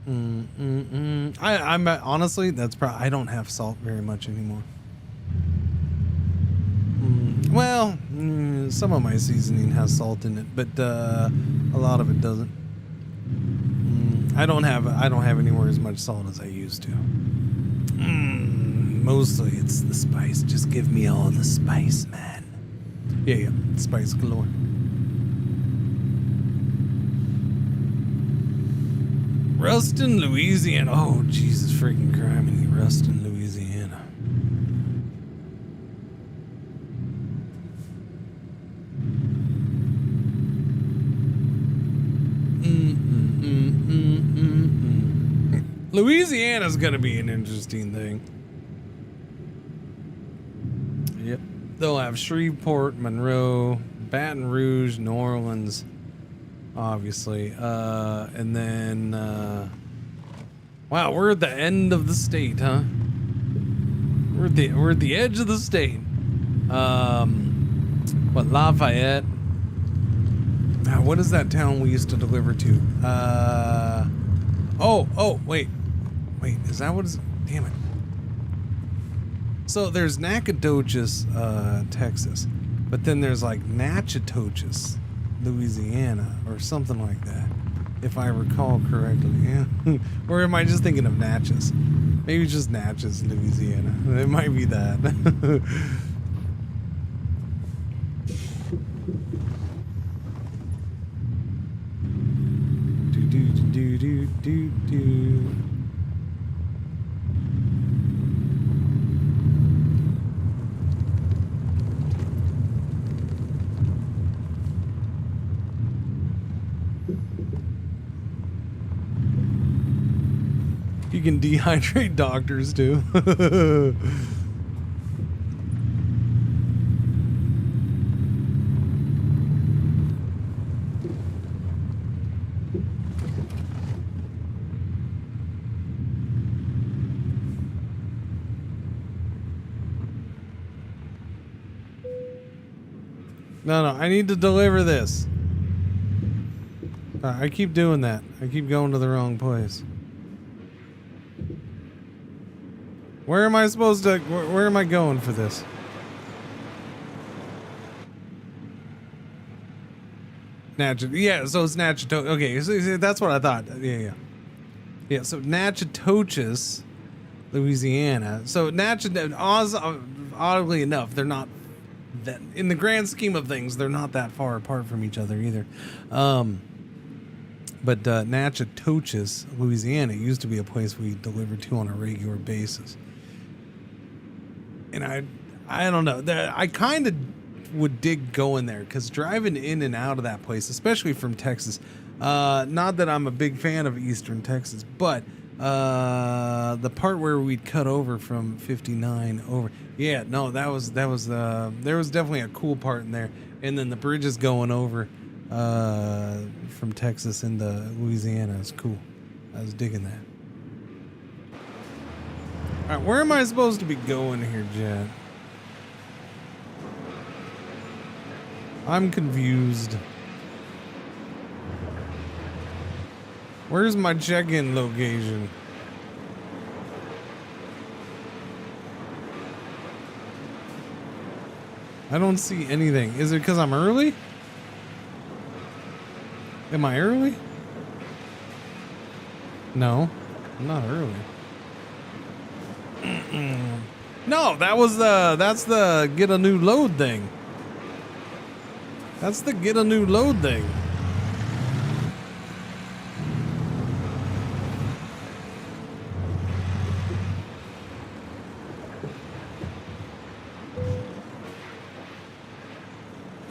Speaker 7: I'm honestly, that's probably, I don't have salt very much anymore. Well, some of my seasoning has salt in it, but a lot of it doesn't. I don't have anywhere as much salt as I used to. Mostly it's the spice. Just give me all the spice, man. Yeah, spice galore. Ruston, Louisiana. Oh, Jesus freaking criminy. Ruston, Louisiana. Louisiana's gonna be an interesting thing. Yep. They'll have Shreveport, Monroe, Baton Rouge, New Orleans, obviously, and then wow, we're at the end of the state, huh? We're at the edge of the state. What, Lafayette? What is that town we used to deliver to? Wait, is that what is? Damn it. So there's Nacogdoches, Texas, but then there's like Natchitoches, Louisiana, or something like that, if I recall correctly. Yeah. Or am I just thinking of Natchez? Maybe just Natchez, Louisiana. It might be that. do. You can dehydrate doctors too. No, I need to deliver this. I keep doing that. I keep going to the wrong place. Where am I supposed to... Where am I going for this? Yeah, so it's Natchitoches. Okay, so that's what I thought. Yeah, so Natchitoches, Louisiana. So oddly enough, they're not that... In the grand scheme of things, they're not that far apart from each other either. But Natchitoches, Louisiana, used to be a place we delivered to on a regular basis. And I don't know. I kind of would dig going there, because driving in and out of that place, especially from Texas, not that I'm a big fan of Eastern Texas, but the part where we'd cut over from 59 over, yeah, no, there was definitely a cool part in there, and then the bridges going over from Texas into Louisiana is cool. I was digging that. All right, where am I supposed to be going here, Jet? I'm confused. Where's my check-in location? I don't see anything. Is it because I'm early? Am I early? No, I'm not early. No, that's the get a new load thing. That's the get a new load thing.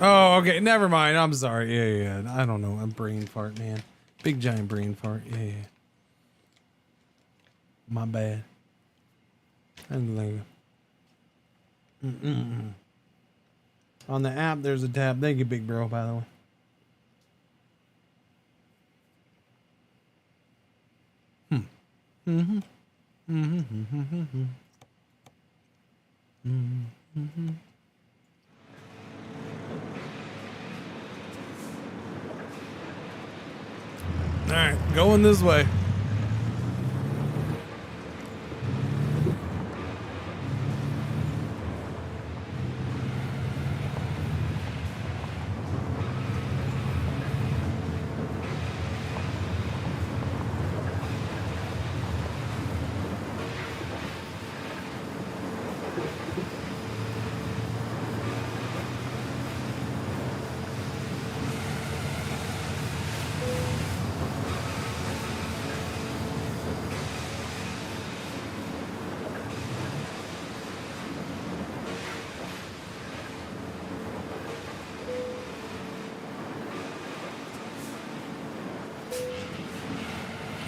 Speaker 7: Oh, okay. Never mind. I'm sorry. Yeah. I don't know. I'm brain fart, man. Big giant brain fart. Yeah. My bad. I'm like, on the app, there's a tab. Thank you, big bro, by the way. All right, going this way.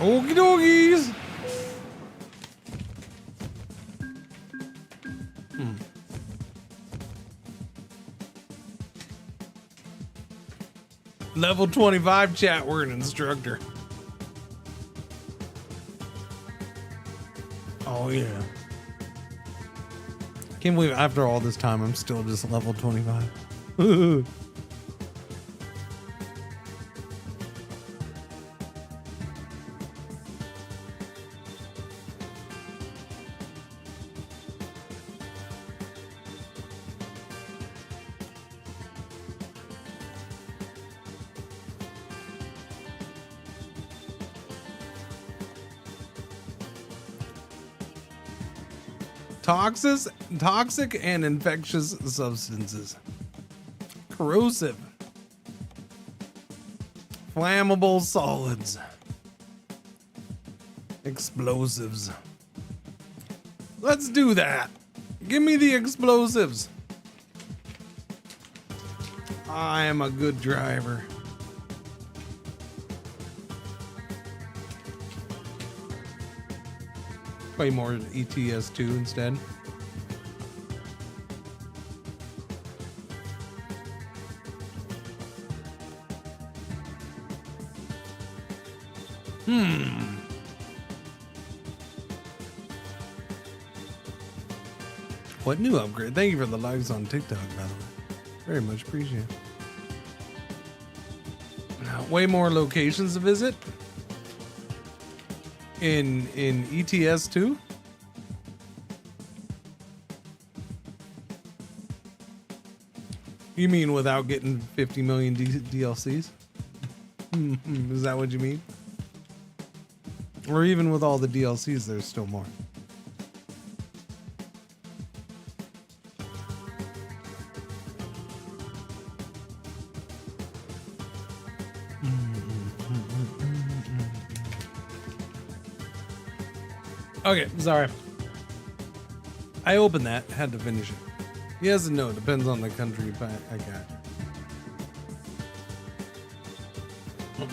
Speaker 7: Okie dokies. Level 25 chat, we're an instructor. Oh yeah. Can't believe after all this time I'm still just level 25. Toxic and infectious substances. Corrosive. Flammable solids. Explosives. Let's do that. Give me the explosives. I am a good driver. Play more ATS 2 instead. What new upgrade? Thank you for the likes on TikTok, by the way. Very much appreciated. Way more locations to visit in ETS 2. You mean without getting 50 million DLCs? Is that what you mean? Or even with all the DLCs, there's still more. Okay, sorry. I opened that, had to finish it. Yes and no, depends on the country, but I got it.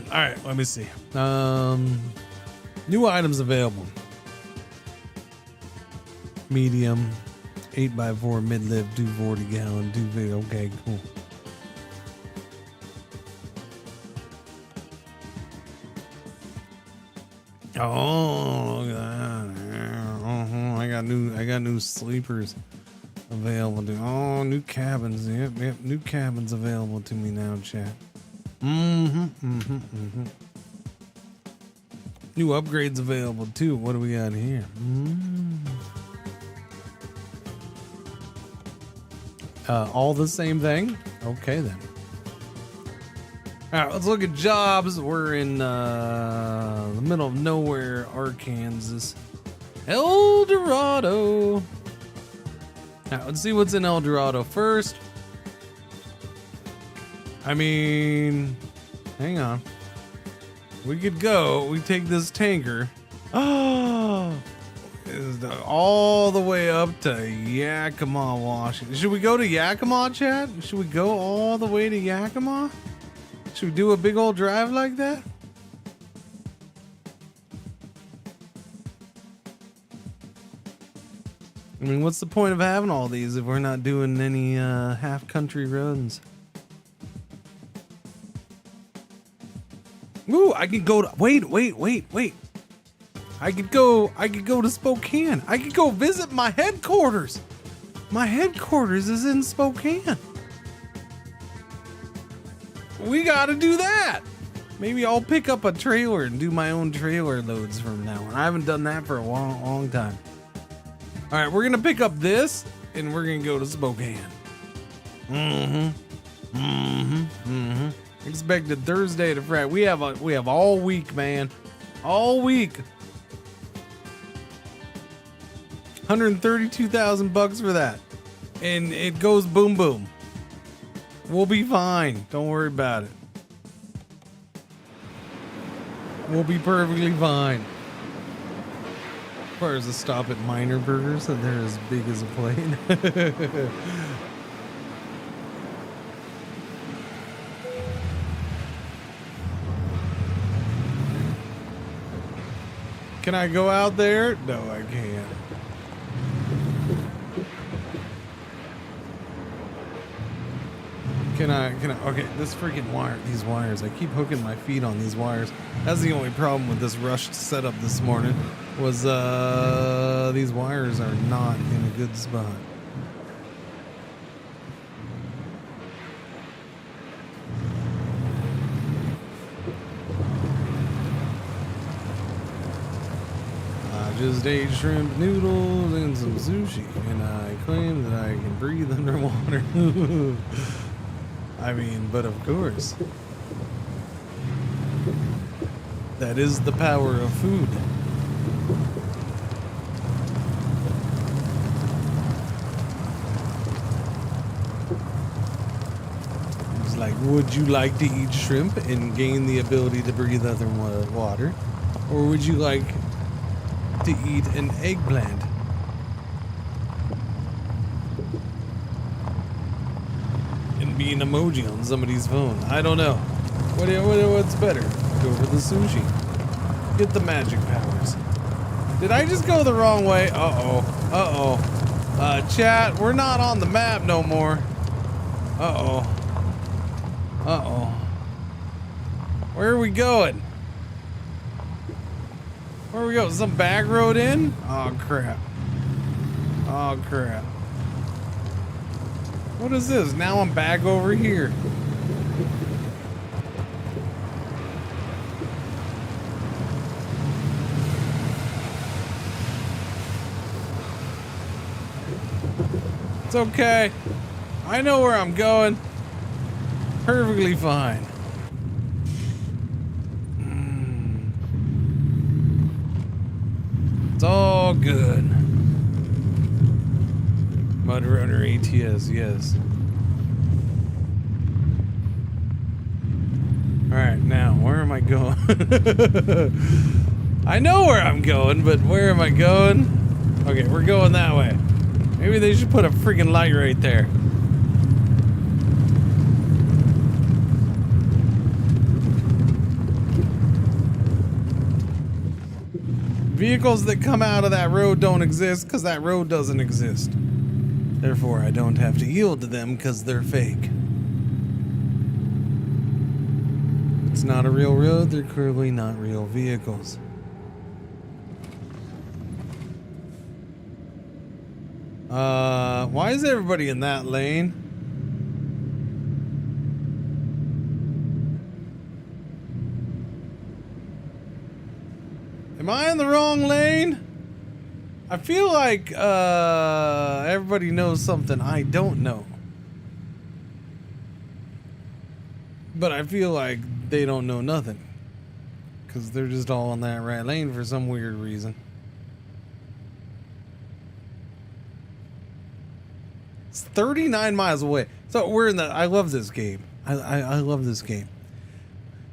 Speaker 7: Alright, let me see. New items available. Medium, 8x4 mid-lift, 240 gallon, 250. Okay, cool. Oh, look at that. I got new sleepers. available to. Oh, new cabins. Yep. New cabins available to me now, chat. Mm-hmm. New upgrades available too. What do we got here? All the same thing? Okay then. All right, let's look at jobs. We're in the middle of nowhere, Arkansas. El Dorado. All right, let's see what's in El Dorado first. I mean, hang on. We could go. We take this tanker. Oh, all the way up to Yakima, Washington. Should we go to Yakima, Chad? Should we go all the way to Yakima? Should we do a big old drive like that? I mean, what's the point of having all these if we're not doing any half country runs? Ooh, I could go to wait. I could go to Spokane. I could go visit my headquarters. My headquarters is in Spokane. We gotta do that. Maybe I'll pick up a trailer and do my own trailer loads from now on. I haven't done that for a long time. All right, we're gonna pick up this and we're gonna go to Spokane. Expected Thursday to Friday. We have all week, man. All week. $132,000 for that. And it goes boom boom. We'll be fine. Don't worry about it. We'll be perfectly fine. As far as a stop at Minor Burgers, that they're as big as a plane. Can I go out there? No, I can't. Can I, okay, this freaking wire, these wires, I keep hooking my feet on these wires. That's the only problem with this rushed setup this morning, was these wires are not in a good spot. I just ate shrimp noodles and some sushi, and I claim that I can breathe underwater. I mean, but of course, that is the power of food. It's like, would you like to eat shrimp and gain the ability to breathe underwater? Or would you like to eat an eggplant? Be an emoji on somebody's phone. I don't know. What's better? Go for the sushi. Get the magic powers. Did I just go the wrong way? Chat, we're not on the map no more. Where are we going? Where are we going? Some back road in? Oh crap. What is this? Now I'm back over here. It's okay. I know where I'm going. Perfectly fine. It's all good. Mud Runner ATS, yes. Alright, now, where am I going? I know where I'm going, but where am I going? Okay, we're going that way. Maybe they should put a freaking light right there. Vehicles that come out of that road don't exist because that road doesn't exist. Therefore, I don't have to yield to them because they're fake. It's not a real road, they're clearly not real vehicles. Why is everybody in that lane? Am I in the wrong lane? I feel like everybody knows something I don't know. But I feel like they don't know nothing. Because they're just all in that right lane for some weird reason. It's 39 miles away. So we're in the... I love this game. I love this game.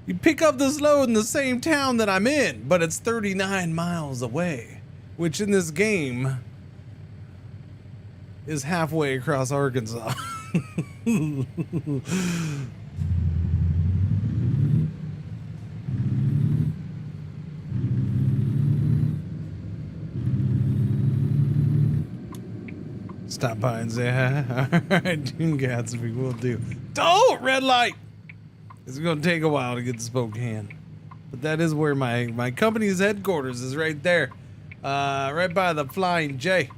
Speaker 7: You pick up this load in the same town that I'm in, but it's 39 miles away. Which in this game is halfway across Arkansas. Stop by and say hi. Alright, June Gatsby, will do. Oh, red light! It's gonna take a while to get to Spokane. But that is where my company's headquarters is, right there. Right by the Flying J.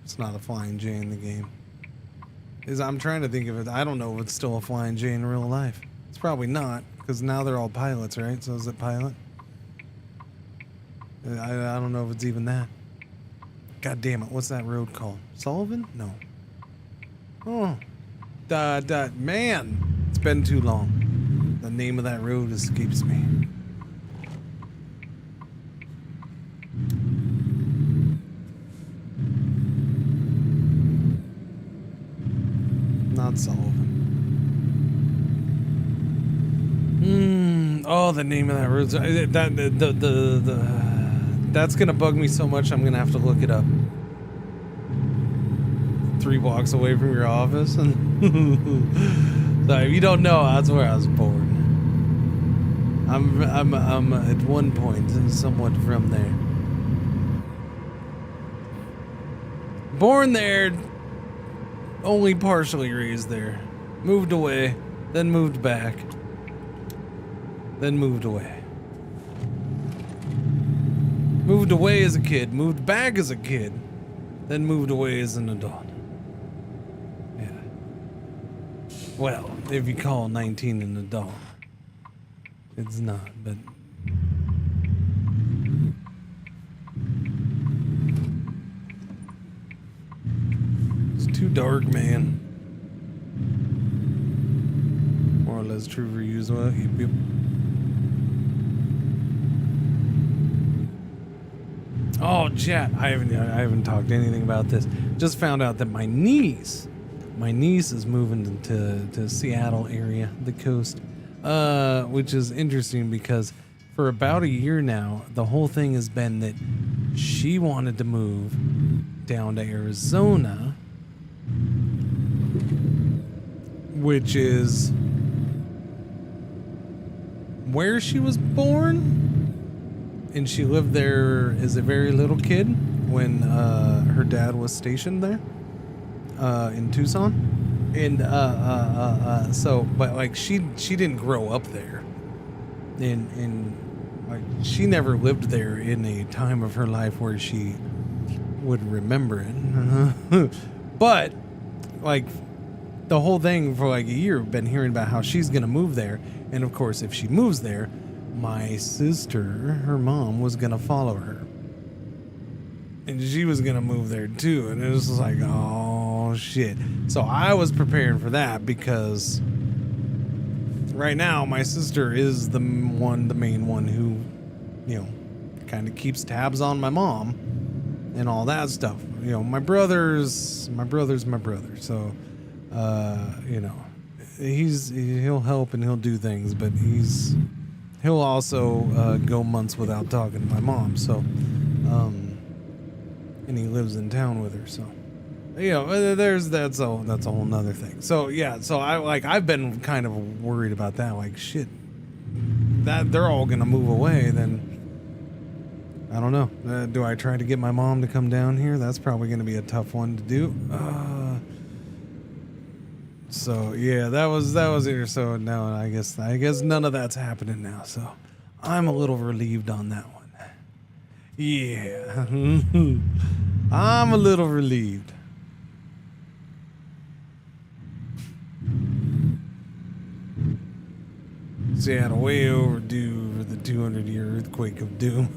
Speaker 7: It's not a Flying J in the game. I'm trying to think of it. I don't know if it's still a Flying J in real life. It's probably not, because now they're all pilots, right? So is it pilot? I don't know if it's even that. God damn it, what's that road called? Sullivan? No. Oh. Man, it's been too long. The name of that road escapes me. Not Sullivan. Oh, the name of that road. That's gonna bug me so much. I'm gonna have to look it up. 3 blocks away from your office, and so if you don't know, that's where I was born. I'm at one point somewhat from there. Born there, only partially raised there. Moved away, then moved back, then moved away. Moved away as a kid, moved back as a kid, then moved away as an adult. Yeah. Well, if you call 19 an adult. It's not, but... It's too dark, man. More or less true for you as well. Yep. Oh, chat! I haven't talked anything about this. Just found out that my niece is moving to Seattle area, the coast, which is interesting because for about a year now, the whole thing has been that she wanted to move down to Arizona, which is where she was born. And she lived there as a very little kid when her dad was stationed there in Tucson. And but like she didn't grow up there, and like she never lived there in a time of her life where she would remember it. But like the whole thing for like a year, I've been hearing about how she's gonna move there, and of course if she moves there, my sister, her mom, was gonna follow her, and she was gonna move there too, and it was just like, oh shit. So I was preparing for that because right now my sister is the main one who, you know, kind of keeps tabs on my mom and all that stuff. You know, my brother's my brother, so you know, he'll help and he'll do things, but he'll also go months without talking to my mom, so and he lives in town with her, so you know, that's a whole nother thing. So yeah, so I've been kind of worried about that, like shit, that they're all gonna move away, then I don't know. Do I try to get my mom to come down here? That's probably gonna be a tough one to do. So yeah, that was it. So now I guess none of that's happening now. So I'm a little relieved on that one. Yeah. I'm a little relieved. Seattle way overdue for the 200-year earthquake of doom.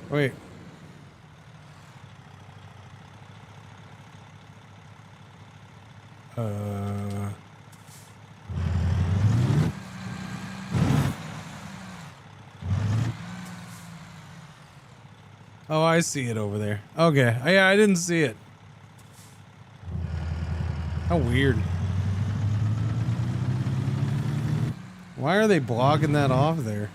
Speaker 7: Wait. Oh, I see it over there. Okay. Yeah, I didn't see it. How weird. Why are they blocking that off there?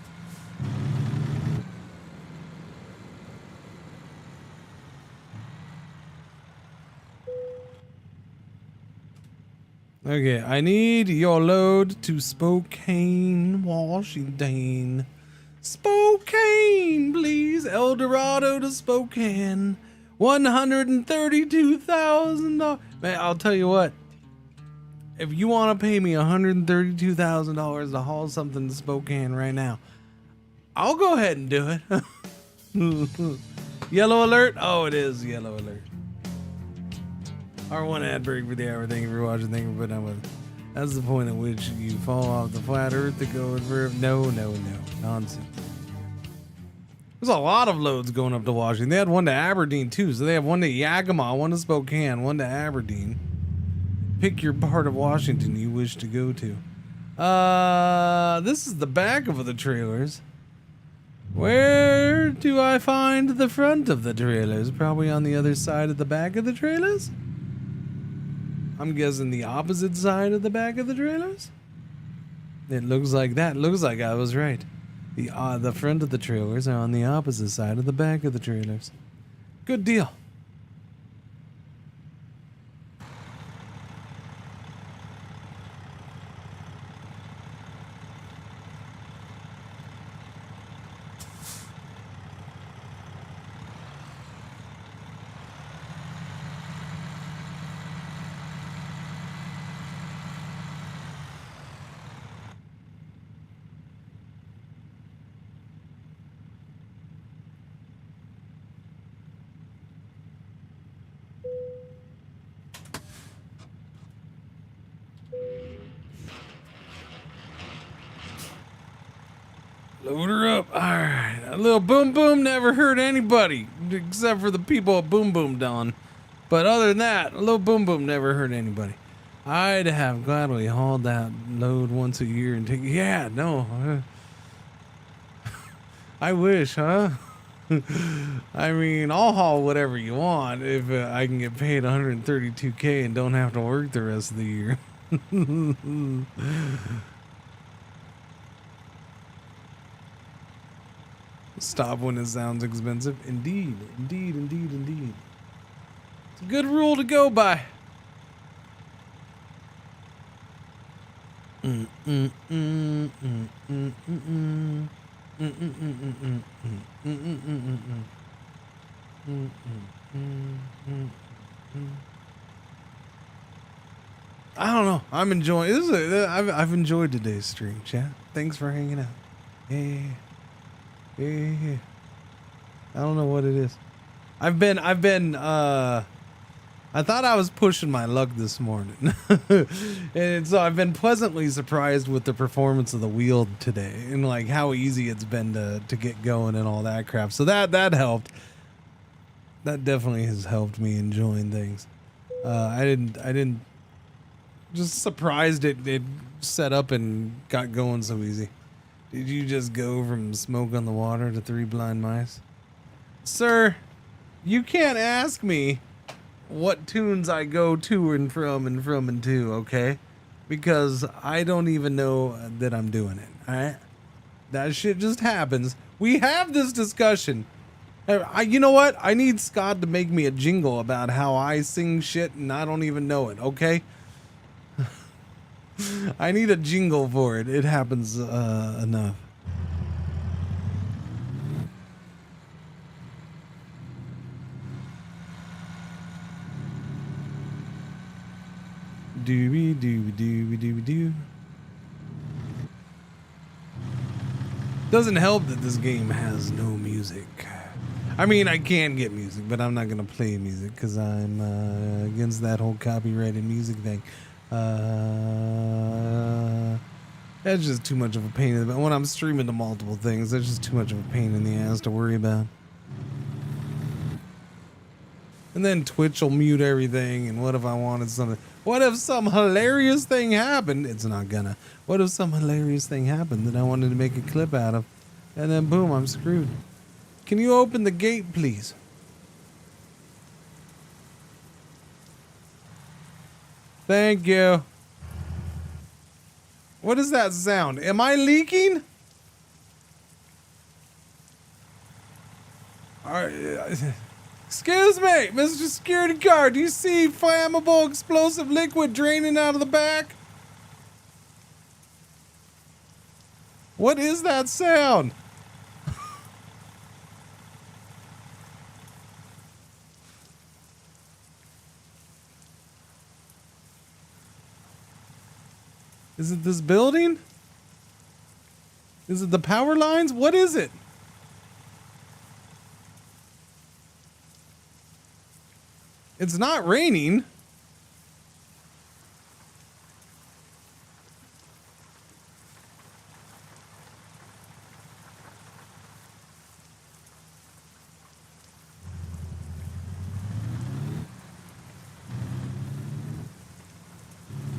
Speaker 7: Okay, I need your load to Spokane, Washington. Spokane, please. El Dorado to Spokane. $132,000. Man, I'll tell you what. If you want to pay me $132,000 to haul something to Spokane right now, I'll go ahead and do it. Yellow alert? Oh, it is yellow alert. R1 ad break for the hour. Thank you for watching. Thank you for putting up with it. That's the point at which you fall off the flat earth to go in for... No. Nonsense. There's a lot of loads going up to Washington. They had one to Aberdeen, too. So they have one to Yakima, one to Spokane, one to Aberdeen. Pick your part of Washington you wish to go to. This is the back of the trailers. Where do I find the front of the trailers? Probably on the other side of the back of the trailers? I'm guessing the opposite side of the back of the trailers? It looks like that. Looks like I was right. The front of the trailers are on the opposite side of the back of the trailers. Good deal. Load her up. All right. A little boom boom never hurt anybody, except for the people at Boom Boom Dawn. But other than that, a little boom boom never hurt anybody. I'd have gladly hauled that load once a year and take. Yeah, no. I wish, huh? I mean, I'll haul whatever you want if I can get paid $132K and don't have to work the rest of the year. Stop when it sounds expensive. Indeed. It's a good rule to go by. I don't know. I'm enjoying this. I've enjoyed today's stream, chat. Thanks for hanging out. Yeah. I don't know what it is. I thought I was pushing my luck this morning. And so I've been pleasantly surprised with the performance of the wheel today and like how easy it's been to get going and all that crap. So that helped. That definitely has helped me enjoying things. I didn't just surprised it set up and got going so easy. Did you just go from Smoke on the Water to Three Blind Mice? Sir, you can't ask me what tunes I go to and from and to, okay? Because I don't even know that I'm doing it, alright? That shit just happens. We have this discussion. You know what? I need Scott to make me a jingle about how I sing shit and I don't even know it, okay? I need a jingle for it. It happens enough. Doobie doobie doobie doobie doo. Doesn't help that this game has no music. I mean, I can get music, but I'm not gonna play music because I'm against that whole copyrighted music thing. That's just too much of a pain in the. When I'm streaming to multiple things, that's just too much of a pain in the ass to worry about. And then Twitch will mute everything. And what if I wanted something? What if some hilarious thing happened? It's not gonna. What if some hilarious thing happened that I wanted to make a clip out of? And then boom, I'm screwed. Can you open the gate, please? Thank you. What is that sound? Am I leaking? Excuse me, Mr. Security Guard. Do you see flammable explosive liquid draining out of the back? What is that sound? Is it this building? Is it the power lines? What is it? It's not raining.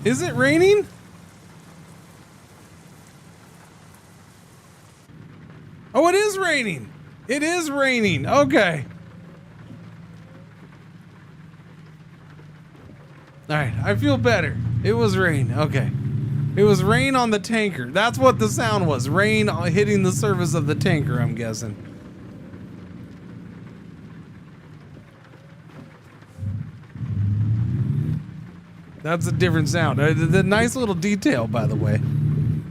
Speaker 7: Is it raining? Oh, it is raining. It is raining. Okay. All right, I feel better. It was rain. Okay. It was rain on the tanker. That's what the sound was. Rain hitting the surface of the tanker, I'm guessing. That's a different sound. The nice little detail, by the way.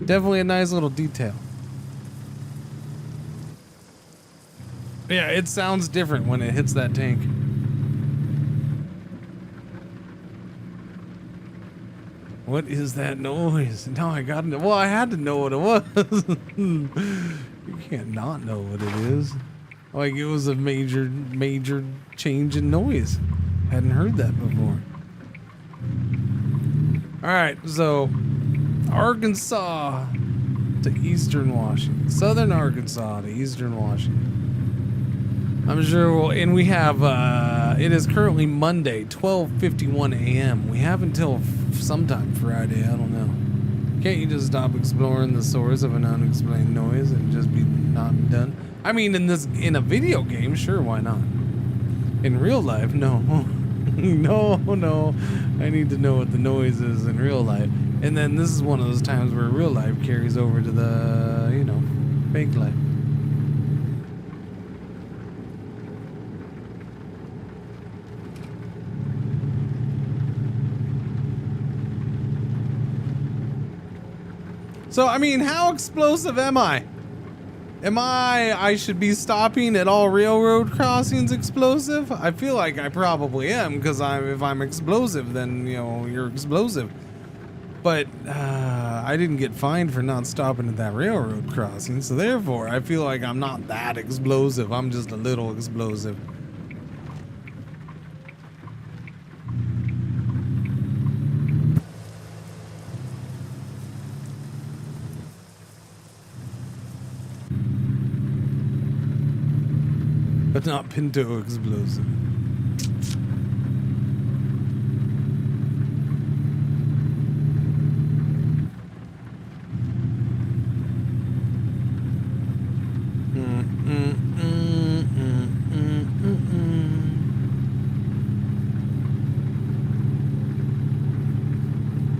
Speaker 7: Definitely a nice little detail. Yeah, it sounds different when it hits that tank. What is that noise? Now I got to know. Well, I had to know what it was. You can't not know what it is. Like it was a major change in noise. Hadn't heard that before. All right, so Arkansas to Eastern Washington, Southern Arkansas to Eastern Washington. I'm sure and we have, it is currently Monday, 12:51 a.m. We have until sometime Friday, I don't know. Can't you just stop exploring the source of an unexplained noise and just be not done? I mean, in a video game, sure, why not? In real life, no. No. I need to know what the noise is in real life. And then this is one of those times where real life carries over to the, fake life. So, I mean, how explosive am I? I should be stopping at all railroad crossings explosive? I feel like I probably am, because if I'm explosive, then, you're explosive. But, I didn't get fined for not stopping at that railroad crossing, so therefore, I feel like I'm not that explosive. I'm just a little explosive. But not Pinto explosive.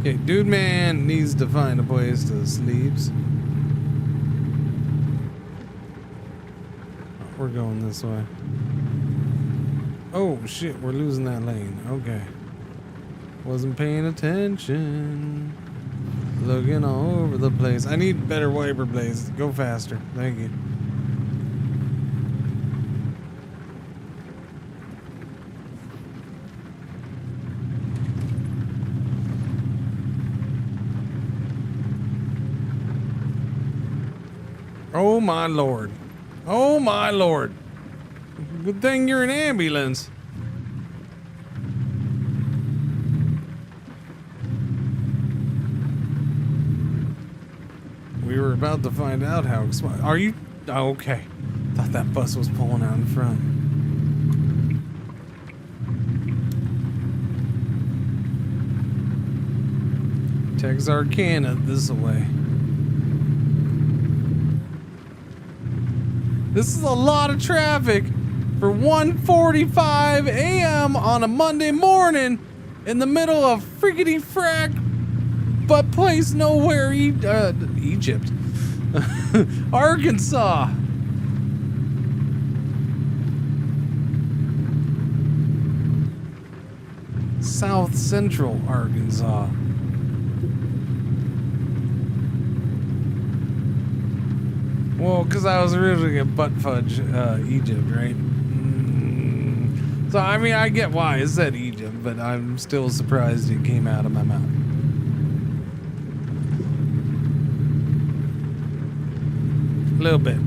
Speaker 7: Okay, dude man needs to find a place to sleep. We're going this way. Oh shit, we're losing that lane. Okay. Wasn't paying attention. Looking all over the place. I need better wiper blades. Go faster. Thank you. Oh my lord. Oh my lord. Good thing you're an ambulance. We were about to find out how. Are you? Oh, okay. Thought that bus was pulling out in front. Texarkana this way. This is a lot of traffic for 1:45 a.m. on a Monday morning in the middle of friggity frack but place nowhere Egypt. Arkansas. South Central Arkansas. Well, because I was originally at butt fudge Egypt, right? So, I mean, I get why it said Egypt, but I'm still surprised it came out of my mouth. A little bit.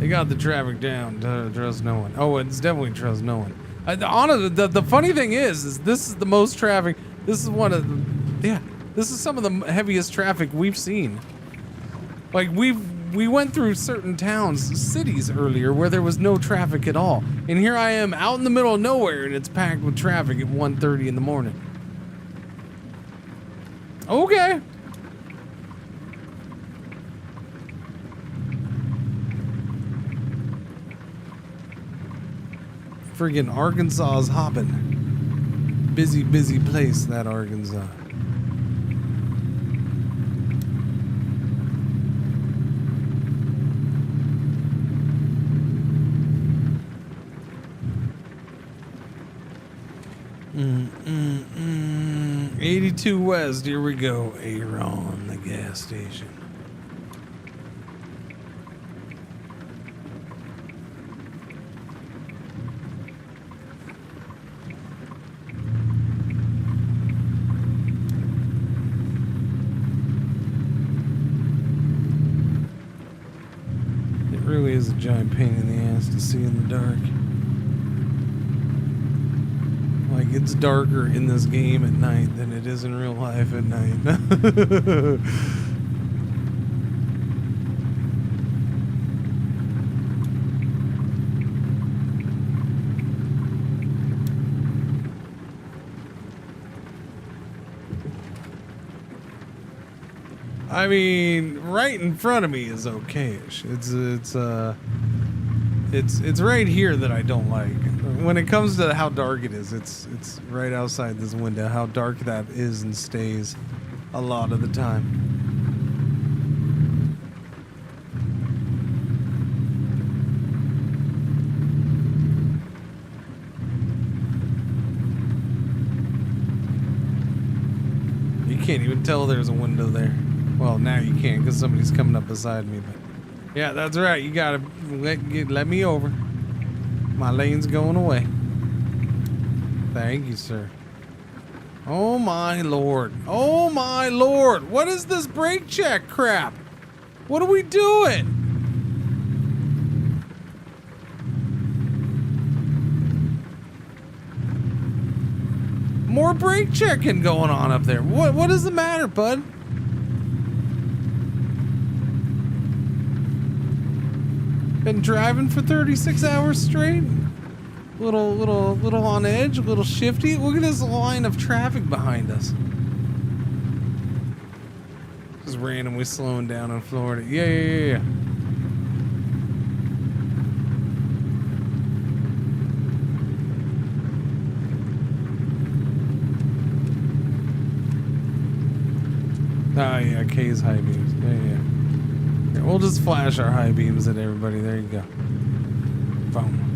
Speaker 7: They got the traffic down to trust no one. Oh, it's definitely trust no one. Honestly, the funny thing is this is the most traffic. This is one of the, yeah, this is some of the heaviest traffic we've seen. Like, we went through certain towns, cities earlier where there was no traffic at all. And here I am out in the middle of nowhere and it's packed with traffic at 1:30 in the morning. Okay. Friggin' Arkansas is hopping. Busy, busy place, that Arkansas. Mm, mm, mm. 82 West, here we go. Aaron, the gas station. It really is a giant pain in the ass to see in the dark. Like, it's darker in this game at night than it is in real life at night. I mean, right in front of me is okayish. It's right here that I don't like. When it comes to how dark it is, it's right outside this window. How dark that is and stays a lot of the time. You can't even tell there's a window there. Well, now you can because somebody's coming up beside me. But yeah, that's right. You gotta let me over. My lane's going away. Thank you, sir. Oh my lord. Oh my lord. What is this brake check crap? What are we doing? More brake checking going on up there. What is the matter, bud? Been driving for 36 hours straight. Little on edge, a little shifty. Look at this line of traffic behind us. Just randomly slowing down in Florida. Yeah. Oh yeah, K's high beams. Yeah. Here, we'll just flash our high beams at everybody. There you go. Boom.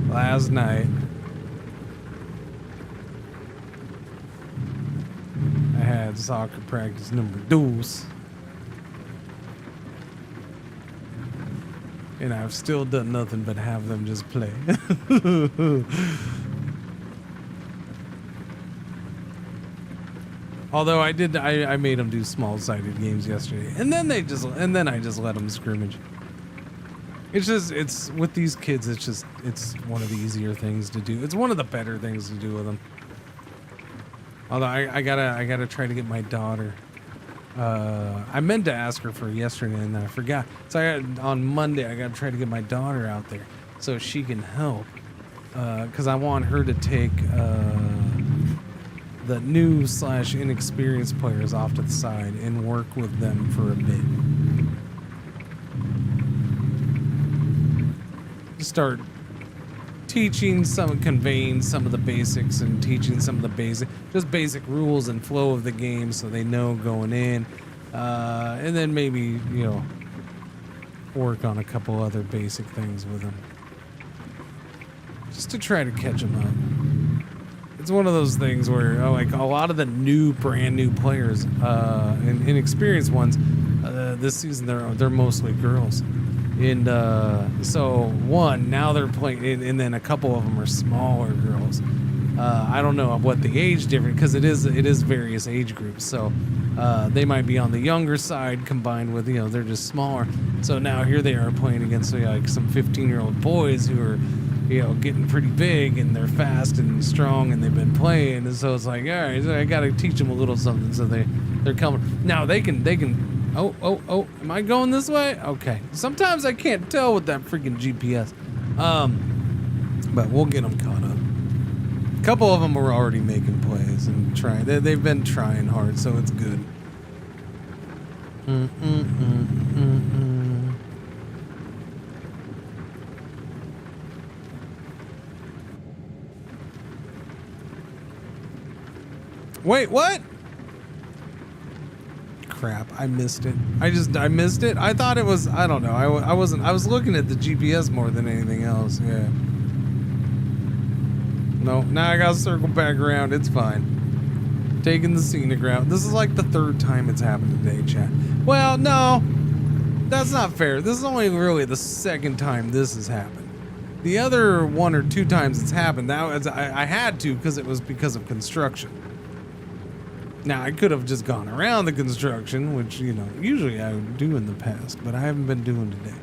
Speaker 7: Last night, I had soccer practice number 2. And I've still done nothing but have them just play. Although I made them do small-sided games yesterday, and then I just let them scrimmage. It's with these kids. It's one of the easier things to do. It's one of the better things to do with them. Although I gotta try to get my daughter. I meant to ask her for yesterday and then I forgot. So on Monday I gotta try to get my daughter out there so she can help. Because I want her to take the new / inexperienced players off to the side and work with them for a bit. Start conveying some of the basics and teaching some of the basic rules and flow of the game so they know going in. And then maybe, work on a couple other basic things with them. Just to try to catch them up. It's one of those things where, like, a lot of the brand new players and inexperienced ones this season, they're mostly girls. And so now they're playing, and then a couple of them are smaller girls. I don't know what the age difference, because it is various age groups. So they might be on the younger side combined with, they're just smaller. So now here they are playing against like some 15-year-old boys who are, getting pretty big, and they're fast and strong, and they've been playing. And so it's like, all right, I got to teach them a little something. So they're coming. Now they can. Oh, am I going this way? Okay. Sometimes I can't tell with that freaking GPS. But we'll get them caught up. A couple of them are already making plays and trying. They've been trying hard, so it's good. Wait, what? Crap, I missed it. I missed it. I thought it was, I don't know. I was looking at the GPS more than anything else. Yeah. No, now I gotta circle back around. It's fine. Taking the scenic route. This is like the 3rd time it's happened today, chat. Well, no, that's not fair. This is only really the 2nd time this has happened. The other 1 or 2 times it's happened, I had to because it was because of construction. Now, I could have just gone around the construction, which, usually I would do in the past, but I haven't been doing today.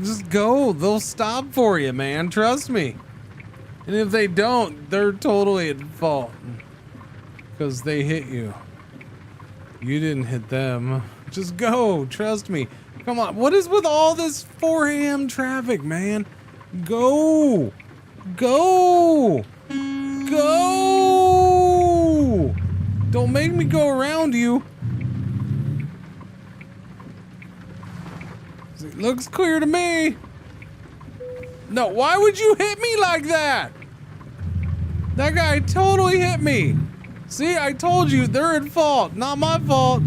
Speaker 7: Just go. They'll stop for you, man. Trust me. And if they don't, they're totally at fault. Because they hit you. You didn't hit them. Just go. Trust me. Come on. What is with all this 4 a.m. traffic, man? Go. Go. Go. Don't make me go around you. It looks clear to me. No, why would you hit me like that? That guy totally hit me. See, I told you, they're at fault, not my fault.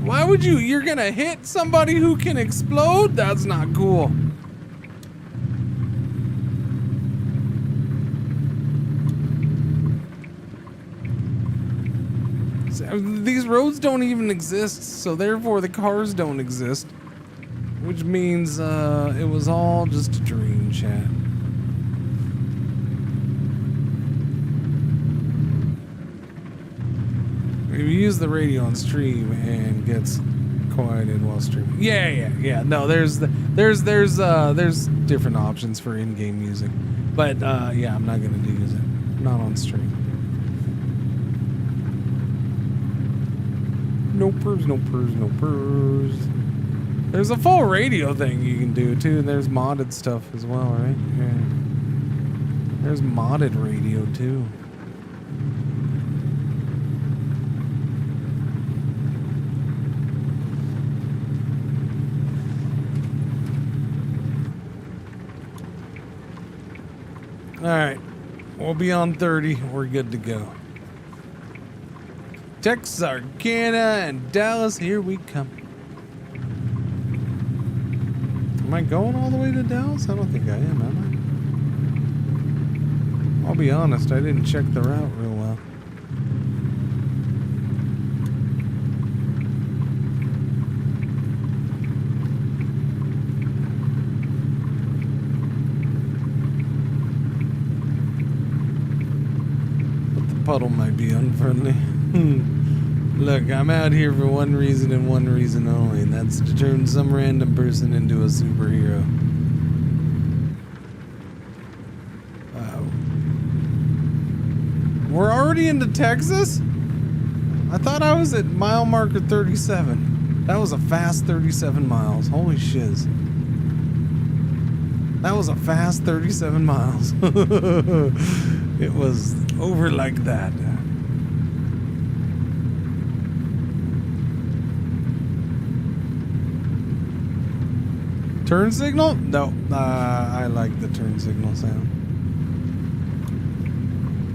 Speaker 7: Why would you? You're gonna hit somebody who can explode? That's not cool. These roads don't even exist, so therefore the cars don't exist. Which means it was all just a dream, chat. If you use the radio on stream and gets quieted while streaming. Yeah. No, there's different options for in-game music. But yeah, I'm not gonna use it. Not on stream. No purrs. There's a full radio thing you can do too. There's modded stuff as well, right? Yeah. There's modded radio too. All right. We'll be on 30. We're good to go. Texarkana and Dallas, here we come. Am I going all the way to Dallas? I don't think I am I? I'll be honest, I didn't check the route real well. But the puddle might be unfriendly. Look, I'm out here for one reason and one reason only, and that's to turn some random person into a superhero. We're already into Texas? I thought I was at mile marker 37. That was a fast 37 miles. Holy shiz. That was a fast 37 miles. It was over like that. Turn signal? No, I like the turn signal sound.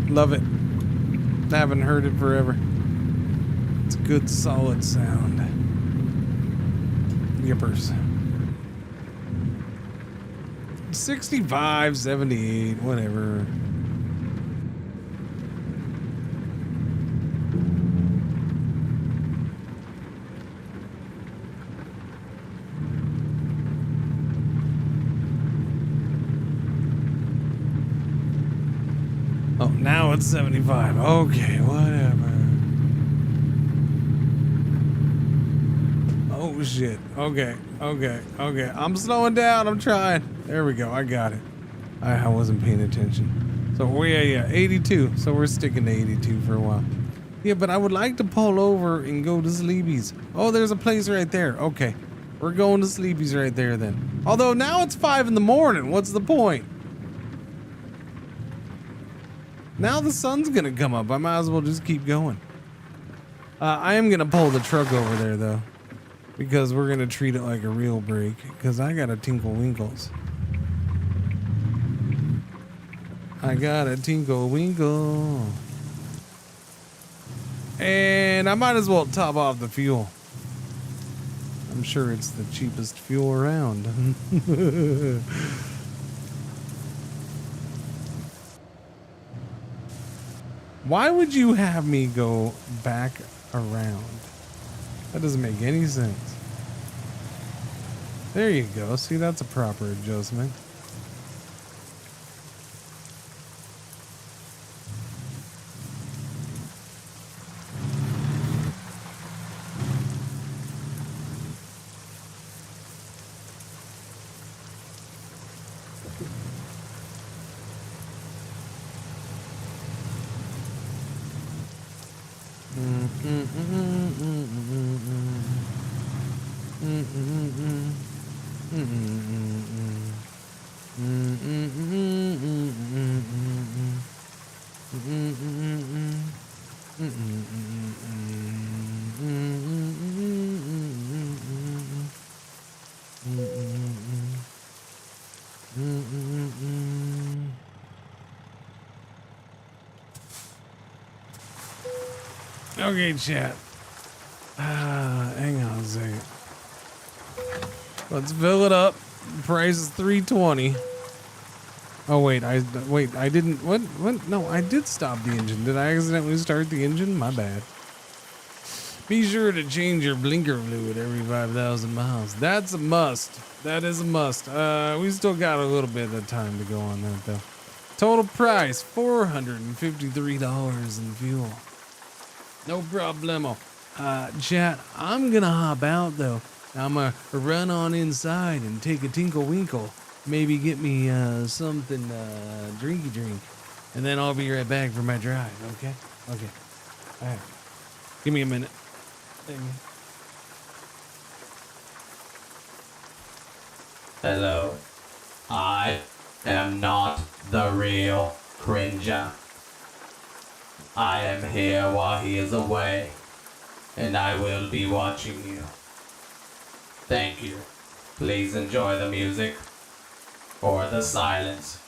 Speaker 7: Love it. Haven't heard it forever. It's a good, solid sound. Yippers. 65, 78, whatever. Oh, now it's 75. Okay, whatever. Oh, shit. Okay. I'm slowing down. I'm trying. There we go. I got it. I wasn't paying attention. So, yeah, 82. So, we're sticking to 82 for a while. Yeah, but I would like to pull over and go to Sleepy's. Oh, there's a place right there. Okay. We're going to Sleepy's right there then. Although, now it's 5 in the morning. What's the point? Now the sun's gonna come up. I might as well just keep going. I am gonna pull the truck over there though, because we're gonna treat it like a real break. Because I got a Tinkle Winkles. I got a Tinkle Winkle, and I might as well top off the fuel. I'm sure it's the cheapest fuel around. Why would you have me go back around? That doesn't make any sense. There you go. See, that's a proper adjustment. Okay, chat. Hang on a second. Let's fill it up. Price is $3.20. Oh wait, I didn't. What? No, I did stop the engine. Did I accidentally start the engine? My bad. Be sure to change your blinker fluid every 5,000 miles. That's a must. That is a must. We still got a little bit of time to go on that though. Total price $453 in fuel. No problemo. Chat, I'm gonna hop out though. I'm gonna run on inside and take a tinkle winkle. Maybe get me something drinky drink. And then I'll be right back for my drive, okay? Okay. Alright. Give me a minute. Thank you.
Speaker 9: Hello. I am not the real Cringer. I am here while he is away, and I will be watching you. Thank you. Please enjoy the music or the silence.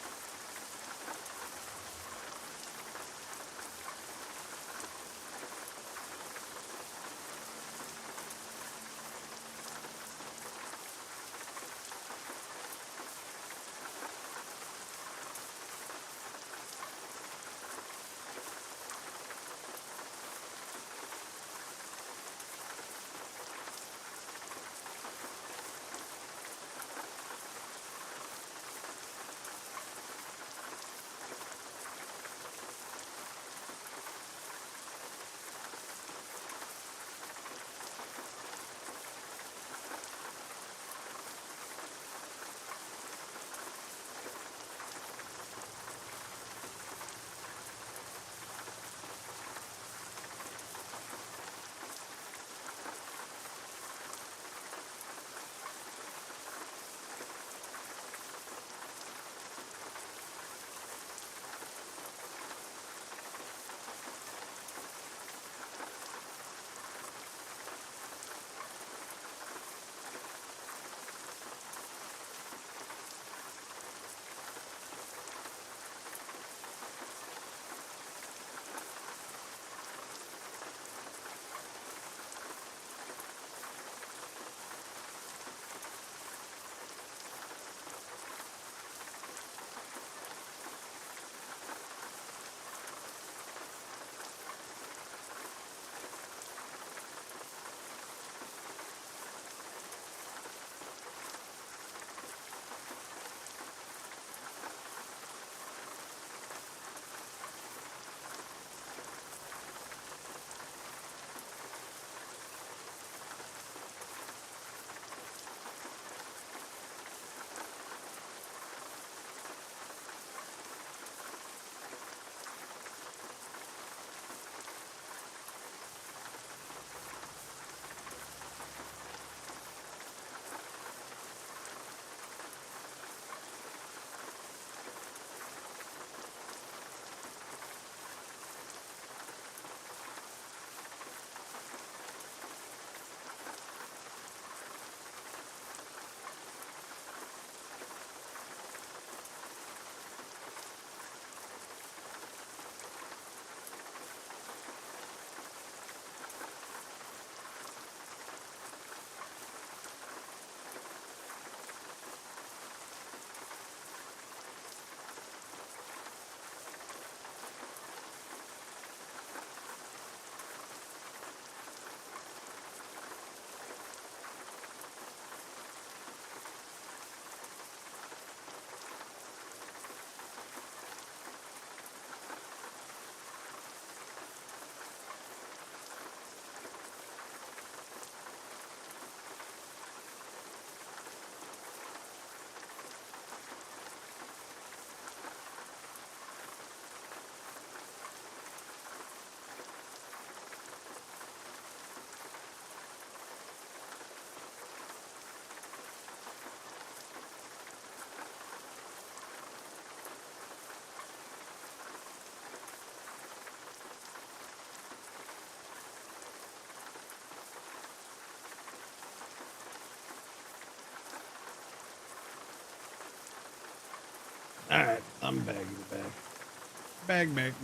Speaker 7: Alright, I'm bagging the bag. Bag.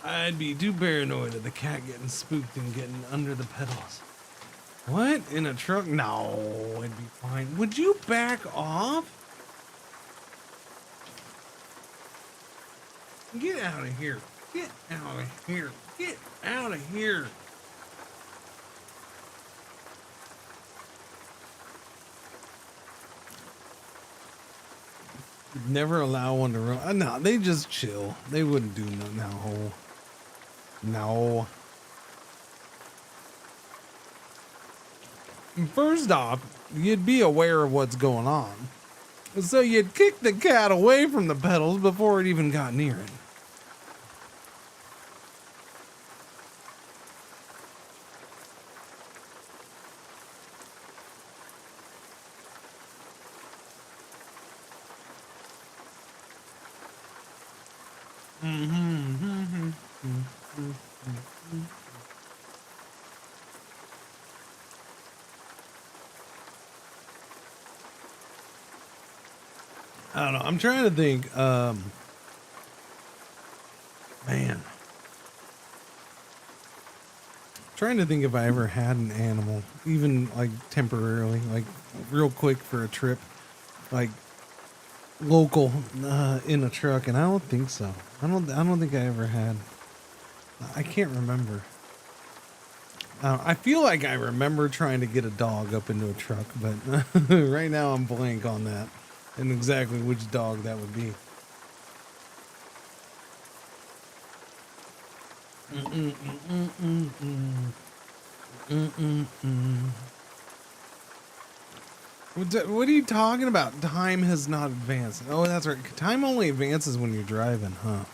Speaker 7: I'd be too paranoid of the cat getting spooked and getting under the pedals. What? In a truck? No, it'd be fine. Would you back off? Get out of here. Get out of here. Get out of here. Never allow one to run. No, they just chill. They wouldn't do no. No. First off, you'd be aware of what's going on. So you'd kick the cat away from the pedals before it even got near it. I don't know. I'm trying to think. Man. Trying to think if I ever had an animal, even like temporarily, like real quick for a trip, like local in a truck, and I don't think so. I don't think I ever had. I can't remember. I feel like I remember trying to get a dog up into a truck, but right now I'm blank on that and exactly which dog that would be. What are you talking about? Time has not advanced. Oh, that's right. Time only advances when you're driving, huh?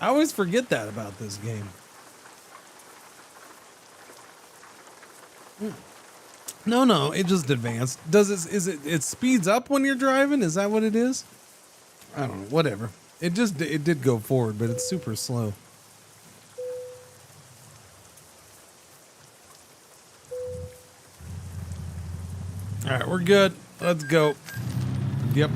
Speaker 7: I always forget that about this game. No, it just advanced. It speeds up when you're driving? Is that what it is? I don't know, whatever. It did go forward, but it's super slow. All right, we're good. Let's go. Yep.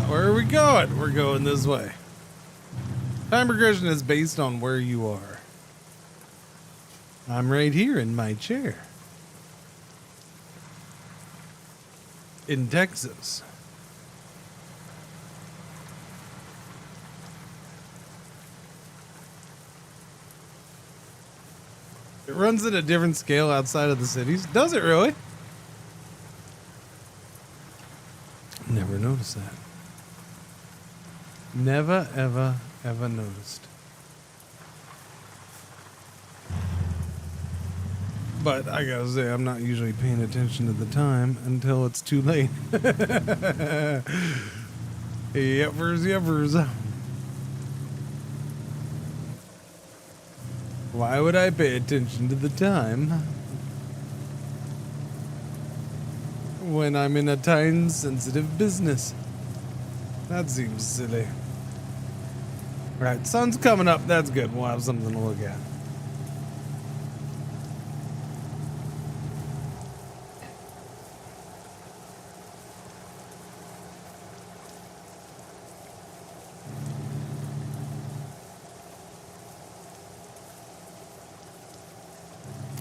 Speaker 7: Where are we going? We're going this way. Time progression is based on where you are. I'm right here in my chair. In Texas. It runs at a different scale outside of the cities. Does it really? Never noticed that. Never, ever noticed. But I gotta say, I'm not usually paying attention to the time until it's too late. Yepers. Why would I pay attention to the time when I'm in a time-sensitive business? That seems silly. Right, sun's coming up. That's good. We'll have something to look at.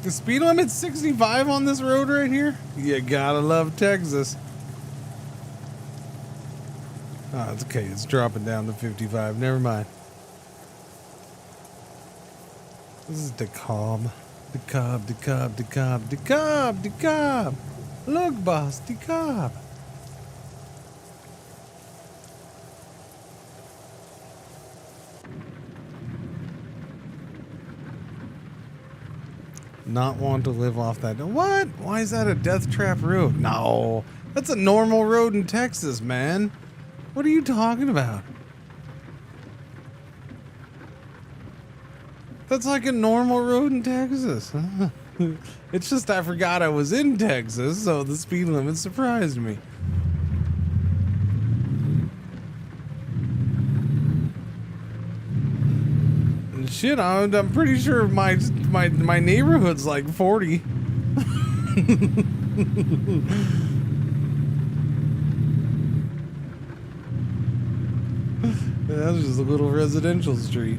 Speaker 7: The speed limit's 65 on this road right here? You gotta love Texas. Oh, it's okay. It's dropping down to 55. Never mind. This is DeKalb. DeKalb. Look, boss, DeKalb. Not want to live off that. What? Why is that a death trap road? No, that's a normal road in Texas, man. What are you talking about? That's like a normal road in Texas. It's just I forgot I was in Texas, so the speed limit surprised me. Shit, I'm pretty sure my neighborhood's like 40. That's just a little residential street.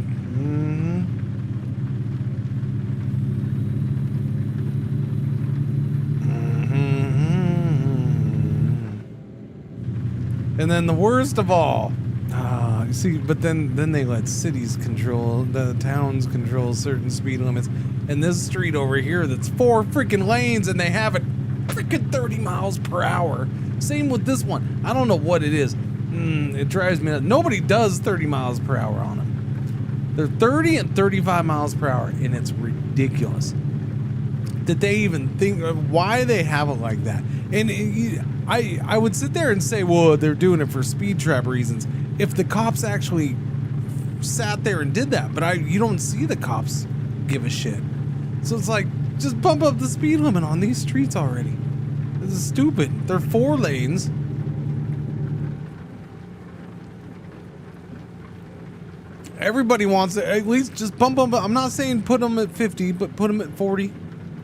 Speaker 7: And then the worst of all, you see, but then they let cities control, the towns control certain speed limits. And this street over here that's 4 freaking lanes and they have it freaking 30 miles per hour. Same with this one. I don't know what it is. It drives me nuts. Nobody does 30 miles per hour on them. They're 30 and 35 miles per hour, and it's ridiculous that they even think why they have it like that. And I would sit there and say, well, they're doing it for speed trap reasons. If the cops actually sat there and did that, but you don't see the cops give a shit. So it's like, just bump up the speed limit on these streets already. This is stupid. They're 4 lanes. Everybody wants to at least just bump them. I'm not saying put them at 50, but put them at 40.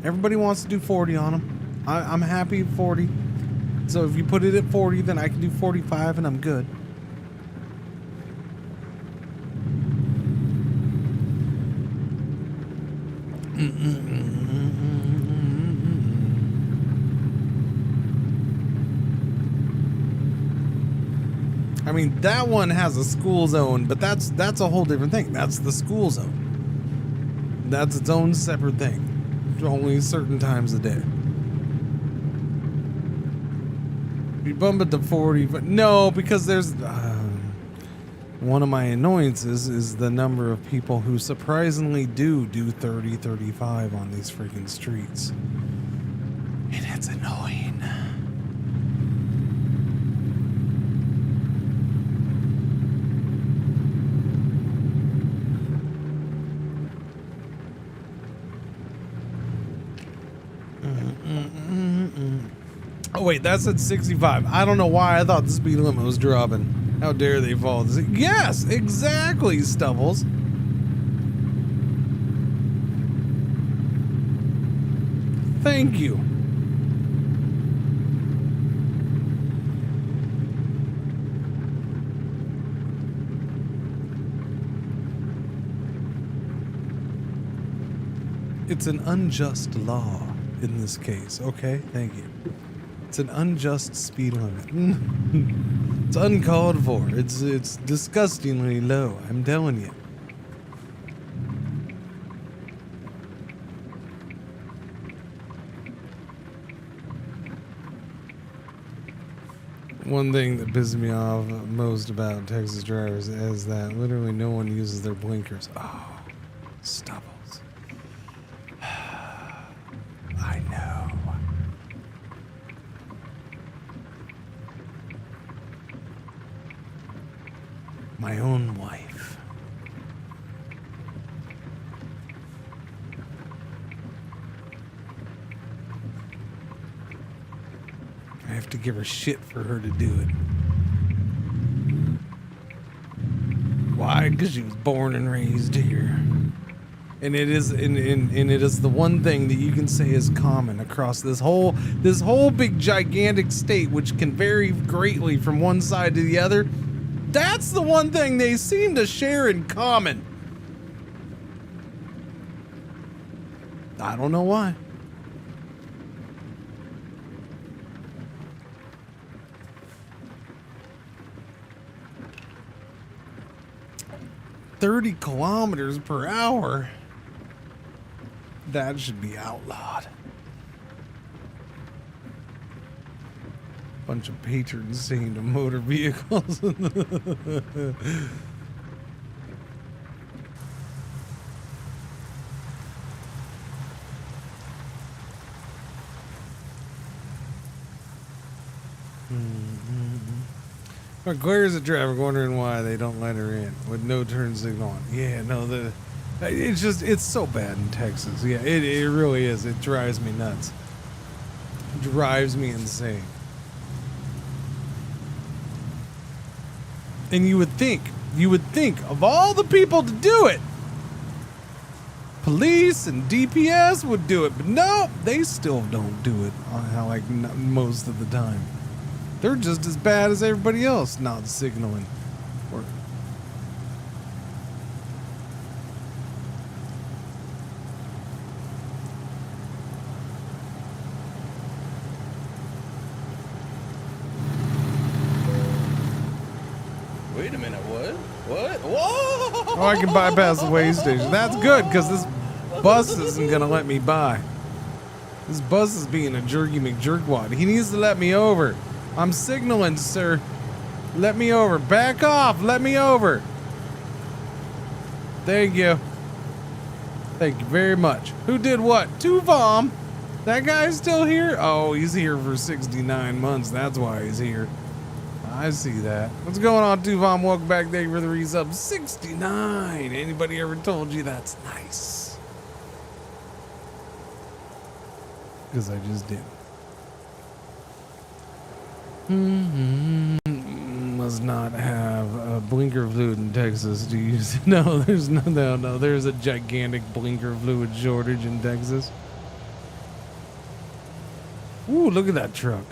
Speaker 7: Everybody wants to do 40 on them. I'm happy at 40. So if you put it at 40, then I can do 45 and I'm good. I mean, that one has a school zone, but that's a whole different thing. That's the school zone. That's its own separate thing. Only certain times a day. You bump it to 40, but no, because there's one of my annoyances is the number of people who surprisingly do 30, 35 on these freaking streets. And it's annoying. Oh wait, that's at 65. I don't know why I thought the speed limit was dropping. How dare they fall? Yes, exactly, Stubbles. Thank you. It's an unjust law in this case. Okay, thank you. It's an unjust speed limit. It's uncalled for. It's disgustingly low. I'm telling you. One thing that pisses me off most about Texas drivers is that literally no one uses their blinkers. Oh, Stubbles. I know. My own wife. I have to give her shit for her to do it. Why? Because she was born and raised here. And it is and it is the one thing that you can say is common across this whole big gigantic state, which can vary greatly from one side to the other. That's the one thing they seem to share in common. I don't know why. "30 kilometers per hour. That should be outlawed." Bunch of patrons singing to motor vehicles. Or Claire's a driver wondering why they don't let her in with no turn signal on. Yeah, no, it's so bad in Texas. Yeah, it really is. It drives me nuts. It drives me insane. And you would think of all the people to do it, police and DPS would do it, but no, they still don't do it like most of the time. They're just as bad as everybody else not signaling. Or
Speaker 1: Wait a minute, what? What? Whoa!
Speaker 7: oh, I can bypass the way station. That's good, because this bus isn't gonna let me by. This bus is being a jerky McJerkwad. He needs to let me over. I'm signaling, sir. Let me over. Back off. Let me over. Thank you. Thank you very much. Who did what? Tuvom. That guy's still here? Oh, he's here for 69 months. That's why he's here. I see that. What's going on, Tuvom? Welcome back. Thank you for the resub. 69. Anybody ever told you that's nice? Because I just did. Must not have a blinker fluid in Texas to use. No, there's no. There's a gigantic blinker fluid shortage in Texas. Ooh, look at that truck.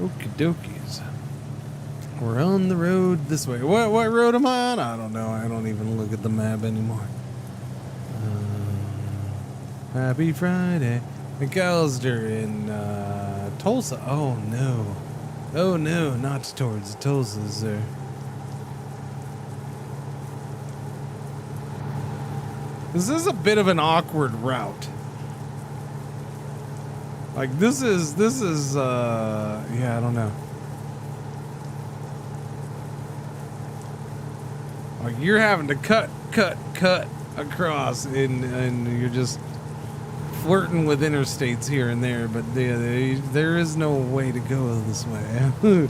Speaker 7: Okie dokies. We're on the road this way. What road am I on? I don't know. I don't even look at the map anymore. Happy Friday. McAllister in Tulsa. Oh no. Oh no, not towards Tulsa, sir. This is a bit of an awkward route. Like this is yeah, I don't know. Like you're having to cut across and you're just flirting with interstates here and there, but there is no way to go this way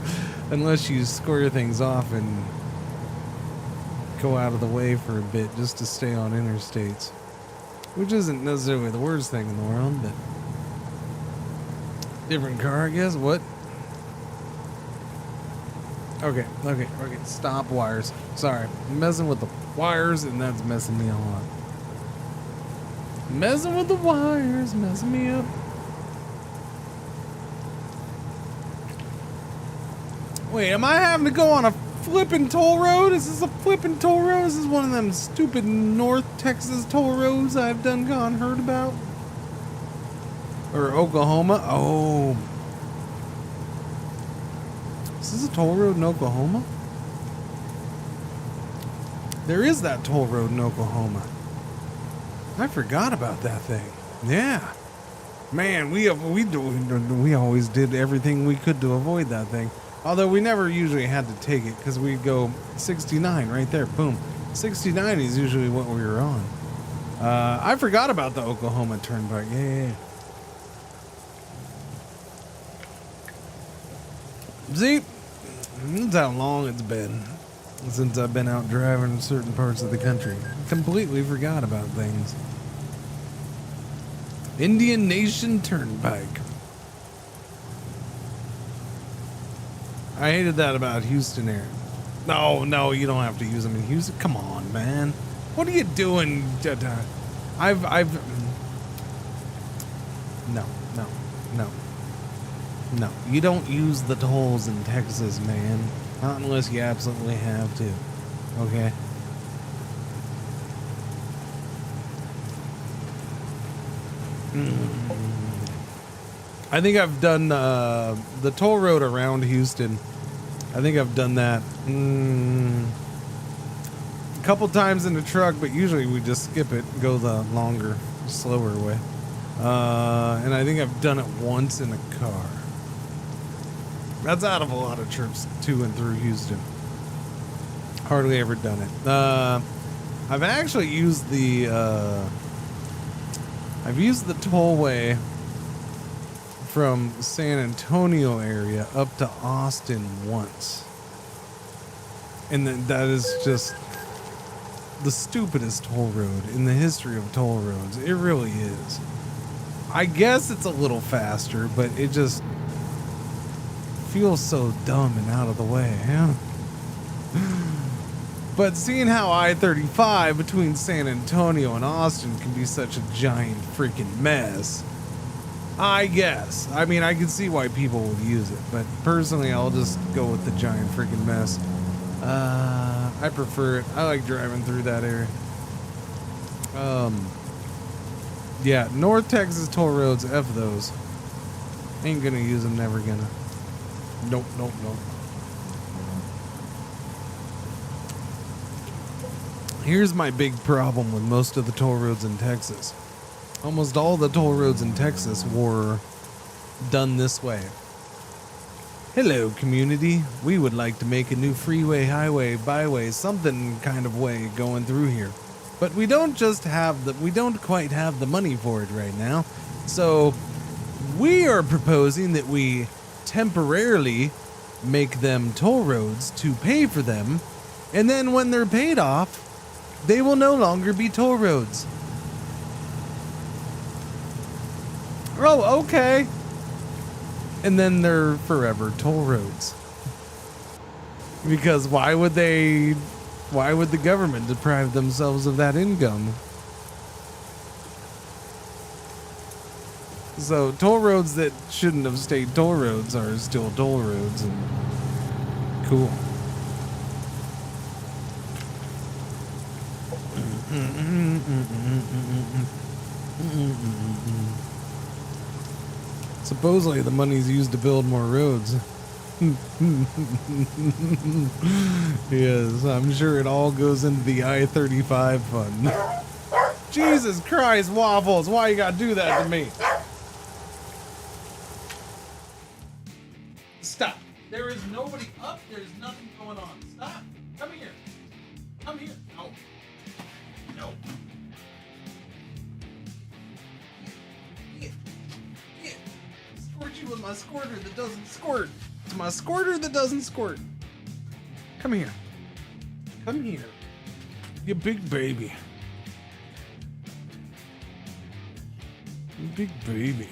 Speaker 7: unless you square things off and go out of the way for a bit just to stay on interstates, which isn't necessarily the worst thing in the world, but different car, I guess. What? Okay. Stop wires. Sorry. I'm messing with the wires, and that's messing me a lot. Messing with the wires, messing me up. Wait, am I having to go on a flippin' toll road? Is this a flippin' toll road? Is this one of them stupid North Texas toll roads I've heard about? Or Oklahoma? Oh. Is this a toll road in Oklahoma? There is that toll road in Oklahoma. I forgot about that thing. Yeah. Man, we always did everything we could to avoid that thing. Although we never usually had to take it because we'd go 69 right there. Boom. 69 is usually what we were on. I forgot about the Oklahoma Turnpike. Yeah. See, that's how long it's been since I've been out driving in certain parts of the country. Completely forgot about things. Indian Nation Turnpike. I hated that about Houston Air. No, you don't have to use them in Houston. Come on, man. What are you doing? No, you don't use the tolls in Texas, man. Not unless you absolutely have to. Okay? I think I've done the toll road around Houston. I think I've done that a couple times in the truck, but usually we just skip it and go the longer, slower way. And I think I've done it once in a car. That's out of a lot of trips to and through Houston. Hardly ever done it. I've actually used the tollway from San Antonio area up to Austin once. And that is just the stupidest toll road in the history of toll roads. It really is. I guess it's a little faster, but it just feels so dumb and out of the way, yeah? But seeing how I-35 between San Antonio and Austin can be such a giant freaking mess, I guess. I mean, I can see why people would use it, but personally, I'll just go with the giant freaking mess. I prefer it. I like driving through that area. Yeah, North Texas toll roads, F those. Ain't gonna use them, never gonna. Nope, nope, nope. Here's my big problem with most of the toll roads in Texas. Almost all the toll roads in Texas were done this way. Hello, community. We would like to make a new freeway, highway, byway, something kind of way going through here. But we don't quite have the money for it right now. So we are proposing that we temporarily make them toll roads to pay for them. And then when they're paid off, they will no longer be toll roads. Oh, okay. And then they're forever toll roads. Because why would the government deprive themselves of that income? So toll roads that shouldn't have stayed toll roads are still toll roads, and cool. Supposedly the money's used to build more roads. Yes, I'm sure it all goes into the I-35 fund. Jesus Christ, Waffles, why you gotta do that to me? Stop. There is nobody up. There's nothing going on. Stop. Come here. Come here. No. No. Yeah. Squirt you with my squirter that doesn't squirt. It's my squirter that doesn't squirt. Come here. Come here. You big baby. You big baby.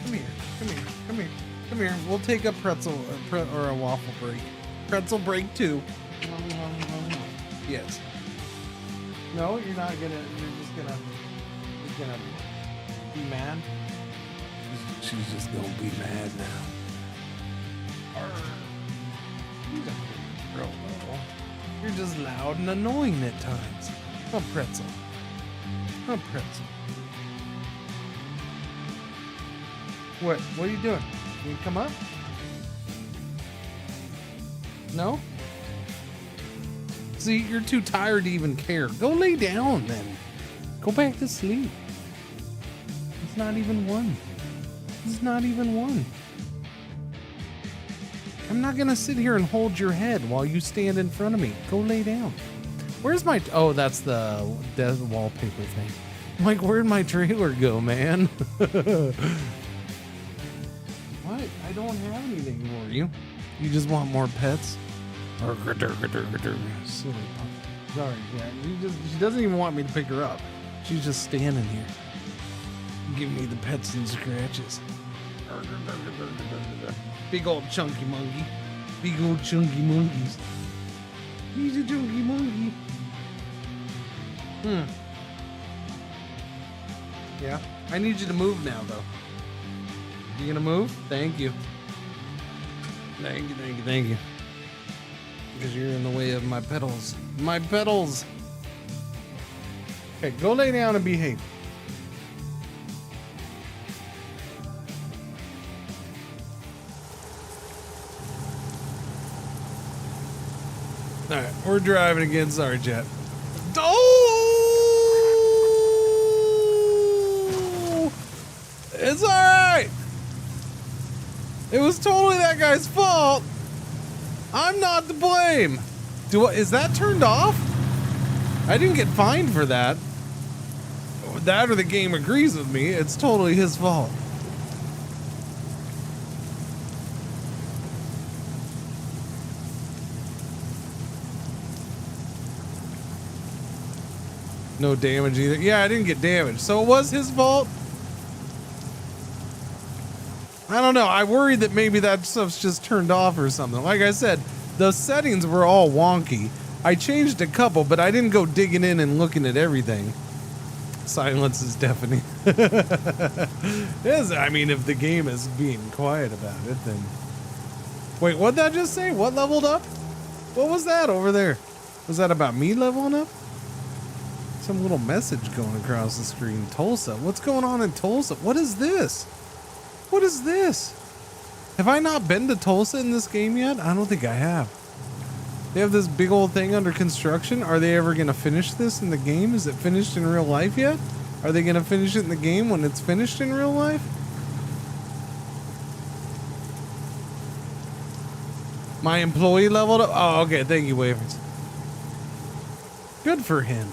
Speaker 7: Come here. Come here. Come here. Come here. We'll take a pretzel or a waffle break. Pretzel break 2. Yes. No, you're not gonna. You're just gonna. You're gonna be mad. She's just gonna be mad now. You're a girl, though. You're just loud and annoying at times. A pretzel. A pretzel. What? What are you doing? Can you come up? No? See, you're too tired to even care. Go lay down then. Go back to sleep. It's not even 1. It's not even 1. I'm not gonna sit here and hold your head while you stand in front of me. Go lay down. Where's my... Oh, that's the wallpaper thing. I'm like, where'd my trailer go, man? What? I don't have anything for you. You just want more pets? Silly pup. Sorry, Jack. She doesn't even want me to pick her up. She's just standing here. Give me the pets and scratches. Big old chunky monkey. Big old chunky monkeys. He's a chunky monkey. Yeah. I need you to move now, though. You gonna move? Thank you. Thank you, thank you, thank you. Because you're in the way of my pedals. My pedals! Okay, go lay down and behave. Alright, we're driving again. Sorry, Jet. Oh! It's alright! It was totally that guy's fault! I'm not to blame! Is that turned off? I didn't get fined for that. that or the game agrees with me. It's totally his fault. No damage either. Yeah, I didn't get damaged. So it was his fault? I don't know. I worried that maybe that stuff's just turned off or something. Like I said, the settings were all wonky. I changed a couple, but I didn't go digging in and looking at everything. Silence is deafening. Yes, I mean, if the game is being quiet about it, then... Wait, what'd that just say? What leveled up? What was that over there? Was that about me leveling up? Some little message going across the screen. Tulsa. What's going on in Tulsa? What is this? What is this? Have I not been to Tulsa in this game yet? I don't think I have. They have this big old thing under construction. Are they ever going to finish this in the game? Is it finished in real life yet? Are they going to finish it in the game when it's finished in real life? My employee leveled up? Oh, okay. Thank you, Wavers. Good for him.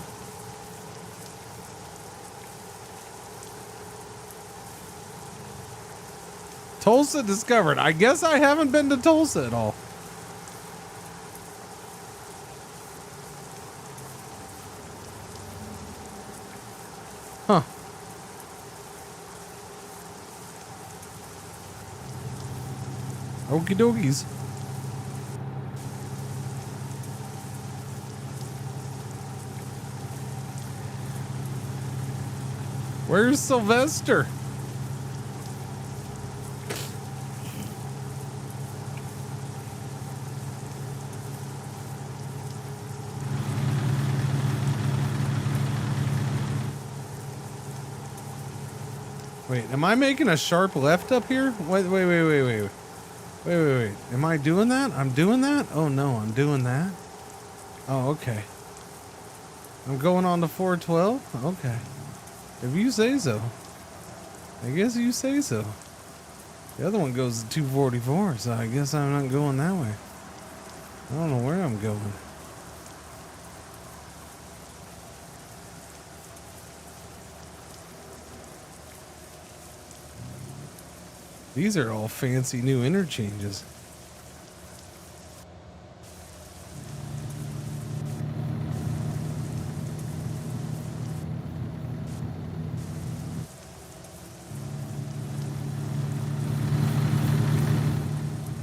Speaker 7: Tulsa discovered. I guess I haven't been to Tulsa at all. Huh. Okie dokies. Where's Sylvester? Wait, am I making a sharp left up here? Wait. Wait. Am I doing that? I'm doing that? Oh no, I'm doing that. Oh, okay. I'm going on to 412? Okay. If you say so. I guess you say so. The other one goes to 244, so I guess I'm not going that way. I don't know where I'm going. These are all fancy new interchanges.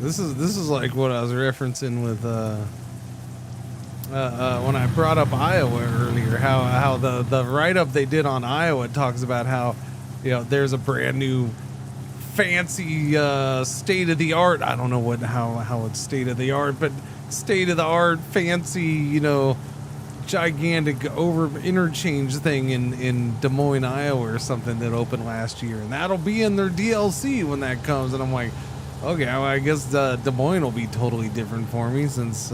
Speaker 7: This is like what I was referencing with when I brought up Iowa earlier. How the write-up they did on Iowa talks about how, you know, there's a brand new fancy state-of-the-art, I don't know how it's state-of-the-art, but state-of-the-art fancy, you know, gigantic over interchange thing in Des Moines, Iowa or something that opened last year, and that'll be in their DLC when that comes. And I'm like, okay, well, I guess Des Moines will be totally different for me, since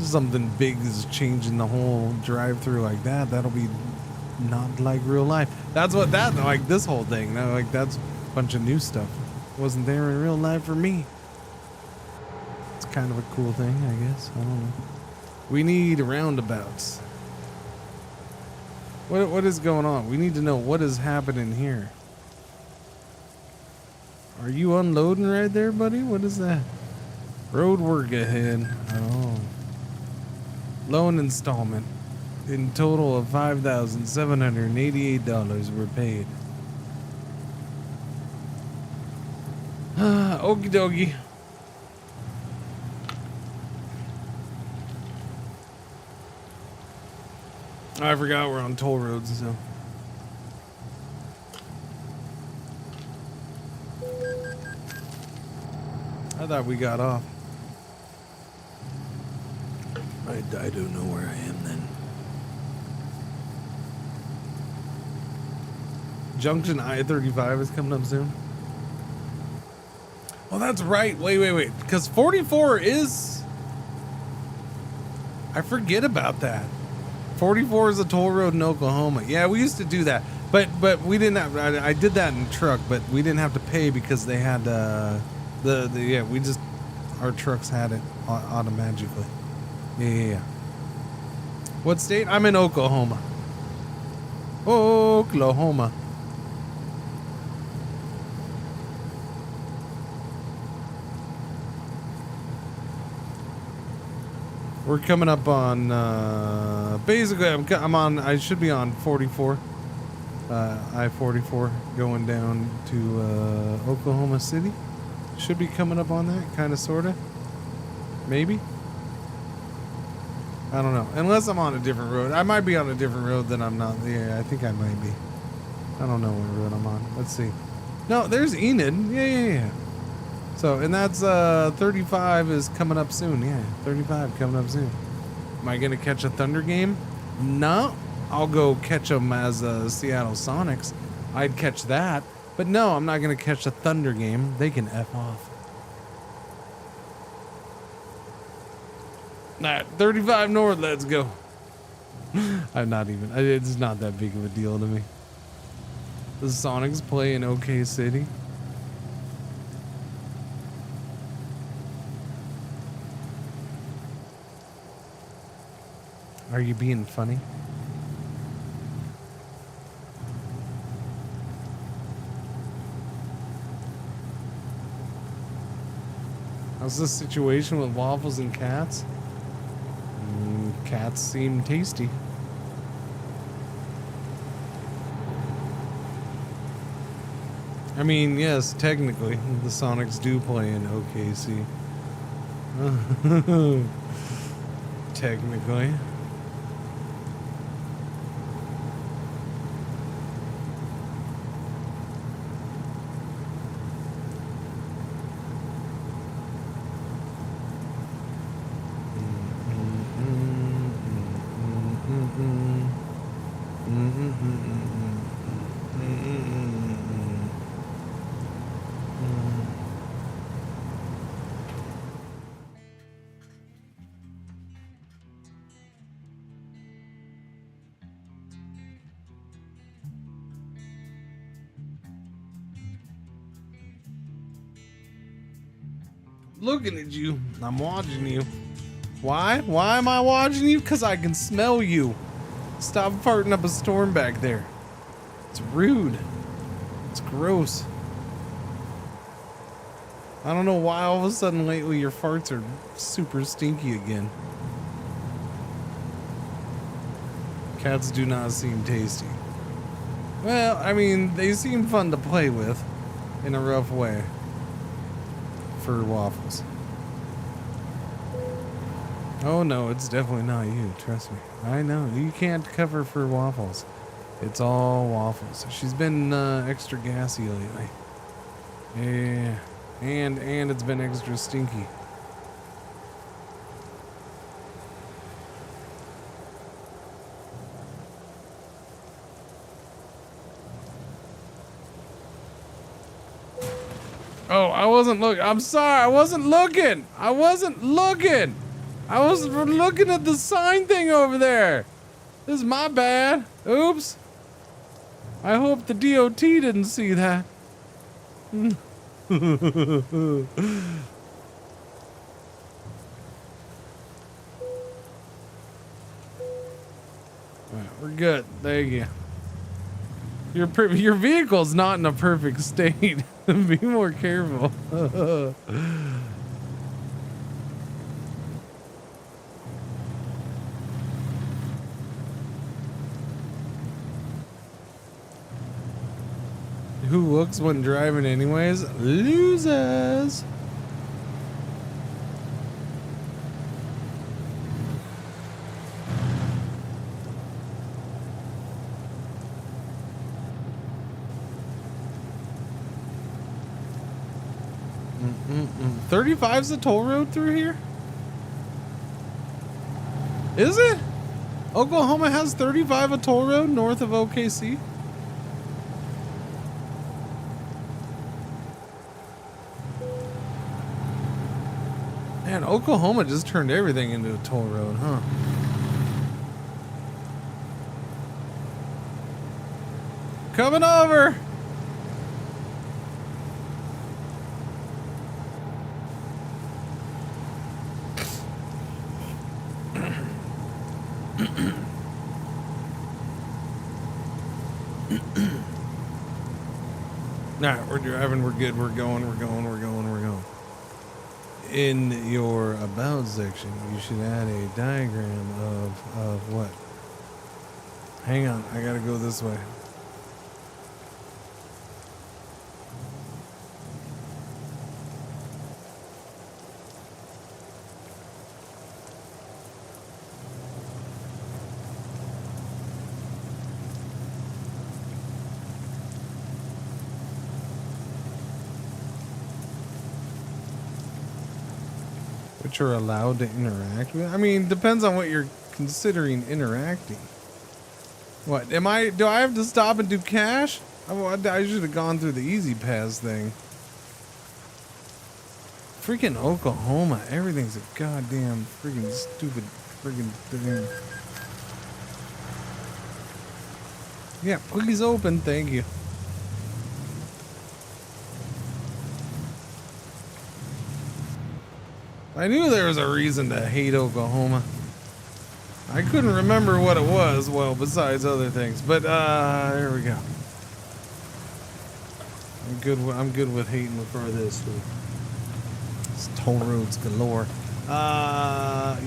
Speaker 7: something big is changing the whole drive-through like that. That'll be not like real life. That's what that, like this whole thing, like that's a bunch of new stuff. Wasn't there in real life for me. It's kind of a cool thing, I guess. I don't know. We need roundabouts. What is going on? We need to know what is happening here. Are you unloading right there, buddy? What is that? Road work ahead. Oh. Loan installment. In total of $5,788 were paid. Okie dokie. I forgot we're on toll roads, so. I thought we got off. I don't know where I am then. Junction I-35 is coming up soon. Oh, that's right. Wait. Because 44 is... I forget about that. 44 is a toll road in Oklahoma. Yeah, we used to do that. But we didn't have... I did that in truck, but we didn't have to pay because they had... yeah, we just... Our trucks had it automatically. Yeah. What state? I'm in Oklahoma. Oklahoma. We're coming up on, basically I should be on 44, I-44 going down to, Oklahoma City. Should be coming up on that, kind of, sort of, maybe. I don't know, unless I'm on a different road. I might be on a different road than I'm not. Yeah, I think I might be. I don't know what road I'm on. Let's see. No, there's Enid. Yeah. So, and that's 35 is coming up soon. Yeah, 35 coming up soon. Am I gonna catch a Thunder game? No, I'll go catch them as Seattle Sonics. I'd catch that, but no, I'm not gonna catch a Thunder game. They can F off. Alright, 35 north. Let's go. I'm not even. It's not that big of a deal to me. The Sonics play in OK City. Are you being funny? How's the situation with waffles and cats? Cats seem tasty. I mean, yes, technically, the Sonics do play in OKC. Technically. Looking at you. I'm watching you. Why? Why am I watching you? Because I can smell you. Stop farting up a storm back there. It's rude. It's gross. I don't know why all of a sudden lately your farts are super stinky again. Cats do not seem tasty. Well, I mean, they seem fun to play with in a rough way. For waffles. Oh no, it's definitely not you, trust me. I know, you can't cover for waffles. It's all waffles. She's been extra gassy lately. Yeah, and it's been extra stinky. Oh, I wasn't looking. I'm sorry. I wasn't looking. I was looking at the sign thing over there. This is my bad. Oops. I hope the DOT didn't see that. Right, we're good. There you go. Your vehicle's not in a perfect state. Be more careful. Who looks when driving anyways? Losers. Mm-mm. 35's the toll road through here? Is it? Oklahoma has 35 a toll road north of OKC? Man, Oklahoma just turned everything into a toll road, huh? Coming over! Nah, we're driving. We're good. We're going. In your about section, you should add a diagram of what? Hang on, I gotta go this way. Which are allowed to interact with? I mean, depends on what you're considering interacting. What, do I have to stop and do cash? I should have gone through the easy pass thing. Freaking Oklahoma, everything's a goddamn freaking stupid freaking thing. Yeah, please open, thank you. I knew there was a reason to hate Oklahoma. I couldn't remember what it was, well, besides other things. But, there we go. I'm good with hating for this. It's toll roads galore.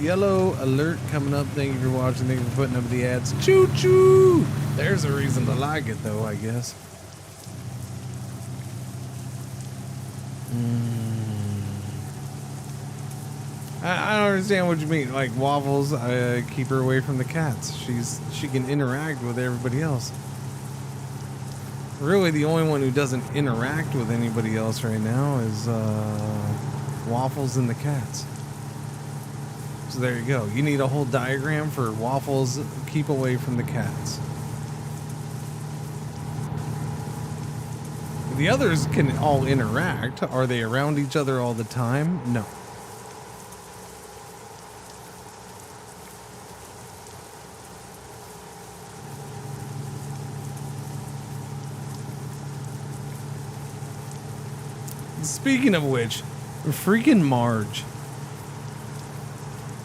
Speaker 7: Yellow alert coming up. Thank you for watching. Thank you for putting up the ads. Choo-choo! There's a reason to like it, though, I guess. I don't understand what you mean. Like Waffles, keep her away from the cats. She can interact with everybody else. Really, the only one who doesn't interact with anybody else right now is Waffles and the cats. So there you go. You need a whole diagram for Waffles. Keep away from the cats. The others can all interact. Are they around each other all the time? No. Speaking of which, freaking Marge.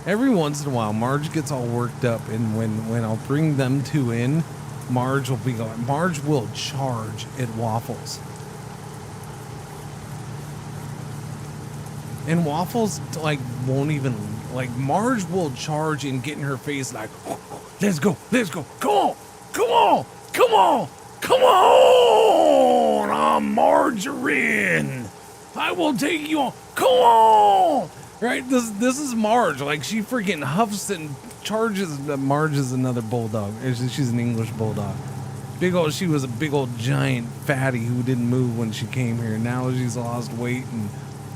Speaker 7: Every once in a while, Marge gets all worked up, and when I'll bring them two in, Marge will be going. Marge will charge at Waffles. And Waffles, like, won't even, like, Marge will charge and get in her face like, oh, let's go, come on, I'm Margarine. I will take you on. Come on! Right? This is Marge. Like, she freaking huffs and charges. Marge is another bulldog. She's an English bulldog. She was a big old giant fatty who didn't move when she came here. Now she's lost weight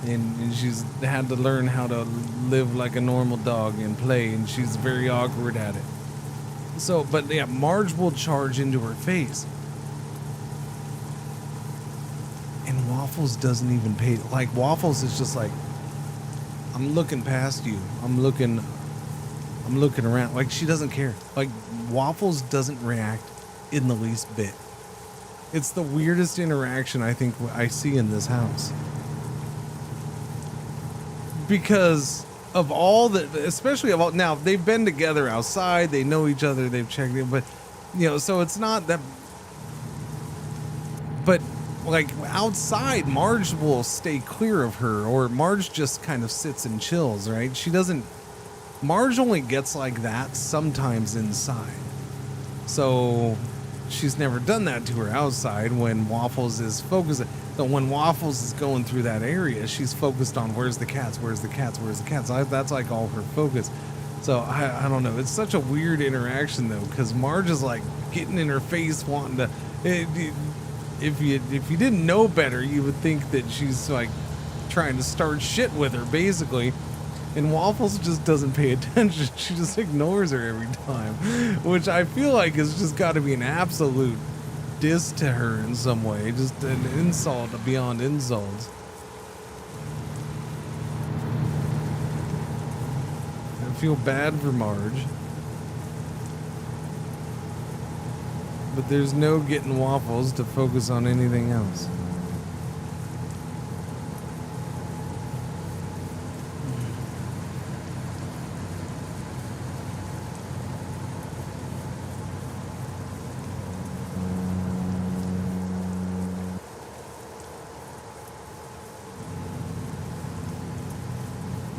Speaker 7: and she's had to learn how to live like a normal dog and play, and she's very awkward at it. So, but yeah, Marge will charge into her face. And Waffles doesn't even pay. Like, Waffles is just like, I'm looking past you. I'm looking around. Like, she doesn't care. Like, Waffles doesn't react in the least bit. It's the weirdest interaction I think I see in this house. Because of all the, especially of all, now they've been together outside, they know each other, they've checked in, but, you know, so it's not that, but like outside, Marge will stay clear of her, or Marge just kind of sits and chills, right? She doesn't, Marge only gets like that sometimes inside. So she's never done that to her outside when Waffles is focusing. But when Waffles is going through that area, she's focused on where's the cats. That's like all her focus. So I don't know. It's such a weird interaction though, because Marge is like getting in her face, wanting to. If you didn't know better, you would think that she's like trying to start shit with her, basically. And Waffles just doesn't pay attention. She just ignores her every time, which I feel like has just got to be an absolute diss to her in some way, just an insult beyond insults. I feel bad for Marge, but there's no getting Waffles to focus on anything else.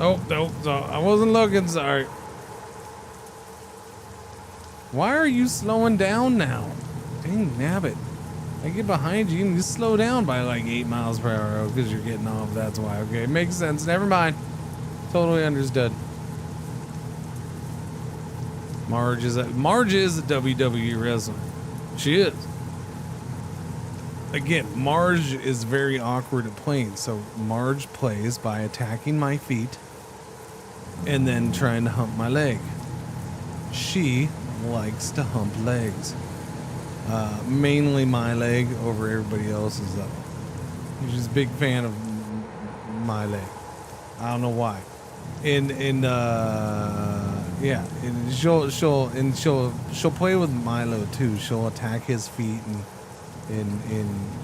Speaker 7: Oh, no, I wasn't looking, sorry. Why are you slowing down now? Dang nabbit. I get behind you and you slow down by like 8 miles per hour because you're getting off, that's why. Okay, it makes sense, never mind. Totally understood. Marge is a WWE wrestler. She is. Again, Marge is very awkward at playing, so Marge plays by attacking my feet and then trying to hump my leg. She likes to hump legs. Mainly my leg over everybody else's though. She's a big fan of my leg. I don't know why. Yeah, and she'll play with Milo too. She'll attack his feet and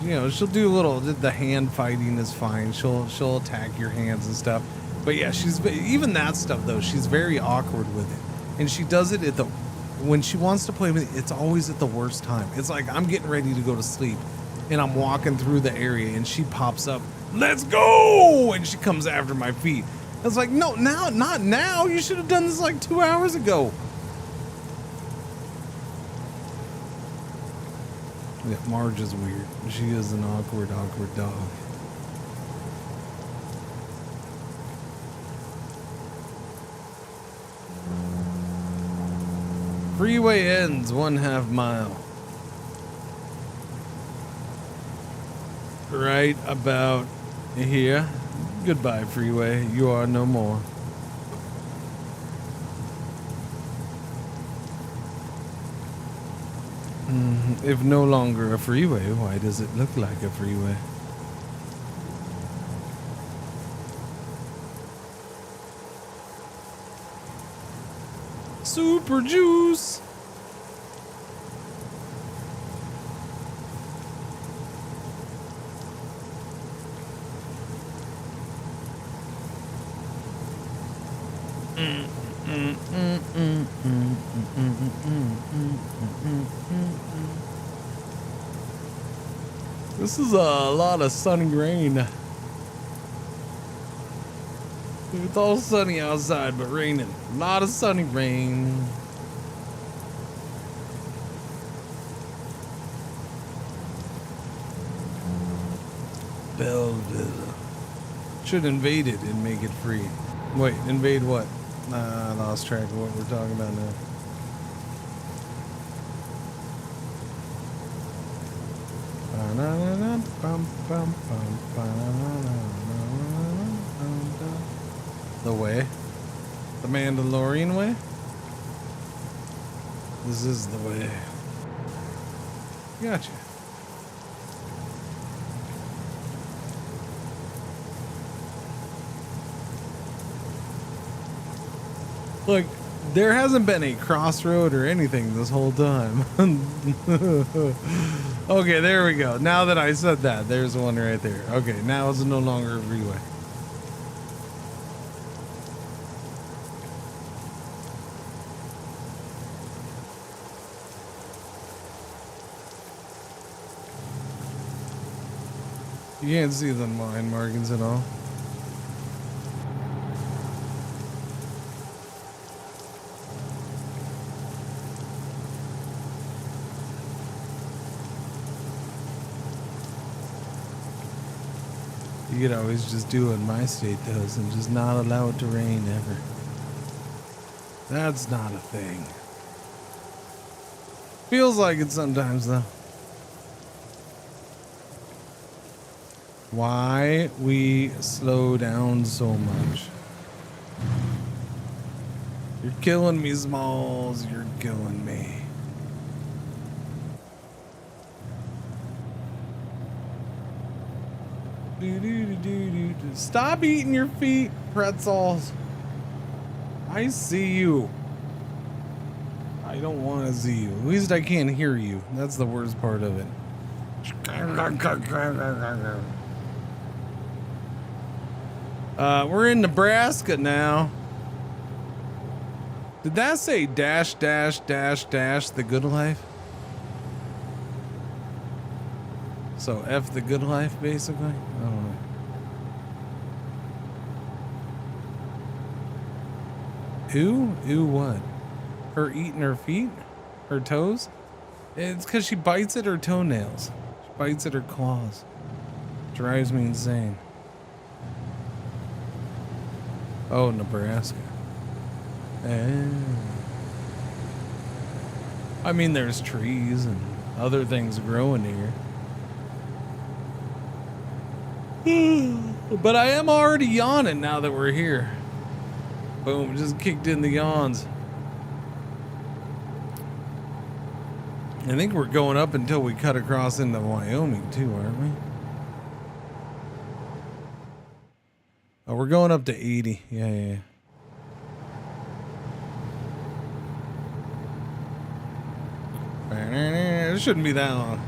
Speaker 7: you know, she'll do a little, the hand fighting is fine. She'll attack your hands and stuff. But yeah, she's, even that stuff though, she's very awkward with it. And she does it when she wants to play with it, it's always at the worst time. It's like I'm getting ready to go to sleep and I'm walking through the area and she pops up, let's go! And she comes after my feet. It's like, no, not now. You should have done this like 2 hours ago. Yeah, Marge is weird. She is an awkward dog. Freeway ends 1/2 mile. Right about here. Goodbye, freeway. You are no more. If no longer a freeway, why does it look like a freeway? Super juice. This is a lot of sunny rain. It's all sunny outside, but raining. A lot of sunny rain. Belleville. Should invade it and make it free. Wait, invade what? I lost track of what we're talking about now. The way? The Mandalorian way? This is the way. Gotcha. Look, there hasn't been a crossroad or anything this whole time. Okay, there we go. Now that I said that, there's one right there. Okay, now it's no longer a freeway. You can't see the line markings at all. You could always just do what my state does and just not allow it to rain ever. That's not a thing. Feels like it sometimes though. Why we slow down so much? You're killing me, Smalls. You're killing me. Stop eating your feet, pretzels. I see you. I don't want to see you. At least I can't hear you. That's the worst part of it. We're in Nebraska now. Did that say dash, dash, dash, dash, the good life? So F the good life, basically? I don't know. Ooh? Ooh what? Her eating her feet? Her toes? It's because she bites at her toenails. She bites at her claws. Drives me insane. Oh, Nebraska. I mean, there's trees and other things growing here. But I am already yawning now that we're here. Boom, just kicked in the yawns. I think we're going up until we cut across into Wyoming too, aren't we? Oh, we're going up to 80. Yeah. It shouldn't be that long.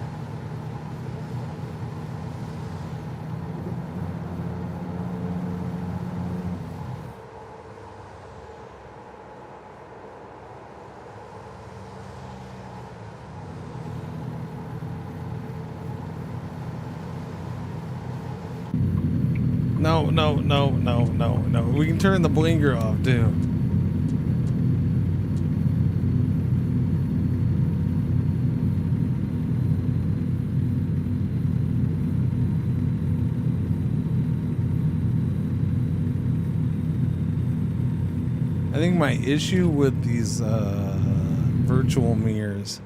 Speaker 7: No. We can turn the blinker off too. I think my issue with these virtual mirrors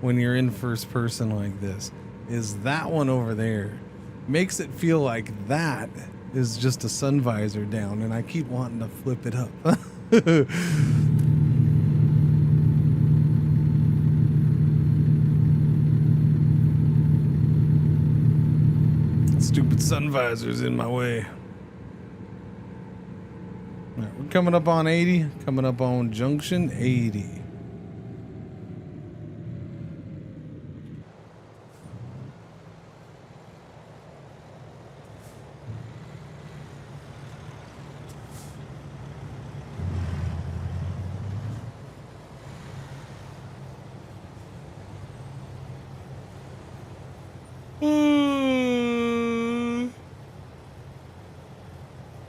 Speaker 7: when you're in first person like this is that one over there makes it feel like that is just a sun visor down, and I keep wanting to flip it up. Stupid sun visor's in my way. All right, we're coming up on 80, coming up on junction 80.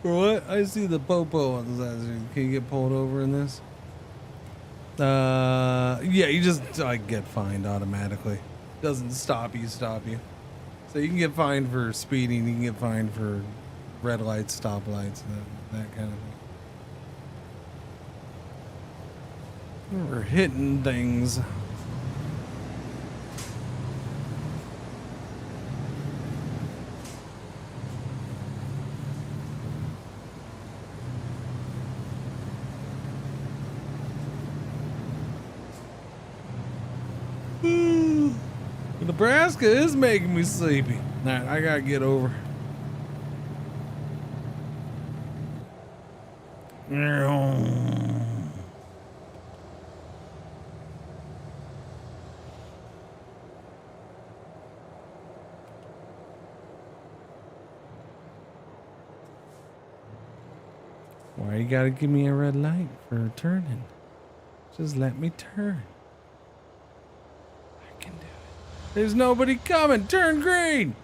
Speaker 7: What? I see the popo on the side. Can you get pulled over in this? Yeah, you just get fined automatically. Doesn't stop you. So you can get fined for speeding. You can get fined for red lights, stop lights, that kind of thing. We're hitting things. Nebraska is making me sleepy. Alright, I gotta get over. Why you gotta give me a red light for turning? Just let me turn. I can do it. There's nobody coming. Turn green.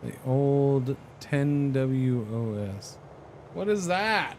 Speaker 7: The old 10 WOS. What is that?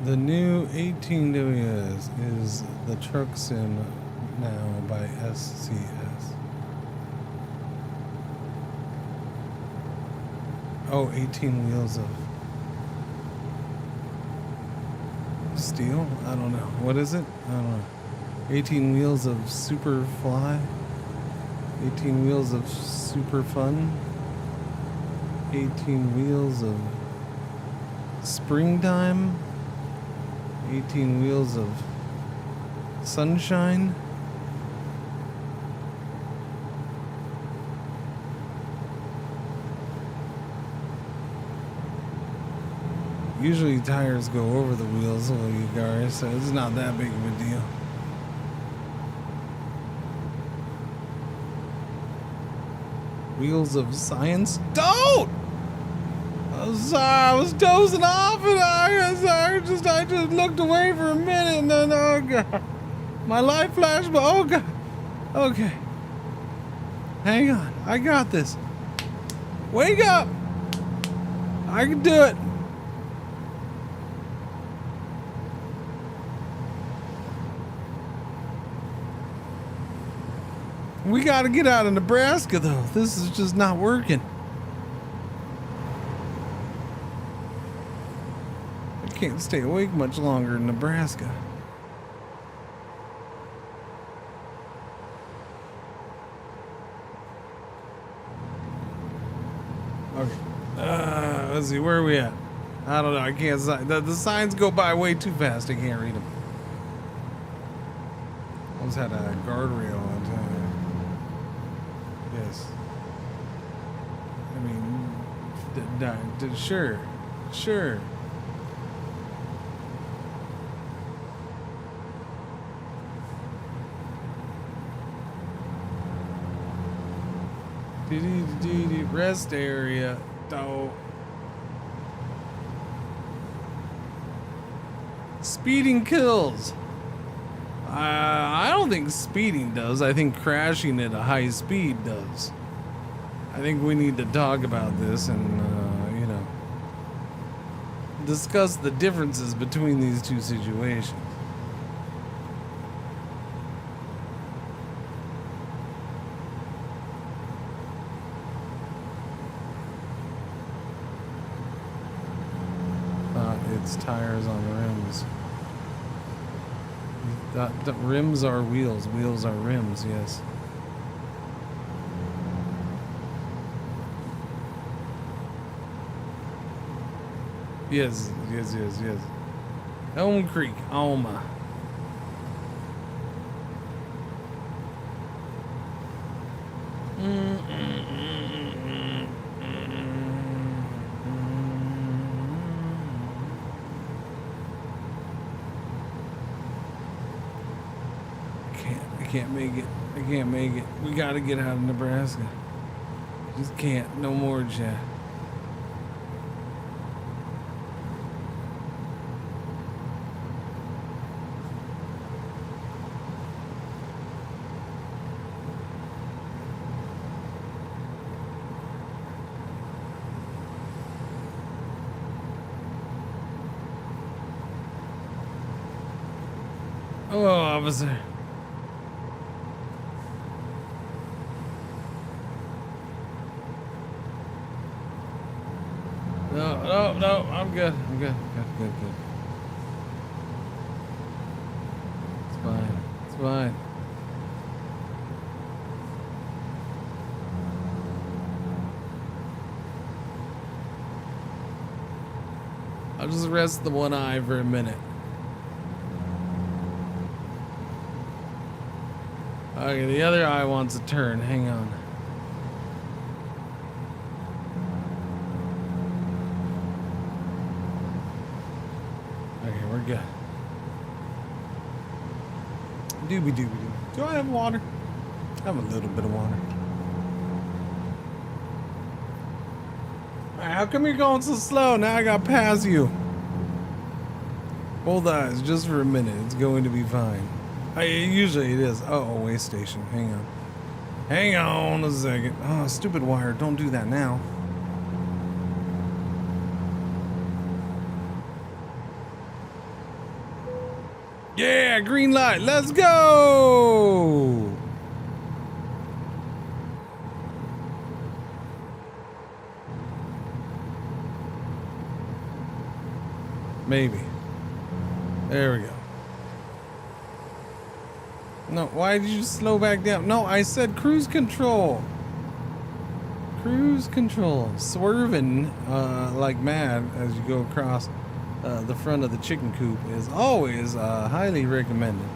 Speaker 7: The new 18WS is the truck sim now by SCS. Oh, 18 wheels of steel? I don't know. What is it? I don't know. 18 wheels of super fly? 18 wheels of super fun? 18 wheels of Springtime. 18 wheels of sunshine. Usually tires go over the wheels while you go, so it's not that big of a deal. Wheels of science. Don't! I'm sorry, I was dozing off and I just looked away for a minute and then, oh God. My light flashed, but oh God. Okay. Hang on, I got this. Wake up! I can do it. We gotta get out of Nebraska though. This is just not working. I can't stay awake much longer in Nebraska. Okay. Let's see, where are we at? I don't know, I can't sign. The signs go by way too fast, I can't read them. Almost had a guardrail on time. Yes. I mean, sure. Rest area. Oh. Speeding kills. I don't think speeding does. I think crashing at a high speed does. I think we need to talk about this and, discuss the differences between these two situations. It's tires on rims. The rims are wheels. Wheels are rims, yes. Yes. Elm Creek, Alma. I can't make it. We gotta get out of Nebraska. Just can't. No more, Chad. Oh, officer. No, I'm good. Good. It's fine. I'll just rest the one eye for a minute. Okay, the other eye wants a turn. Hang on. Okay, we're good. Doobie. Do I have water? I have a little bit of water. Alright, how come you're going so slow? Now I gotta pass you. Hold eyes just for a minute. It's going to be fine. Usually it is. Oh, way station. Hang on a second. Oh, stupid wire. Don't do that now. Yeah, green light. Let's go. Maybe. There we go. No, why did you slow back down? No, I said cruise control. Cruise control. Swerving like mad as you go across the front of the chicken coop is always highly recommended.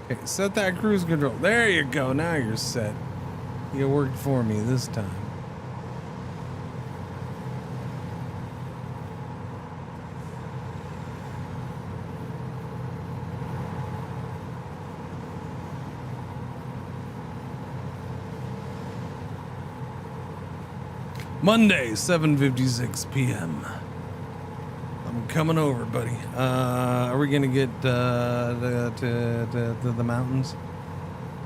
Speaker 7: Okay, set that cruise control. There you go. Now you're set. You worked for me this time. Monday, 7:56 p.m. I'm coming over, buddy. Are we gonna get to the mountains?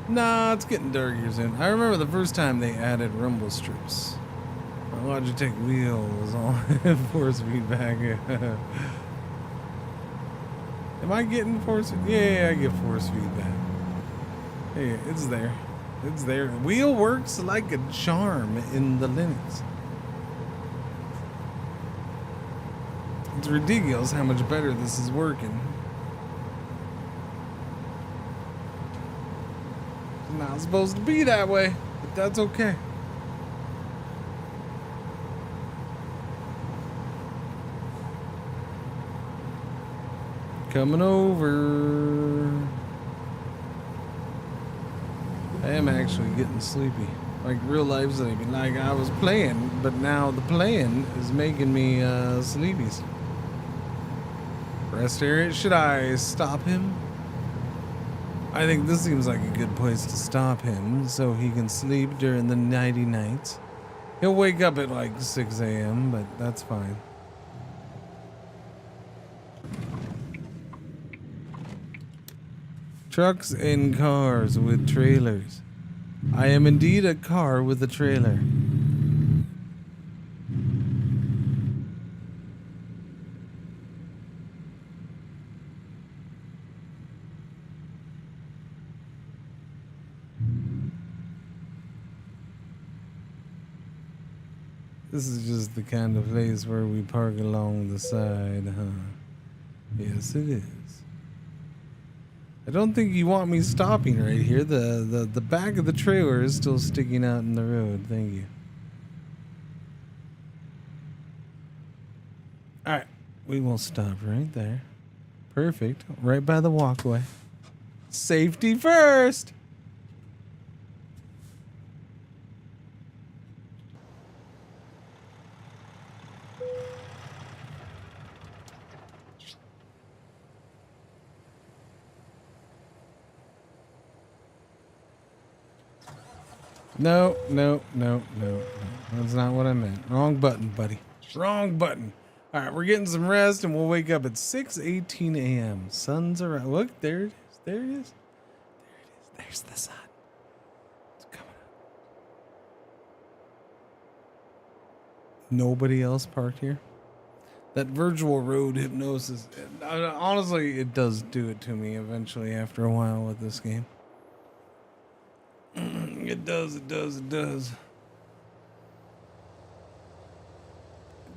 Speaker 7: Nah, it's getting dark here soon. I remember the first time they added rumble strips. My Logitech wheel was on force feedback. Am I getting force? Yeah, I get force feedback. Hey, it's there. It's there. The wheel works like a charm in the Linux. It's ridiculous how much better this is working. It's not supposed to be that way, but that's okay. Coming over. I am actually getting sleepy. Like real life sleepy. Like I was playing, but now the playing is making me sleepies. Rest area. Should I stop him? I think this seems like a good place to stop him so he can sleep during the nighty nights. He'll wake up at like 6 a.m., but that's fine. Trucks and cars with trailers. I am indeed a car with a trailer. This is just the kind of place where we park along the side, huh? Yes, it is. I don't think you want me stopping right here. The back of the trailer is still sticking out in the road. Thank you. All right, we will stop right there. Perfect. Right by the walkway. Safety first. No. That's not what I meant. Wrong button, buddy. Wrong button. All right, we're getting some rest, and we'll wake up at 6:18 a.m. Sun's around. Look, there it is. There it is. There it is. There's the sun. It's coming up. Nobody else parked here. That virtual road hypnosis. Honestly, it does do it to me eventually after a while with this game. It does.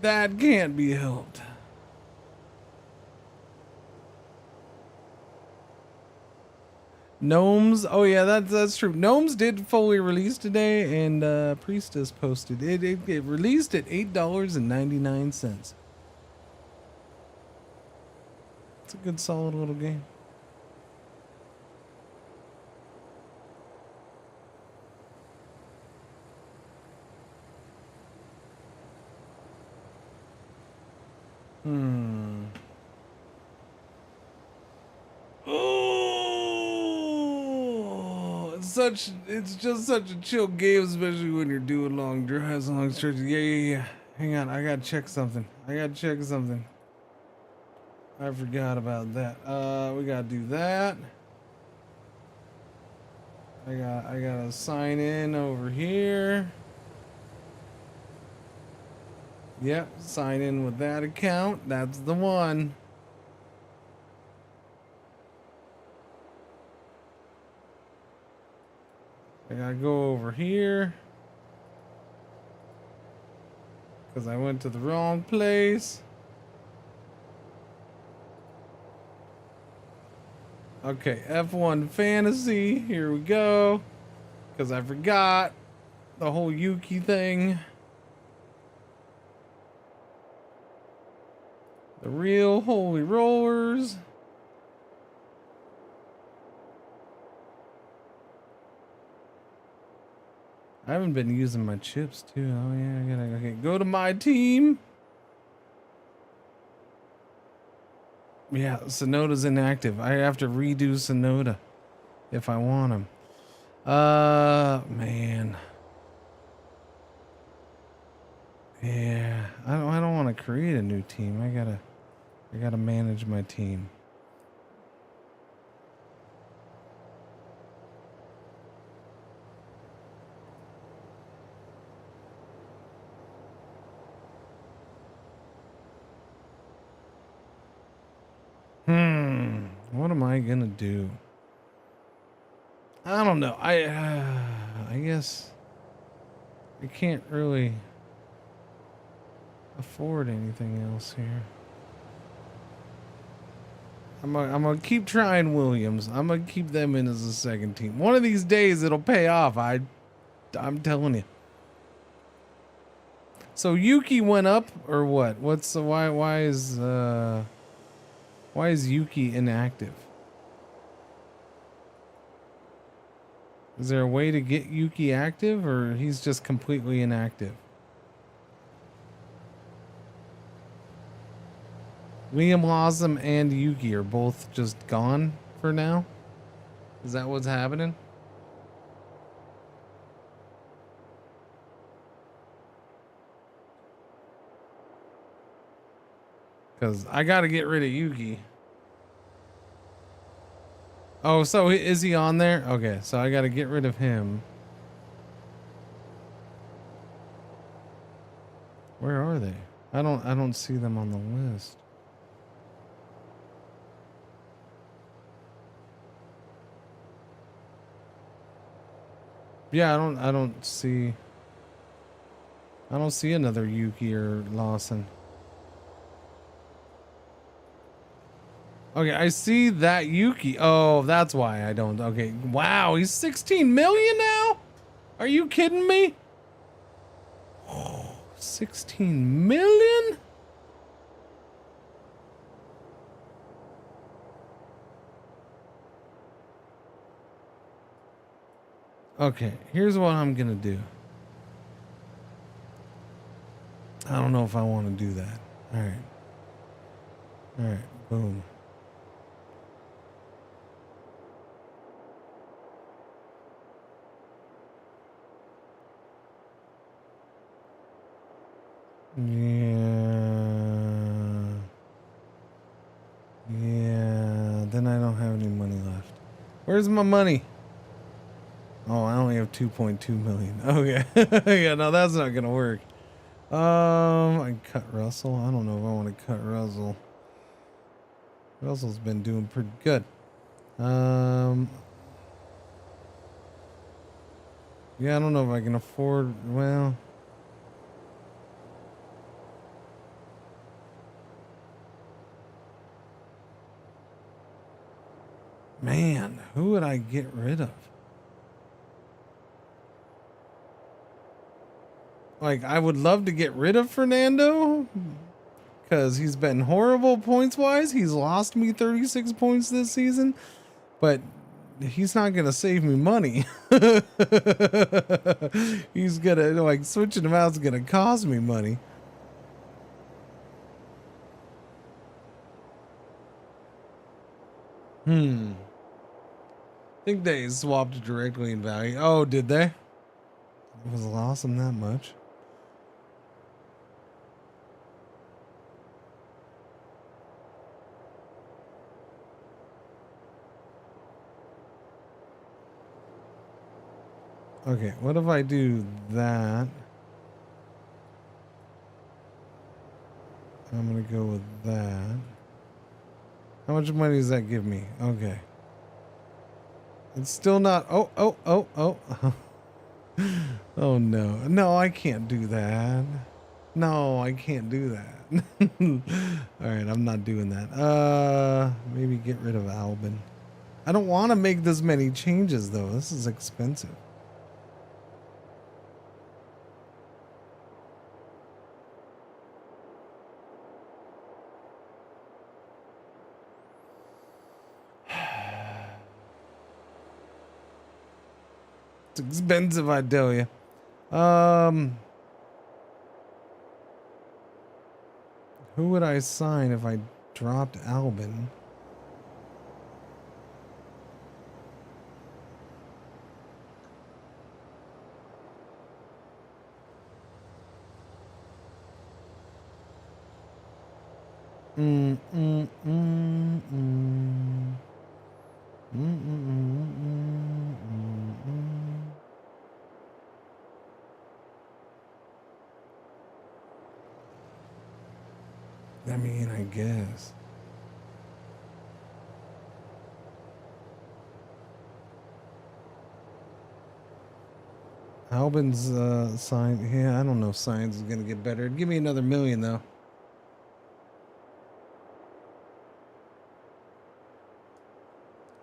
Speaker 7: That can't be helped. Gnomes. Oh yeah, that's true. Gnomes did fully release today, and Priestess posted it released at $8.99. It's a good solid little game. Oh, it's just such a chill game, especially when you're doing long drives, long stretches. Yeah. Hang on, I gotta check something. I forgot about that. We gotta do that. I gotta sign in over here. Yep, sign in with that account. That's the one. I gotta go over here because I went to the wrong place. Okay, F1 Fantasy. Here we go. Because I forgot. the whole Yuki thing. The real holy rollers. I haven't been using my chips too. Oh yeah, I gotta okay, go to my team. Yeah, Sonoda's inactive. I have to redo Sonoda if I want him. Man. Yeah, I don't want to create a new team. I gotta manage my team. What am I gonna do? I don't know. I guess I can't really afford anything else here. I'm gonna keep trying Williams. I'm gonna keep them in as a second team. One of these days it'll pay off. I'm telling you. So Yuki went up or what? What's the why is Yuki inactive? Is there a way to get Yuki active or he's just completely inactive? Liam Lawson and Yuki are both just gone for now? Is that what's happening? Because I got to get rid of Yuki. Oh, so is he on there? Okay, so I got to get rid of him. Where are they? I don't see them on the list. Yeah, I don't see another Yuki or Lawson. Okay, I see that Yuki. Oh, that's why I don't. Okay, wow, he's 16 million now? Are you kidding me? Oh, 16 million? Okay, here's what I'm gonna do. I don't know if I want to do that. All right, boom. Yeah, then I don't have any money left. Where's my money? Oh, I only have 2.2 million. Okay. Yeah, no, that's not gonna work. I cut Russell. I don't know if I want to cut Russell. Russell's been doing pretty good. Yeah, I don't know if I can afford, well, man, who would I get rid of? Like, I would love to get rid of Fernando because he's been horrible points wise. He's lost me 36 points this season, but he's not going to save me money. He's going to, like, switching him out is going to cost me money. I think they swapped directly in value. Oh, did they? It was awesome that much. Okay, what if I do that? I'm gonna go with that. How much money does that give me? Okay. It's still not. Oh. Oh no. No, I can't do that. No, I can't do that. Alright, I'm not doing that. Maybe get rid of Albin. I don't want to make this many changes though. This is expensive. It's expensive, I tell you. Who would I sign if I dropped Albin? Mm, mm, mm, mm. Mm, mm, mm, mm, mm. I mean, I guess. Albin's sign. Yeah, I don't know if science is gonna get better. Give me another million though.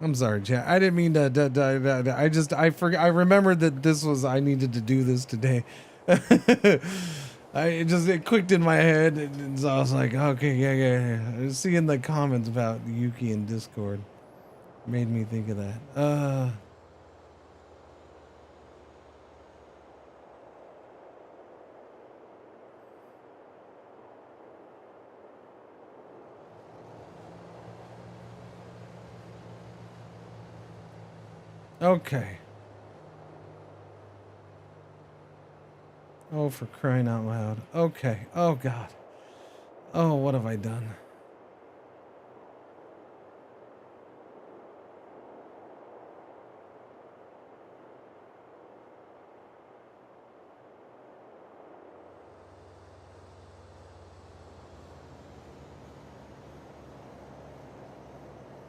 Speaker 7: I'm sorry, chat. I didn't mean to. I forgot. I remembered that this was. I needed to do this today. It clicked in my head, and so I was like, okay, yeah. I was seeing the comments about Yuki in Discord. Made me think of that. Okay. Oh, for crying out loud. Okay. Oh, God. Oh, what have I done?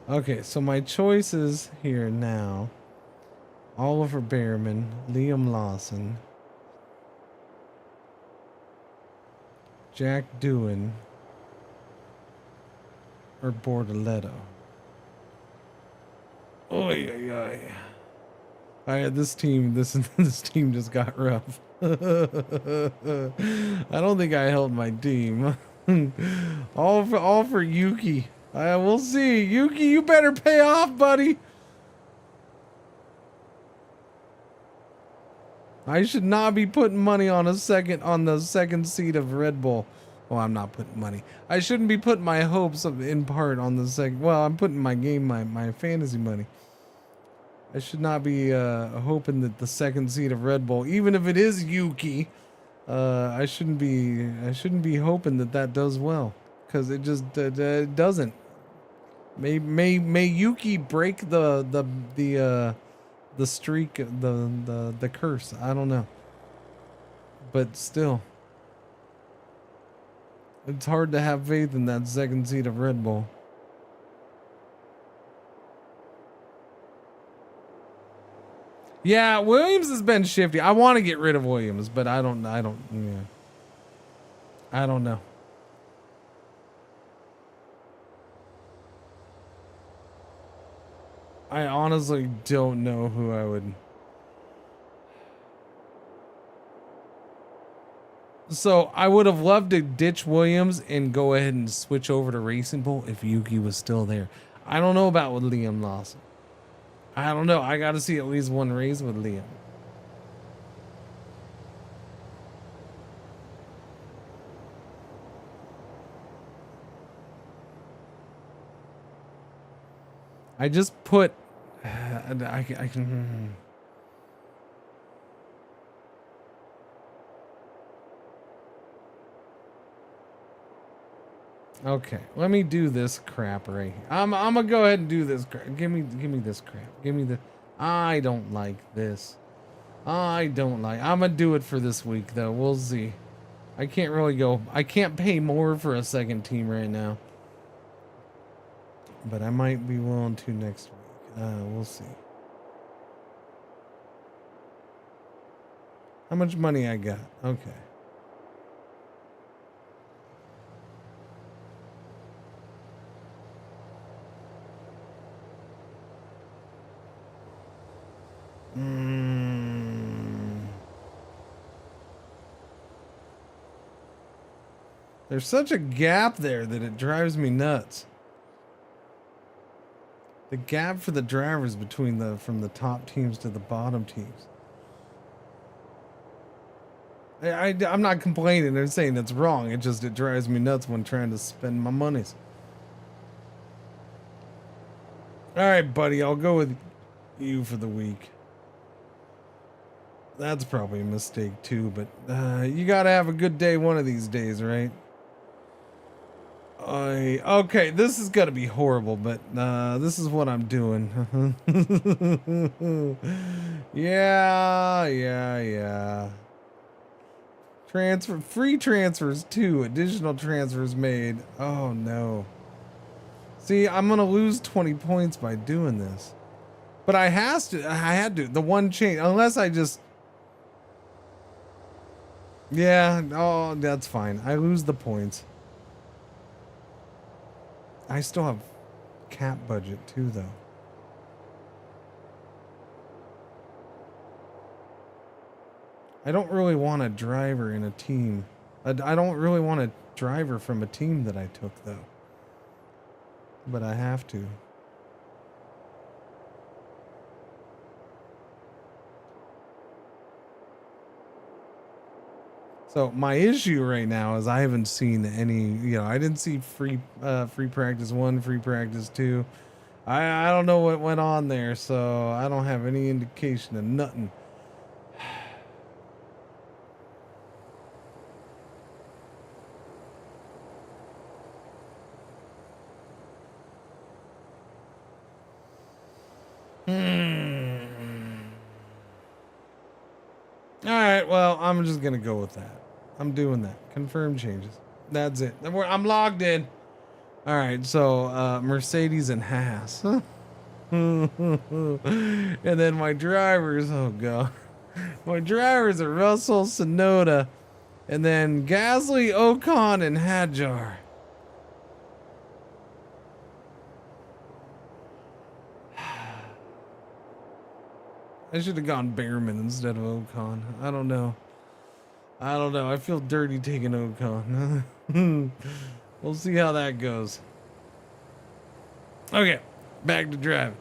Speaker 7: Okay, so my choices here now. Oliver Behrman, Liam Lawson, Jack Doohan, or Bortoletto. Oy, oy, oy. This team just got rough. I don't think I held my team. all for Yuki. We'll see. Yuki, you better pay off, buddy. I should not be putting money on the second seat of Red Bull. Well, I'm not putting money. I shouldn't be putting my hopes in part on the second. Well, I'm putting my fantasy money. I should not be hoping that the second seat of Red Bull, even if it is Yuki, I shouldn't be hoping that does well, because it just doesn't. May Yuki break the streak, the curse. I don't know, but still, it's hard to have faith in that second seat of Red Bull. Yeah, Williams has been shifty. I want to get rid of Williams, but I don't know. I honestly don't know who I would. So I would have loved to ditch Williams and go ahead and switch over to Racing Bull if Yuki was still there. I don't know about with Liam Lawson. I don't know. I got to see at least one race with Liam. I just put. I can. Okay, let me do this crap right here. I'm gonna go ahead and do this crap. Give me this crap. Give me the. I don't like this. I'm gonna do it for this week though. We'll see. I can't really go. I can't pay more for a second team right now. But I might be willing to next week. We'll see. How much money I got? Okay. There's such a gap there that it drives me nuts. The gap for the drivers from the top teams to the bottom teams. I'm not complaining or saying it's wrong. It drives me nuts when trying to spend my monies. All right, buddy, I'll go with you for the week. That's probably a mistake too, but you gotta have a good day one of these days, right? Okay, this is gonna be horrible, but this is what I'm doing. Yeah. Free transfers too. Additional transfers made. Oh no. See, I'm gonna lose 20 points by doing this. But I had to. The one change, unless I just. Yeah, oh, that's fine. I lose the points. I still have cap budget too, though. I don't really want a driver in a team. I don't really want a driver from a team that I took, though. But I have to. So my issue right now is I haven't seen any, I didn't see free practice 1, free practice 2. I don't know what went on there, so I don't have any indication of nothing. Alright, well, I'm just gonna go with that. I'm doing that. Confirm changes. That's it. I'm logged in. Alright, so Mercedes and Haas. And then my drivers, oh god. My drivers are Russell, Sonoda, and then Gasly, Ocon, and Hadjar. I should have gone Behrman instead of Ocon. I don't know. I feel dirty taking Ocon. We'll see how that goes. Okay, back to driving.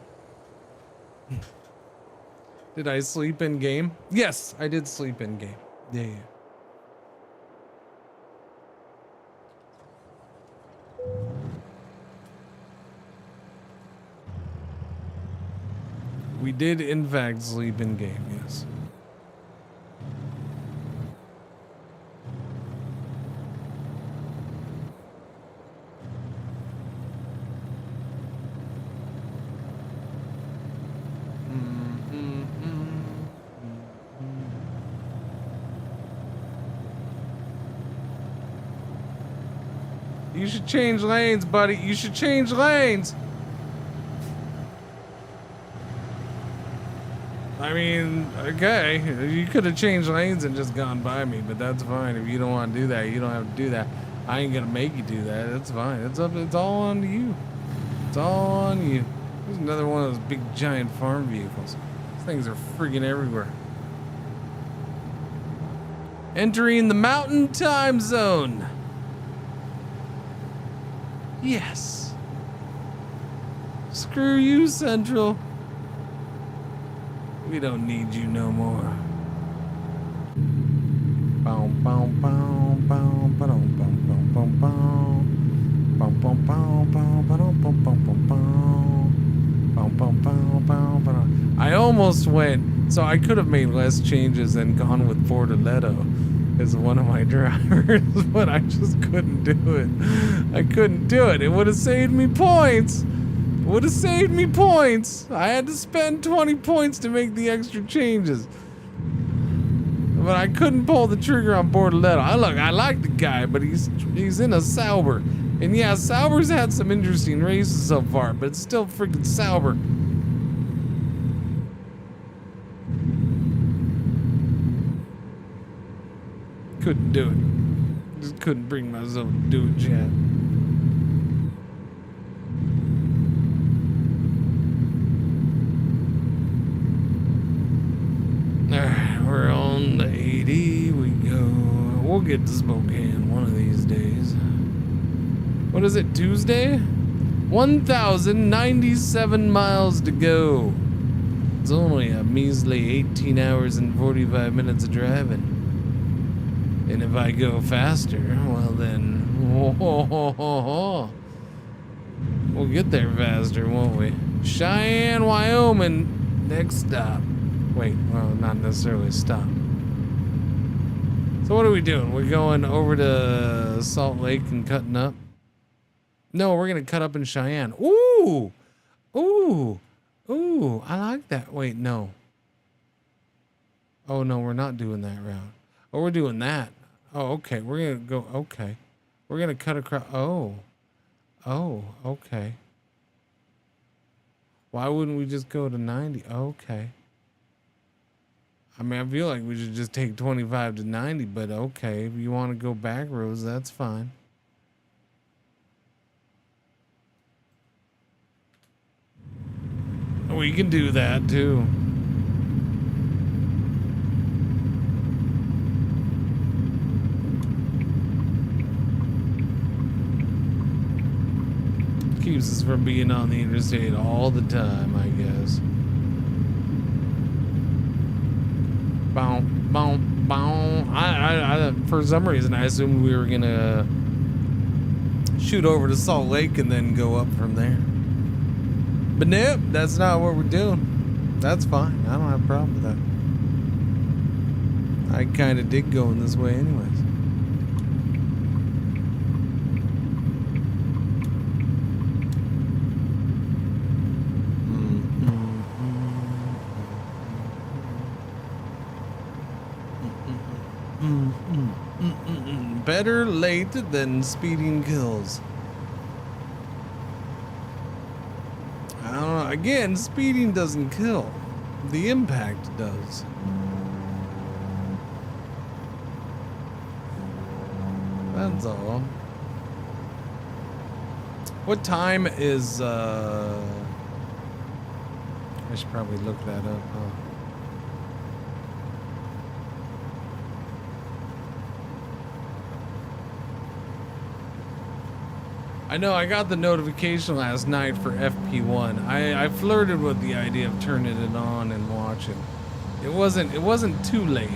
Speaker 7: Did I sleep in game? Yes, I did sleep in game. Yeah. We did, in fact, sleep in game, yes. You should change lanes, buddy. You should change lanes. I mean, okay, you could have changed lanes and just gone by me, but that's fine. If you don't want to do that, you don't have to do that. I ain't gonna make you do that. That's fine. It's all on you. It's all on you. There's another one of those big giant farm vehicles. These things are friggin' everywhere. Entering the Mountain Time Zone. Yes. Screw you, Central. We don't need you no more. I almost went, so I could have made less changes and gone with Bortoletto as one of my drivers, but I just couldn't do it. I couldn't do it. It would have saved me points. Would have saved me points. I had to spend 20 points to make the extra changes. But I couldn't pull the trigger on Bortoletto. I like the guy, but he's in a Sauber. And yeah, Sauber's had some interesting races so far, but it's still freaking Sauber. Couldn't do it. Just couldn't bring myself to do it, Chad. Alright, we're on the 80. We go. We'll get to Spokane one of these days. What is it, Tuesday? 1,097 miles to go. It's only a measly 18 hours and 45 minutes of driving. And if I go faster, well then, we'll get there faster, won't we? Cheyenne, Wyoming, next stop. Wait, well, not necessarily stop. So what are we doing? We're going over to Salt Lake and cutting up? No, we're gonna cut up in Cheyenne. Ooh! Ooh! Ooh, I like that. Wait, no. Oh no, we're not doing that route. Oh, we're doing that. Oh, okay. We're gonna go, okay. We're gonna cut across, oh. Oh, okay. Why wouldn't we just go to 90? Okay. I mean, I feel like we should just take 25 to 90, but okay. If you want to go back roads, that's fine. We can do that too. Keeps us from being on the interstate all the time, I guess. Bow, bow, bow. I for some reason I assumed we were gonna shoot over to Salt Lake and then go up from there. But nope, that's not what we're doing. That's fine. I don't have a problem with that. I kind of dig going this way anyways. Better late than speeding kills. I don't know. Again, speeding doesn't kill. The impact does. That's all. What time is, I should probably look that up, huh? I know I got the notification last night for FP1. I flirted with the idea of turning it on and watching. It wasn't too late.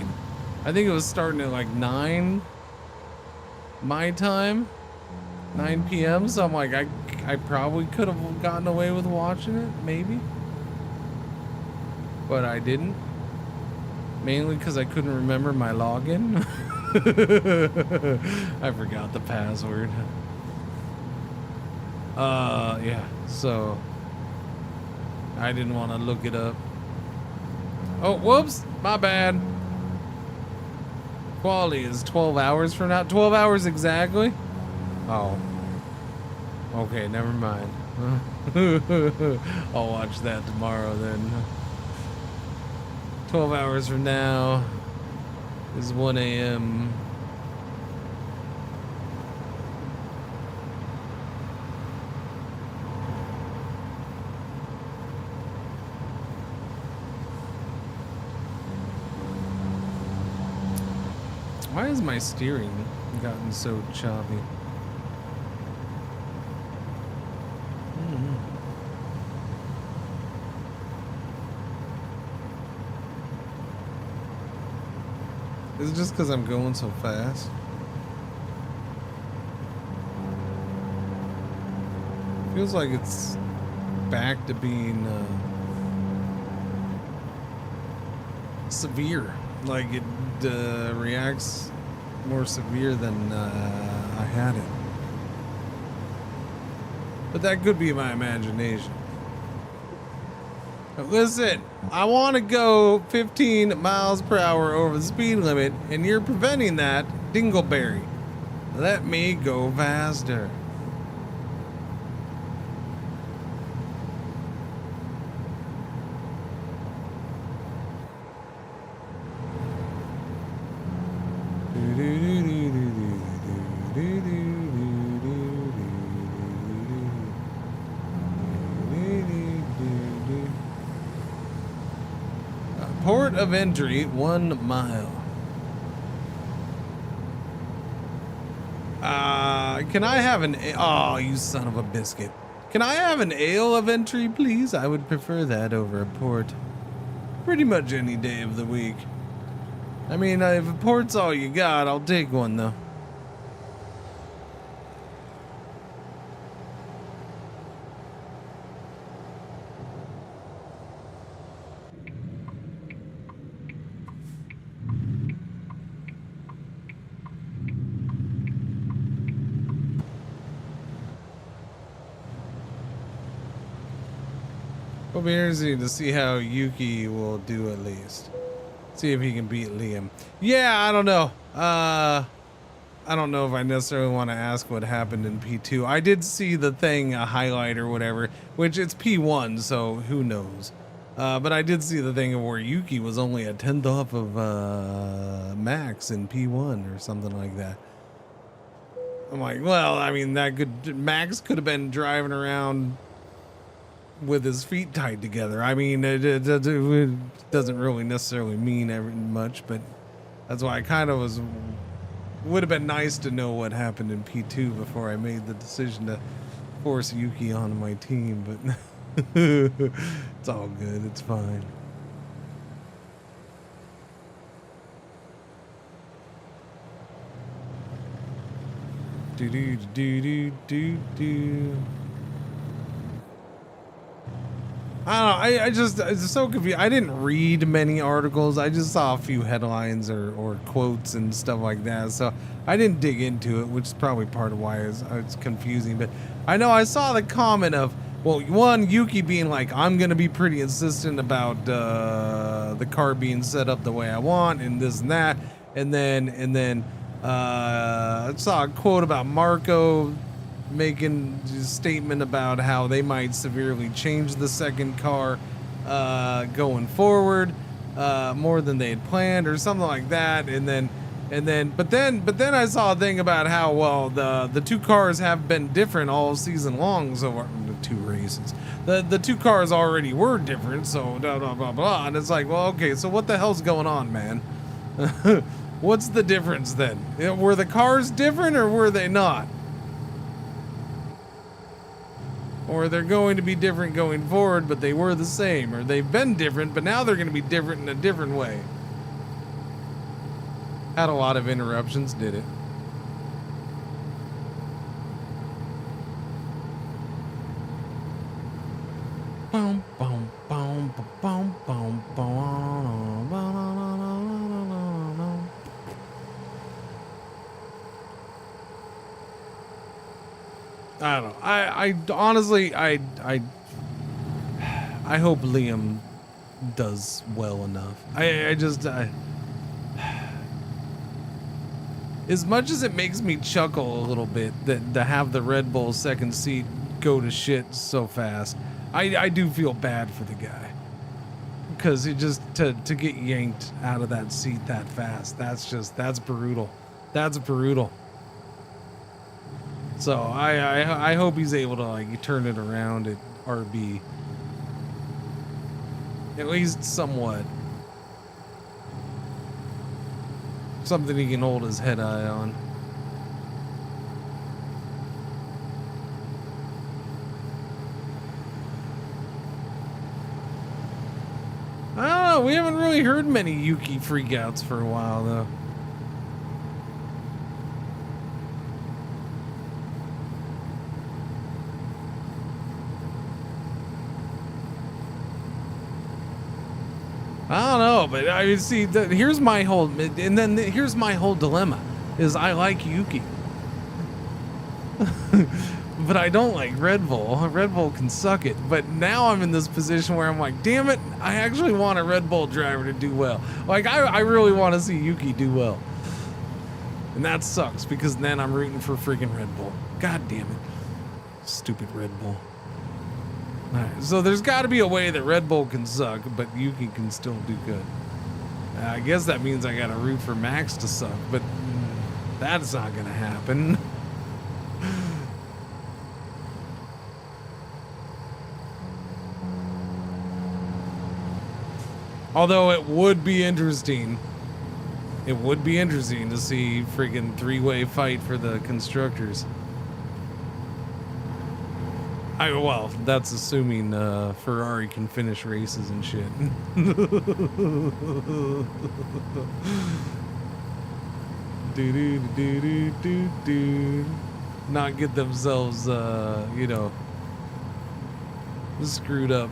Speaker 7: I think it was starting at like 9 my time, 9 p.m. So I'm like, I probably could have gotten away with watching it, maybe, but I didn't. Mainly because I couldn't remember my login. I forgot the password. Yeah, so I didn't want to look it up. Oh, whoops, my bad. Quality is 12 hours from now. 12 hours exactly? Oh. Okay, never mind. I'll watch that tomorrow then. 12 hours from now is 1 a.m. Why has my steering gotten so choppy? Is it just because I'm going so fast? Feels like it's back to being severe. Like it reacts more severe than I had it. But that could be my imagination. But listen, I want to go 15 miles per hour over the speed limit, and you're preventing that, Dingleberry. Let me go faster. Port of entry, 1 mile. Can I have an... Oh, you son of a biscuit. Can I have an ale of entry, please? I would prefer that over a port. Pretty much any day of the week. I mean, if a port's all you got, I'll take one though. We'll be interesting to see how Yuki will do at least. See if he can beat Liam. Yeah, I don't know. I don't know if I necessarily want to ask what happened in P2. I did see the thing, a highlight or whatever, which it's P1, so who knows. But I did see the thing where Yuki was only a 10th off of Max in P1 or something like that. I'm like, well, I mean, Max could have been driving around with his feet tied together. I mean, it doesn't really necessarily mean much, but that's why I kind of would have been nice to know what happened in P2 before I made the decision to force Yuki onto my team, but it's all good. It's fine. Do do do do do do. I don't know. I just, it's so confused. I didn't read many articles. I just saw a few headlines or quotes and stuff like that. So I didn't dig into it, which is probably part of why it's confusing. But I know I saw the comment of, well, one, Yuki being like, I'm going to be pretty insistent about the car being set up the way I want and this and that. And then I saw a quote about Marco making a statement about how they might severely change the second car going forward more than they had planned or something like that. But then I saw a thing about how, well, the two cars have been different all season long, so the two races. The two cars already were different, so blah blah blah blah. And it's like, well, okay, so what the hell's going on, man? What's the difference then? Were the cars different or were they not? Or they're going to be different going forward, but they were the same. Or they've been different, but now they're going to be different in a different way. Had a lot of interruptions, did it? Boom, boom, boom, boom, boom, boom, boom. I don't know. I honestly, I hope Liam does well enough. As much as it makes me chuckle a little bit that to have the Red Bull second seat go to shit so fast, I do feel bad for the guy. Because it just, to get yanked out of that seat that fast, that's brutal. That's brutal. So I hope he's able to like turn it around at RB. At least somewhat. Something he can hold his head eye on. I don't know, we haven't really heard many Yuki freakouts for a while though. I don't know, but I see. Here's my whole, and then here's my whole dilemma: is I like Yuki, but I don't like Red Bull. Red Bull can suck it. But now I'm in this position where I'm like, damn it, I actually want a Red Bull driver to do well. Like I really want to see Yuki do well, and that sucks because then I'm rooting for freaking Red Bull. God damn it, stupid Red Bull. Alright, so there's got to be a way that Red Bull can suck, but Yuki can still do good. I guess that means I got to root for Max to suck, but that's not going to happen. Although it would be interesting. It would be interesting to see freaking three-way fight for the constructors. Well, that's assuming Ferrari can finish races and shit. Do. Not get themselves, you know, screwed up.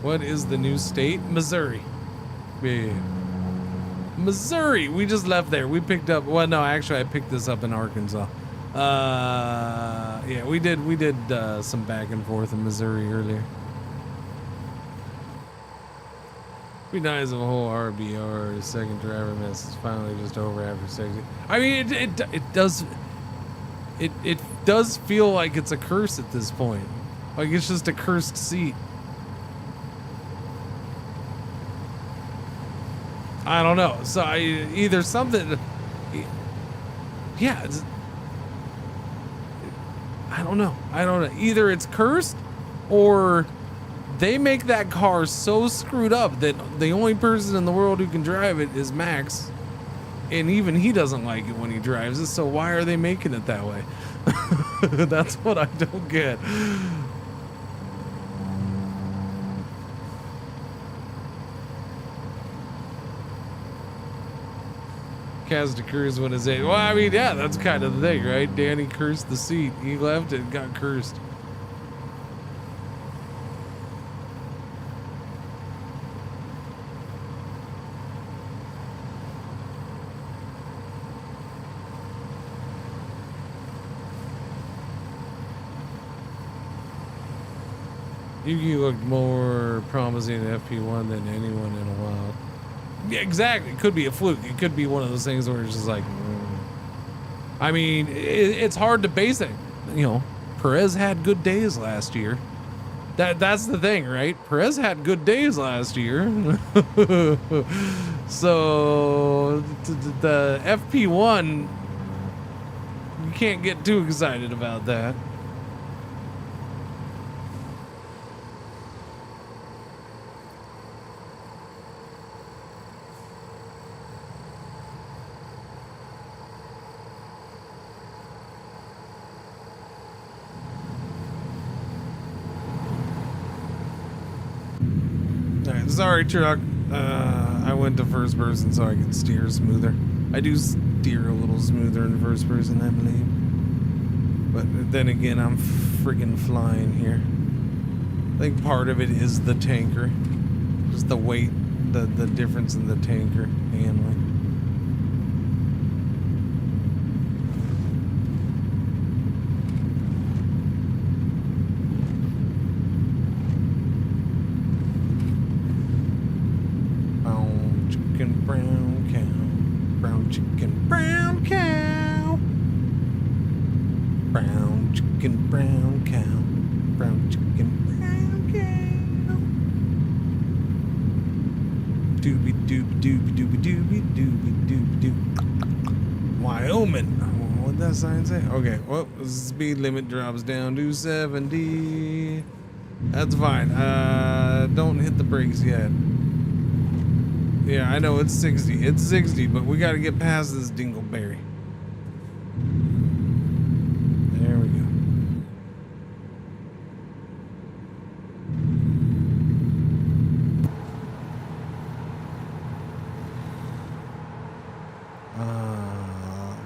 Speaker 7: What is the new state? Missouri. Yeah. Missouri. We just left there. We picked up. Well, no, actually, I picked this up in Arkansas. Yeah, we did some back and forth in Missouri earlier. Be nice if a whole RBR second driver mess is finally just over after 60. I mean, it does feel like it's a curse at this point. Like it's just a cursed seat. I don't know. So either something, yeah. I don't know. Either it's cursed, or they make that car so screwed up that the only person in the world who can drive it is Max, and even he doesn't like it when he drives it. So why are they making it that way? That's what I don't get. Kaz to curse when his age. Well, I mean, yeah, that's kind of the thing, right? Danny cursed the seat. He left it, got cursed. Yuki looked more promising in FP1 than anyone in a while. Yeah, exactly. It could be a fluke. It could be one of those things where it's just like, I mean, it's hard to base it. You know, Perez had good days last year. That's the thing, right? Perez had good days last year. So the FP1, you can't get too excited about that. Sorry, truck. I went to first person so I could steer smoother. I do steer a little smoother in first person, I believe. But then again, I'm friggin' flying here. I think part of it is the tanker. Just the weight, the difference in the tanker handling. Brown cow, brown chicken, brown cow, brown chicken, brown cow, brown chicken, brown cow. Doobie doobie doobie doobie doobie doobie doobie doobie. Wyoming. What'd that sign say? Okay, well, the speed limit drops down to 70. That's fine. Don't hit the brakes yet. Yeah, I know it's 60. It's 60, but we got to get past this dingleberry. There we go.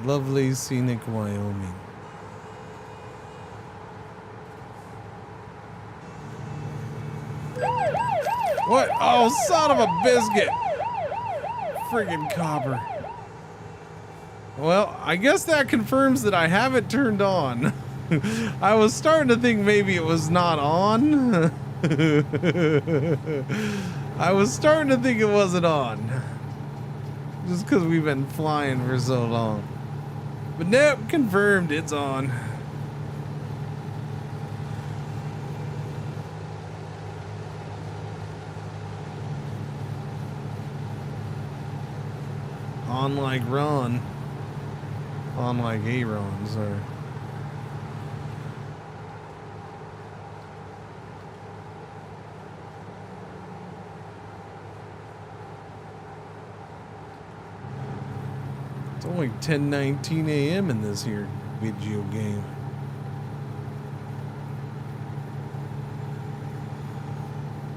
Speaker 7: Lovely scenic Wyoming. What? Oh, son of a biscuit! Friggin' copper. Well, I guess that confirms that I have it turned on. I was starting to think maybe it was not on. I was starting to think it wasn't on. Just because we've been flying for so long. But nope, confirmed it's on. On like Ron. On like Aaron, sorry. It's only 10:19 a.m. in this here video game.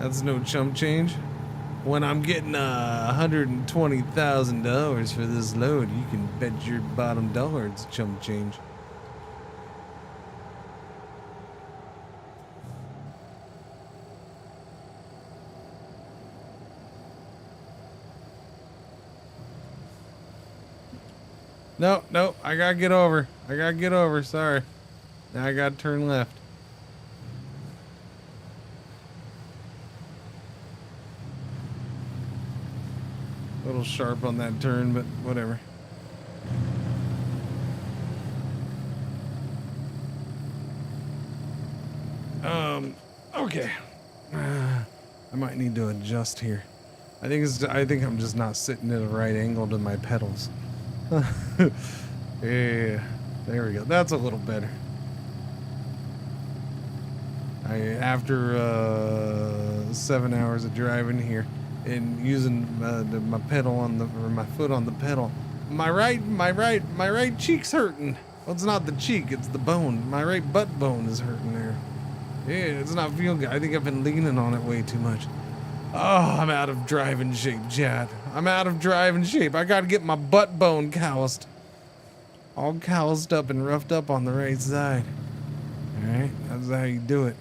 Speaker 7: That's no chump change. When I'm getting $120,000 for this load, you can bet your bottom dollar it's chump change. No, no, I gotta get over. Sorry. Now I gotta turn left. A little sharp on that turn, but whatever. Okay. I might need to adjust here. I think I'm just not sitting at a right angle to my pedals. Yeah, there we go. That's a little better. After 7 hours of driving here and using my pedal on my foot on the pedal, my right cheek's hurting. Well, it's not the cheek, it's the bone. My right butt bone is hurting there. Yeah, it's not feeling good. I think I've been leaning on it way too much. Oh, I'm out of driving shape, Chad. I'm out of driving shape. I gotta get my butt bone calloused. All calloused up and roughed up on the right side. Alright, that's how you do it.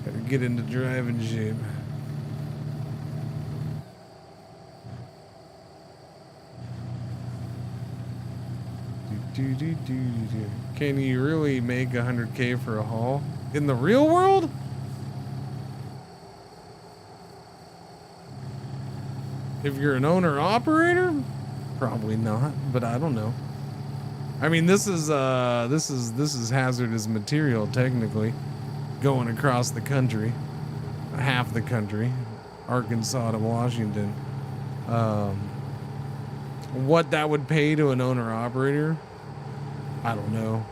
Speaker 7: Gotta get into driving shape. Can you really make 100K for a haul? In the real world? If you're an owner operator? Probably not, but I don't know. I mean, this is hazardous material technically, going across the country, half the country, Arkansas to Washington. What that would pay to an owner operator? I don't know.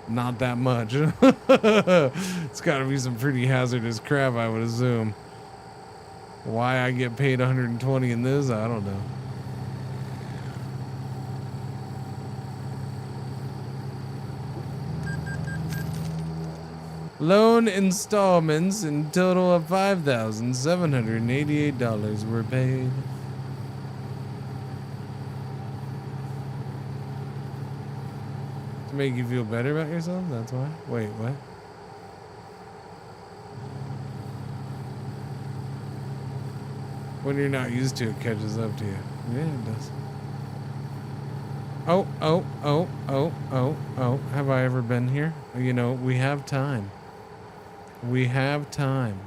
Speaker 7: Not that much. It's got to be some pretty hazardous crap, I would assume. Why I get paid 120 in this, I don't know. Loan installments in total of $5,788 were paid. To make you feel better about yourself? That's why? Wait, what? When you're not used to it, catches up to you. Yeah, it does. Oh. Have I ever been here? You know, we have time. We have time.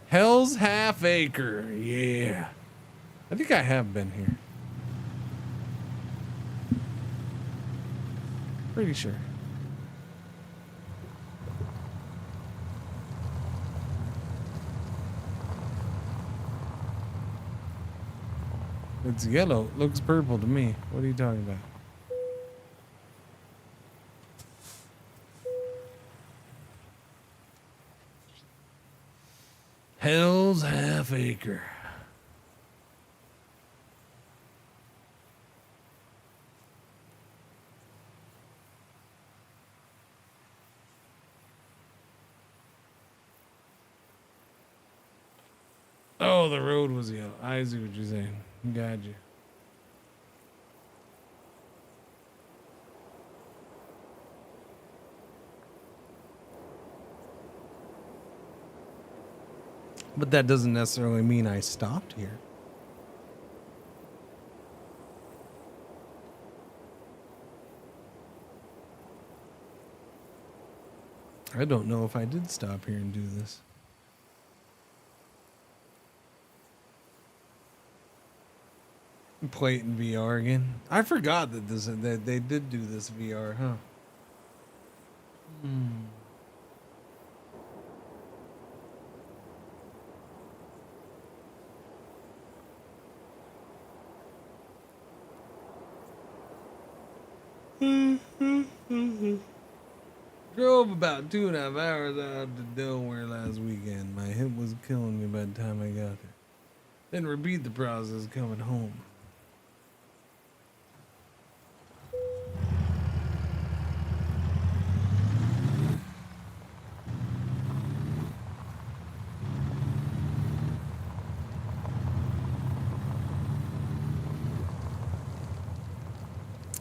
Speaker 7: Hell's Half Acre. Yeah. I think I have been here. Pretty sure. It's yellow. It looks purple to me. What are you talking about? Hell's Half Acre. Oh, the road was yellow. I see what you're saying. Got you. But that doesn't necessarily mean I stopped here. I don't know if I did stop here and do this. Play it in VR again. I forgot that they did do this VR, huh? Drove about 2.5 hours out to Delaware last weekend. My hip was killing me by the time I got there. Then repeat the process coming home.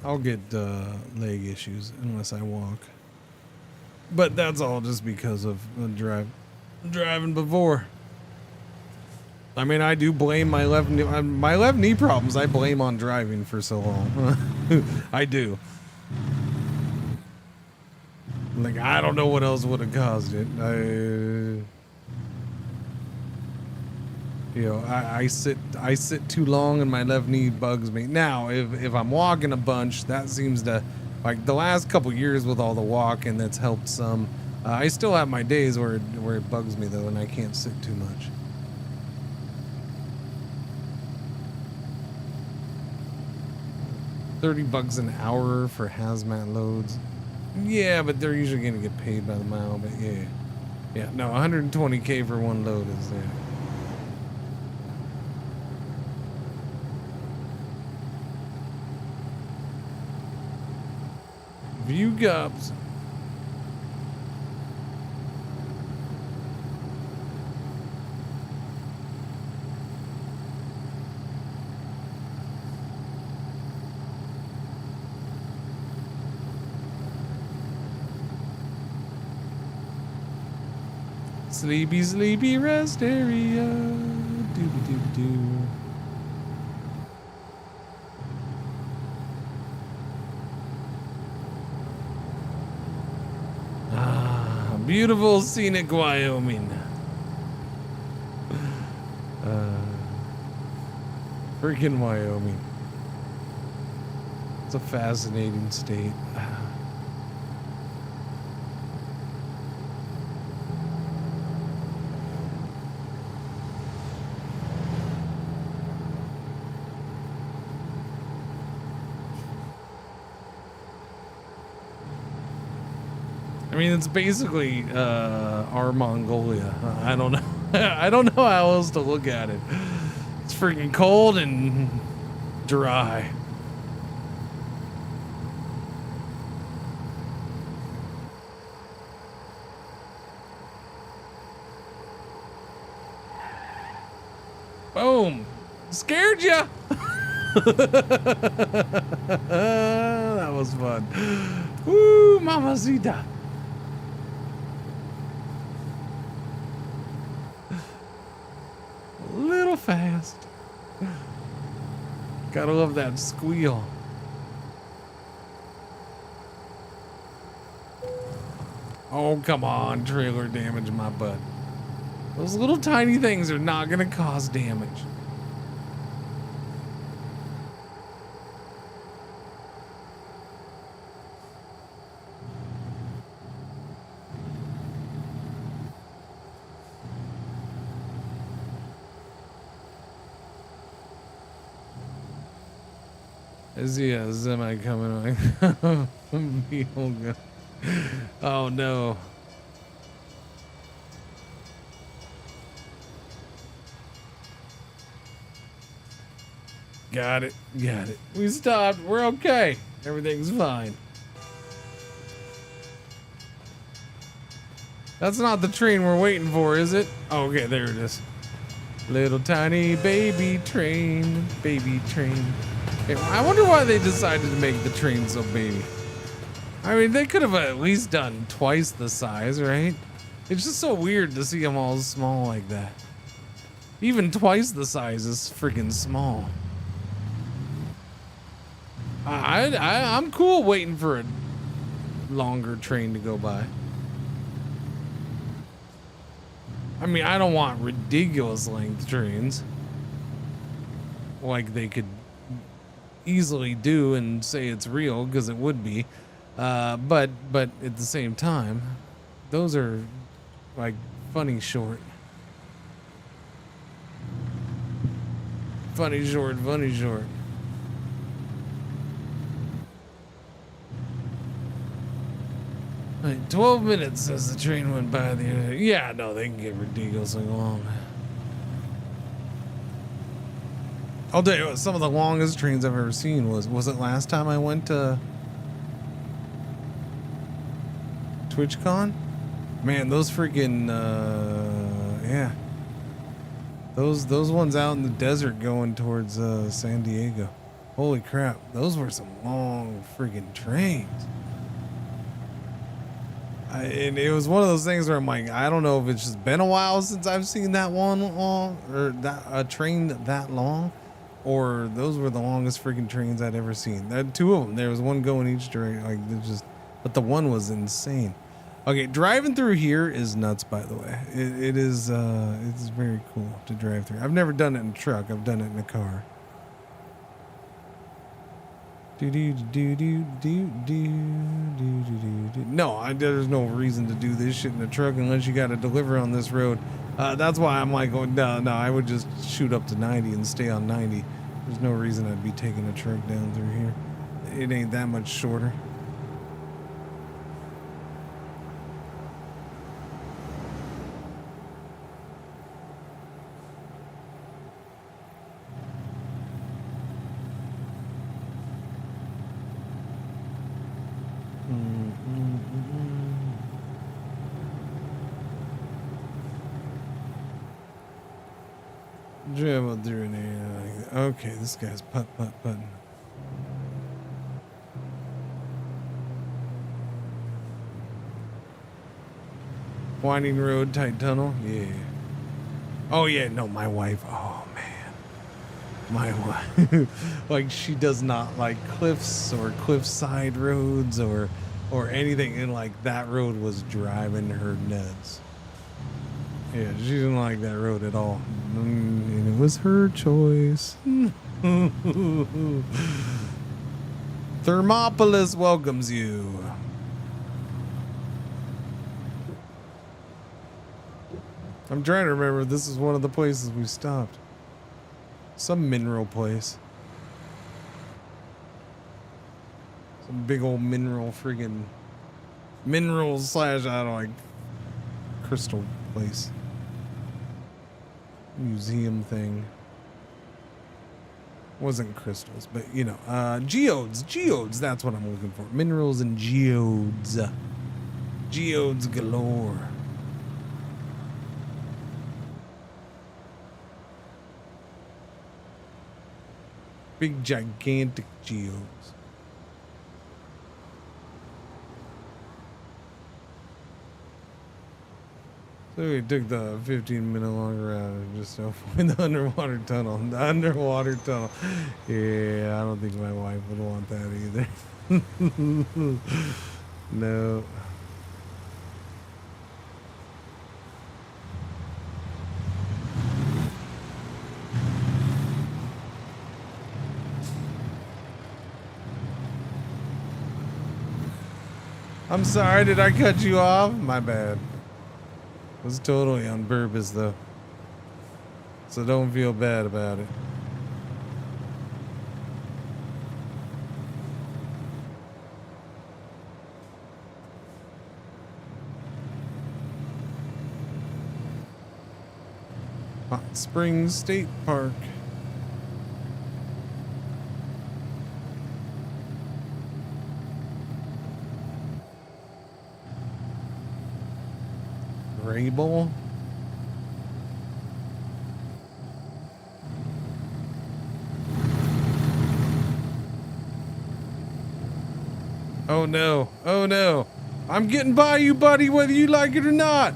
Speaker 7: I'll get leg issues unless I walk. But that's all just because of driving before. I mean, I do blame my left knee problems. I blame on driving for so long. I do. Like, I don't know what else would have caused it. I sit too long and my left knee bugs me. Now, if I'm walking a bunch, that seems to, like the last couple years with all the walking, that's helped some. I still have my days where it bugs me though, and I can't sit too much. $30 an hour for hazmat loads. Yeah, but they're usually gonna get paid by the mile. But yeah, no, 120K for one load is there. View gubs. Sleepy, sleepy rest area. Doobie doobie doo. Beautiful scenic Wyoming. Freaking Wyoming. It's a fascinating state. I mean, it's basically our Mongolia. I don't know. I don't know how else to look at it. It's freaking cold and dry. Boom! Scared ya? That was fun. Woo, mamacita. A little fast. Gotta love that squeal. Oh, come on, trailer damage my butt. Those little tiny things are not gonna cause damage. Is he a semi coming on? Oh no. Got it. Got it. We stopped. We're okay. Everything's fine. That's not the train we're waiting for, is it? Oh, okay, there it is. Little tiny baby train. Baby train. Hey, I wonder why they decided to make the train so baby. I mean, they could have at least done twice the size, right? It's just so weird to see them all small like that. Even twice the size is freaking small. I'm cool waiting for a longer train to go by. I mean, I don't want ridiculous length trains like they could easily do and say it's real, because it would be. But at the same time, those are like funny short. Funny short, funny short. Like 12 minutes as the train went by the other. Yeah, no, they can get ridiculously long. I'll tell you what, some of the longest trains I've ever seen was it last time I went to TwitchCon? Man, those freaking yeah. Those ones out in the desert going towards San Diego. Holy crap, those were some long freaking trains. And it was one of those things where I'm like, I don't know if it's just been a while since I've seen that one long, or that a train that long, or those were the longest freaking trains I'd ever seen. There had two of them. There was one going each direction, like just, but the one was insane. Okay, driving through here is nuts. By the way, it is it's very cool to drive through. I've never done it in a truck. I've done it in a car. No, there's no reason to do this shit in a truck unless you got to deliver on this road. That's why I'm like, no, I would just shoot up to 90 and stay on 90. There's no reason I'd be taking a truck down through here. It ain't that much shorter. Travel through an area. Okay, this guy's putting. Winding road, tight tunnel. Yeah. Oh yeah, no, my wife. Oh man, my wife. Like she does not like cliffs or cliffside roads or anything. And like that road was driving her nuts. Yeah, she didn't like that road at all. And it was her choice. Thermopolis welcomes you. I'm trying to remember if this is one of the places we stopped. Some mineral place. Some big old mineral friggin' mineral slash, I don't know, like crystal place. Museum thing. Wasn't crystals, but you know, geodes, that's what I'm looking for. Minerals and geodes. Geodes galore. Big gigantic geodes. So we took the 15-minute long route just to avoid the underwater tunnel. The underwater tunnel. Yeah, I don't think my wife would want that either. No. I'm sorry, did I cut you off? My bad. It was totally on purpose, though. So don't feel bad about it. Hot Springs State Park. Rabel. Oh no, oh no. I'm getting by you, buddy, whether you like it or not.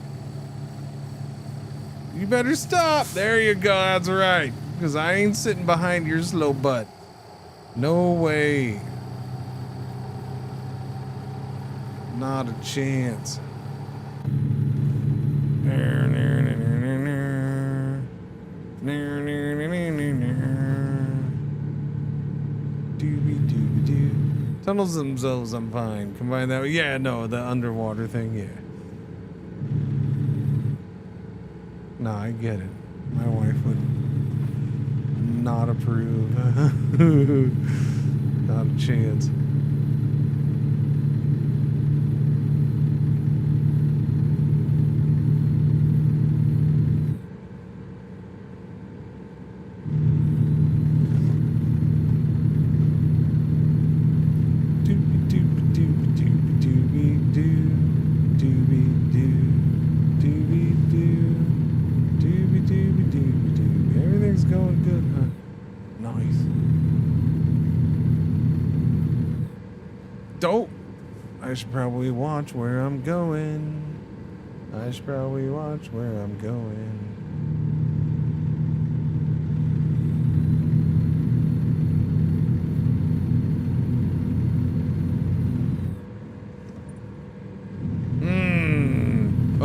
Speaker 7: You better stop. There you go, that's right. Because I ain't sitting behind your slow butt. No way. Not a chance. Tunnels themselves, I'm fine. Combine that, yeah, no, the underwater thing, yeah. No, I get it. My wife would not approve. Not a chance. Everything's going good, huh? Nice. Dope. I should probably watch where I'm going. I should probably watch where I'm going.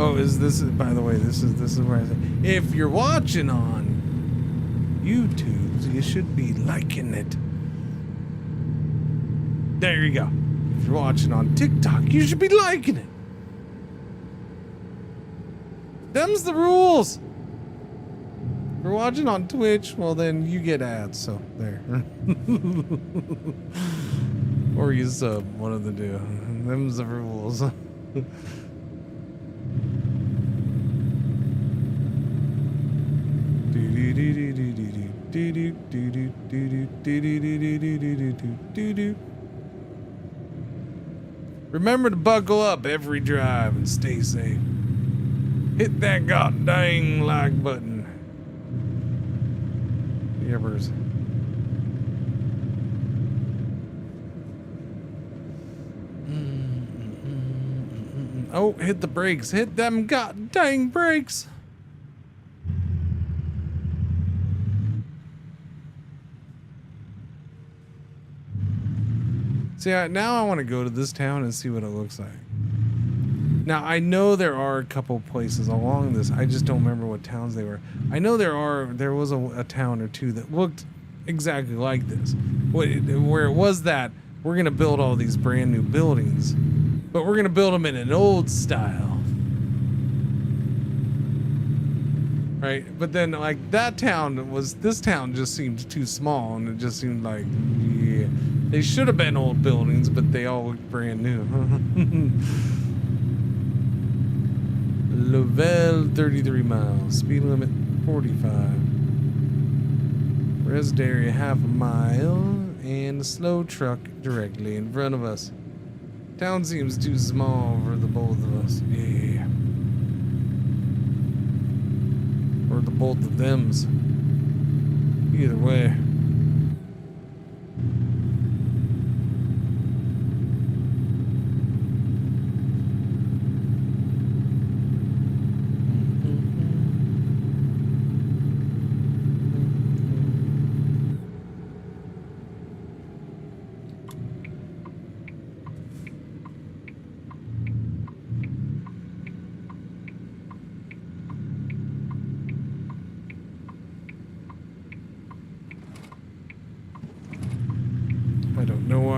Speaker 7: Oh, is this, by the way, this is where I say, if you're watching on YouTube, you should be liking it. There you go. If you're watching on TikTok, you should be liking it. Them's the rules. If you're watching on Twitch, well then you get ads, so there. Or you sub, one of the two. Them's the rules. Remember to buckle up every drive and stay safe. Hit that god dang like button. Yippers. Oh, hit the brakes. Hit them god dang brakes. See, now I want to go to this town and see what it looks like. Now, I know there are a couple places along this. I just don't remember what towns they were. I know there was a town or two that looked exactly like this. Where it was that we're going to build all these brand new buildings, but we're going to build them in an old style. Right? But then, like, this town just seemed too small, and it just seemed like, yeah. They should have been old buildings, but they all look brand new. Lovell, 33 miles. Speed limit, 45. Rest area, half a mile. And a slow truck directly in front of us. Town seems too small for the both of us. Yeah. Or the both of thems. Either way.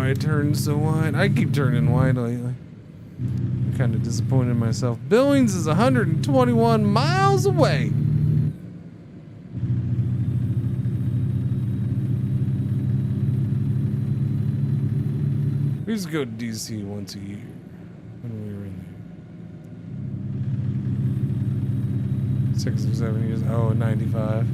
Speaker 7: I turned so wide. I keep turning wide lately. I'm kind of disappointed in myself. Billings is 121 miles away. We used to go to DC once a year when we were in there. 6 or 7 years. Oh, 95.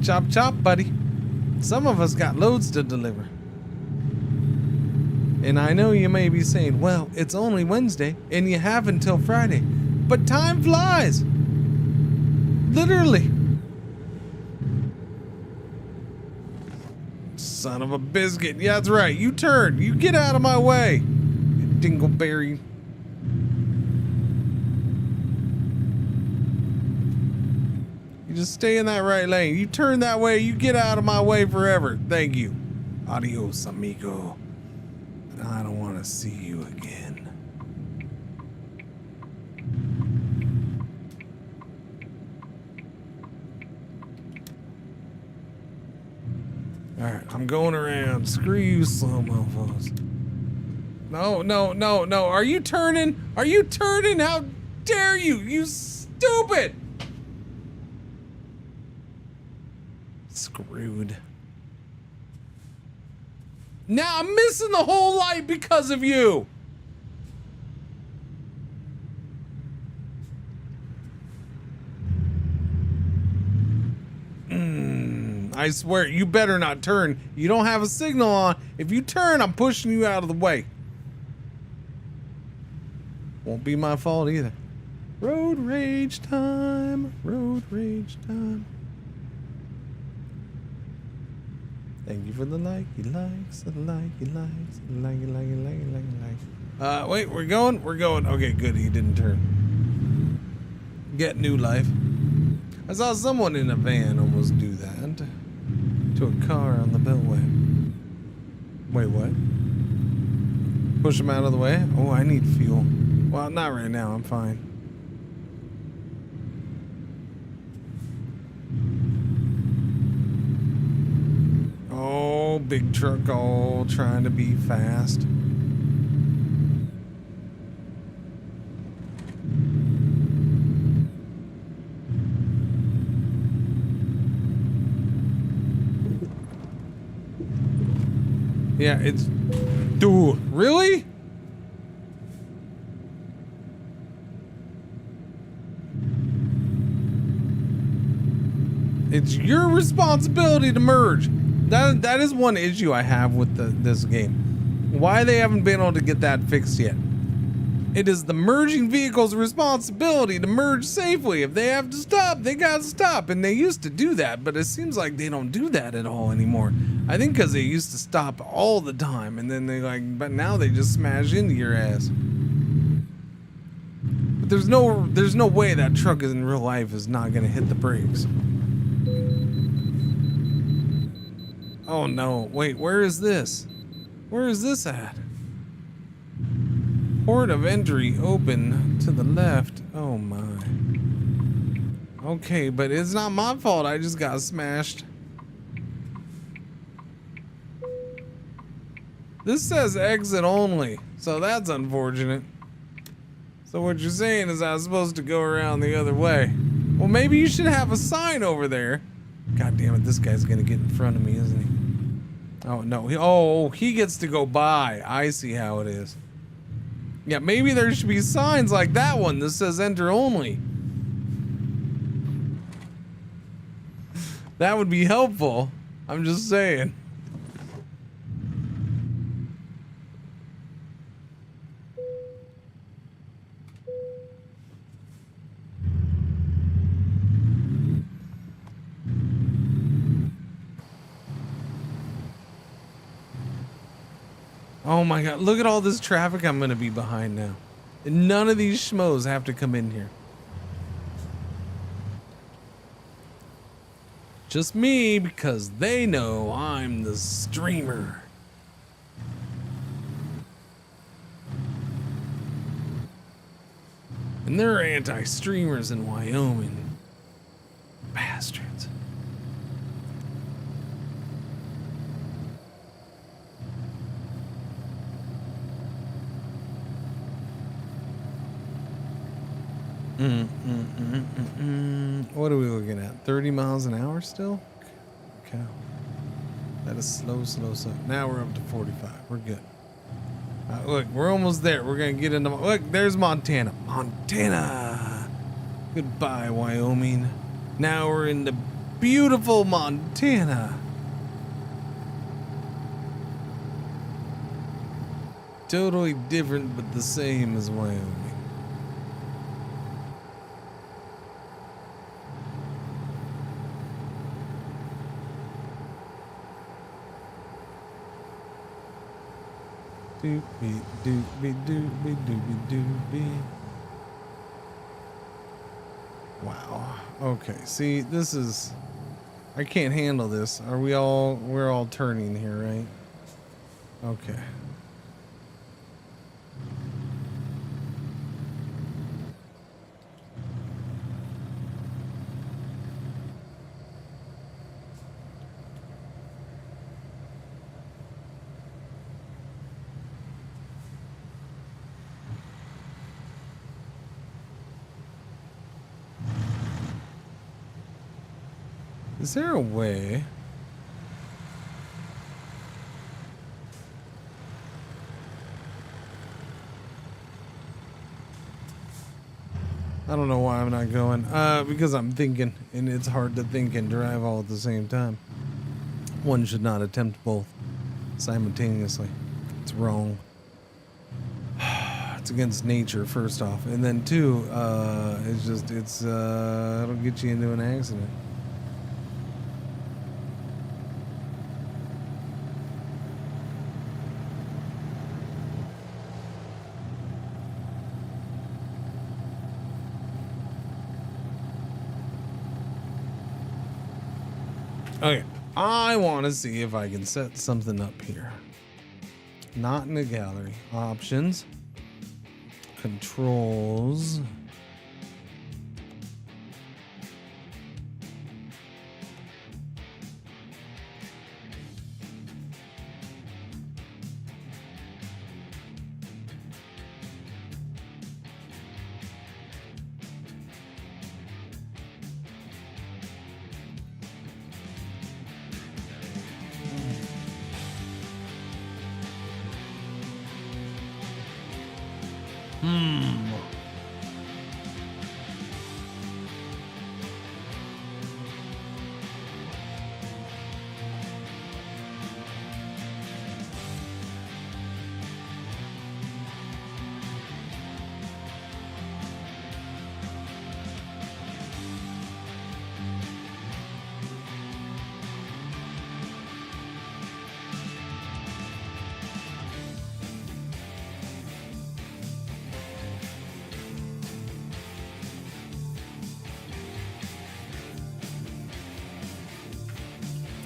Speaker 7: Chop chop, buddy. Some of us got loads to deliver. And I know you may be saying, well, it's only Wednesday and you have until Friday. But time flies. Literally. Son of a biscuit. Yeah, that's right. You turn. You get out of my way. You dingleberry. Just stay in that right lane. You turn that way, you get out of my way forever. Thank you. Adios, amigo. I don't want to see you again. Alright, I'm going around. Screw you, slow mofos. No. Are you turning? Are you turning? How dare you? You stupid! Screwed. Now I'm missing the whole light because of you. I swear, you better not turn. You don't have a signal on. If you turn, I'm pushing you out of the way. Won't be my fault either. Road rage time. Road rage time. Thank you for the likey likes, the likey likes, the likey. Wait, we're going? We're going. Okay, good. He didn't turn. Get new life. I saw someone in a van almost do that to a car on the Beltway. Wait, what? Push him out of the way? Oh, I need fuel. Well, not right now. I'm fine. Oh, big truck all trying to be fast. Yeah, it's... Dude, really? It's your responsibility to merge. That is one issue I have with this game. Why they haven't been able to get that fixed yet. It is the merging vehicle's responsibility to merge safely. If they have to stop, they gotta stop. And they used to do that, but it seems like they don't do that at all anymore. I think because they used to stop all the time, and then but now they just smash into your ass. But there's no way that truck in real life is not gonna hit the brakes. Oh no, wait, where is this? Where is this at? Port of entry open to the left. Oh my. Okay, but it's not my fault. I just got smashed. This says exit only, so that's unfortunate. So what you're saying is I was supposed to go around the other way. Well, maybe you should have a sign over there. God damn it, this guy's gonna get in front of me, isn't he? Oh no, he gets to go by. I see how it is. Yeah, maybe there should be signs like that one that says enter only. That would be helpful. I'm just saying. Oh my god, look at all this traffic I'm gonna be behind now. And none of these schmoes have to come in here. Just me, because they know I'm the streamer. And they're anti-streamers in Wyoming. Bastards. What are we looking at? 30 miles an hour still? Okay. That is slow. Now we're up to 45. We're good. Look, we're almost there. We're going to get into... Look, there's Montana. Montana! Goodbye, Wyoming. Now we're in the beautiful Montana. Totally different, but the same as Wyoming. Doobie doobie doobie doobie doobie. Wow. Okay. See, this is... I can't handle this. Are we all... We're all turning here, right? Okay. Is there a way? I don't know why I'm not going. Because I'm thinking, and it's hard to think and drive all at the same time. One should not attempt both simultaneously. It's wrong. It's against nature, first off, and then two, it'll get you into an accident. Okay, I want to see if I can set something up here. Not in the gallery. Options. Controls.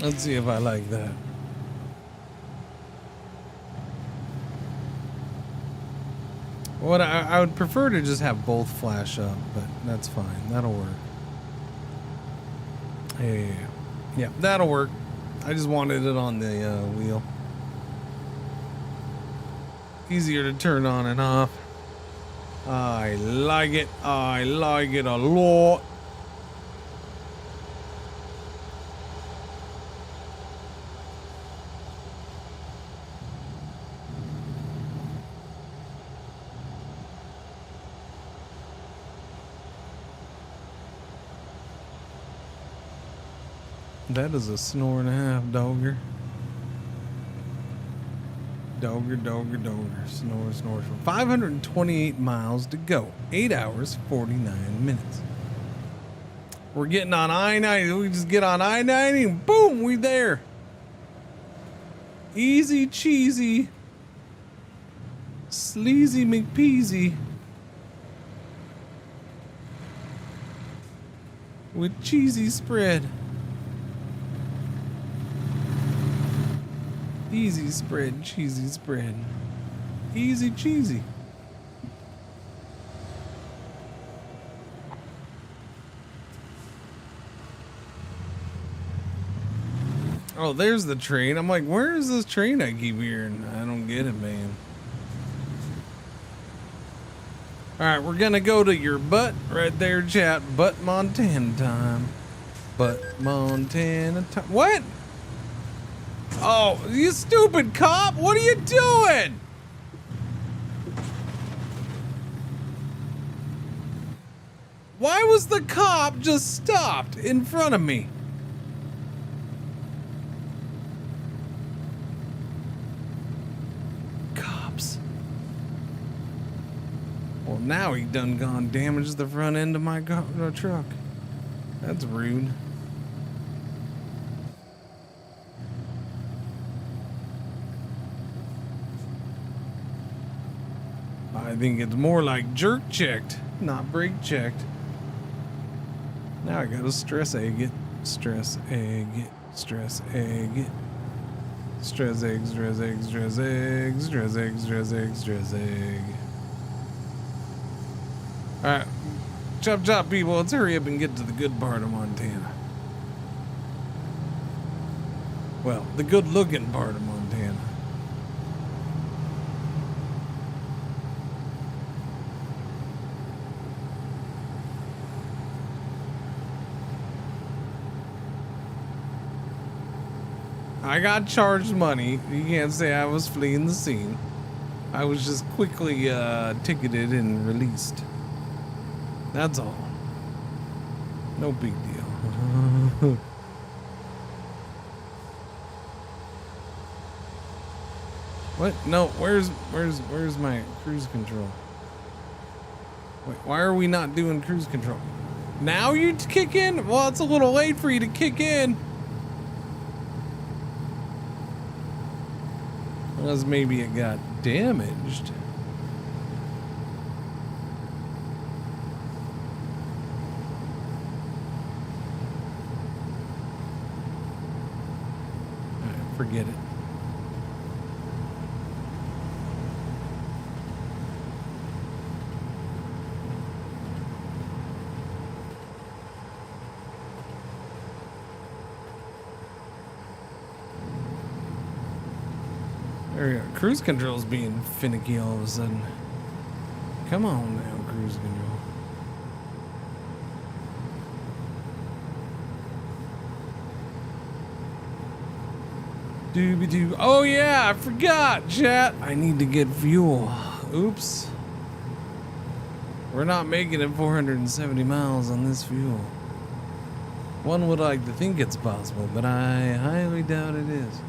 Speaker 7: Let's see if I like that. What I would prefer to just have both flash up, but that's fine. That'll work. Yeah, that'll work. I just wanted it on the wheel. Easier to turn on and off. I like it. I like it a lot. That is a snore and a half, dogger. Dogger. Snore. 528 miles to go. 8 hours, 49 minutes. We're getting on I-90. We just get on I-90 and boom, we there. Easy cheesy. Sleazy McPeasy. With cheesy spread. Easy spread, cheesy spread. Easy cheesy. Oh, there's the train. I'm like, where is this train I keep hearing? I don't get it, man. Alright, we're gonna go to your butt right there, chat. Butt Montana time. Butt Montana time. What? Oh, you stupid cop! What are you doing? Why was the cop just stopped in front of me? Cops. Well, now he done gone damaged the front end of my truck. That's rude. I think it's more like jerk checked, not brake checked. Now I gotta stress egg it. Stress egg it. Stress egg it. Stress egg, stress egg, stress egg, stress egg, stress egg, stress egg. Alright. Chop, people. Let's hurry up and get to the good part of Montana. Well, the good looking part of Montana. I got charged money. You can't say I was fleeing the scene. I was just quickly ticketed and released. That's all. No big deal. What? No, where's my cruise control? Wait, why are we not doing cruise control? Now you kick in? Well, it's a little late for you to kick in. Unless maybe it got damaged. Alright, forget it. There we go. Cruise control's being finicky all of a sudden. Come on now, cruise control. Doobie-doo. Oh yeah, I forgot, chat. I need to get fuel. Oops. We're not making it 470 miles on this fuel. One would like to think it's possible, but I highly doubt it is.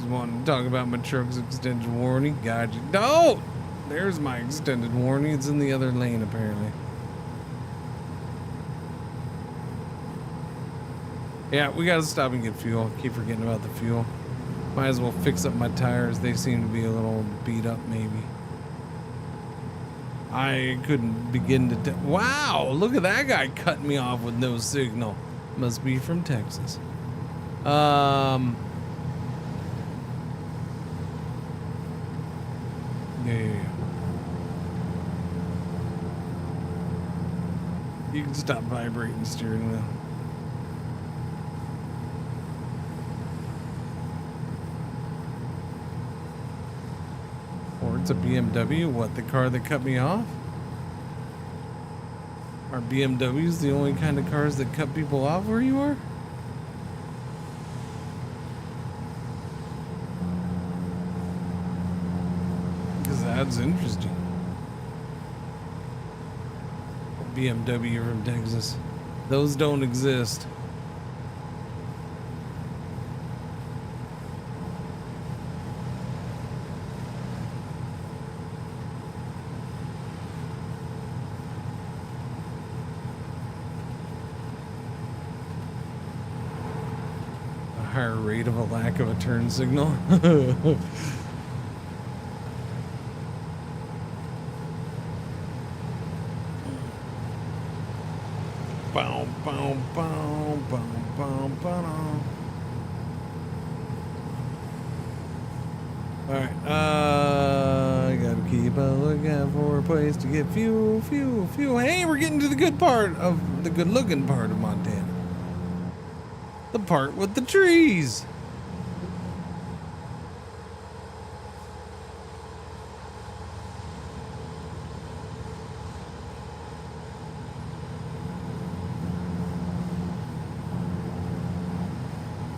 Speaker 7: Wanting to talk about my truck's extended warranty. Gotcha. No! There's my extended warranty. It's in the other lane, apparently. Yeah, we gotta stop and get fuel. Keep forgetting about the fuel. Might as well fix up my tires. They seem to be a little beat up, maybe. I couldn't begin to... Wow! Look at that guy cutting me off with no signal. Must be from Texas. Yeah. You can stop vibrating the steering wheel. Or it's a BMW. What, the car that cut me off? Are BMWs the only kind of cars that cut people off where you are? That's interesting. BMW from Texas. Those don't exist. A higher rate of a lack of a turn signal. Bow, bow, bow, bow, bow, bow. Alright, I gotta keep a lookout for a place to get fuel. Hey, we're getting to the good part of the good looking part of Montana. The part with the trees.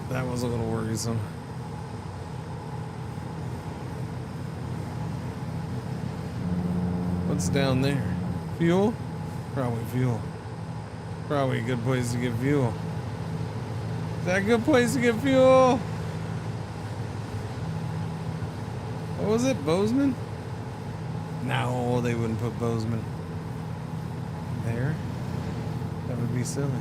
Speaker 7: That was a little worrisome. What's down there? Fuel? Probably fuel. Probably a good place to get fuel. Is that a good place to get fuel? What was it? Bozeman? No, they wouldn't put Bozeman there. That would be silly.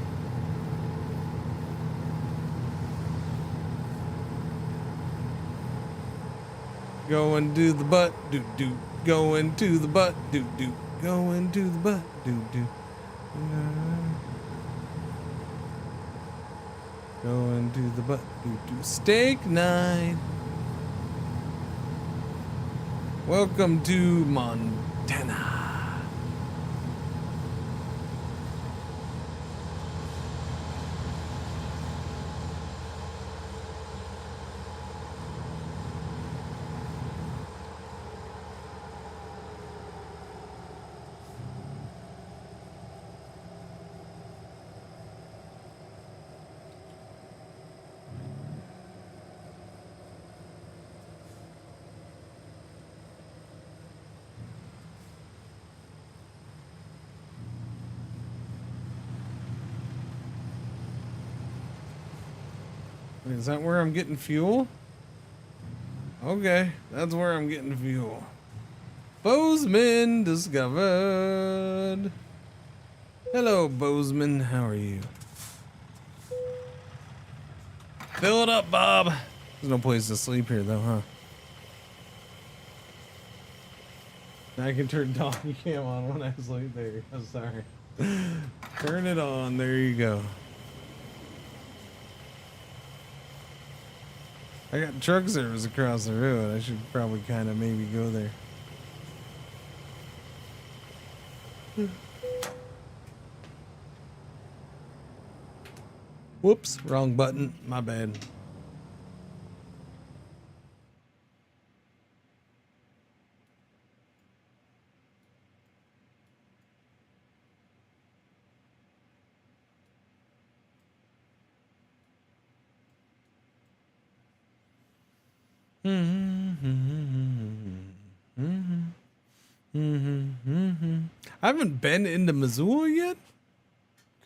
Speaker 7: Going to the butt, do do. Going to the butt, do do. Going to the butt, do do. Going to the butt, do do. Steak night. Welcome to Montana. Is that where I'm getting fuel? Okay, that's where I'm getting fuel. Bozeman discovered. Hello, Bozeman. How are you? Fill it up, Bob. There's no place to sleep here, though, huh? I can turn doggy cam on when I sleep. There you go. Sorry. Turn it on. There you go. I got truck service across the road. I should probably kind of maybe go there. Whoops, wrong button. My bad. I haven't been into Missoula yet.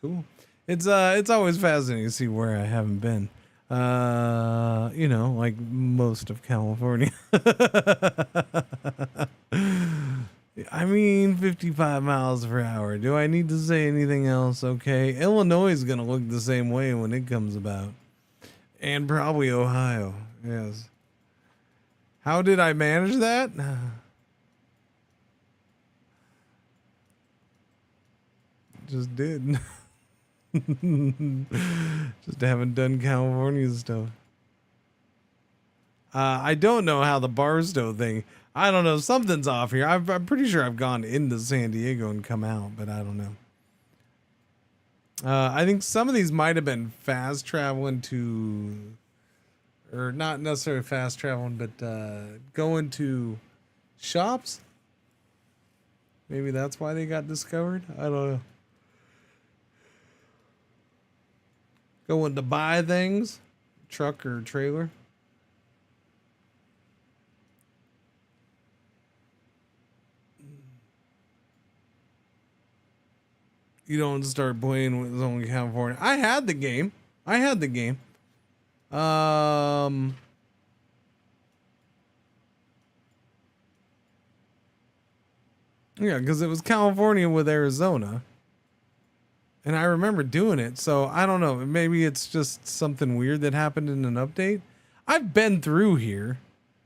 Speaker 7: Cool. It's always fascinating to see where I haven't been. You know, like most of California. I mean, 55 miles per hour. Do I need to say anything else? Okay. Illinois is going to look the same way when it comes about. And probably Ohio. Yes. How did I manage that? Just did. Just haven't done California stuff. I don't know how the Barstow thing. I don't know. Something's off here. I'm pretty sure I've gone into San Diego and come out, but I don't know. I think some of these might have been fast traveling to, or not necessarily fast traveling, but going to shops. Maybe that's why they got discovered. I don't know. Going to buy things, truck or trailer. You don't start playing with only California. I had the game. Yeah, because it was California with Arizona. And I remember doing it, so I don't know. Maybe it's just something weird that happened in an update. I've been through here,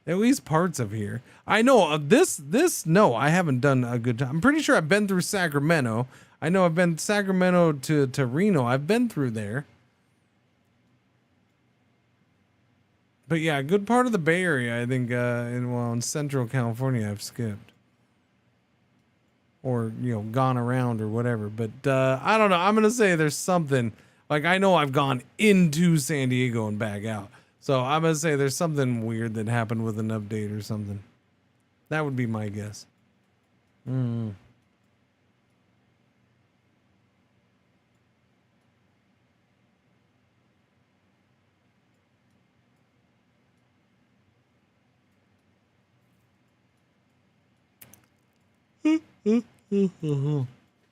Speaker 7: at least parts of here. I know of this. No, I haven't done a good job. I'm pretty sure I've been through Sacramento. I know I've been Sacramento to Reno. I've been through there. But yeah, a good part of the Bay Area, I think, in Central California, I've skipped. Or, you know, gone around or whatever. But I don't know. I'm going to say there's something. Like, I know I've gone into San Diego and back out. So I'm going to say there's something weird that happened with an update or something. That would be my guess.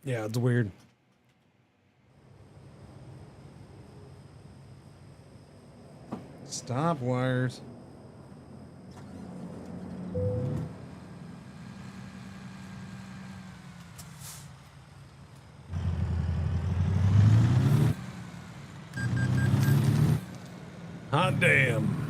Speaker 7: Yeah, it's weird. Stop wires. Hot damn.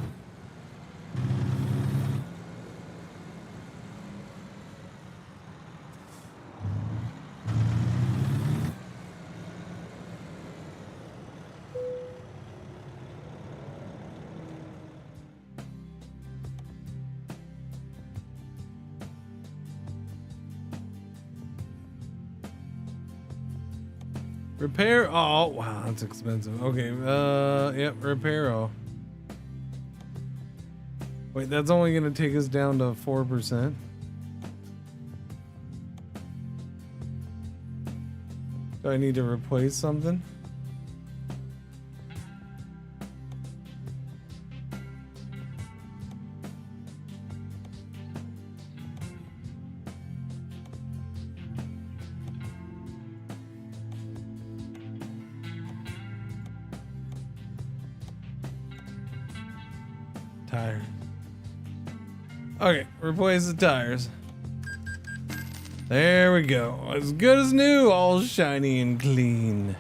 Speaker 7: Repair all. Wow, that's expensive. Okay, yep, repair all. Wait, that's only gonna take us down to 4%. Do I need to replace something? Tire. Okay, replace the tires. There we go. As good as new, all shiny and clean.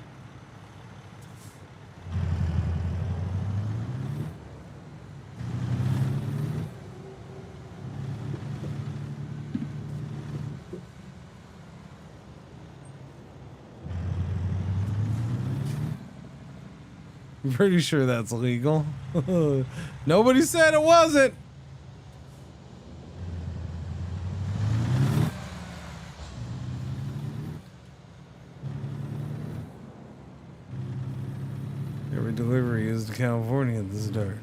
Speaker 7: I'm pretty sure that's legal. Nobody said it wasn't. Every delivery is to California at the start.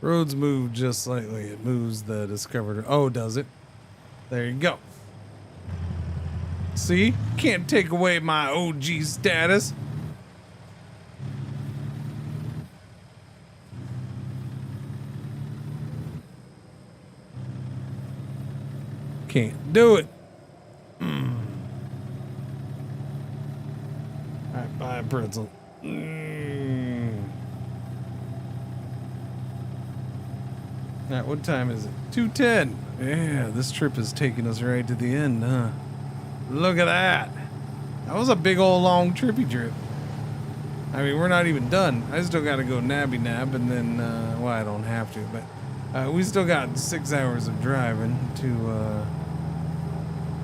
Speaker 7: Roads move just slightly. It moves the discovered. Oh, does it? There you go. See? Can't take away my OG status. Can't do it. Alright, buy a pretzel. Alright, what time is it? 2:10. Yeah, this trip is taking us right to the end, huh? Look at that. That was a big old long trippy trip. I mean, we're not even done. I still gotta go nabby nab and then, well, I don't have to, but we still got 6 hours of driving to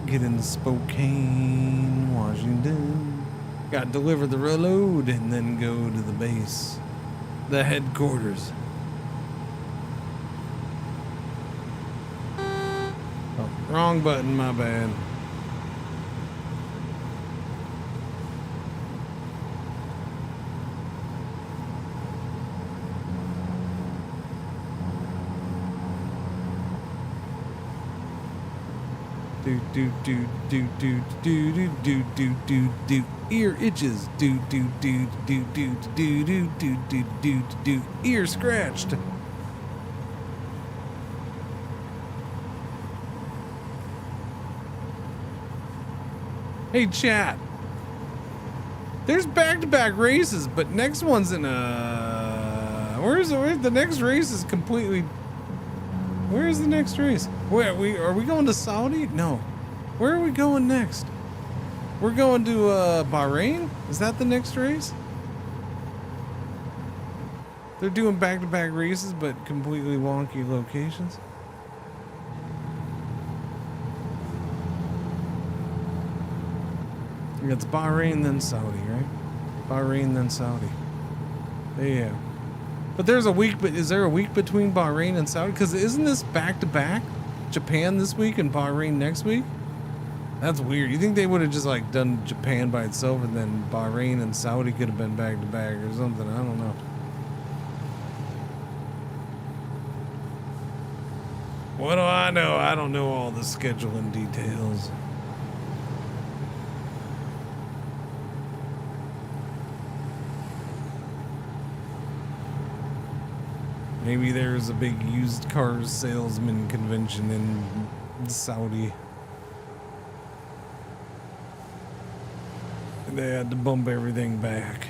Speaker 7: get in Spokane, Washington. Gotta deliver the reload and then go to the base, the headquarters. Oh, wrong button, my bad. Do do do do do do do do do do do ear itches do do do do do do do do do do do ear scratched. Hey chat, there's back-to-back races, but next one's in where's the next race is completely. Where is the next race? Where are we going to Saudi? No. Where are we going next? We're going to Bahrain? Is that the next race? They're doing back-to-back races, but completely wonky locations. It's Bahrain then Saudi, right? Bahrain then Saudi. Yeah. But there's a week, but is there a week between Bahrain and Saudi? Because isn't this back to back? Japan this week and Bahrain next week? That's weird. You think they would have just like done Japan by itself and then Bahrain and Saudi could have been back to back or something? I don't know. What do I know? I don't know all the scheduling details. Maybe there's a big used car salesman convention in Saudi. And they had to bump everything back.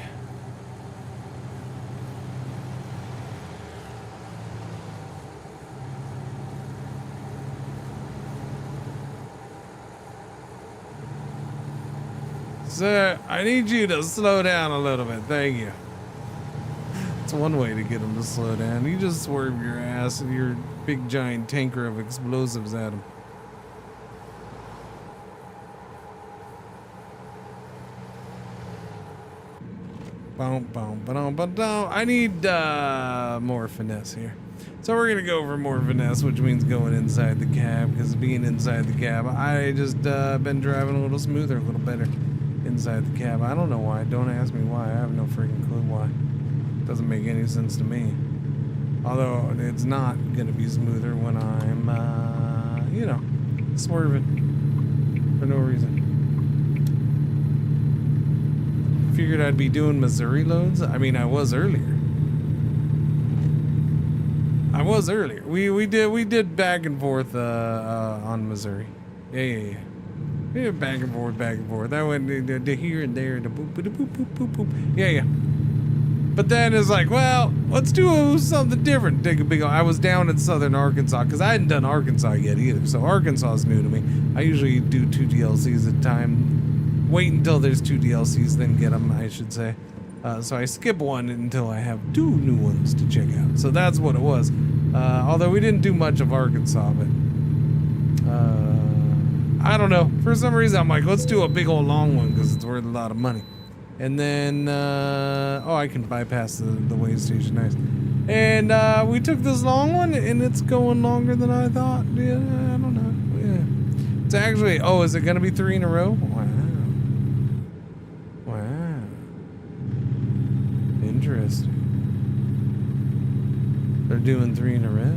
Speaker 7: Sir, I need you to slow down a little bit. Thank you. It's one way to get them to slow down. You just swerve your ass and your big giant tanker of explosives at them. I need more finesse here. So we're gonna go for more finesse, which means going inside the cab, because being inside the cab, I just been driving a little smoother, a little better inside the cab. I don't know why. Don't ask me why. I have no freaking clue why. Doesn't make any sense to me. Although it's not gonna be smoother when I'm, you know, swerving for no reason. Figured I'd be doing Missouri loads. I mean, I was earlier. We did back and forth on Missouri. Yeah. Yeah, back and forth, back and forth. I went to here and there, to boop, boop, boop, boop, boop, boop. Yeah. But then it's like, well, let's do something different. Take a big. I was down in southern Arkansas because I hadn't done Arkansas yet either. So Arkansas is new to me. I usually do 2 DLCs at a time. Wait until there's 2 DLCs, then get them, I should say. So I skip one until I have 2 new ones to check out. So that's what it was. Although we didn't do much of Arkansas, but I don't know. For some reason, I'm like, let's do a big old long one because it's worth a lot of money. And then, I can bypass the way station. Nice. And we took this long one, and it's going longer than I thought. Yeah, I don't know. Yeah. It's actually, is it going to be 3 in a row? Wow. Interesting. They're doing 3 in a row.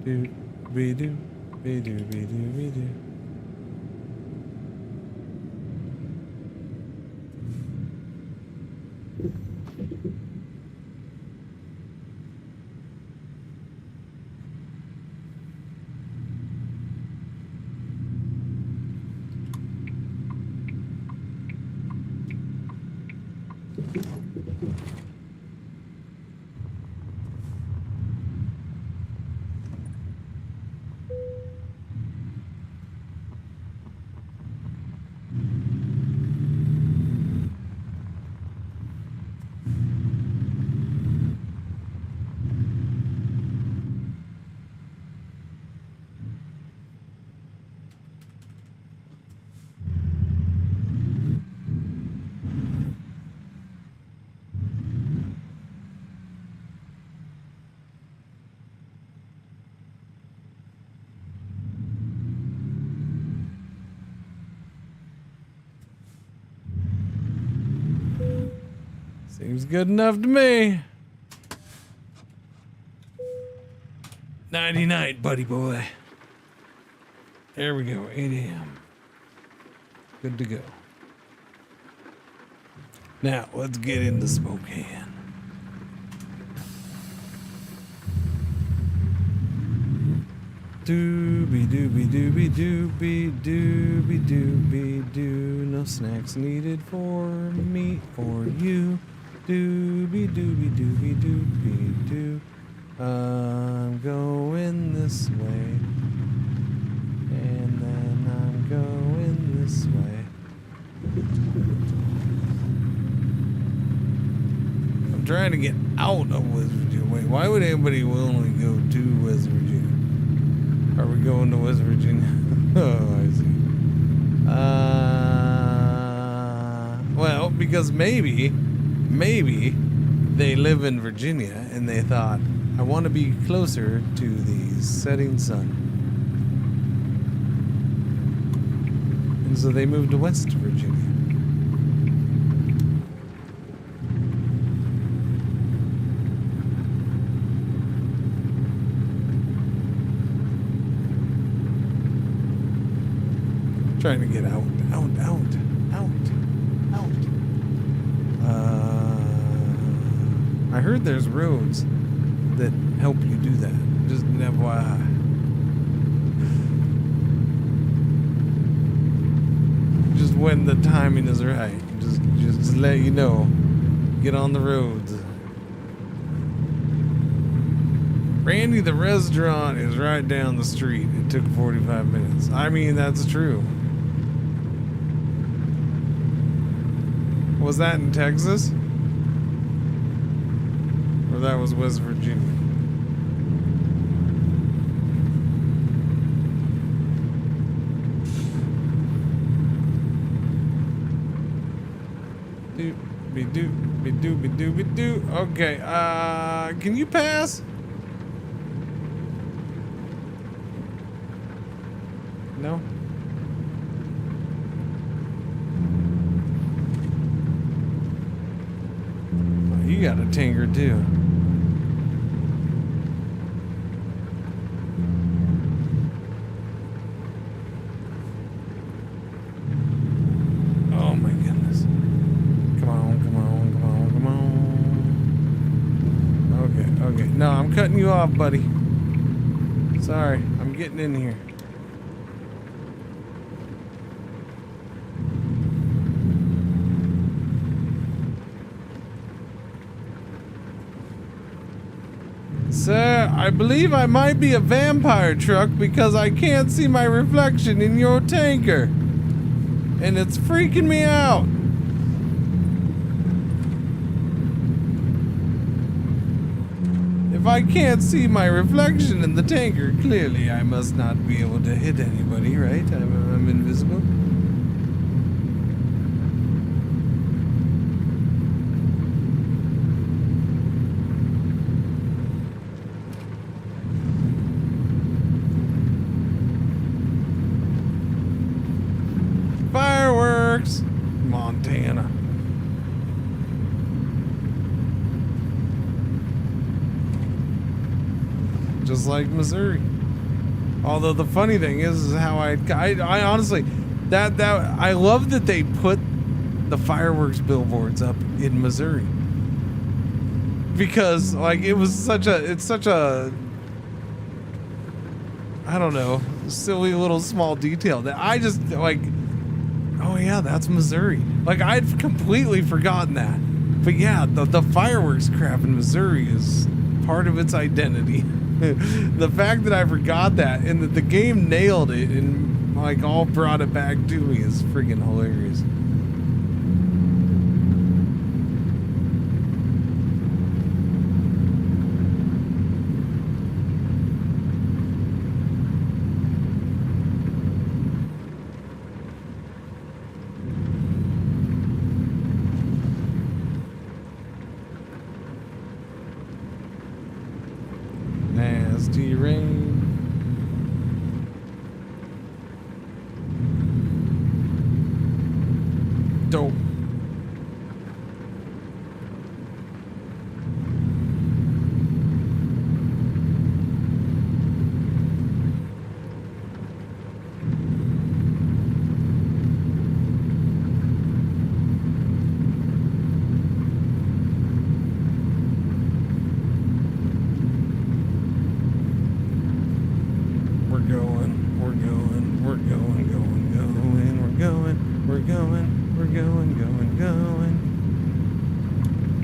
Speaker 7: Do, be do, be do, be do, be do. Seems good enough to me. 99, buddy boy. There we go, 8 a.m. Good to go. Now, let's get into Spokane. Doobie doobie doobie doobie doobie doobie doo. No snacks needed for me or you. Doobie doobie doobie doobie doo. I'm going this way. And then I'm going this way. I'm trying to get out of West Virginia. Wait, why would anybody willingly go to West Virginia? Are we going to West Virginia? Oh, I see. Well, because maybe they live in Virginia and they thought, I want to be closer to the setting sun. And so they moved to West Virginia. Trying to get out. I heard there's roads that help you do that. Just an FYI. Just when the timing is right. Just to let you know. Get on the roads. Randy, the restaurant is right down the street. It took 45 minutes. I mean, that's true. Was that in Texas? Or that was West Virginia? Doop-be-doop-be-doop-be-doop-be-doo. Okay, can you pass? No? Oh, you got a tinker too. Okay, no, I'm cutting you off, buddy. Sorry, I'm getting in here. Sir, I believe I might be a vampire truck because I can't see my reflection in your tanker. And it's freaking me out. If I can't see my reflection in the tanker, clearly I must not be able to hit anybody, right? I'm invisible. Fireworks! Montana. Just like Missouri. Although the funny thing is how I honestly, I love that they put the fireworks billboards up in Missouri. Because like it's such a I don't know, silly little small detail that I just like, oh yeah, that's Missouri. Like I'd completely forgotten that. But yeah, the fireworks crap in Missouri is part of its identity. The fact that I forgot that and that the game nailed it and like all brought it back to me is freaking hilarious. Nasty rain. Dope. Going.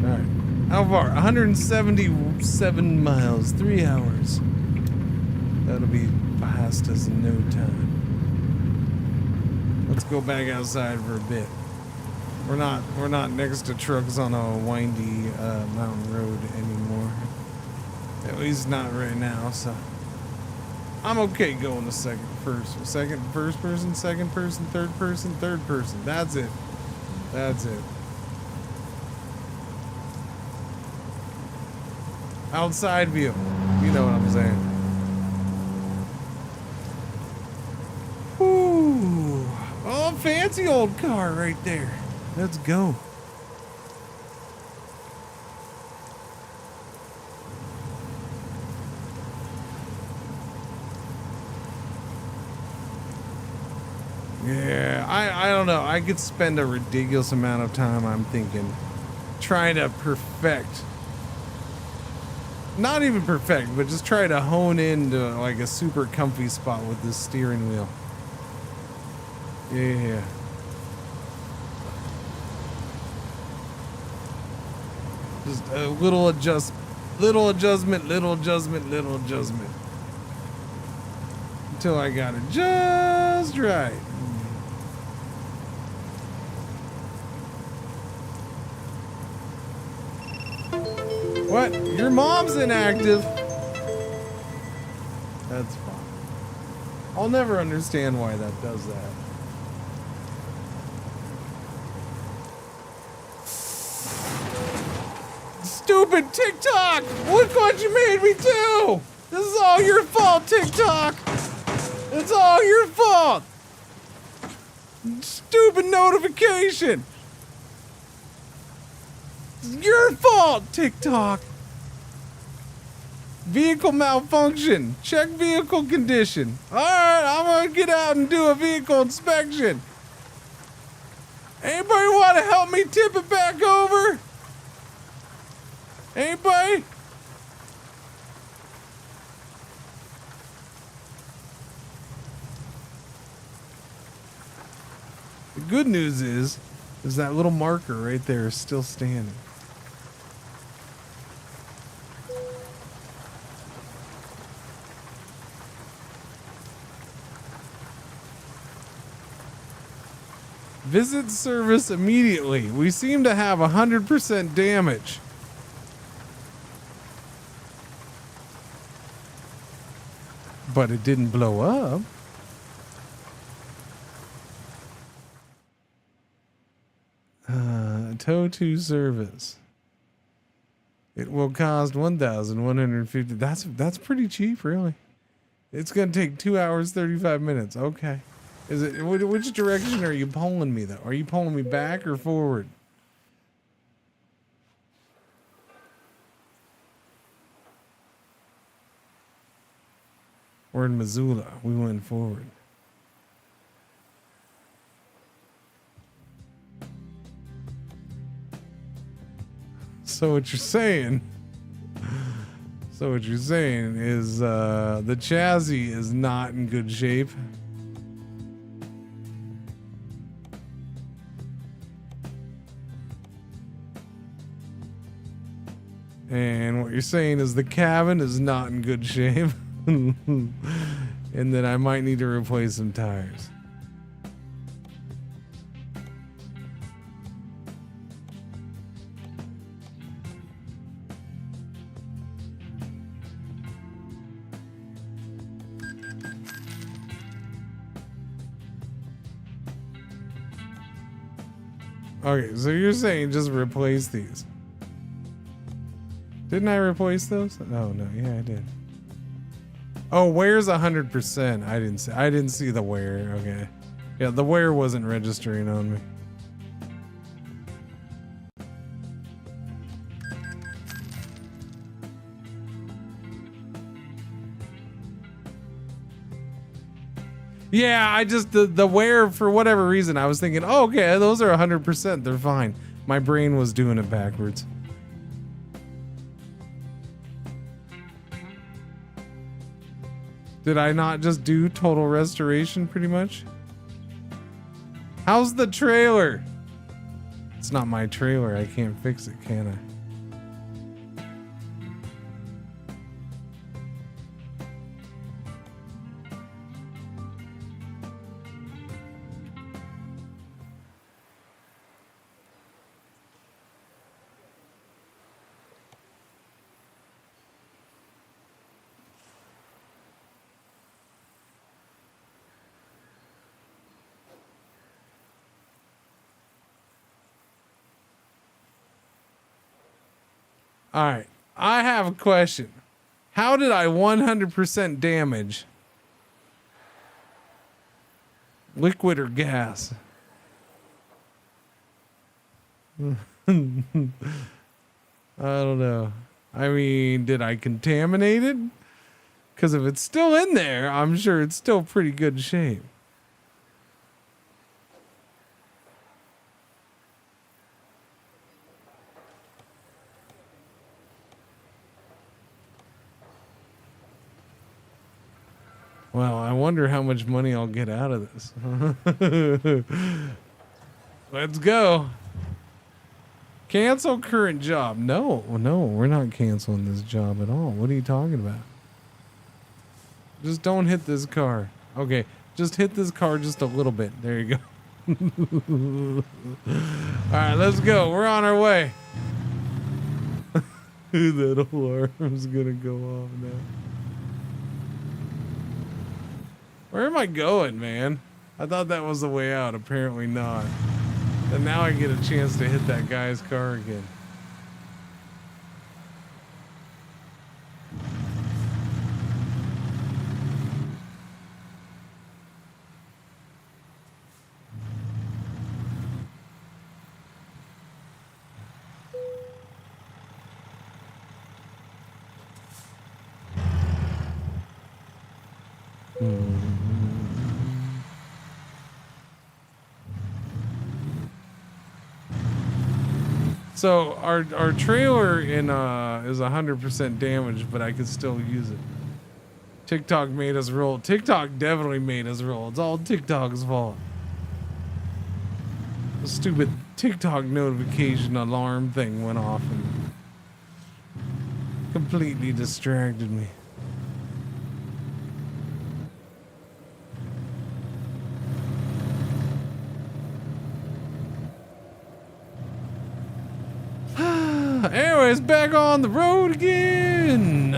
Speaker 7: All right. How far? 177 miles, 3 hours. That'll be past us in no time. Let's go back outside for a bit. We're not next to trucks on a windy mountain road anymore. At least not right now, so I'm okay going to first person, second person, third person. That's it. Outside view. You know what I'm saying. Whoo. Oh, fancy old car right there. Let's go. Yeah, I don't know. I could spend a ridiculous amount of time, I'm thinking, trying to perfect. Not even perfect, but just try to hone into like a super comfy spot with this steering wheel. Yeah. Just a little adjustment. Until I got it just right. What? Your mom's inactive? That's fine. I'll never understand why that does that. Stupid TikTok! Look what you made me do! This is all your fault, TikTok! It's all your fault! Stupid notification! It's your fault, TikTok! Vehicle malfunction. Check vehicle condition. Alright, I'm gonna get out and do a vehicle inspection. Anybody want to help me tip it back over? Anybody? good news is that little marker right there is still standing. Visit service immediately. We seem to have 100% damage. But it didn't blow up. Tow to service. It will cost 1,150. That's pretty cheap, really. It's gonna take 2 hours 35 minutes. Okay. Is it which direction are you pulling me though? Are you pulling me back or forward? We're in Missoula. We went forward. So what you're saying is the chassis is not in good shape. And what you're saying is the cabin is not in good shape. And that I might need to replace some tires. Okay, so you're saying just replace these. Didn't I replace those? Oh no, yeah I did. Oh, wear's 100%. I didn't see the wear. Okay. Yeah, the wear wasn't registering on me. Yeah, I just the wear for whatever reason I was thinking, oh, okay, those are 100%. They're fine. My brain was doing it backwards. Did I not just do total restoration pretty much? How's the trailer? It's not my trailer. I can't fix it, can I? All right, I have a question. How did I 100% damage liquid or gas? I don't know. I mean, did I contaminate it? Because if it's still in there, I'm sure it's still pretty good shape. Well, I wonder how much money I'll get out of this. Let's go. Cancel current job. No, we're not canceling this job at all. What are you talking about? Just don't hit this car. Okay, just hit this car just a little bit. There you go. All right, let's go. We're on our way. That alarm's gonna go off now. Where am I going, man? I thought that was the way out. Apparently not. And now I get a chance to hit that guy's car again. So our trailer in is 100% damaged, but I can still use it. TikTok made us roll. TikTok definitely made us roll. It's all TikTok's fault. a stupid TikTok notification alarm thing went off and completely distracted me. Anyways, back on the road again.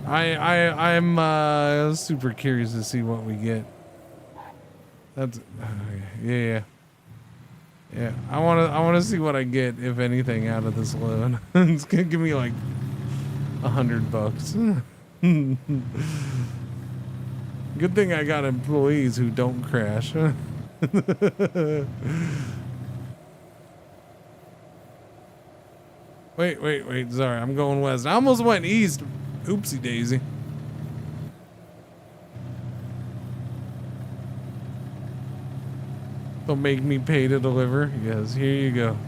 Speaker 7: I'm super curious to see what we get. That's yeah. I wanna see what I get, if anything, out of this loan. It's gonna give me like $100. Good thing I got employees who don't crash. Wait. Sorry, I'm going west. I almost went east. Oopsie daisy. Don't make me pay to deliver. Yes, here you go.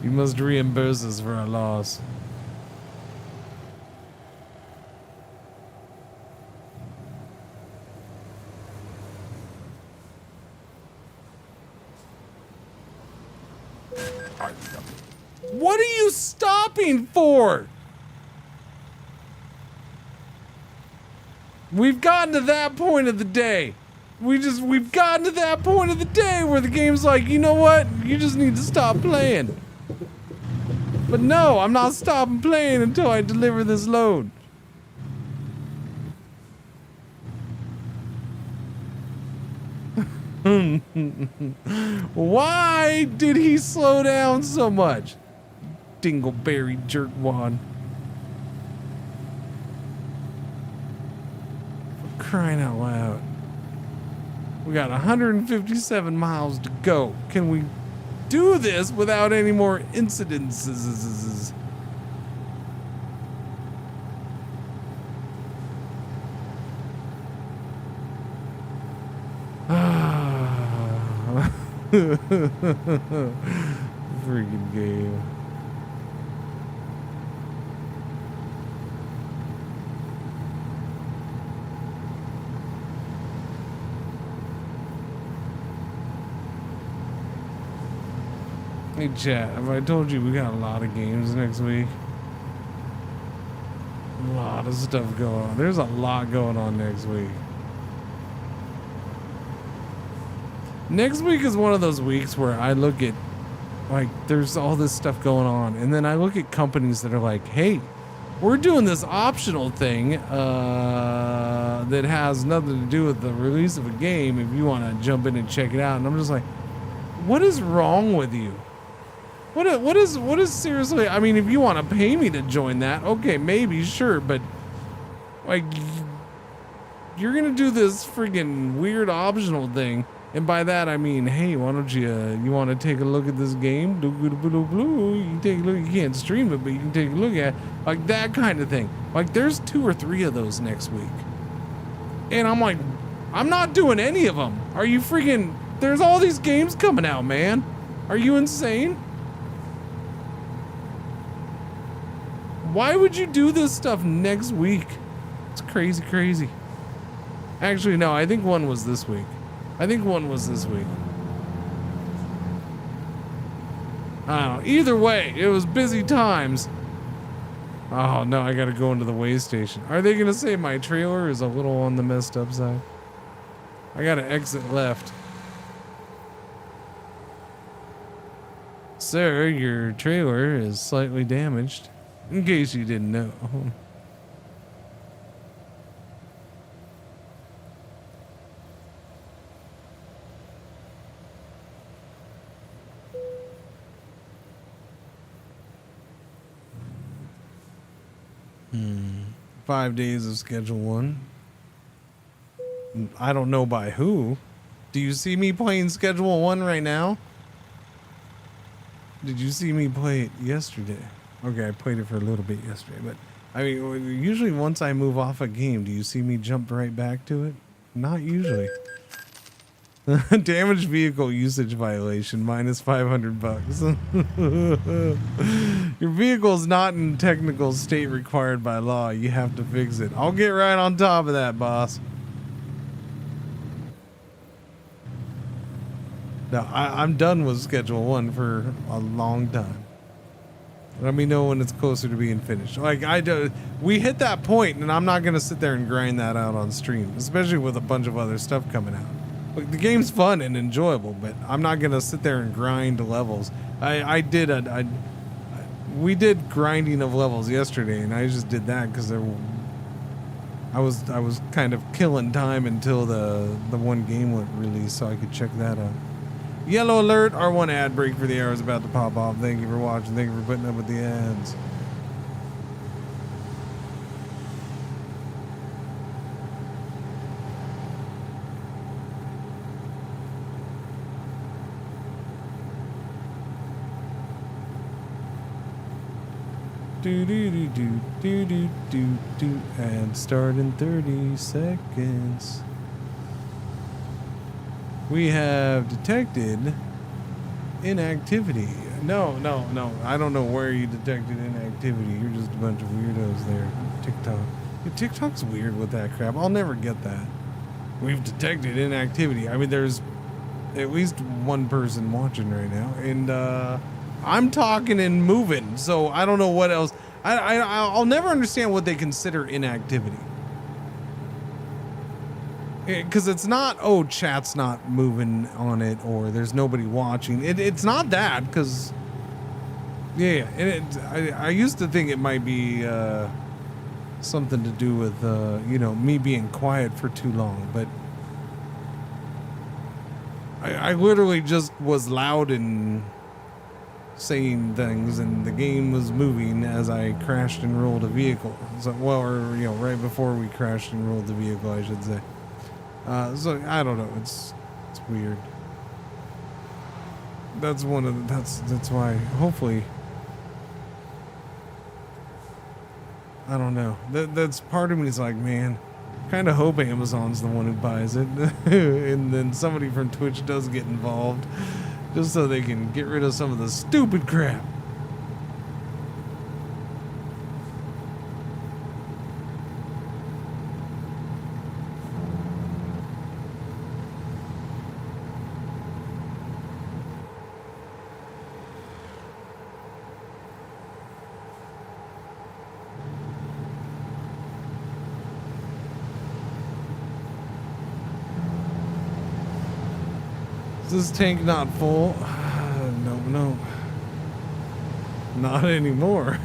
Speaker 7: You must reimburse us for our loss. What are you stopping for? We've gotten to that point of the day. We've gotten to that point of the day where the game's like, you know what? You just need to stop playing. But no, I'm not stopping playing until I deliver this load. Why did he slow down so much? Dingleberry jerkwad. For crying out loud. We got 157 miles to go. Can we do this without any more incidences? Freaking game. Hey chat, have I told you we got a lot of games next week? A lot of stuff going on. There's a lot going on next week. Next week is one of those weeks where I look at, like, there's all this stuff going on, and then I look at companies that are like, hey, we're doing this optional thing that has nothing to do with the release of a game if you want to jump in and check it out. And I'm just like, what is wrong with you? What is seriously, I mean, if you want to pay me to join that, okay, maybe, sure, but like, you're gonna do this friggin' weird optional thing. And by that I mean, hey, why don't you want to take a look at this game? You can take a look. You can't stream it, but you can take a look at it. Like that kind of thing. Like there's 2 or 3 of those next week, and I'm like, I'm not doing any of them. Are you freaking? There's all these games coming out, man. Are you insane? Why would you do this stuff next week? It's crazy. Actually, no, I think one was this week. I don't know. Either way, it was busy times. Oh no, I gotta go into the way station. Are they gonna say my trailer is a little on the messed up side? I gotta exit left. Sir, your trailer is slightly damaged. In case you didn't know. 5 days of Schedule 1. I don't know by who. Do you see me playing Schedule 1 right now? Did you see me play it yesterday? Okay, I played it for a little bit yesterday, but I mean, usually once I move off a game, do you see me jump right back to it? Not usually. Damaged vehicle usage violation, minus $500. Your vehicle is not in technical state required by law. You have to fix it. I'll get right on top of that, boss. No, I'm done with Schedule 1 for a long time. Let me know when it's closer to being finished. Like, we hit that point, and I'm not going to sit there and grind that out on stream, especially with a bunch of other stuff coming out. Like, the game's fun and enjoyable, but I'm not going to sit there and grind levels. We did grinding of levels yesterday, and I just did that because I was kind of killing time until the one game went released, so I could check that out. Yellow alert! R1 ad break for the hour is about to pop off. Thank you for watching. Thank you for putting up with the ads. Do do do do do do do do, and start in 30 seconds. We have detected inactivity. No. I don't know where you detected inactivity. You're just a bunch of weirdos there. TikTok. Yeah, TikTok's weird with that crap. I'll never get that. We've detected inactivity. I mean, there's at least one person watching right now, and I'm talking and moving, so I don't know what else. I'll never understand what they consider inactivity. Because it's not, oh, chat's not moving on it, or there's nobody watching. It's not that, because, yeah, and I used to think it might be something to do with, you know, me being quiet for too long, but I literally just was loud and saying things, and the game was moving as I crashed and rolled a vehicle. So, well, or, you know, right before we crashed and rolled the vehicle, I should say. So I don't know. It's weird. That's one of the, that's why. Hopefully, I don't know. That's part of me is like, man, kind of hope Amazon's the one who buys it, and then somebody from Twitch does get involved, just so they can get rid of some of the stupid crap. Is this tank not full? No. Not anymore.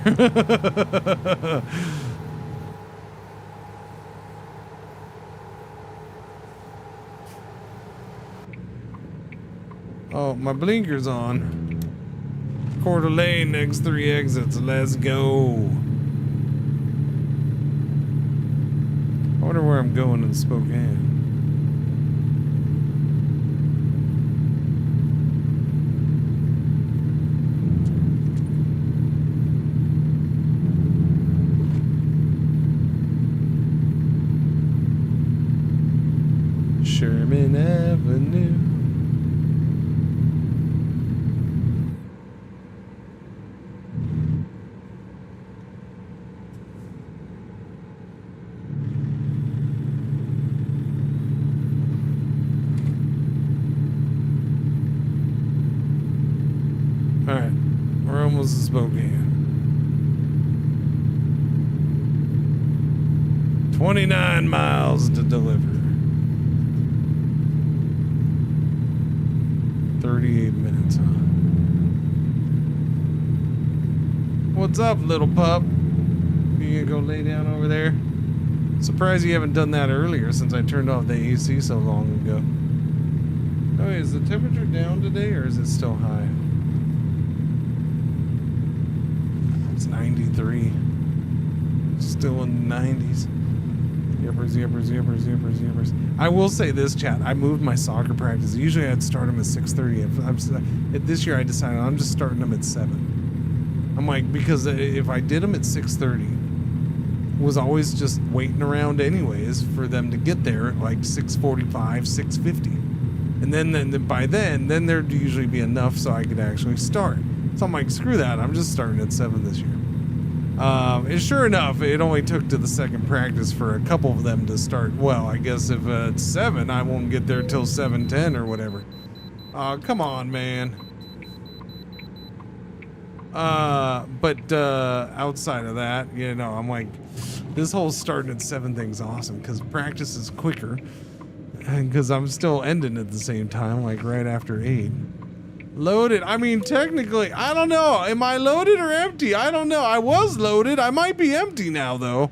Speaker 7: Oh, my blinker's on. Quarter lane, next 3 exits. Let's go. I wonder where I'm going in Spokane. Sherman Avenue. All right, we're almost to Spokane. 29 miles to deliver. 38 minutes, huh? What's up, little pup? You gonna go lay down over there? Surprised you haven't done that earlier since I turned off the AC so long ago. Oh, is the temperature down today or is it still high? It's 93. Still in the 90s. Yippers. I will say this, chat. I moved my soccer practice. Usually I'd start them at 6:30. This year I decided I'm just starting them at 7. I'm like, because if I did them at 6:30, was always just waiting around anyways for them to get there at like 6:45, 6:50. And then by then there'd usually be enough so I could actually start. So I'm like, screw that. I'm just starting at 7 this year. And sure enough, it only took to the second practice for a couple of them to start. Well, I guess if it's 7, I won't get there till 7:10 or whatever. Oh, come on, man. But outside of that, you know, I'm like, this whole starting at 7 thing's awesome because practice is quicker. And because I'm still ending at the same time, like right after 8. Loaded. I mean, technically, I don't know. Am I loaded or empty? I don't know. I was loaded. I might be empty now, though.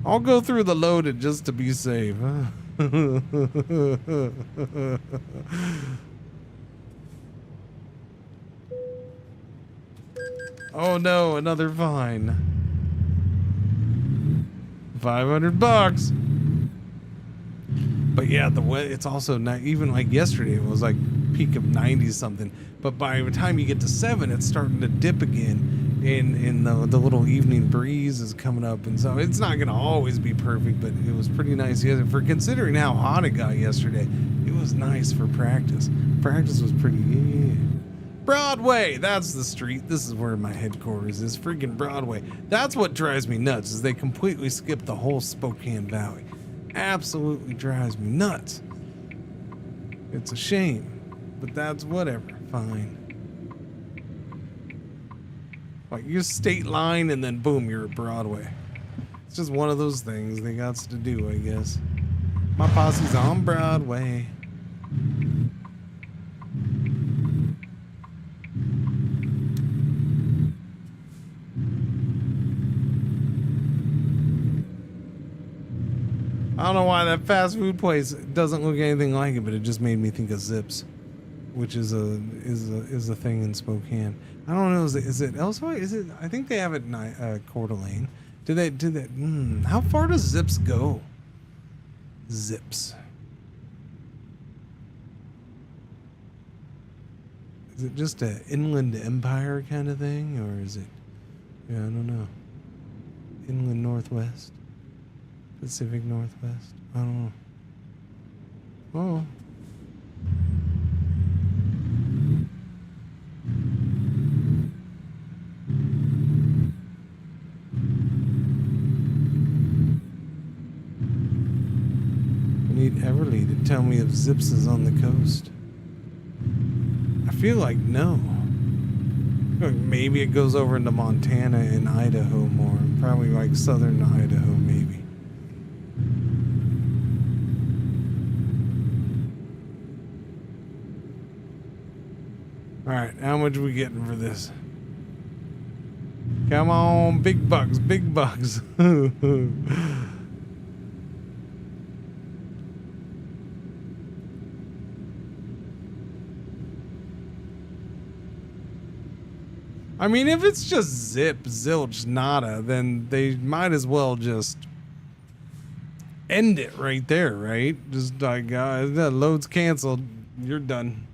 Speaker 7: I'll go through the loaded just to be safe. Oh no, another fine. $500. But yeah, it's also not even like yesterday. It was like peak of 90 something. But by the time you get to 7, it's starting to dip again. In the little evening breeze is coming up, and so it's not gonna always be perfect. But it was pretty nice. For considering how hot it got yesterday, it was nice for practice. Practice was pretty. Yeah. Broadway, that's the street. This is where my headquarters is. Freaking Broadway. That's what drives me nuts. Is they completely skip the whole Spokane Valley. Absolutely drives me nuts. It's a shame, but that's whatever. Fine. Like your state line and then boom, you're at Broadway. It's just one of those things they got to do, I guess. My posse's on Broadway. I don't know why that fast food place doesn't look anything like it, but it just made me think of Zips, which is a thing in Spokane. I don't know. Is it elsewhere? Is it? I think they have it in Coeur d'Alene. Do they? How far does Zips go? Zips. Is it just an inland empire kind of thing, or is it? Yeah, I don't know. Inland Northwest. Pacific Northwest. I don't know. Oh. I need Everly to tell me if Zips is on the coast. I feel like no. Maybe it goes over into Montana and Idaho more. Probably like southern Idaho, maybe. Alright, how much are we getting for this? Come on, big bucks, big bucks. I mean, if it's just zip, zilch, nada, then they might as well just end it right there, right? Just like, the load's canceled, you're done.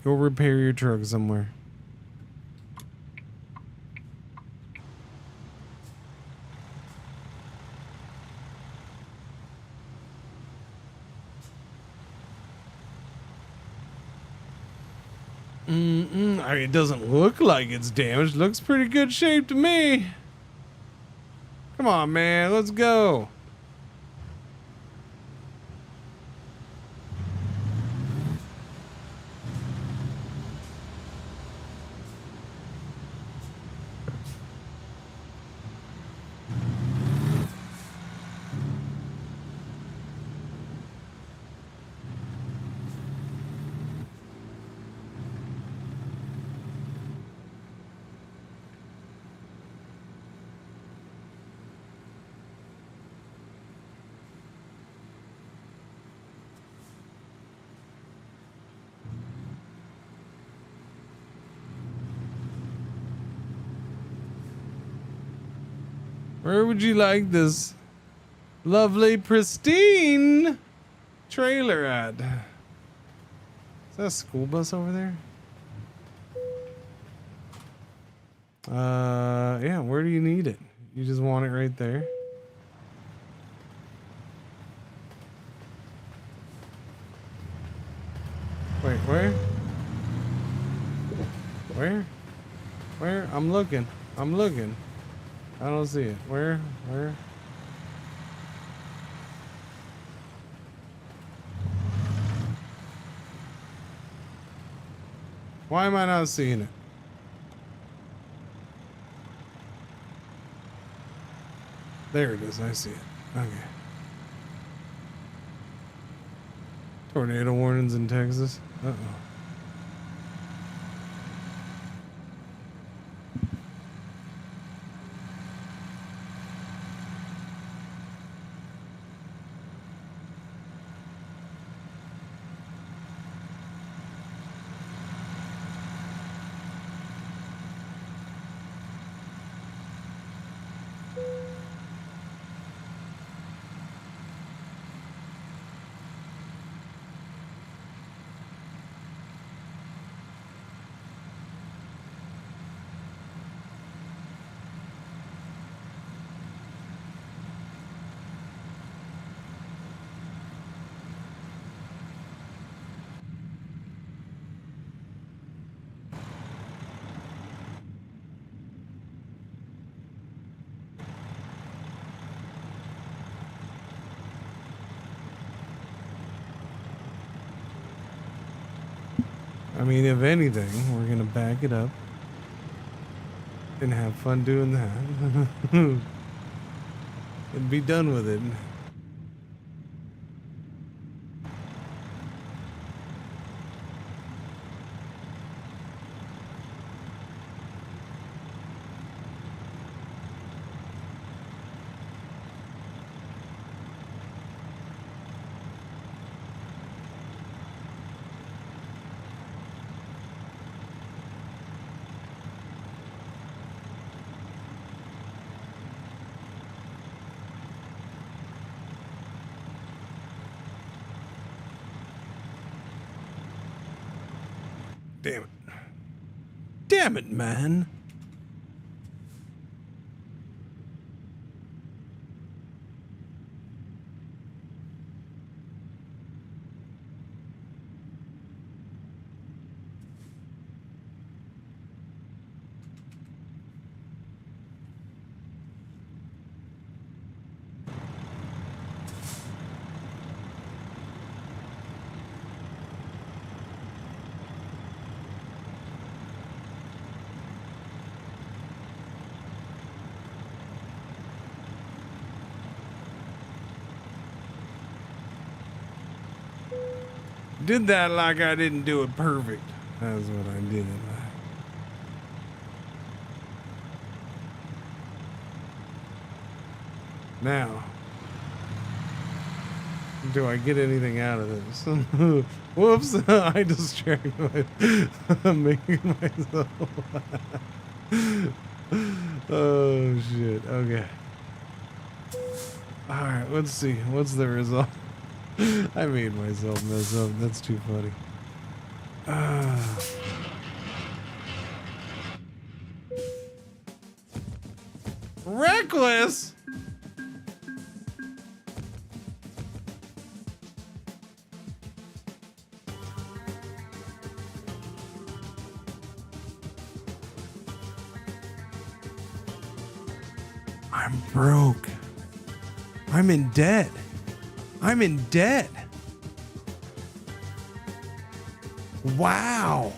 Speaker 7: Go repair your truck somewhere. I mean, it doesn't look like it's damaged. Looks pretty good shape to me. Come on, man. Let's go. Where would you like this lovely, pristine trailer at? Is that a school bus over there? Yeah, where do you need it? You just want it right there? Wait, where? Where? Where? I'm looking. I'm looking. I don't see it. Where? Where? Why am I not seeing it? There it is. I see it. Okay. Tornado warnings in Texas. Uh-oh. I mean, if anything, we're gonna back it up and have fun doing that and be done with it. Damn it. Damn it, man. Did that like I didn't do it perfect. That's what I did. Now, do I get anything out of this? Whoops, I distracted myself. Making myself. Oh shit, okay. Alright, let's see. What's the result? I made myself mess up. That's too funny. Reckless? I'm broke. I'm in debt. I'm in debt. Wow.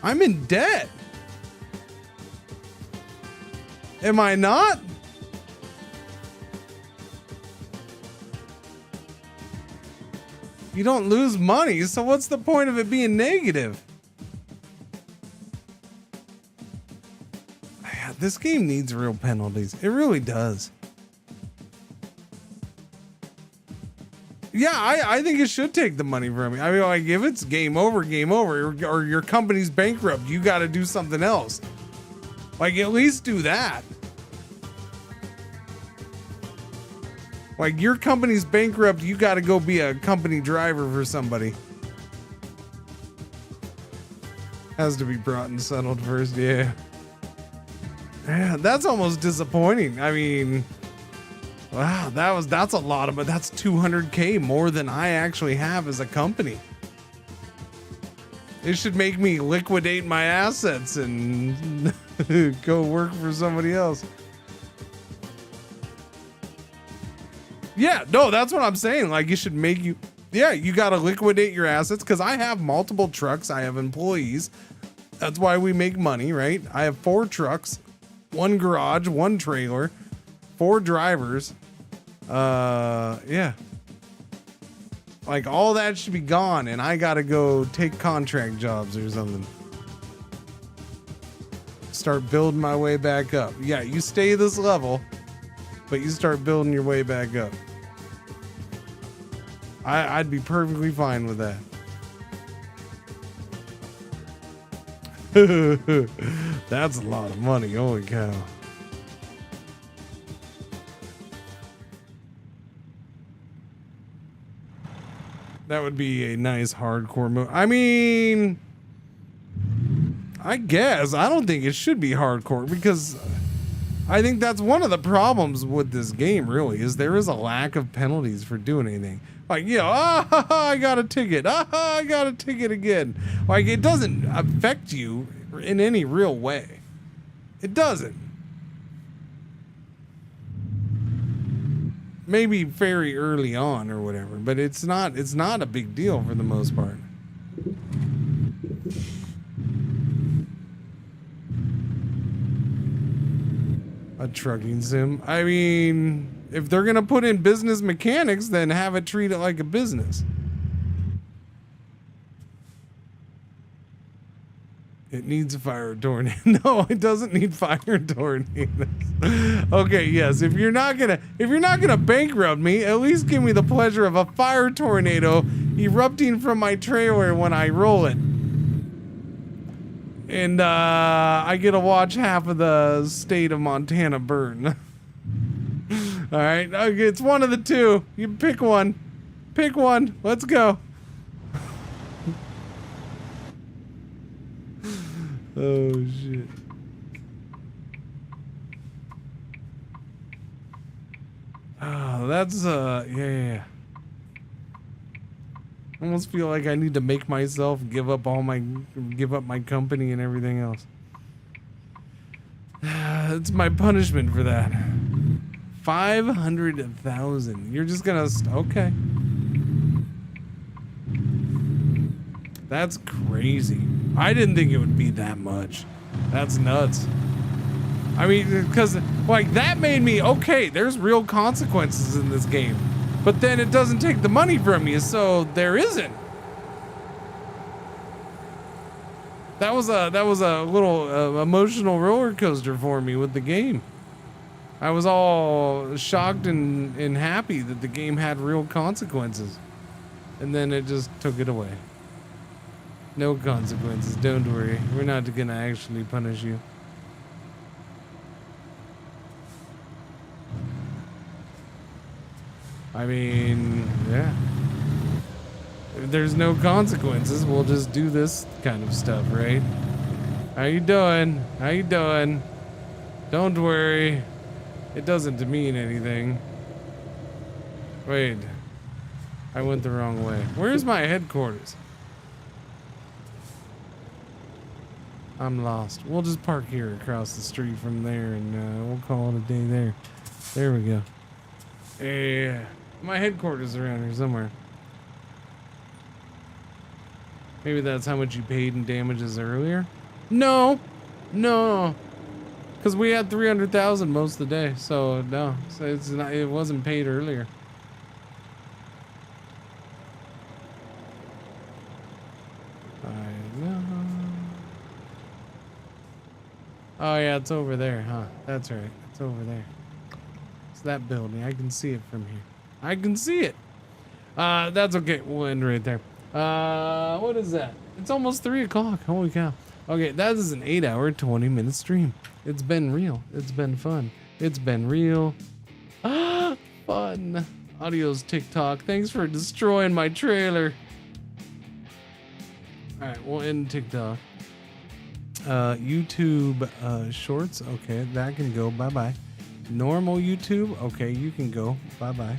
Speaker 7: I'm in debt. Am I not? You don't lose money, so what's the point of it being negative? This game needs real penalties. It really does. Yeah, I think it should take the money from me. I mean, like, if it's game over, or your company's bankrupt, you got to do something else. Like, at least do that. Like, your company's bankrupt, you got to go be a company driver for somebody. Has to be brought and settled first, yeah. Yeah, that's almost disappointing. I mean, wow, that's a lot of, but that's 200K more than I actually have as a company. It should make me liquidate my assets and go work for somebody else. Yeah, no, that's what I'm saying. Like, you should make you, yeah, you got to liquidate your assets because I have multiple trucks. I have employees. That's why we make money, right? I have 4 trucks, 1 garage, 1 trailer, 4 drivers. Yeah. Like, all that should be gone, and I got to go take contract jobs or something. Start building my way back up. Yeah, you stay this level, but you start building your way back up. I'd be perfectly fine with that. That's a lot of money. Holy cow. That would be a nice hardcore move. I mean, I guess. I don't think it should be hardcore because I think that's one of the problems with this game, really, is there is a lack of penalties for doing anything. Like, you know, I got a ticket. I got a ticket again. Like, it doesn't affect you in any real way. It doesn't. Maybe very early on or whatever, but it's not a big deal for the most part. A trucking sim. I mean, if they're gonna put in business mechanics, then have it treat it like a business. It needs a fire tornado. No, it doesn't need fire tornadoes. Okay, yes. If you're not gonna bankrupt me, at least give me the pleasure of a fire tornado erupting from my trailer when I roll it. And I get to watch half of the state of Montana burn. All right, okay, it's one of the two. You pick one. Pick one. Let's go. Oh shit. Oh, that's yeah. I almost feel like I need to make myself give up my company and everything else. It's my punishment for that. 500,000. You're just gonna okay. That's crazy. I didn't think it would be that much. That's nuts. I mean, because like that made me okay. There's real consequences in this game, but then it doesn't take the money from you, so there isn't. That was a little emotional roller coaster for me with the game. I was all shocked and happy that the game had real consequences, and then it just took it away. No consequences, don't worry. We're not gonna actually punish you. I mean, yeah. If there's no consequences, we'll just do this kind of stuff, right? How you doing? How you doing? Don't worry. It doesn't mean anything. Wait. I went the wrong way. Where's my headquarters? I'm lost. We'll just park here across the street from there and we'll call it a day there. There we go. Yeah. My headquarters are around here somewhere. Maybe that's how much you paid in damages earlier? No. No. Because we had 300,000 most of the day. So no. So it's not, it wasn't paid earlier. I know. Oh yeah, it's over there, huh? That's right. It's over there. It's that building. I can see it from here. I can see it. That's okay. We'll end right there. What is that? It's almost 3 o'clock. Holy cow. Okay, that is an 8-hour, 20-minute stream. It's been real. It's been fun. It's been real. Fun. Adios, TikTok. Thanks for destroying my trailer. All right, we'll end TikTok. YouTube shorts. Okay, that can go. Bye-bye. Normal YouTube. Okay, you can go. Bye-bye.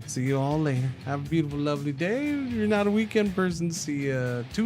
Speaker 7: See you all later. Have a beautiful, lovely day. If you're not a weekend person, see you Tuesday.